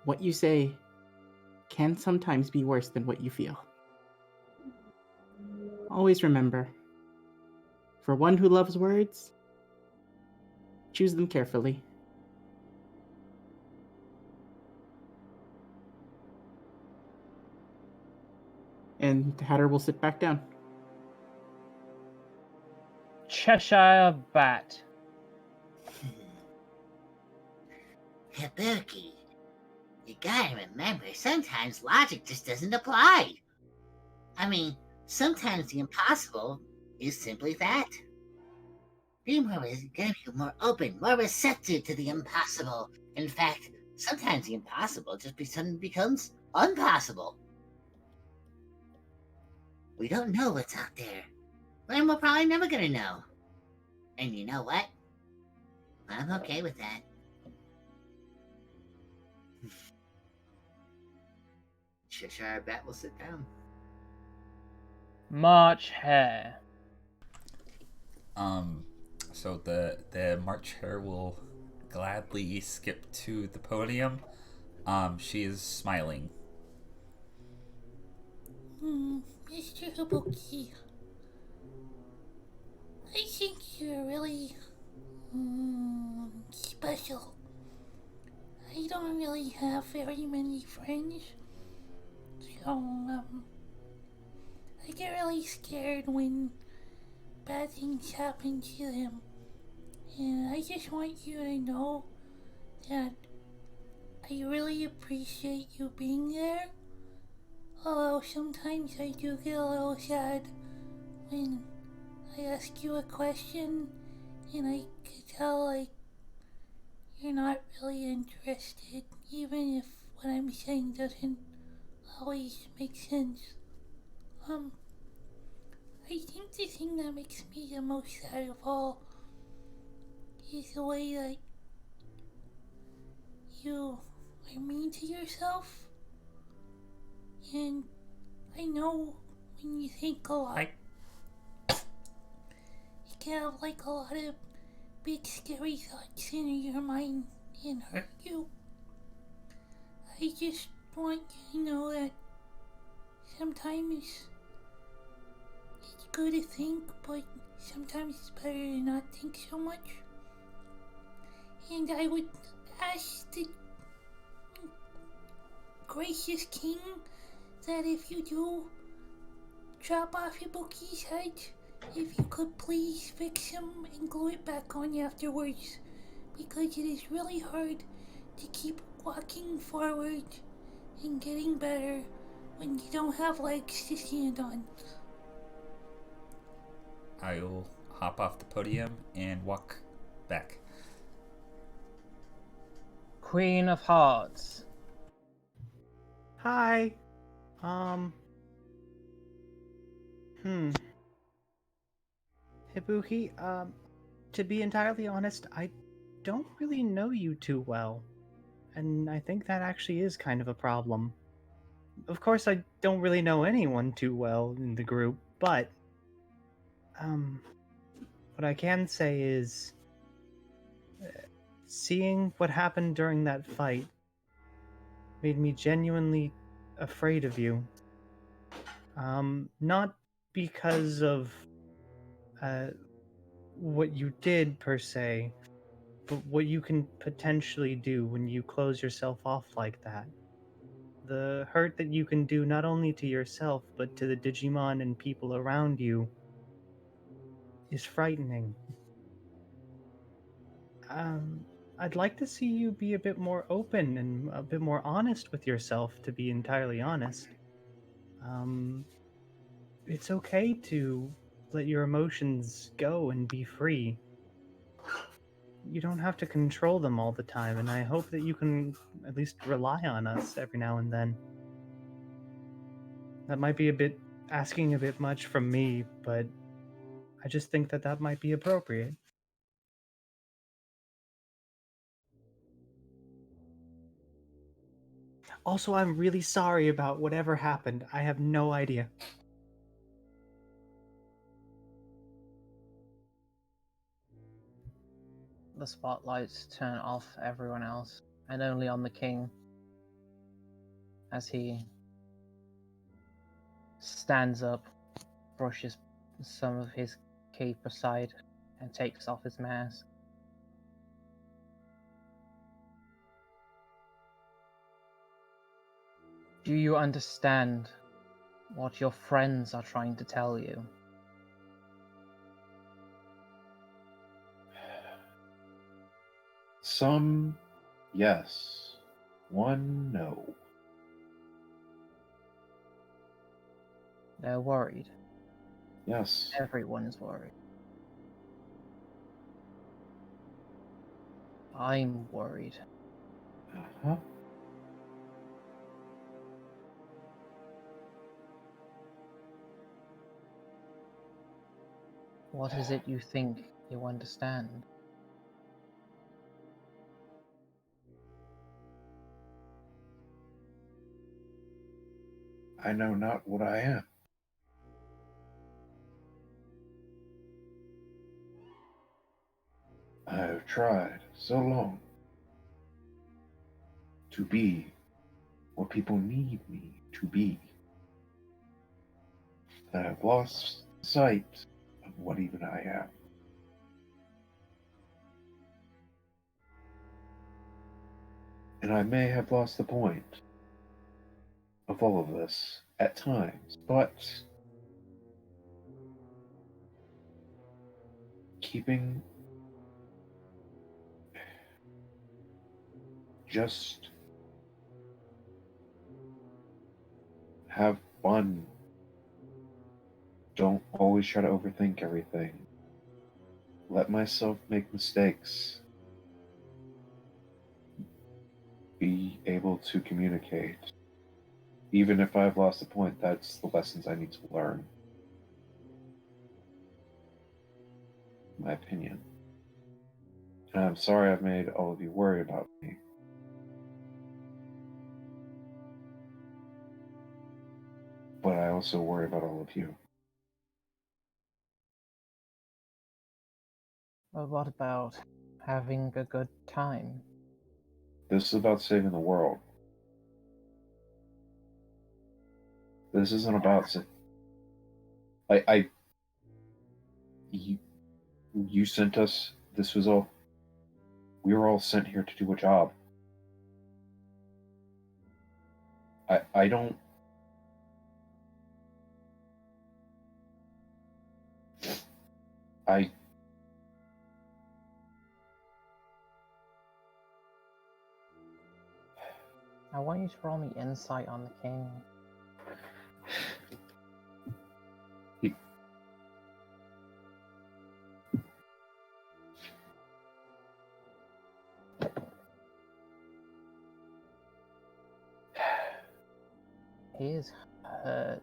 [SPEAKER 5] what you say can sometimes be worse than what you feel. Always remember, for one who loves words, choose them carefully. And the Hatter will sit back down.
[SPEAKER 7] Cheshire Bat.
[SPEAKER 2] Hibuki, you gotta remember, sometimes logic just doesn't apply. I mean, sometimes the impossible is simply that. Be more open, more receptive to the impossible. In fact, sometimes the impossible just becomes impossible. We don't know what's out there, and we're probably never gonna know. And you know what? I'm okay with that. Sure, I bet we'll sit down.
[SPEAKER 7] March Hare.
[SPEAKER 1] So the March Hare will gladly skip to the podium. She is smiling.
[SPEAKER 4] Mr. Hibuki, I think you're really special. I don't really have very many friends, so I get really scared when bad things happen to them. And I just want you to know that I really appreciate you being there. Although sometimes I do get a little sad when I ask you a question and I can tell like you're not really interested, even if what I'm saying doesn't always make sense. I think the thing that makes me the most sad of all is the way that you are mean to yourself. And I know when you think a lot, you can have like a lot of big scary thoughts in your mind and hurt you. I just want you to know that sometimes it's good to think, but sometimes it's better to not think so much. And I would ask the gracious king that if you do chop off Hibuki's head, if you could please fix him and glue it back on afterwards, because it is really hard to keep walking forward and getting better when you don't have legs to stand on.
[SPEAKER 1] I will hop off the podium and walk back.
[SPEAKER 7] Queen of Hearts.
[SPEAKER 10] Hi. Hibuki, to be entirely honest, I don't really know you too well. And I think that actually is kind of a problem. Of course, I don't really know anyone too well in the group, but what I can say is seeing what happened during that fight made me genuinely afraid of you. Not because of what you did per se, but what you can potentially do when you close yourself off like that. The hurt that you can do not only to yourself, but to the Digimon and people around you is frightening. I'd like to see you be a bit more open and a bit more honest with yourself, to be entirely honest. It's okay to let your emotions go and be free. You don't have to control them all the time, and I hope that you can at least rely on us every now and then. That might be asking a bit much from me, but I just think that might be appropriate. Also, I'm really sorry about whatever happened. I have no idea.
[SPEAKER 7] The spotlights turn off everyone else, and only on the king, as he stands up, brushes some of his cape aside, and takes off his mask. Do you understand what your friends are trying to tell you?
[SPEAKER 3] Some Yes. 1 no.
[SPEAKER 7] They're worried.
[SPEAKER 3] Yes.
[SPEAKER 7] Everyone's worried. I'm worried.
[SPEAKER 3] Uh-huh.
[SPEAKER 7] What is it you think you understand?
[SPEAKER 3] I know not what I am. I have tried so long to be what people need me to be that I've lost sight of what even I am. And I may have lost the point of all of this at times, but keeping just have fun. Don't always try to overthink everything. Let myself make mistakes. Be able to communicate. Even if I've lost the point, that's the lessons I need to learn. My opinion. And I'm sorry I've made all of you worry about me. But I also worry about all of you.
[SPEAKER 7] Well, what about having a good time?
[SPEAKER 3] This is about saving the world. This isn't about... You sent us... This was all... We were all sent here to do a job. I don't... I
[SPEAKER 7] want you to roll me insight on the king. He is hurt.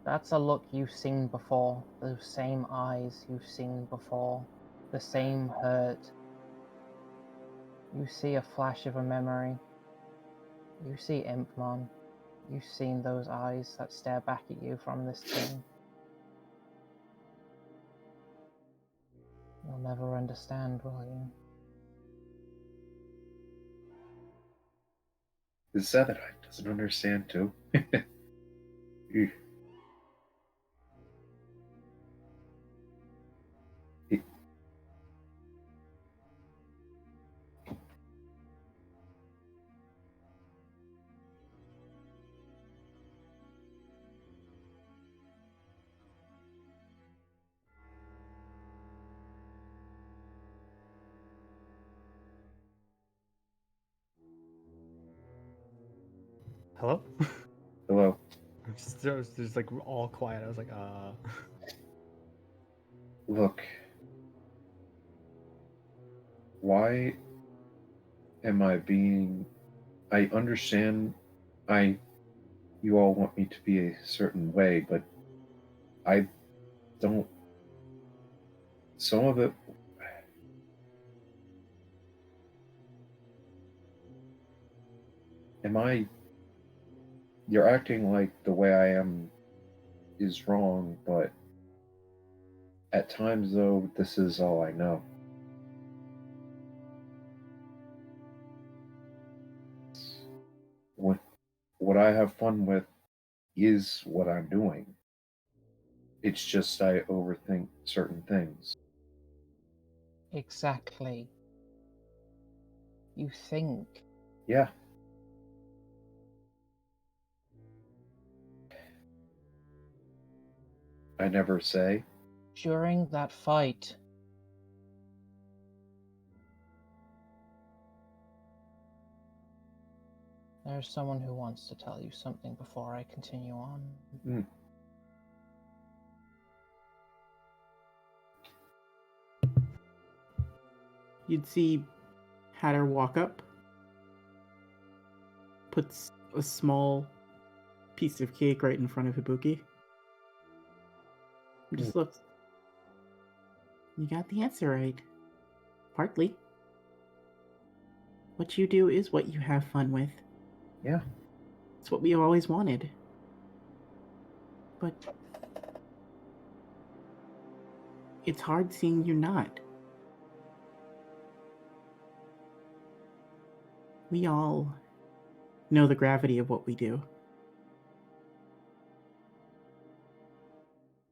[SPEAKER 7] That's a look you've seen before. Those same eyes you've seen before. The same hurt. You see a flash of a memory. You see Impmon. You've seen those eyes that stare back at you from this king. You'll never understand, will you?
[SPEAKER 3] The Zephyrite doesn't understand too. Ew.
[SPEAKER 6] Hello?
[SPEAKER 3] Hello.
[SPEAKER 6] I was just like all quiet. I was like,
[SPEAKER 3] Look. Why am I being... I understand you all want me to be a certain way, but I don't... Some of it... You're acting like the way I am is wrong, but at times, though, this is all I know. What I have fun with is what I'm doing. It's just I overthink certain things.
[SPEAKER 7] Exactly. You think.
[SPEAKER 3] Yeah. I never say.
[SPEAKER 7] During that fight, There's someone who wants to tell you something before I continue on.
[SPEAKER 5] You'd see Hatter walk up, puts a small piece of cake right in front of Hibuki. Just looks. You got the answer right. Partly. What you do is what you have fun with.
[SPEAKER 3] Yeah.
[SPEAKER 5] It's what we always wanted. But it's hard seeing you not. We all know the gravity of what we do.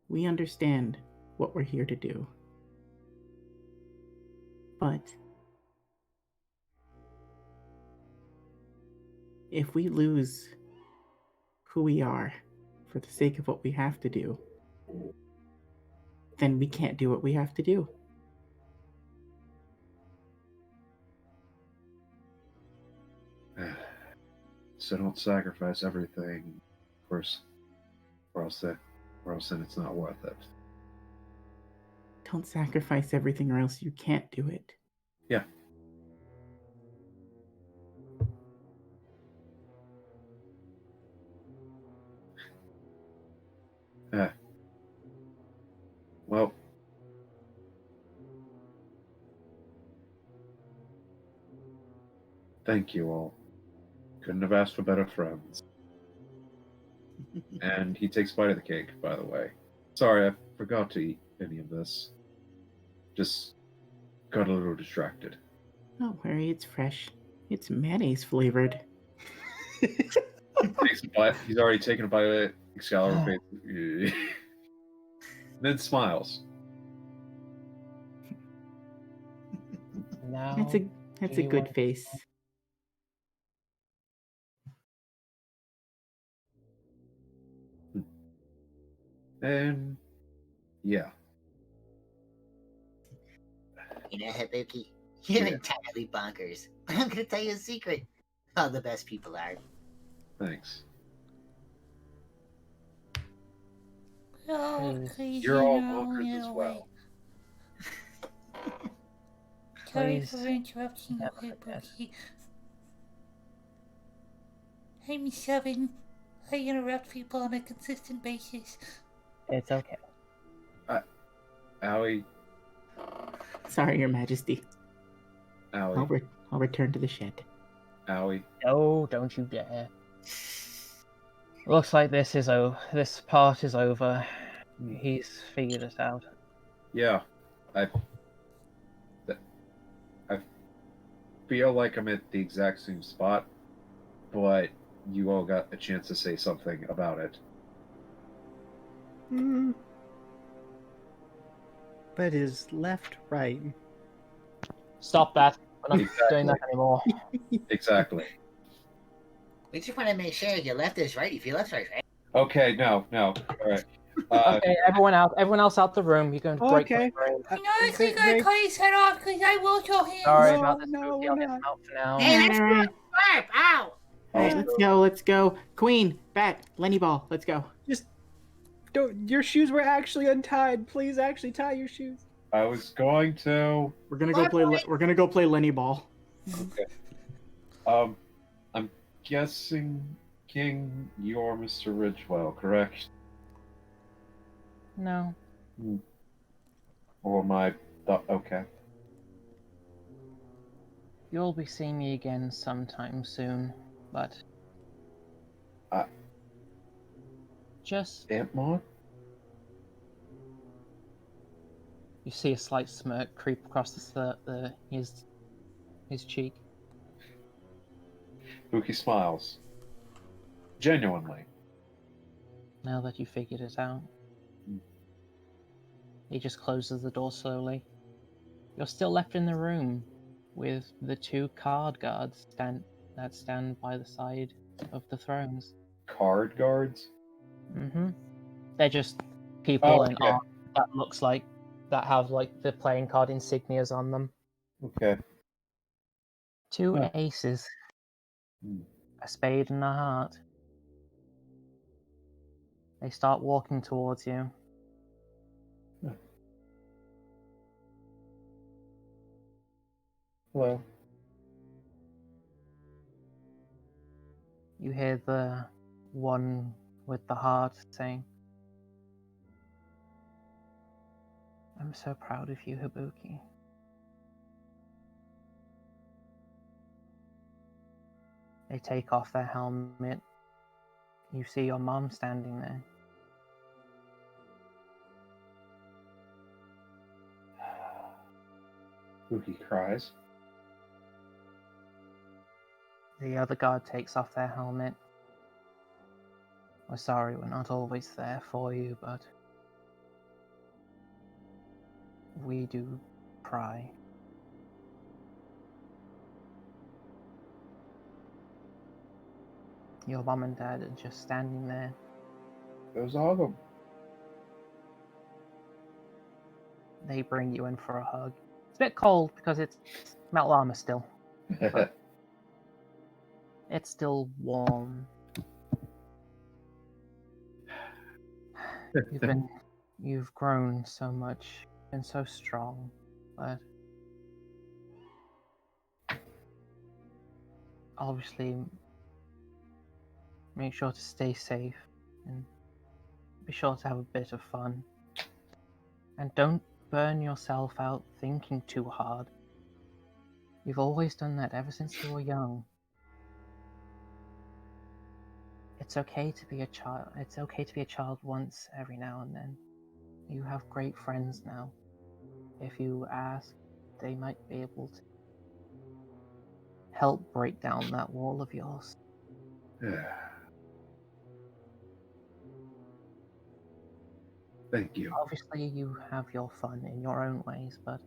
[SPEAKER 5] We understand what we're here to do. But if we lose who we are for the sake of what we have to do, then we can't do what we have to do.
[SPEAKER 3] So don't sacrifice everything, of course, or else then it's not worth it.
[SPEAKER 5] Don't sacrifice everything or else you can't do it.
[SPEAKER 3] Yeah. Well, thank you all. Couldn't have asked for better friends. And he takes a bite of the cake, by the way. Sorry, I forgot to eat any of this. Just got a little distracted.
[SPEAKER 5] Don't worry, it's fresh. It's mayonnaise flavored.
[SPEAKER 3] Takes a bite. He's already taken a bite of it. Excalibur face. Then smiles.
[SPEAKER 7] Now,
[SPEAKER 5] That's a good face.
[SPEAKER 3] And yeah.
[SPEAKER 2] You know, Hibuki, you're entirely bonkers. But I'm gonna tell you a secret. All the best people are.
[SPEAKER 3] Thanks.
[SPEAKER 4] Oh, crazy
[SPEAKER 3] You're all
[SPEAKER 4] in your own
[SPEAKER 3] bonkers as
[SPEAKER 4] little way.
[SPEAKER 3] well.
[SPEAKER 4] Sorry
[SPEAKER 7] Please.
[SPEAKER 4] for interrupting you,
[SPEAKER 7] Never forget.
[SPEAKER 4] Hibuki. I'm 7. I interrupt people on a consistent basis.
[SPEAKER 7] It's okay.
[SPEAKER 3] Owie.
[SPEAKER 5] Sorry, Your Majesty.
[SPEAKER 3] Owie.
[SPEAKER 5] I'll return to the shed.
[SPEAKER 3] Owie.
[SPEAKER 7] No, don't you dare. Looks like this part is over. He's figured it out.
[SPEAKER 3] Yeah. I feel like I'm at the exact same spot, but you all got a chance to say something about it.
[SPEAKER 10] But is left right?
[SPEAKER 7] Stop that. We're not
[SPEAKER 3] Exactly.
[SPEAKER 7] doing that anymore.
[SPEAKER 3] Exactly.
[SPEAKER 2] We just want to make sure your left is right if your left's right, right?
[SPEAKER 3] Okay, no. All right.
[SPEAKER 7] Okay, everyone else out the room. You're going to break
[SPEAKER 10] Okay.
[SPEAKER 7] my brain.
[SPEAKER 4] You know, I think I cut his head off because I will kill him.
[SPEAKER 7] Sorry
[SPEAKER 10] No,
[SPEAKER 7] about this.
[SPEAKER 10] no,
[SPEAKER 7] Goofy.
[SPEAKER 10] we're
[SPEAKER 7] I'll get
[SPEAKER 10] not.
[SPEAKER 7] him out for now.
[SPEAKER 2] Hey, that's not sharp! Ow!
[SPEAKER 5] Alright, let's go. Queen, Bat, Lenny Ball, let's go.
[SPEAKER 10] Just don't. Your shoes were actually untied. Please, actually tie your shoes.
[SPEAKER 3] I was going to.
[SPEAKER 5] We're gonna go play Lenny Ball.
[SPEAKER 3] Okay. I'm guessing, King, you're Mr. Ridgewell, correct?
[SPEAKER 7] No.
[SPEAKER 3] Or my. Okay.
[SPEAKER 7] You'll be seeing me again sometime soon, but just
[SPEAKER 3] Antmon?
[SPEAKER 7] you see a slight smirk creep across his cheek.
[SPEAKER 3] Hibuki smiles. Genuinely.
[SPEAKER 7] Now that you figured it out. He just closes the door slowly. You're still left in the room with the 2 card guards that stand by the side of the thrones.
[SPEAKER 3] Card guards?
[SPEAKER 7] Mm-hmm. They're just people in
[SPEAKER 3] okay.
[SPEAKER 7] art that have like the playing card insignias on them.
[SPEAKER 3] Okay.
[SPEAKER 7] 2
[SPEAKER 3] Huh.
[SPEAKER 7] aces. a spade and a heart. They start walking towards you.
[SPEAKER 3] Hello.
[SPEAKER 7] You hear the one with the heart saying, "I'm so proud of you, Hibuki." They take off their helmet. You see your mom standing there.
[SPEAKER 3] Hibuki cries.
[SPEAKER 7] The other guard takes off their helmet. We're sorry we're not always there for you, but we do try. Your mom and dad are just standing there.
[SPEAKER 3] Those all of them.
[SPEAKER 7] They bring you in for a hug. It's a bit cold because it's metal armor still. But it's still warm. You've grown so much, been so strong, but obviously make sure to stay safe and be sure to have a bit of fun. And don't burn yourself out thinking too hard. You've always done that ever since you were young. It's okay to be a child. It's okay to be a child once every now and then. You have great friends now. If you ask, they might be able to help break down that wall of yours.
[SPEAKER 3] Thank you.
[SPEAKER 7] Obviously, you have your fun in your own ways, but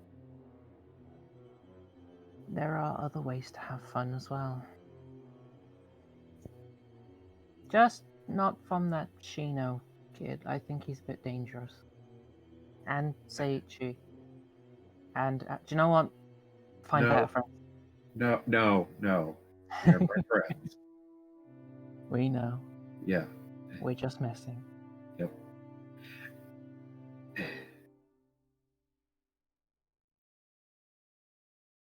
[SPEAKER 7] there are other ways to have fun as well. Just not from that Shino kid. I think he's a bit dangerous. And Seiichi. And do you know what? Find
[SPEAKER 3] No.
[SPEAKER 7] better friends.
[SPEAKER 3] No. They're my friends.
[SPEAKER 7] We know.
[SPEAKER 3] Yeah.
[SPEAKER 7] We're just messing.
[SPEAKER 3] Yep.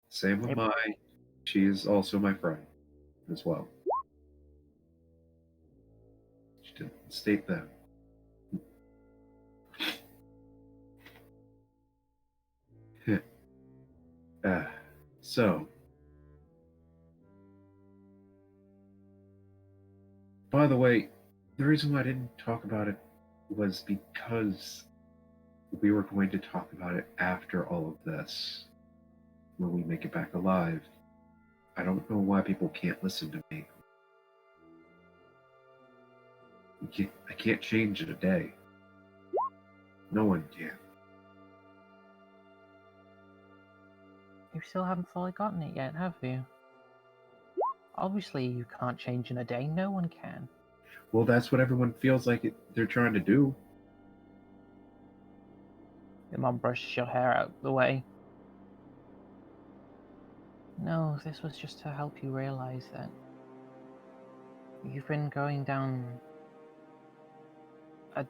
[SPEAKER 3] Same with Mai. She is also my friend as well. She didn't state that. So, by the way, the reason why I didn't talk about it was because we were going to talk about it after all of this, when we make it back alive. I don't know why people can't listen to me. I can't change in a day. No one can.
[SPEAKER 7] You still haven't fully gotten it yet, have you? Obviously, you can't change in a day. No one can.
[SPEAKER 3] Well, that's what everyone feels like they're trying to do.
[SPEAKER 7] Your mom brushes your hair out the way. No, this was just to help you realize that you've been going down a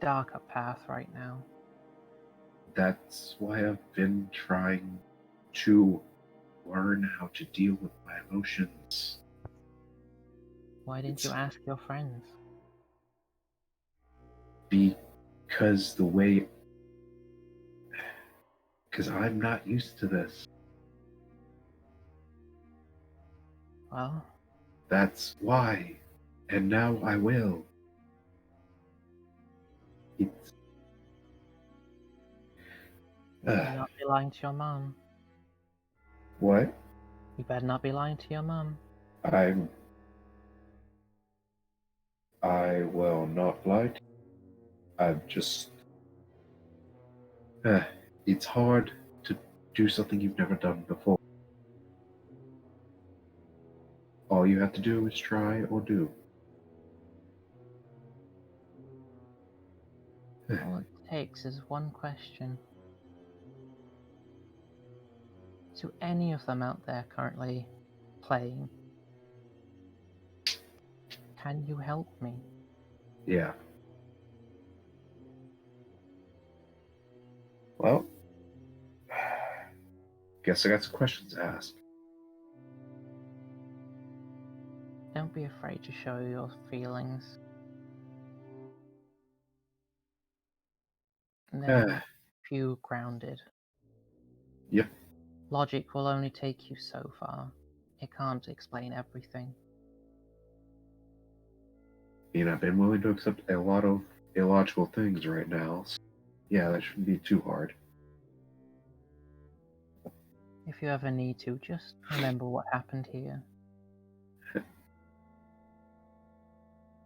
[SPEAKER 7] darker path right now.
[SPEAKER 3] That's why I've been trying to learn how to deal with my emotions.
[SPEAKER 7] Why didn't you ask your friends?
[SPEAKER 3] Because I'm not used to this.
[SPEAKER 7] Well,
[SPEAKER 3] that's why. And now I will. It's...
[SPEAKER 7] You better not be lying to your mom.
[SPEAKER 3] What?
[SPEAKER 7] You better not be lying to your mom.
[SPEAKER 3] I will not lie. I've just... it's hard to do something you've never done before. All you have to do is try or do.
[SPEAKER 7] All it takes is one question. To any of them out there currently playing, Can you help me?
[SPEAKER 3] Yeah. Well, guess I got some questions to ask.
[SPEAKER 7] Don't be afraid to show your feelings. And then you grounded.
[SPEAKER 3] Yep.
[SPEAKER 7] Logic will only take you so far. It can't explain everything.
[SPEAKER 3] I've been willing to accept a lot of illogical things right now. So yeah, that shouldn't be too hard.
[SPEAKER 7] If you ever need to, just remember what happened here.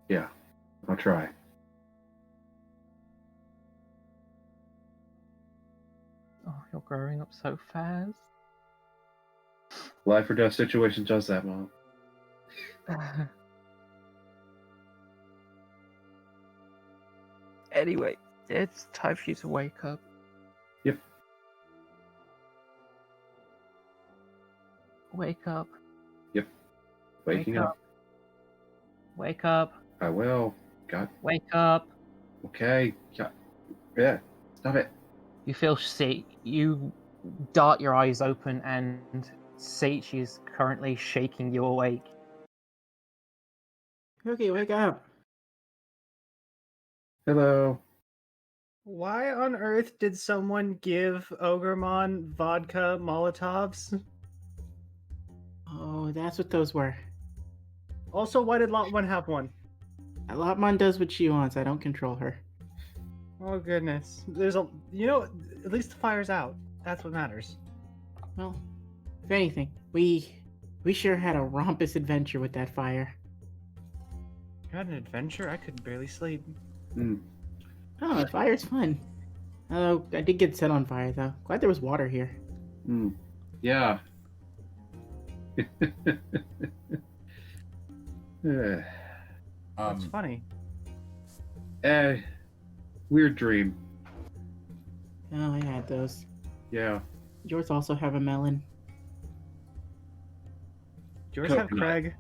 [SPEAKER 3] Yeah, I'll try.
[SPEAKER 7] Oh, you're growing up so fast.
[SPEAKER 3] Life or death situation does that, Mom.
[SPEAKER 7] Anyway, it's time for you to wake up.
[SPEAKER 3] Yep.
[SPEAKER 7] Wake up.
[SPEAKER 3] Yep. Waking up.
[SPEAKER 7] Wake up.
[SPEAKER 3] I will. God.
[SPEAKER 7] Wake up.
[SPEAKER 3] Okay. Yeah. Stop it.
[SPEAKER 7] You feel you dart your eyes open and Seichi is currently shaking you awake.
[SPEAKER 5] Okay, wake up.
[SPEAKER 3] Hello.
[SPEAKER 10] Why on earth did someone give Ogremon vodka Molotovs?
[SPEAKER 5] Oh, that's what those were.
[SPEAKER 10] Also, why did Lot 1 have one?
[SPEAKER 5] Lotmon does what she wants. I don't control her.
[SPEAKER 10] Oh goodness. There's at least the fire's out. That's what matters.
[SPEAKER 5] Well, if anything, we sure had a rompous adventure with that fire.
[SPEAKER 6] You had an adventure? I could barely sleep.
[SPEAKER 5] Oh, the fire's fun. Oh, I did get set on fire though. Glad there was water here.
[SPEAKER 3] Yeah.
[SPEAKER 6] That's funny.
[SPEAKER 3] Weird dream.
[SPEAKER 5] Oh, I had those.
[SPEAKER 3] Yeah.
[SPEAKER 5] Yours also have a melon.
[SPEAKER 6] Do yours have
[SPEAKER 3] Coconut.
[SPEAKER 6] Craig?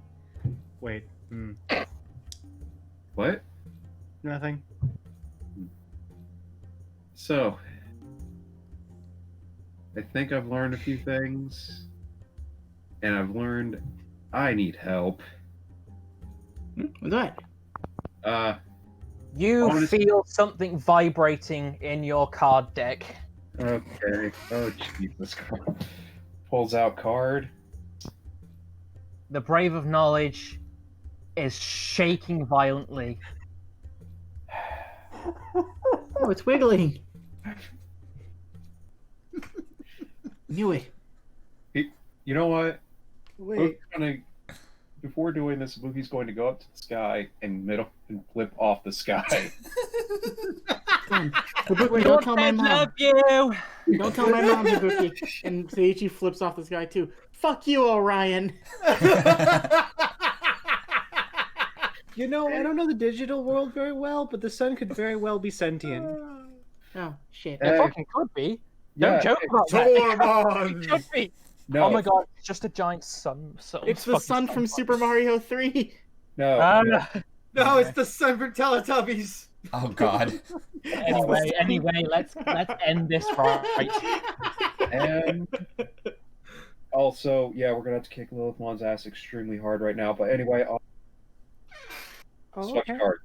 [SPEAKER 6] Wait.
[SPEAKER 3] What?
[SPEAKER 6] Nothing.
[SPEAKER 3] So, I think I've learned a few things, and I've learned I need help.
[SPEAKER 5] What's that?
[SPEAKER 7] You feel something vibrating in your card deck.
[SPEAKER 3] Okay. Oh, Jesus. Pulls out card.
[SPEAKER 7] The Brave of Knowledge is shaking violently.
[SPEAKER 5] Oh, it's wiggling. Knew it.
[SPEAKER 3] You know what?
[SPEAKER 10] Wait.
[SPEAKER 3] Before doing this, Hibuki's going to go up to the sky and flip off the sky.
[SPEAKER 5] Hibuki, don't tell my mom.
[SPEAKER 7] Love you.
[SPEAKER 5] Don't tell my mom, Hibuki. And Seiichi flips off the sky too. Fuck you, Orion.
[SPEAKER 10] I don't know the digital world very well, but the sun could very well be sentient.
[SPEAKER 5] Oh, shit.
[SPEAKER 7] It fucking could be.
[SPEAKER 3] Yeah,
[SPEAKER 7] Don't joke about that. It could be.
[SPEAKER 3] No.
[SPEAKER 7] Oh my god, it's just a giant sun.
[SPEAKER 5] It's the sun from Super Mario 3.
[SPEAKER 3] No.
[SPEAKER 8] No, it's the sun from Teletubbies.
[SPEAKER 1] Oh God.
[SPEAKER 7] Anyway, let's end this right.
[SPEAKER 3] And also, yeah, we're gonna have to kick Lilithmon's ass extremely hard right now. But anyway, swatch card.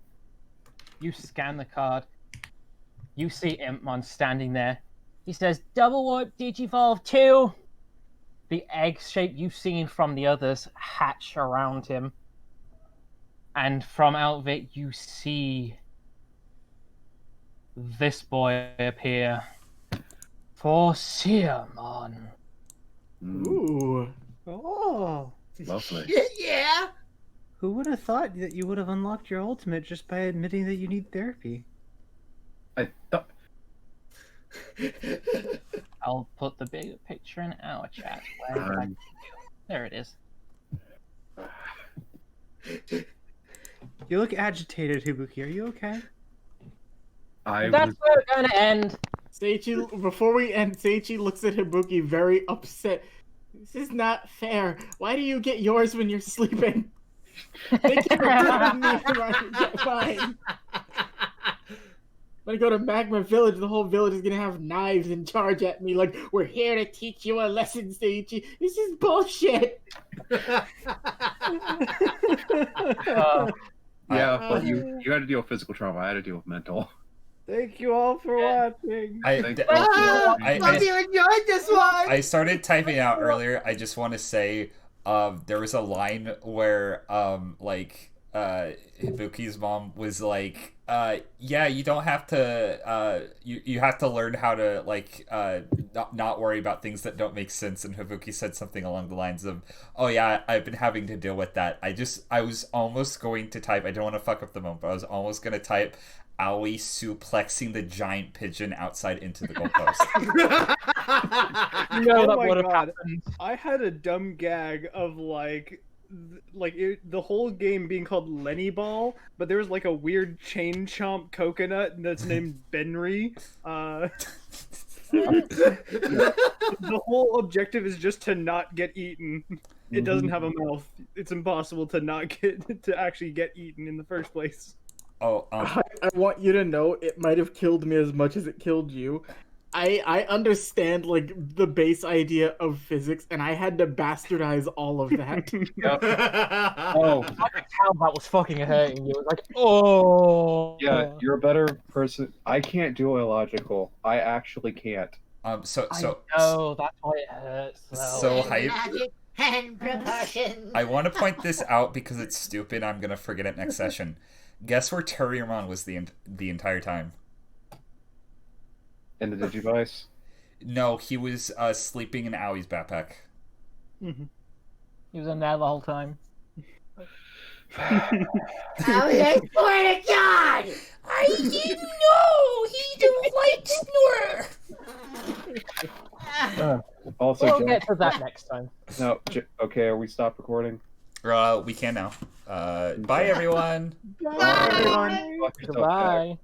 [SPEAKER 7] You scan the card. You see Impmon standing there. He says, "Double Warp Digivolve 2." The egg shape you've seen from the others hatch around him. And from out of it, you see this boy appear. Forciamon.
[SPEAKER 5] Ooh.
[SPEAKER 10] Oh.
[SPEAKER 3] Lovely.
[SPEAKER 2] Yeah.
[SPEAKER 10] Who would have thought that you would have unlocked your ultimate just by admitting that you need therapy?
[SPEAKER 3] I thought.
[SPEAKER 7] I'll put the bigger picture in our chat. There it is.
[SPEAKER 10] You look agitated, Hibuki. Are you okay?
[SPEAKER 7] That's where we're gonna end.
[SPEAKER 5] Seiichi, before we end, Seiichi looks at Hibuki very upset. This is not fair. Why do you get yours when you're sleeping? They keep recruiting me for my fine. When I go to Magma Village, the whole village is gonna have knives and charge at me like, we're here to teach you a lesson, Seiichi. This is bullshit.
[SPEAKER 3] Yeah, but you had to deal with physical trauma. I had to deal with mental.
[SPEAKER 10] Thank you all for watching.
[SPEAKER 3] Thank you all for watching.
[SPEAKER 2] Hope you enjoyed this one.
[SPEAKER 1] I started typing out earlier. I just want to say, there was a line where, Hibuki's mom was like, yeah, you don't have to, you have to learn how to, not worry about things that don't make sense. And Hibuki said something along the lines of, oh yeah, I've been having to deal with that. I was almost going to type, I don't want to fuck up the moment, but I was almost going to type, Aoi suplexing the giant pigeon outside into the goalpost.
[SPEAKER 10] Oh my god! I had a dumb gag of the whole game being called Lenny Ball, but there was like a weird chain chomp coconut that's named Benry. The whole objective is just to not get eaten. It doesn't have a mouth. It's impossible to actually get eaten in the first place.
[SPEAKER 1] Oh,
[SPEAKER 5] I want you to know it might have killed me as much as it killed you. I understand the base idea of physics, and I had to bastardize all of that.
[SPEAKER 3] Oh,
[SPEAKER 7] I could tell that was fucking hurting you. It was like, oh.
[SPEAKER 3] Yeah, you're a better person. I can't do illogical. I actually can't.
[SPEAKER 7] I know, that's why it hurts.
[SPEAKER 1] So hype.
[SPEAKER 2] And proportions.
[SPEAKER 1] I want to point this out because it's stupid. I'm gonna forget it next session. Guess where Turyumon was the entire time?
[SPEAKER 3] In the Digivice?
[SPEAKER 1] No, he was sleeping in Aoi's backpack.
[SPEAKER 7] Mm-hmm. He was in there the whole time.
[SPEAKER 2] Aoi, I swear to God!
[SPEAKER 4] I didn't know! He don't like Snore!
[SPEAKER 3] Also,
[SPEAKER 7] We'll get to that next time.
[SPEAKER 3] No, okay, are we stopped recording?
[SPEAKER 1] We can now. Bye, everyone.
[SPEAKER 5] Bye, everyone.
[SPEAKER 3] Fuck yourself,
[SPEAKER 7] Goodbye.
[SPEAKER 3] Jack.